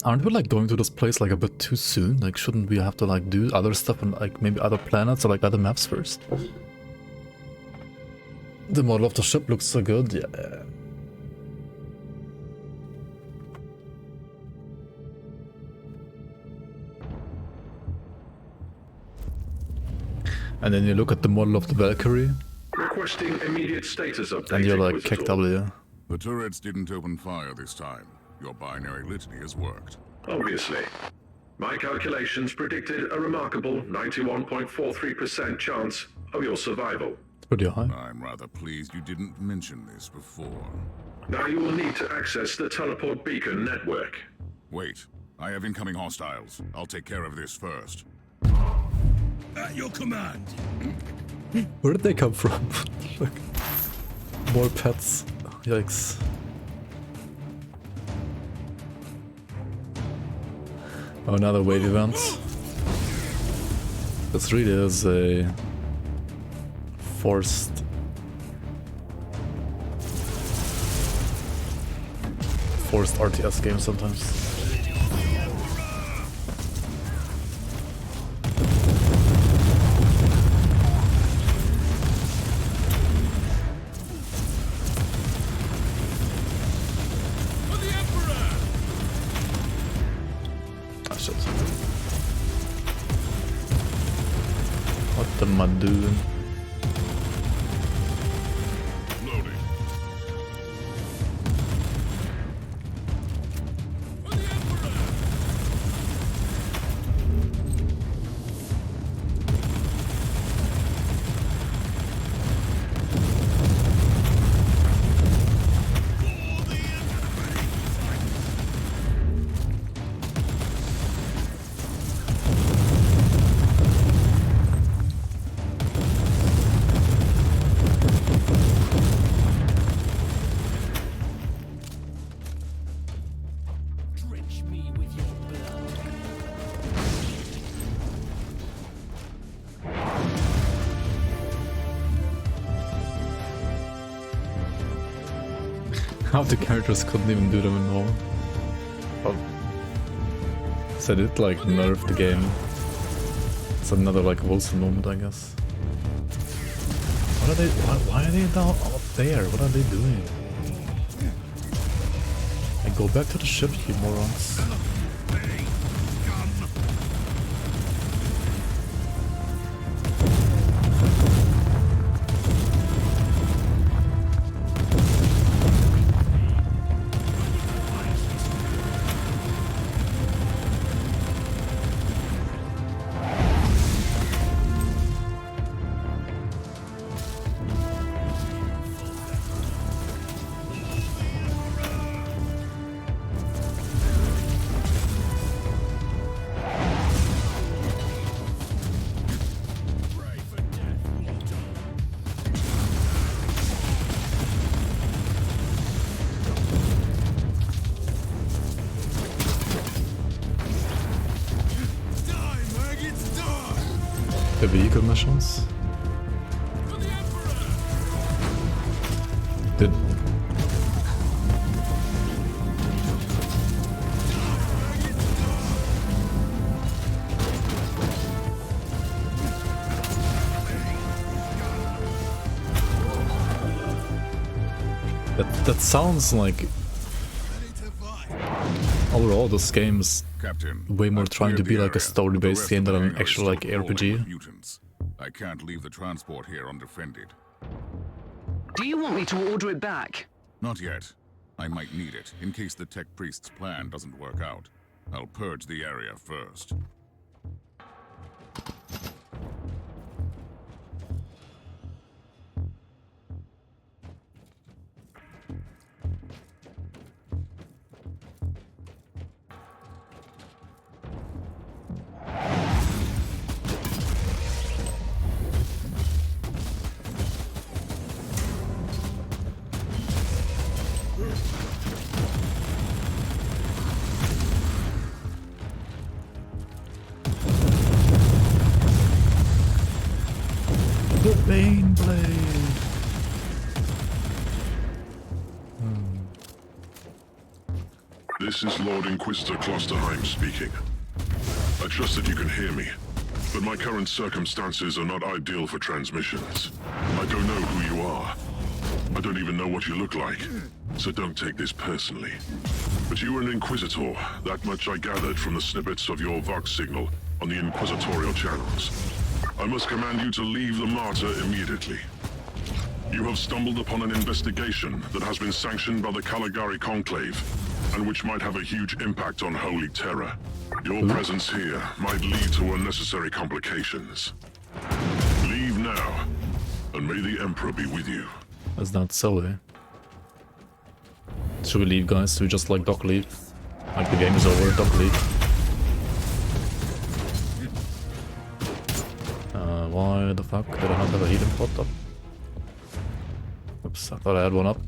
Aren't we like going to this place like a bit too soon? Like, shouldn't we have to like do other stuff on like maybe other planets or like other maps first? The model of the ship looks so good, yeah. And then you look at the model of the Valkyrie, Requesting immediate status update. and you're like, Inquisitor. kick W. The turrets didn't open fire this time. Your binary litany has worked. Obviously. My calculations predicted a remarkable 91.43% chance of your survival. It's pretty high. I'm rather pleased you didn't mention this before. Now you will need to access the teleport beacon network. Wait, I have incoming hostiles. I'll take care of this first. At your command. Where did they come from? Look. More pets. Yikes. Oh, another wave event. This really is a forced RTS game sometimes. Ah, shit. What am I doing? Half the characters couldn't even do them in normal. Oh. So they did like nerf the game. It's another like Wilson moment, I guess. What are they? Why are they now up there? What are they doing? And go back to the ship, you morons. vehicle missions. Did... That sounds like... Overall, this game is Captain, way more I've trying to cleared be the like a area, story-based but the game than rest of an the hangar is actual still like crawling RPG. with mutants. I can't leave the transport here undefended. Do you want me to order it back? Not yet. I might need it in case the tech priest's plan doesn't work out. I'll purge the area first. The Bane Blade! This is Lord Inquisitor Klosterheim speaking. I trust that you can hear me, but my current circumstances are not ideal for transmissions. I don't know who you are. I don't even know what you look like, so don't take this personally. But you are an Inquisitor, that much I gathered from the snippets of your Vox signal on the Inquisitorial channels. I must command you to leave the Martyr immediately. You have stumbled upon an investigation that has been sanctioned by the Caligari Conclave, and which might have a huge impact on Holy Terror. Your presence here might lead to unnecessary complications. Leave now, and may the Emperor be with you. That's not so, eh? Should we leave, guys? Should we just like dock leave? Like the game is over, dock leave. Why the fuck did I not have a healing pot up? Oops, I thought I had one up.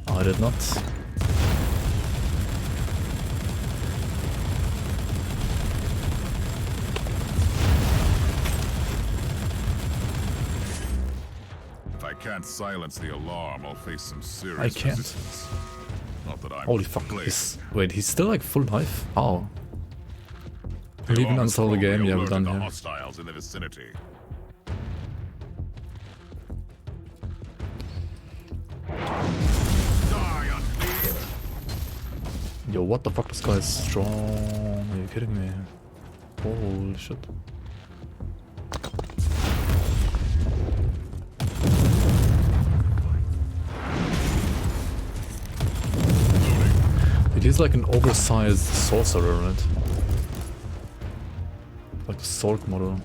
I did not. If I can't silence the alarm, I'll face some serious I can't. resistance. Not that I'm Holy fuck, wait, he's still like full life? How? The Even alarm is uninstall the game, probably yeah, we're alerted done the here. hostiles in the vicinity. Yo, what the fuck, this guy is strong. Are you kidding me? Holy shit. It is like an oversized sorcerer, right? Like the Sork model.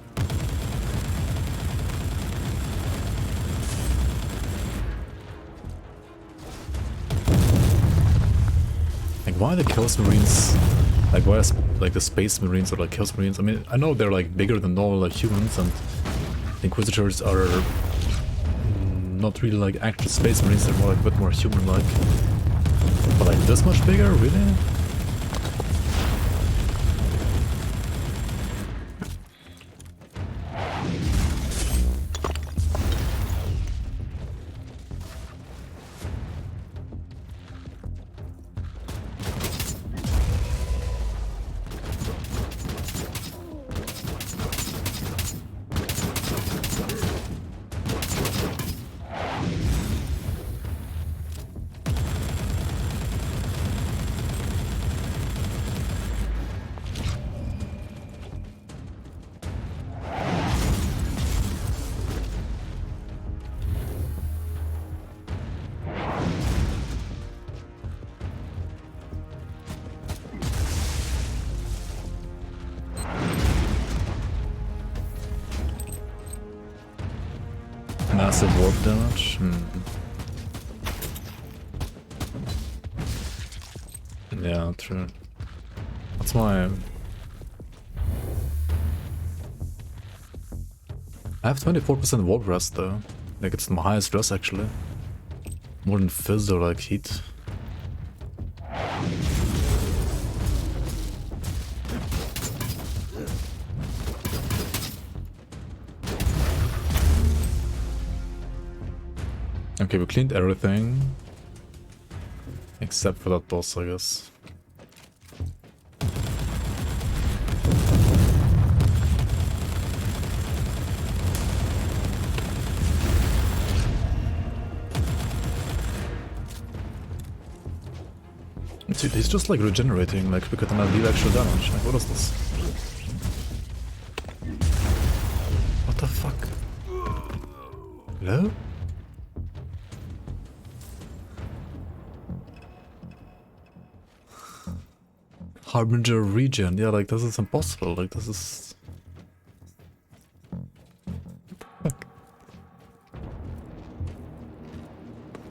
Like, why are the Chaos Marines? Like, why is like the Space Marines or like Chaos Marines? I mean, I know they're like bigger than normal like humans, and Inquisitors are not really like actual Space Marines. They're more like a bit more human-like. But like this much bigger, really? Massive warp damage? Yeah, true. That's my... I have 24% warp rest though. Like it's my highest rest actually. More than fizz or like heat. Okay, we cleaned everything. Except for that boss, I guess. Dude, he's just like regenerating, like we could not deal actual damage. Like, what is this? What the fuck? Hello? Harbinger regen, yeah, like this is impossible, like this is... Fuck.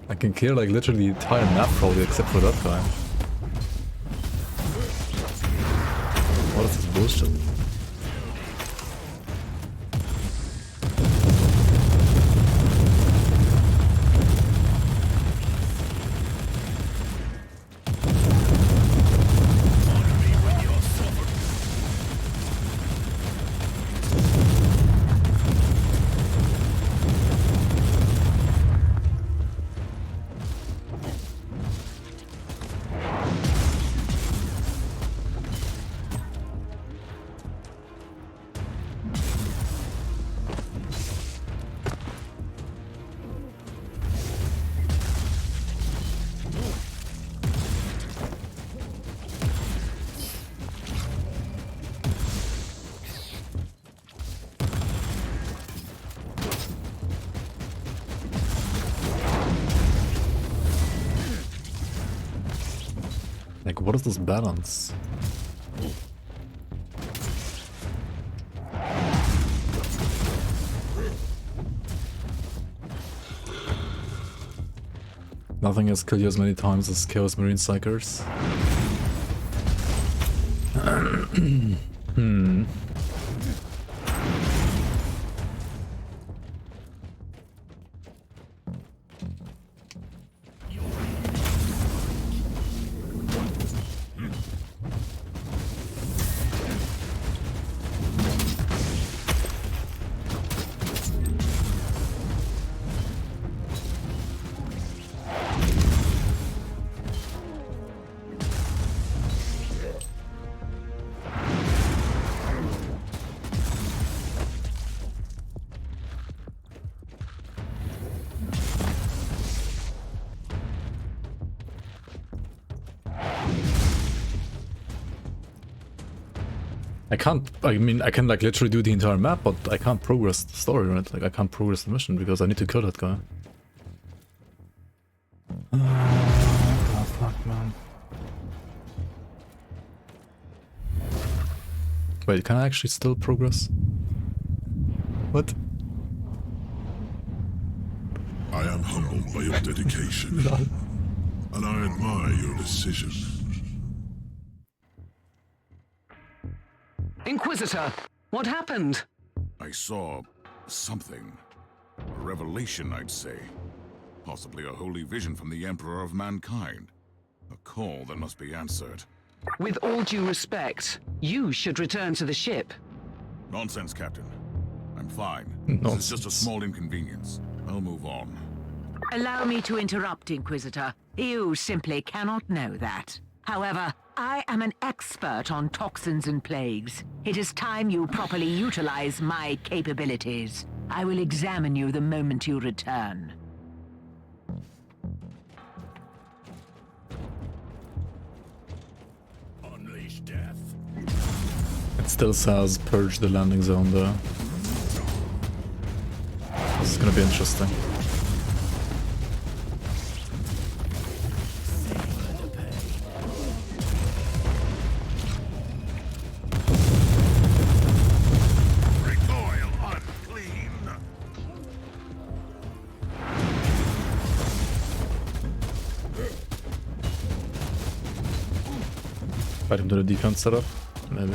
I can kill like literally the entire map probably except for that guy. What is this bullshit? Like, what is this balance? Nothing has killed you as many times as Chaos Marine Psychers. I mean, I can like literally do the entire map, but I can't progress the story, right? Like, I can't progress the mission because I need to kill that guy. Oh, fuck, man. Wait, can I actually still progress? What? I am humbled by your dedication, and I admire your decision. Inquisitor, what happened? I saw something. A revelation, I'd say. Possibly a holy vision from the Emperor of Mankind. A call that must be answered. With all due respect, you should return to the ship. Nonsense, Captain. I'm fine. Nonsense. This is just a small inconvenience. I'll move on. Allow me to interrupt, Inquisitor. You simply cannot know that. However, I am an expert on toxins and plagues. It is time you properly utilize my capabilities. I will examine you the moment you return. Unleash death. It still says purge the landing zone there. This is gonna be interesting. Fight him to the defense setup, maybe.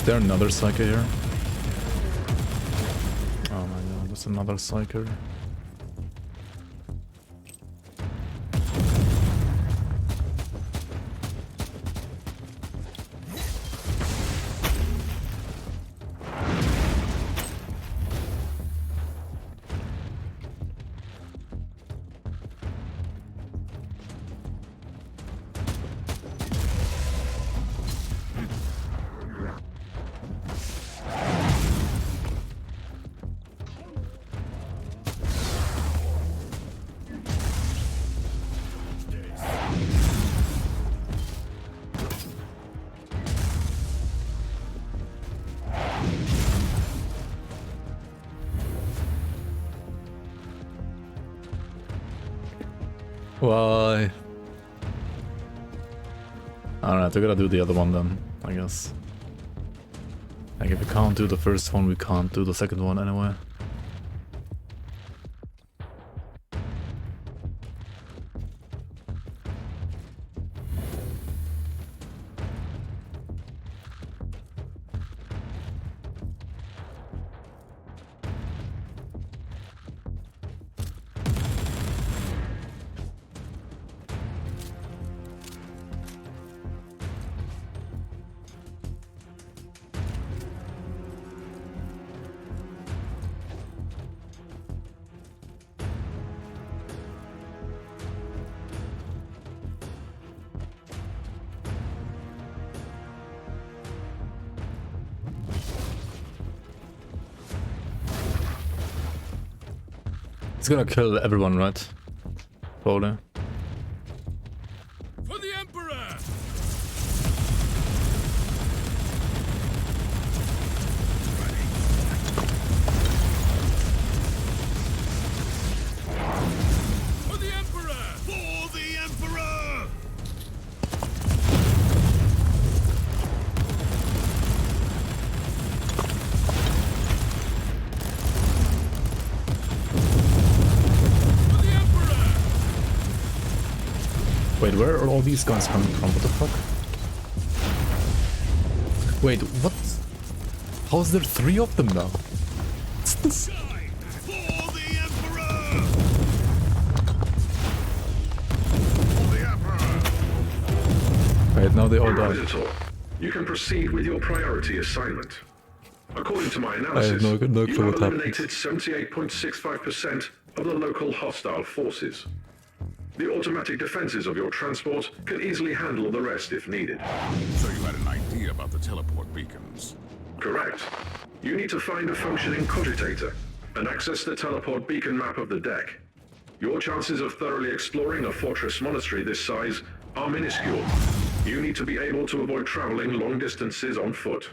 there another Psyker here? Oh my god, there's another Psyker. Why? Alright, we gotta do the other one then, I guess. Like, if we can't do the first one, we can't do the second one anyway. It's gonna kill everyone, right? Probably. For the Emperor! For the Emperor! For the Emperor! Wait, where are all these guns coming from? What the fuck? Wait, what? How is there 3 of them now? What's this? Wait, now they all died. Inquisitor, you can proceed with your priority assignment. According to my I have analysis, no clue you have what happened. eliminated 78.65% of the local hostile forces. The automatic defenses of your transport can easily handle the rest if needed. So you had an idea about the teleport beacons? Correct. You need to find a functioning cogitator and access the teleport beacon map of the deck. Your chances of thoroughly exploring a fortress monastery this size are minuscule. You need to be able to avoid traveling long distances on foot.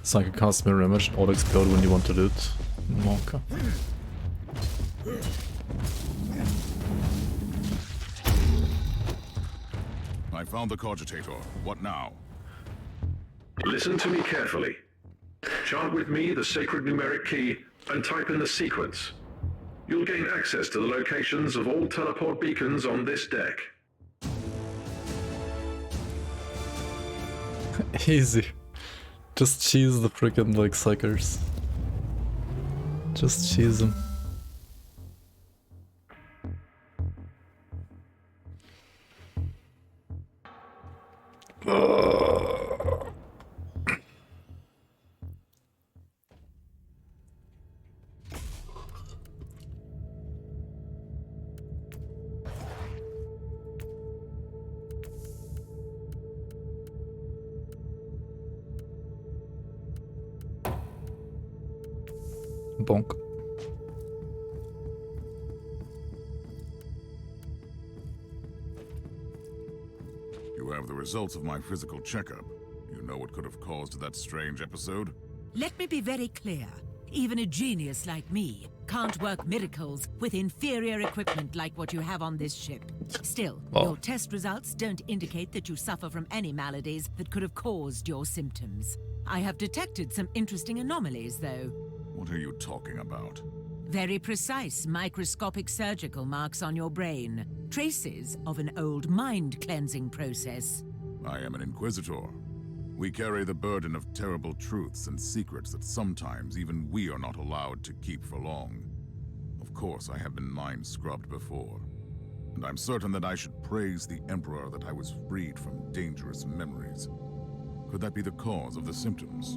Psychic cast mirror image and auto explode when you want to do it. Okay. I found the cogitator. What now? Listen to me carefully. Chant with me the sacred numeric key and type in the sequence. You'll gain access to the locations of all teleport beacons on this deck. Easy. Just cheese the freaking like psychers. Just cheese them. Bonk. You have the results of my physical checkup. You know what could have caused that strange episode? Let me be very clear. Even a genius like me can't work miracles with inferior equipment like what you have on this ship. Still, your test results don't indicate that you suffer from any maladies that could have caused your symptoms. I have detected some interesting anomalies, though. What are you talking about? Very precise microscopic surgical marks on your brain. Traces of an old mind-cleansing process. I am an Inquisitor. We carry the burden of terrible truths and secrets that sometimes even we are not allowed to keep for long. Of course, I have been mind-scrubbed before. And I'm certain that I should praise the Emperor that I was freed from dangerous memories. Could that be the cause of the symptoms?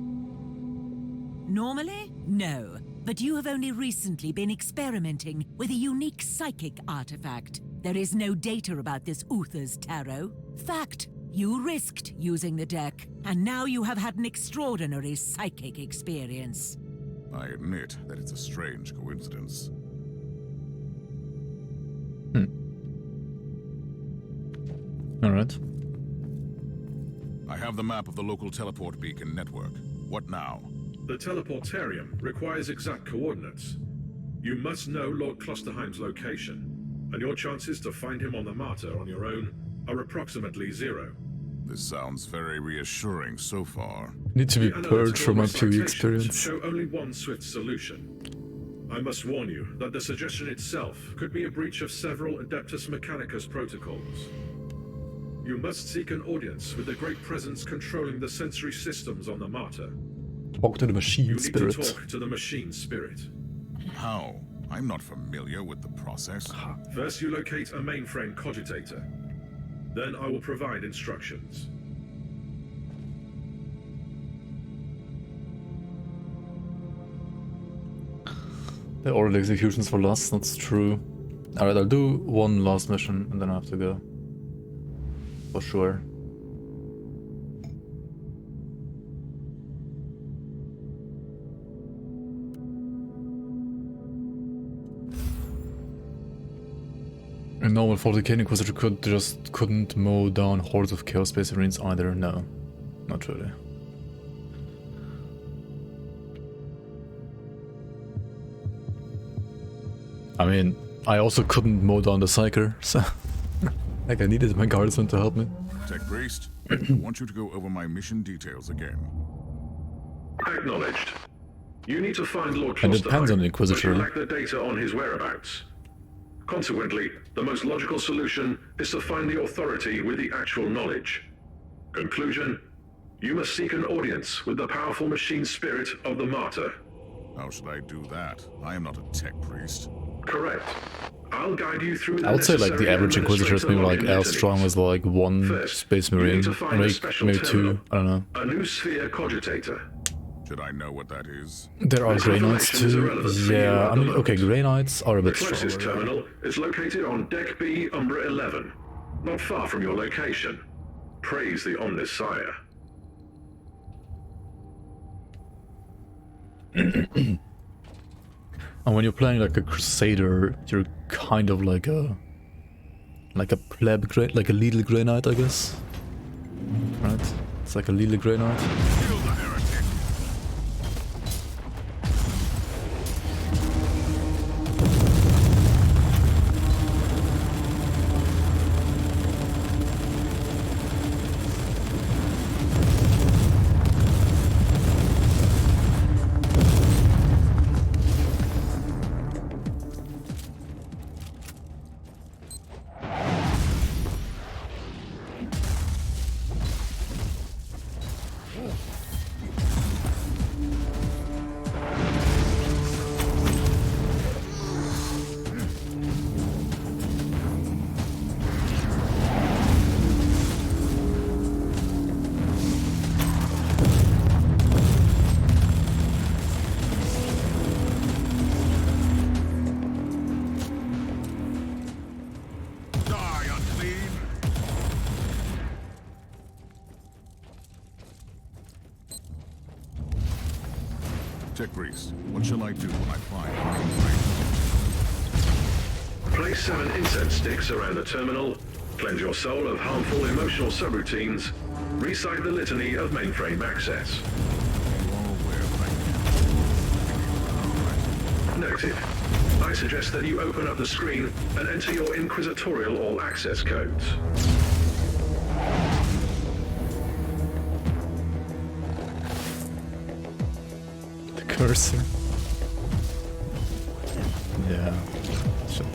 Normally, no. But you have only recently been experimenting with a unique psychic artifact. There is no data about this Uther's tarot. Fact. You risked using the deck, and now you have had an extraordinary psychic experience. I admit that it's a strange coincidence. Alright. I have the map of the local teleport beacon network. What now? The teleportarium requires exact coordinates. You must know Lord Klosterheim's location, and your chances to find him on the Martyr on your own are approximately 0. This sounds very reassuring so far. Need to be The purged from my analytical PvE citations experience. show only one swift solution. I must warn you that the suggestion itself could be a breach of several Adeptus Mechanicus protocols. You must seek an audience with the great presence controlling the sensory systems on the Martyr. Talk to the machine You need spirit. to talk to the machine spirit. How? I'm not familiar with the process. First you locate a mainframe cogitator. Then I will provide instructions. The oral executions for last, that's true. Alright, I'll do one last mission and then I have to go. For sure. A normal 40k Inquisitor couldn't mow down hordes of Chaos Space Marines either, no. Not really. I mean, I also couldn't mow down the Psyker, so... like I needed my guardsman to help me. Tech Priest, I want you to go over my mission details again. Acknowledged. You need to find Lord And it depends on the Klosterheim, but Inquisitor. you lack the data on his whereabouts. Consequently, the most logical solution is to find the authority with the actual knowledge. Conclusion, you must seek an audience with the powerful machine spirit of the Martyr. How should I do that? I am not a Tech Priest. Correct. I'll guide you through the I would say like the necessary average Inquisitor is maybe like administrative as strong as like one First, Space you need Marine, to or find a maybe, special maybe terminal. two, I don't know. A new sphere cogitator. Should I know what that is? There are This Grey Knights information is too. irrelevant for you Yeah, at I the mean, okay, moment. Grey Knights are a The bit closest stronger. terminal is located on Deck B, Umbra 11, not far from your location. Praise the Omnis Sire. And when you're playing like a Crusader, you're kind of like a pleb grey, like a little Grey Knight, I guess. Right? It's like a little Grey Knight. Kill the heretic! Tech Priest, what shall I do when I find the Place 7 incense sticks around the terminal, cleanse your soul of harmful emotional subroutines, recite the litany of mainframe access. Noted. I suggest that you open up the screen and enter your Inquisitorial all-access codes. The cursor. Yeah. Shit.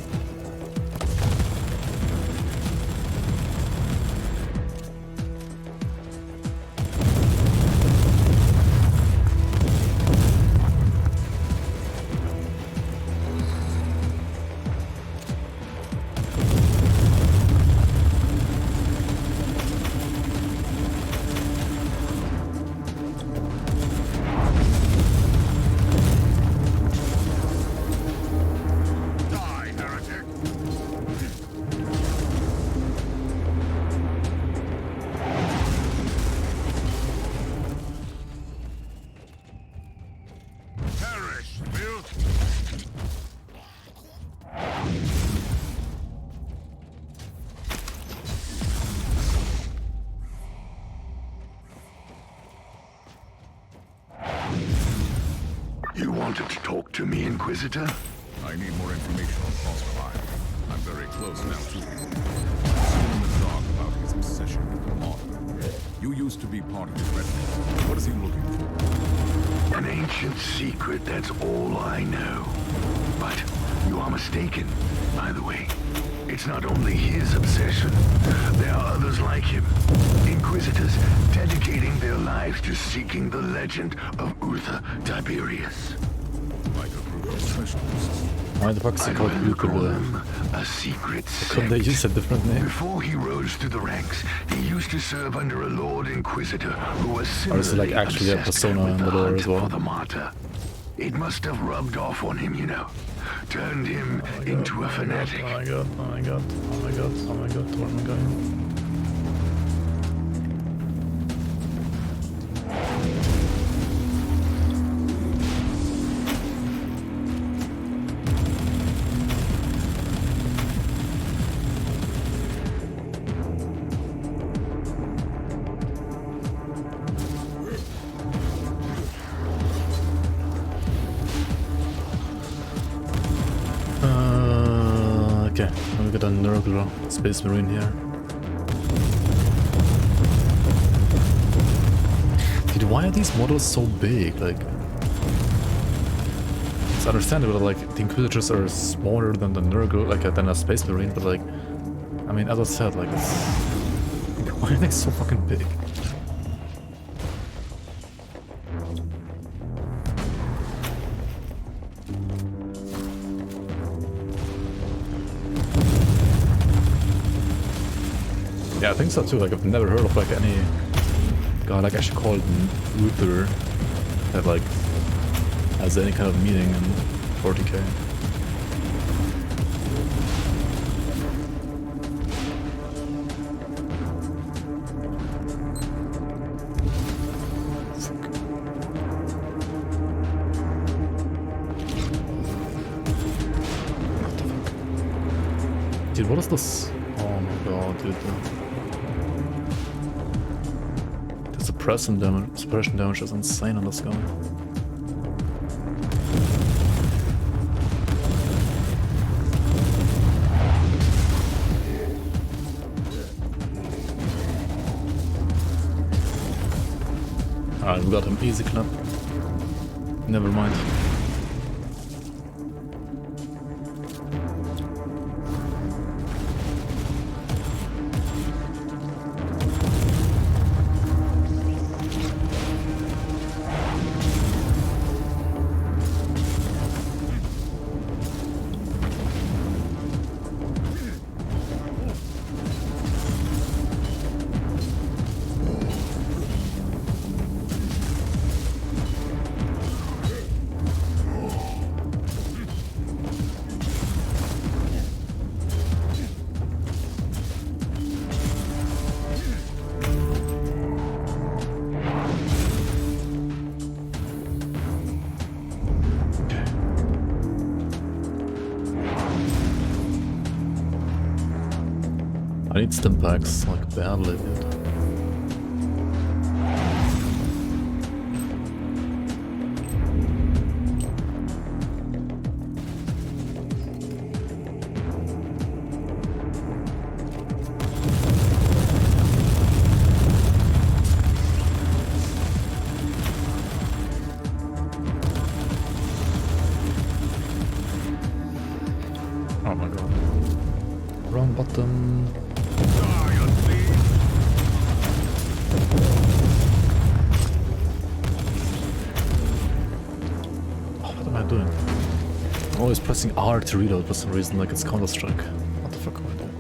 You wanted to talk to me, Inquisitor? I need more information on False Prime. I'm very close now to him. I'm still in the dark about his obsession with the Martyr. You used to be part of his red team. What is he looking for? An ancient secret, that's all I know. But you are mistaken, by the way. It's not only his obsession. There are others like him. Inquisitors dedicating their lives to seeking the legend of Uther Tiberius. Like a group of specialists. Why the fuck is it called Uther? A secret Couldn't they use a different name? Before he rose through the ranks, he used to serve under a Lord Inquisitor who was Or is it like similarly actually a obsessed persona with in the the lore hunt as well? for the Martyr. It must have rubbed off on him, you know. Turned him into a fanatic. Oh my god, oh my god, oh my god, oh my god, where am I going? Okay, let me get a Nurgle Space Marine here. Dude, why are these models so big? Like, it's understandable, like, the Inquisitors are smaller than the Nurgle, like, than a Space Marine, but like, I mean, as I said, like, it's... Why are they so fucking big? Yeah, I think so too. Like, I've never heard of like any god like actually called Uther that like has any kind of meaning in 40k. What the fuck? Dude, what is this? Oh my god, dude. The suppression damage is insane on this guy. Alright, we got him easy clap. Never mind. I need stim packs, like badly, dude. Oh my god. Wrong button. Oh, what am I doing? I'm always pressing R to reload for some reason, like it's Counter-Strike. What the fuck am I doing?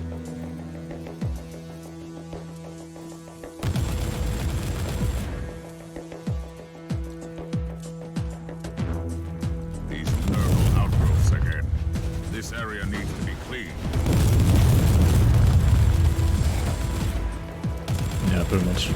These nerval outgrowths again. This area needs to be cleaned. Yeah, pretty much.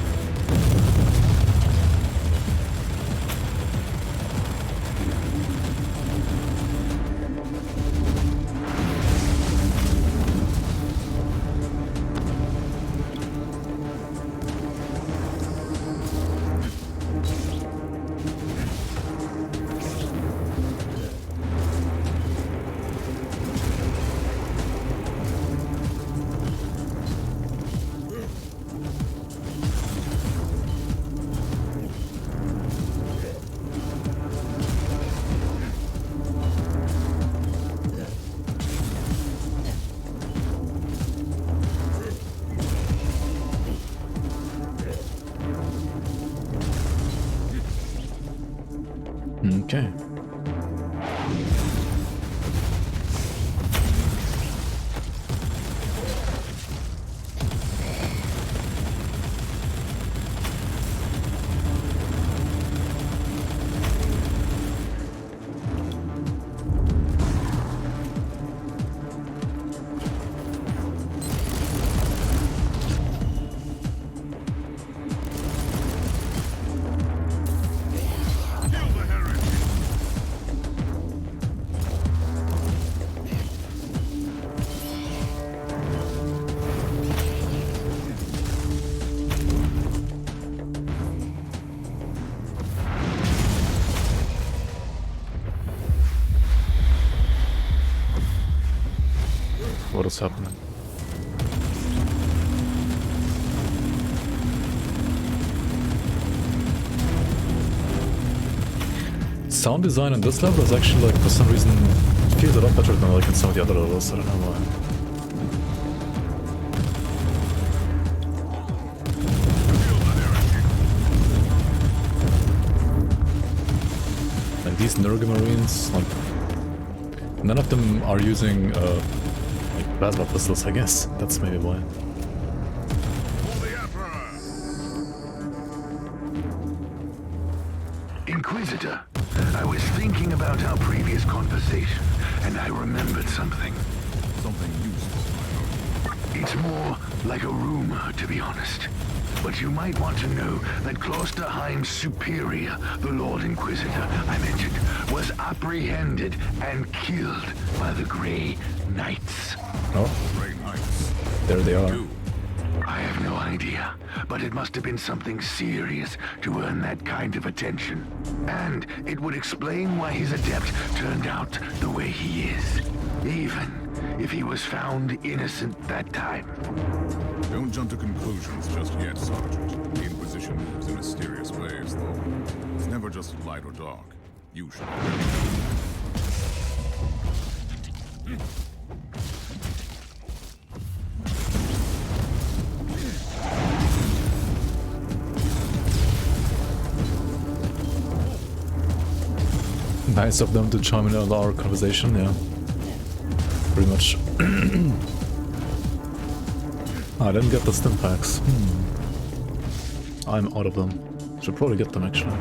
Okay. What is happening? Sound design on this level is actually, like, for some reason, feels a lot better than like in some of the other levels. I don't know why. Like these Nurgle Marines, like, none of them are using like plasma pistols, I guess. That's maybe why. Inquisitor, I was thinking about our previous conversation, and I remembered something. Something useful. It's more like a rumor, to be honest. But you might want to know that Klosterheim's superior, the Lord Inquisitor I mentioned, was apprehended and killed by the Grey Knights. Oh? Grey Knights. There they are. I have no idea, but it must have been something serious to earn that kind of attention. And it would explain why his adept turned out the way he is. Even if he was found innocent that time. Don't jump to conclusions just yet, Sergeant. The Inquisition moves in mysterious ways, though. It's never just light or dark. You should already know. Nice of them to chime in on our conversation, yeah. Pretty much. I didn't get the stim packs. I'm out of them. Should probably get them actually.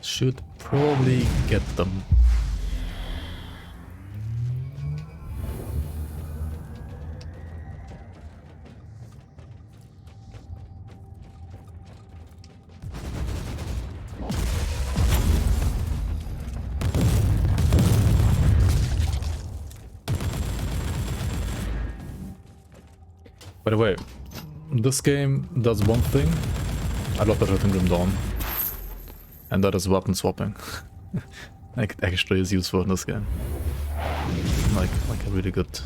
Should probably get them. By the way, this game does one thing I love better than Grim Dawn, and that is weapon swapping. Like, it actually is useful in this game. Like a really good...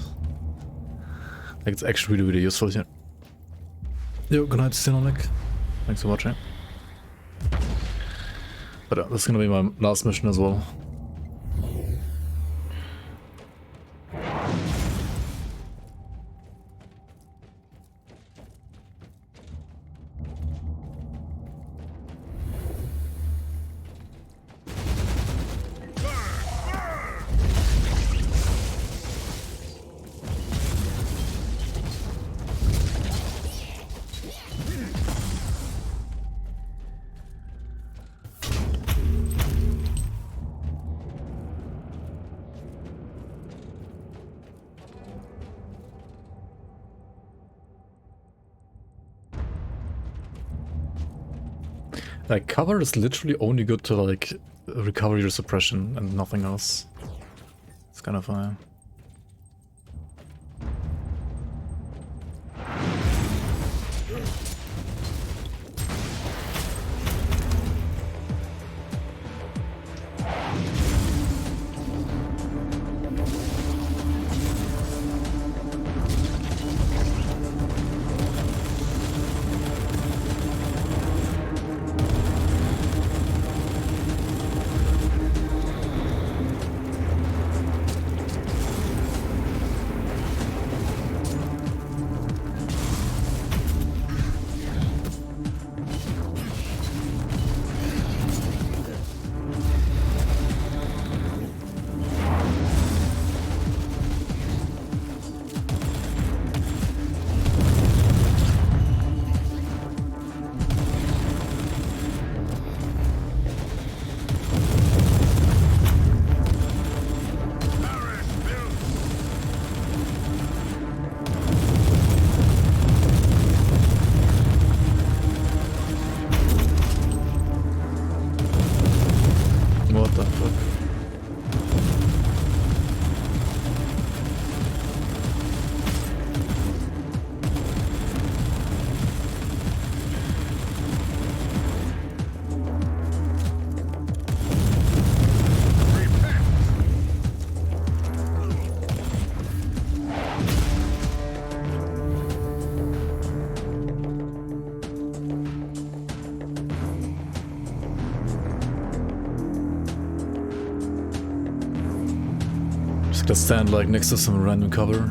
Like, it's actually really useful here. Yo, good night, Sinonic. Thanks for watching. But this is gonna be my last mission as well. Like, cover is literally only good to, like, recover your suppression and nothing else. It's kind of funny. What the fuck? Just stand like next to some random cover.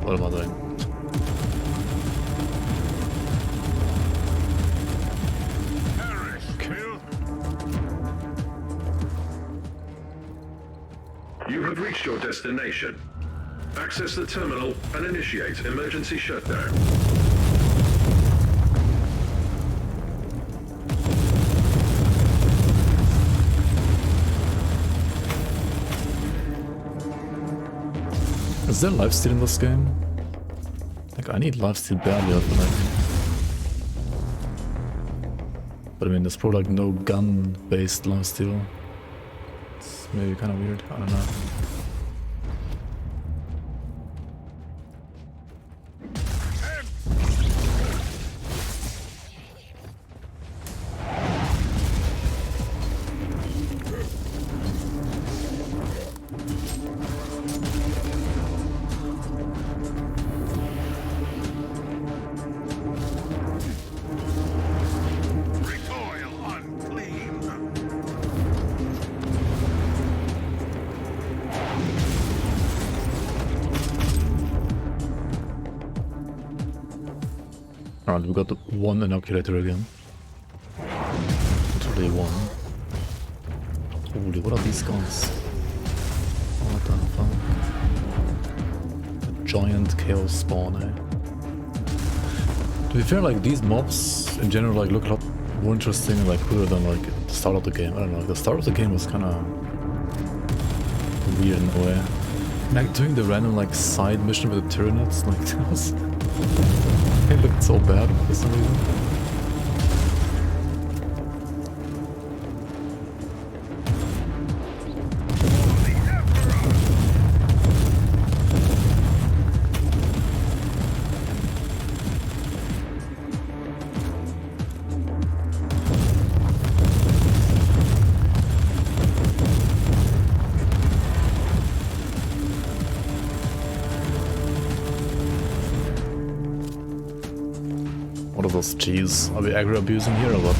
What am I doing? You have reached your destination. Access the terminal and initiate emergency shutdown. Is there lifesteal in this game? Like, I need lifesteal badly, I feel like. But I mean, there's probably like no gun-based lifesteal. It's maybe kind of weird, I don't know. Alright, we got the one inoculator again. Literally one. Holy, what are these guns? What the fuck? A giant chaos spawn, eh? To be fair, like, these mobs in general like look a lot more interesting and like cooler than like the start of the game. I don't know, the start of the game was kinda weird in a way. Like doing the random like side mission with the Tyranids, like that was It looked so bad for some reason. What are those G's? Are we aggro abusing here or what?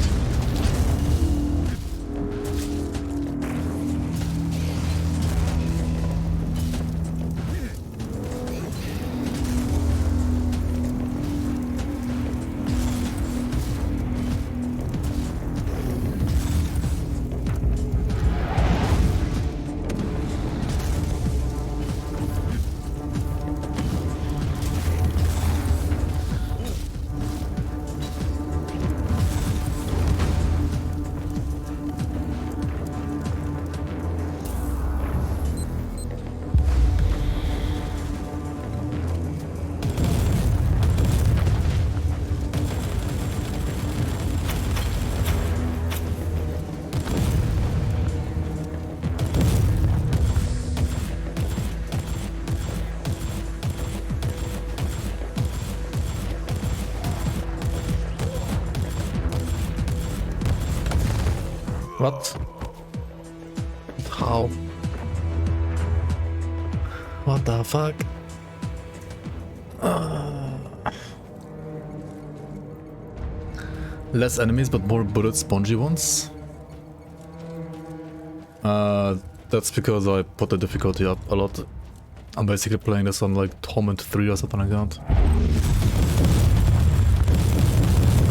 What? How? What the fuck? Less enemies but more bullet spongy ones? That's because I put the difficulty up a lot. I'm basically playing this on like Torment 3 or something like that.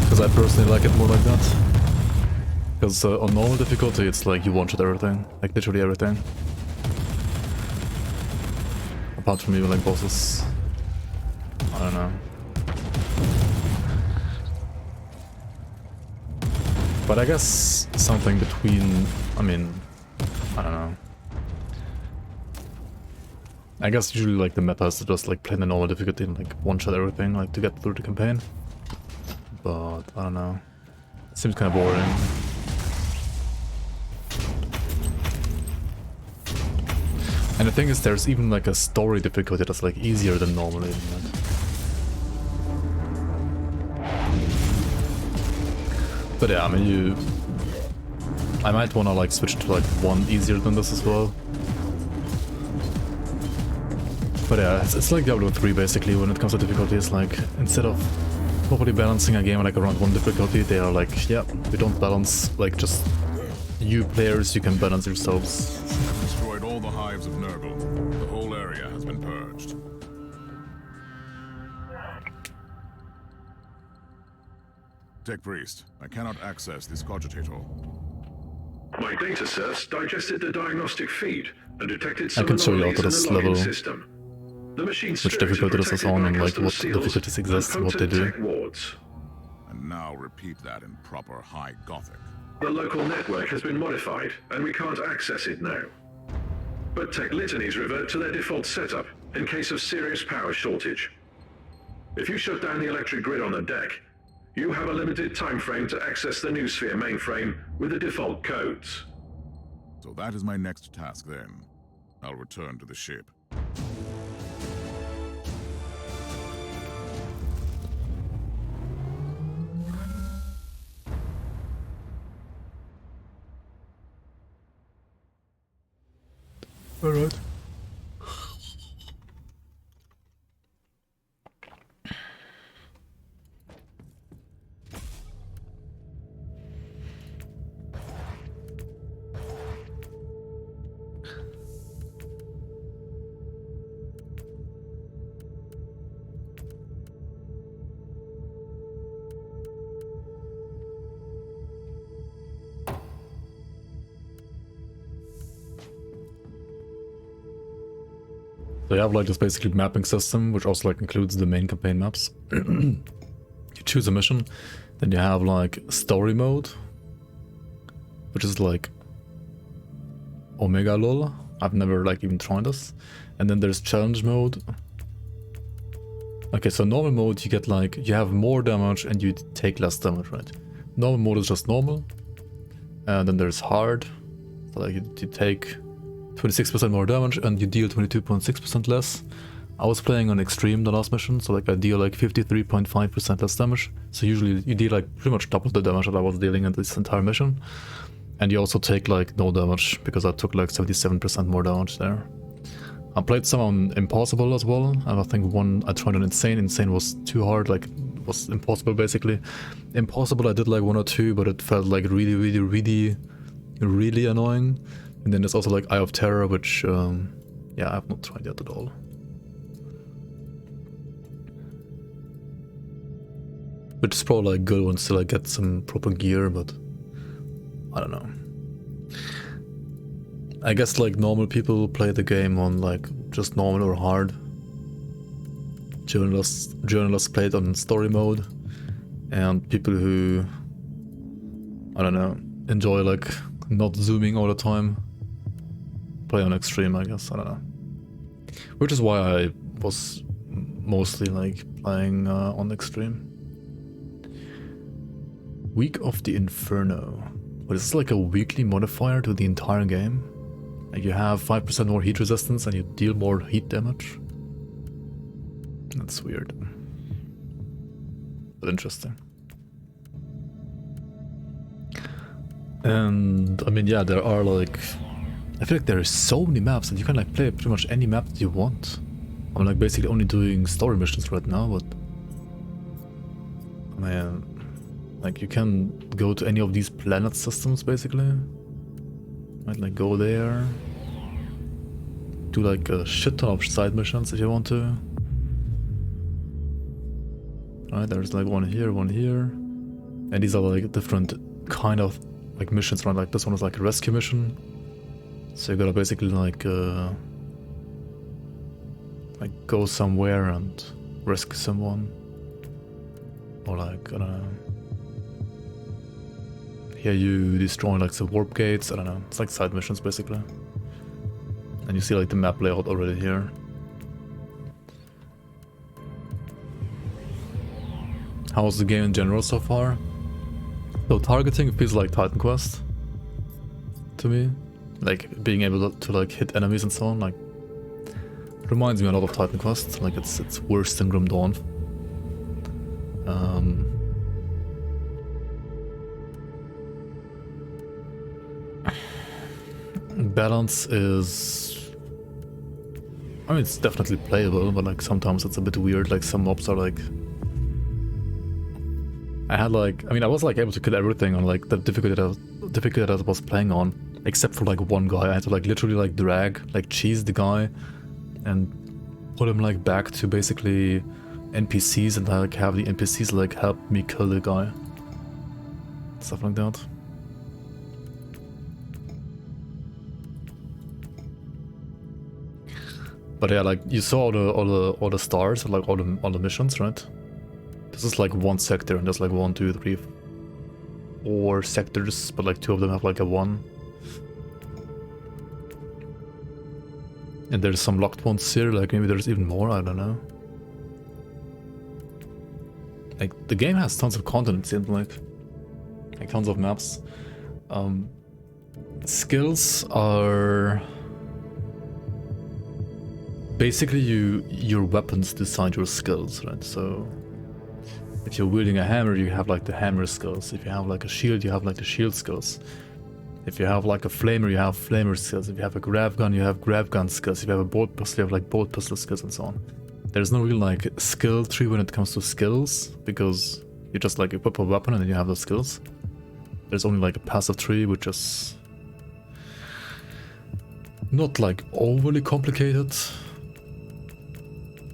Because I personally like it more like that. Because on normal difficulty it's like you one-shot everything, like literally everything. Apart from even like bosses. I don't know. But I guess something between, I mean, I don't know. I guess usually like the meta is to just like play the normal difficulty and like one-shot everything like to get through the campaign. But I don't know. It seems kind of boring. And the thing is, there's even like a story difficulty that's like easier than normal, isn't it? But yeah, I mean, I might wanna like switch to like one easier than this as well. But yeah, it's like Diablo 3 basically when it comes to difficulty. It's like, instead of properly balancing a game like around one difficulty, they are like, yeah, we don't balance, like just you players, you can balance yourselves. Destroyed all the hives of Nurgle. The whole area has been purged. Tech Priest, I cannot access this cogitator. My data sets digested the diagnostic feed and detected some I can show you anomalies out in this the login level system. The machine's which spirit difficulty this is on and like protected by what custom difficulties seals exist and what they potent do. tech wards. And now repeat that in proper High Gothic. The local network has been modified, and we can't access it now. But tech litanies revert to their default setup in case of serious power shortage. If you shut down the electric grid on the deck, you have a limited time frame to access the Noosphere mainframe with the default codes. So that is my next task then. I'll return to the ship. All right. So you have like this basically mapping system, which also like includes the main campaign maps. You choose a mission, then you have like story mode, which is like Omega LOL. I've never like even tried this. And then there's challenge mode, Okay, so normal mode you get like, you have more damage and you take less damage, right? Normal mode is just normal. And then there's hard. So like you take 26% more damage and you deal 22.6% less. I was playing on extreme the last mission, so like I deal like 53.5% less damage. So usually you deal like pretty much double the damage that I was dealing in this entire mission. And you also take like no damage, because I took like 77% more damage there. I played some on impossible as well, and I think one I tried on insane. Insane was too hard, like was impossible basically. Impossible I did like 1 or 2, but it felt like really annoying. And then there's also like Eye of Terror, which yeah, I've not tried yet at all. Which is probably like good once to like get some proper gear, but I don't know. I guess like normal people play the game on like just normal or hard. Journalists play it on story mode, and people who, I don't know, enjoy like not zooming all the time play on extreme, I guess. I don't know. Which is why I was mostly like playing on extreme. Week of the Inferno. But is this like a weekly modifier to the entire game? Like you have 5% more heat resistance and you deal more heat damage? That's weird. But interesting. And I mean, yeah, there are like, I feel like there are so many maps that you can like play pretty much any map that you want. I'm like basically only doing story missions right now, but man, like you can go to any of these planet systems basically. Right, like go there, do like a shit ton of side missions if you want to. Right, there's like one here, and these are like different kind of like missions, right? Like this one is like a rescue mission, so you gotta basically like go somewhere and rescue someone, or like I don't know. Here you destroy like the warp gates, I don't know, it's like side missions basically. And you see like the map layout already here. How's the game in general so far? So targeting feels like Titan Quest to me. Like being able to like hit enemies and so on, like reminds me a lot of Titan Quest, like it's worse than Grim Dawn. Balance is, I mean, it's definitely playable, but like sometimes it's a bit weird. Like some mobs are like, I was like able to kill everything on like the difficulty that I was playing on, except for like one guy. I had to like literally like drag, like cheese the guy, and put him like back to basically NPCs, and like have the NPCs like help me kill the guy, stuff like that. But yeah, like you saw all the stars, like all the missions, right? This is like one sector, and there's like 1, 2, 3, 4 sectors, but like 2 of them have like a 1. And there's some locked ones here, like maybe there's even more, I don't know. Like the game has tons of content, it seems like tons of maps. Skills are basically your weapons decide your skills, right? So if you're wielding a hammer, you have like the hammer skills. If you have like a shield, you have like the shield skills. If you have like a flamer, you have flamer skills. If you have a grav gun, you have grav gun skills. If you have a bolt pistol, you have like bolt pistol skills and so on. There's no real like skill tree when it comes to skills, because you just like equip a weapon and then you have those skills. There's only like a passive tree, which is not like overly complicated.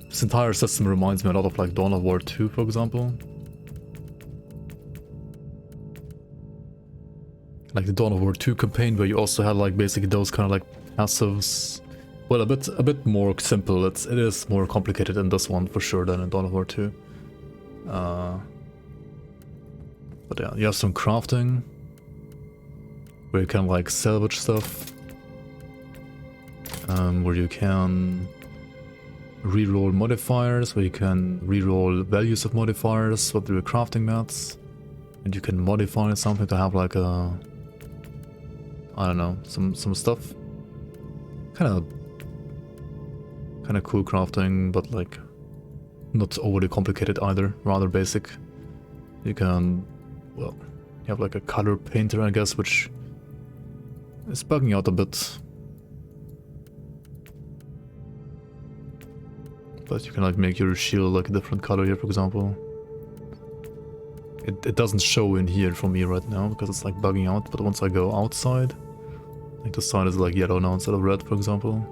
This entire system reminds me a lot of like Dawn of War 2, for example. Like the Dawn of War 2 campaign, where you also had like basically those kind of like passives. Well, a bit more simple. It is more complicated in this one for sure than in Dawn of War 2. But yeah, you have some crafting, where you can like salvage stuff. Where you can reroll modifiers, where you can reroll values of modifiers with the crafting mats. And you can modify something to have like a... I don't know, some stuff. Kinda cool crafting, but like not overly complicated either, rather basic. You can, well, you have like a color painter, I guess, which is bugging out a bit. But you can like make your shield like a different color here, for example. It doesn't show in here for me right now because it's like bugging out, but once I go outside, like the sign is like yellow now instead of red, for example.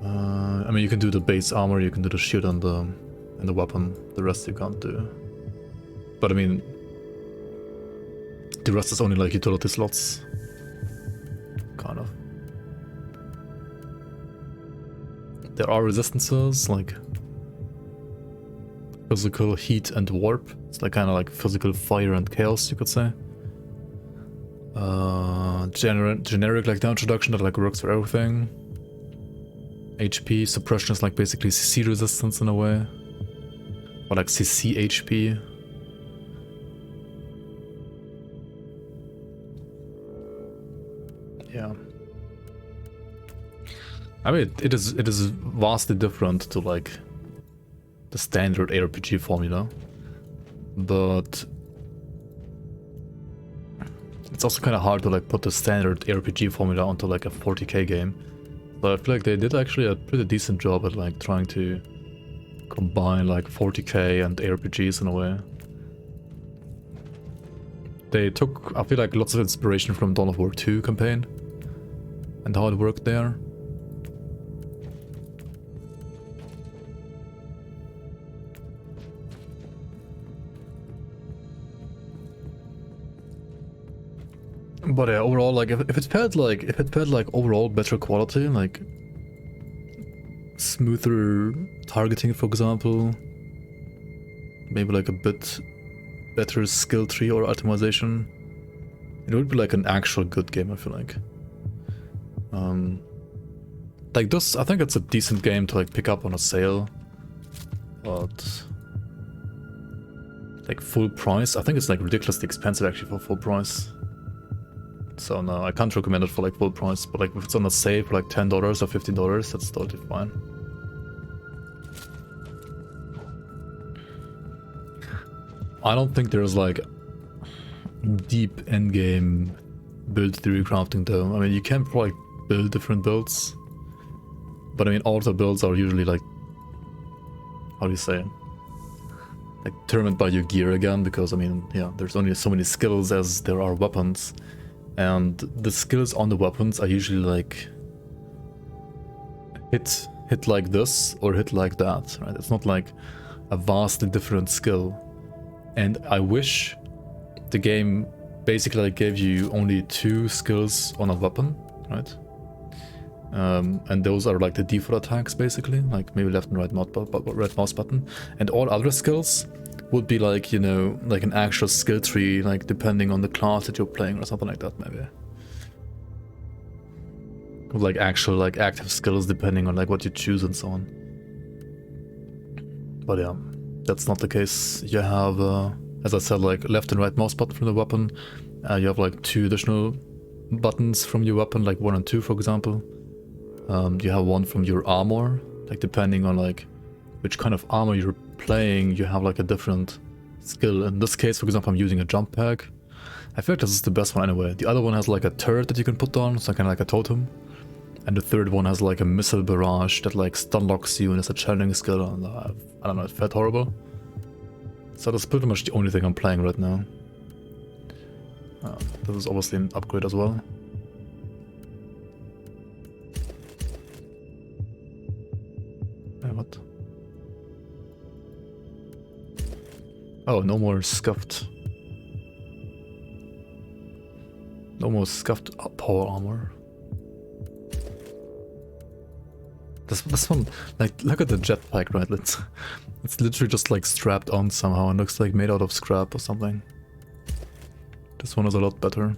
I mean, you can do the base armor, you can do the shield and the weapon. The rest you can't do. But I mean, the rest is only like utility slots, kind of. There are resistances like physical heat and warp. It's like kind of like physical fire and chaos, you could say. Generic like damage reduction that like works for everything. HP suppression is like basically CC resistance in a way, or like CC HP. Yeah. I mean, it is vastly different to like the standard ARPG formula, but it's also kind of hard to like put the standard ARPG formula onto like a 40k game. But I feel like they did actually a pretty decent job at like trying to combine like 40k and ARPGs in a way. They took, I feel like, lots of inspiration from Dawn of War 2 campaign and how it worked there. But yeah, overall, like if it felt like overall better quality, like smoother targeting, for example, maybe like a bit better skill tree or optimization, it would be like an actual good game, I feel like. Like this, I think it's a decent game to like pick up on a sale, but like full price, I think it's like ridiculously expensive actually for full price. So no, I can't recommend it for like full price, but like if it's on a sale for like $10 or $15, that's totally fine. I don't think there's like deep endgame build theory crafting though. I mean, you can probably build different builds, but I mean, auto builds are usually like, how do you say, like determined by your gear again, because I mean, yeah, there's only so many skills as there are weapons. And the skills on the weapons are usually like hit like this or hit like that, right? It's not like a vastly different skill. And I wish the game basically like gave you only 2 skills on a weapon, right? And those are like the default attacks basically, like maybe left and right mouse button. And all other skills would be like, you know, like an actual skill tree, like depending on the class that you're playing or something like that, maybe. With like actual like active skills depending on like what you choose and so on. But yeah, that's not the case. You have, as I said, like left and right mouse button from the weapon. You have like 2 additional buttons from your weapon, like 1 and 2 for example. You have one from your armor, like depending on like which kind of armor you're playing, you have like a different skill. In this case, for example, I'm using a jump pack. I feel like this is the best one anyway. The other one has like a turret that you can put on, so kind of like a totem. And the third one has like a missile barrage that like stun locks you and it's a challenging skill. And I don't know, it felt horrible. So that's pretty much the only thing I'm playing right now. This is obviously an upgrade as well. Wait, what? Oh, no more scuffed. No more scuffed power armor. This one, like, look at the jetpack, right? It's literally just like strapped on somehow and looks like made out of scrap or something. This one is a lot better.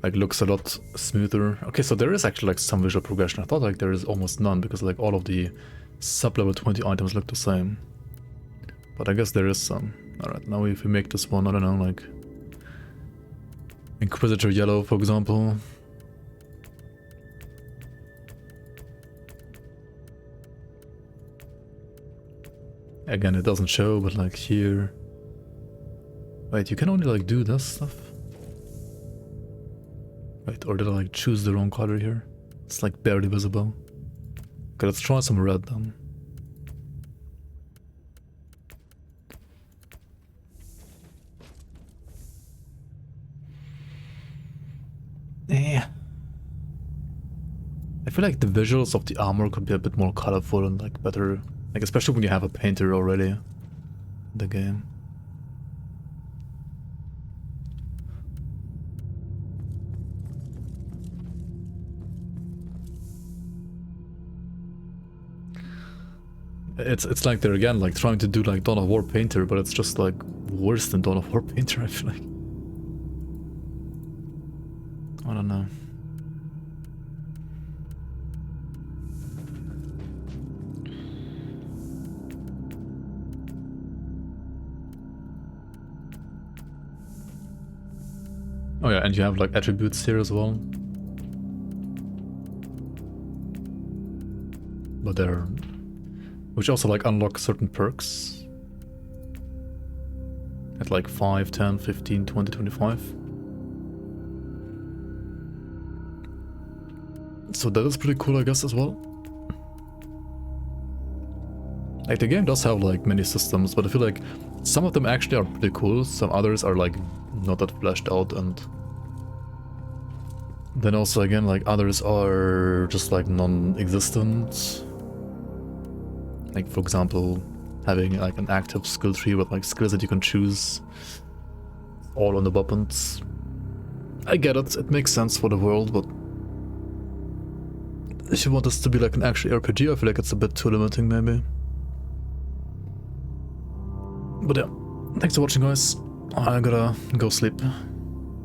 like looks a lot smoother. Okay, so there is actually like some visual progression. I thought like there is almost none because like all of the sub-level 20 items look the same. But I guess there is some. Alright, now if we make this one, I don't know, like Inquisitor yellow, for example. Again, it doesn't show, but like here... Wait, you can only like do this stuff? Wait, or did I like choose the wrong color here? It's like barely visible. Okay, let's try some red then. Yeah. I feel like the visuals of the armor could be a bit more colorful and like better, like especially when you have a painter already in the game. It's like they're again like trying to do like Dawn of War painter, but it's just like worse than Dawn of War painter, I feel like. I don't know. Oh yeah, and you have like attributes here as well. But they're... which also like unlock certain perks. At like 5, 10, 15, 20, 25. So that is pretty cool, I guess, as well. Like, the game does have, like, many systems, but I feel like some of them actually are pretty cool, some others are, like, not that fleshed out, and... then also, again, like, others are just, like, non-existent. Like, for example, having, like, an active skill tree with, like, skills that you can choose all on the weapons. I get it, it makes sense for the world, but... if you want this to be like an actual RPG, I feel like it's a bit too limiting, maybe. But yeah, thanks for watching, guys. I gotta go sleep.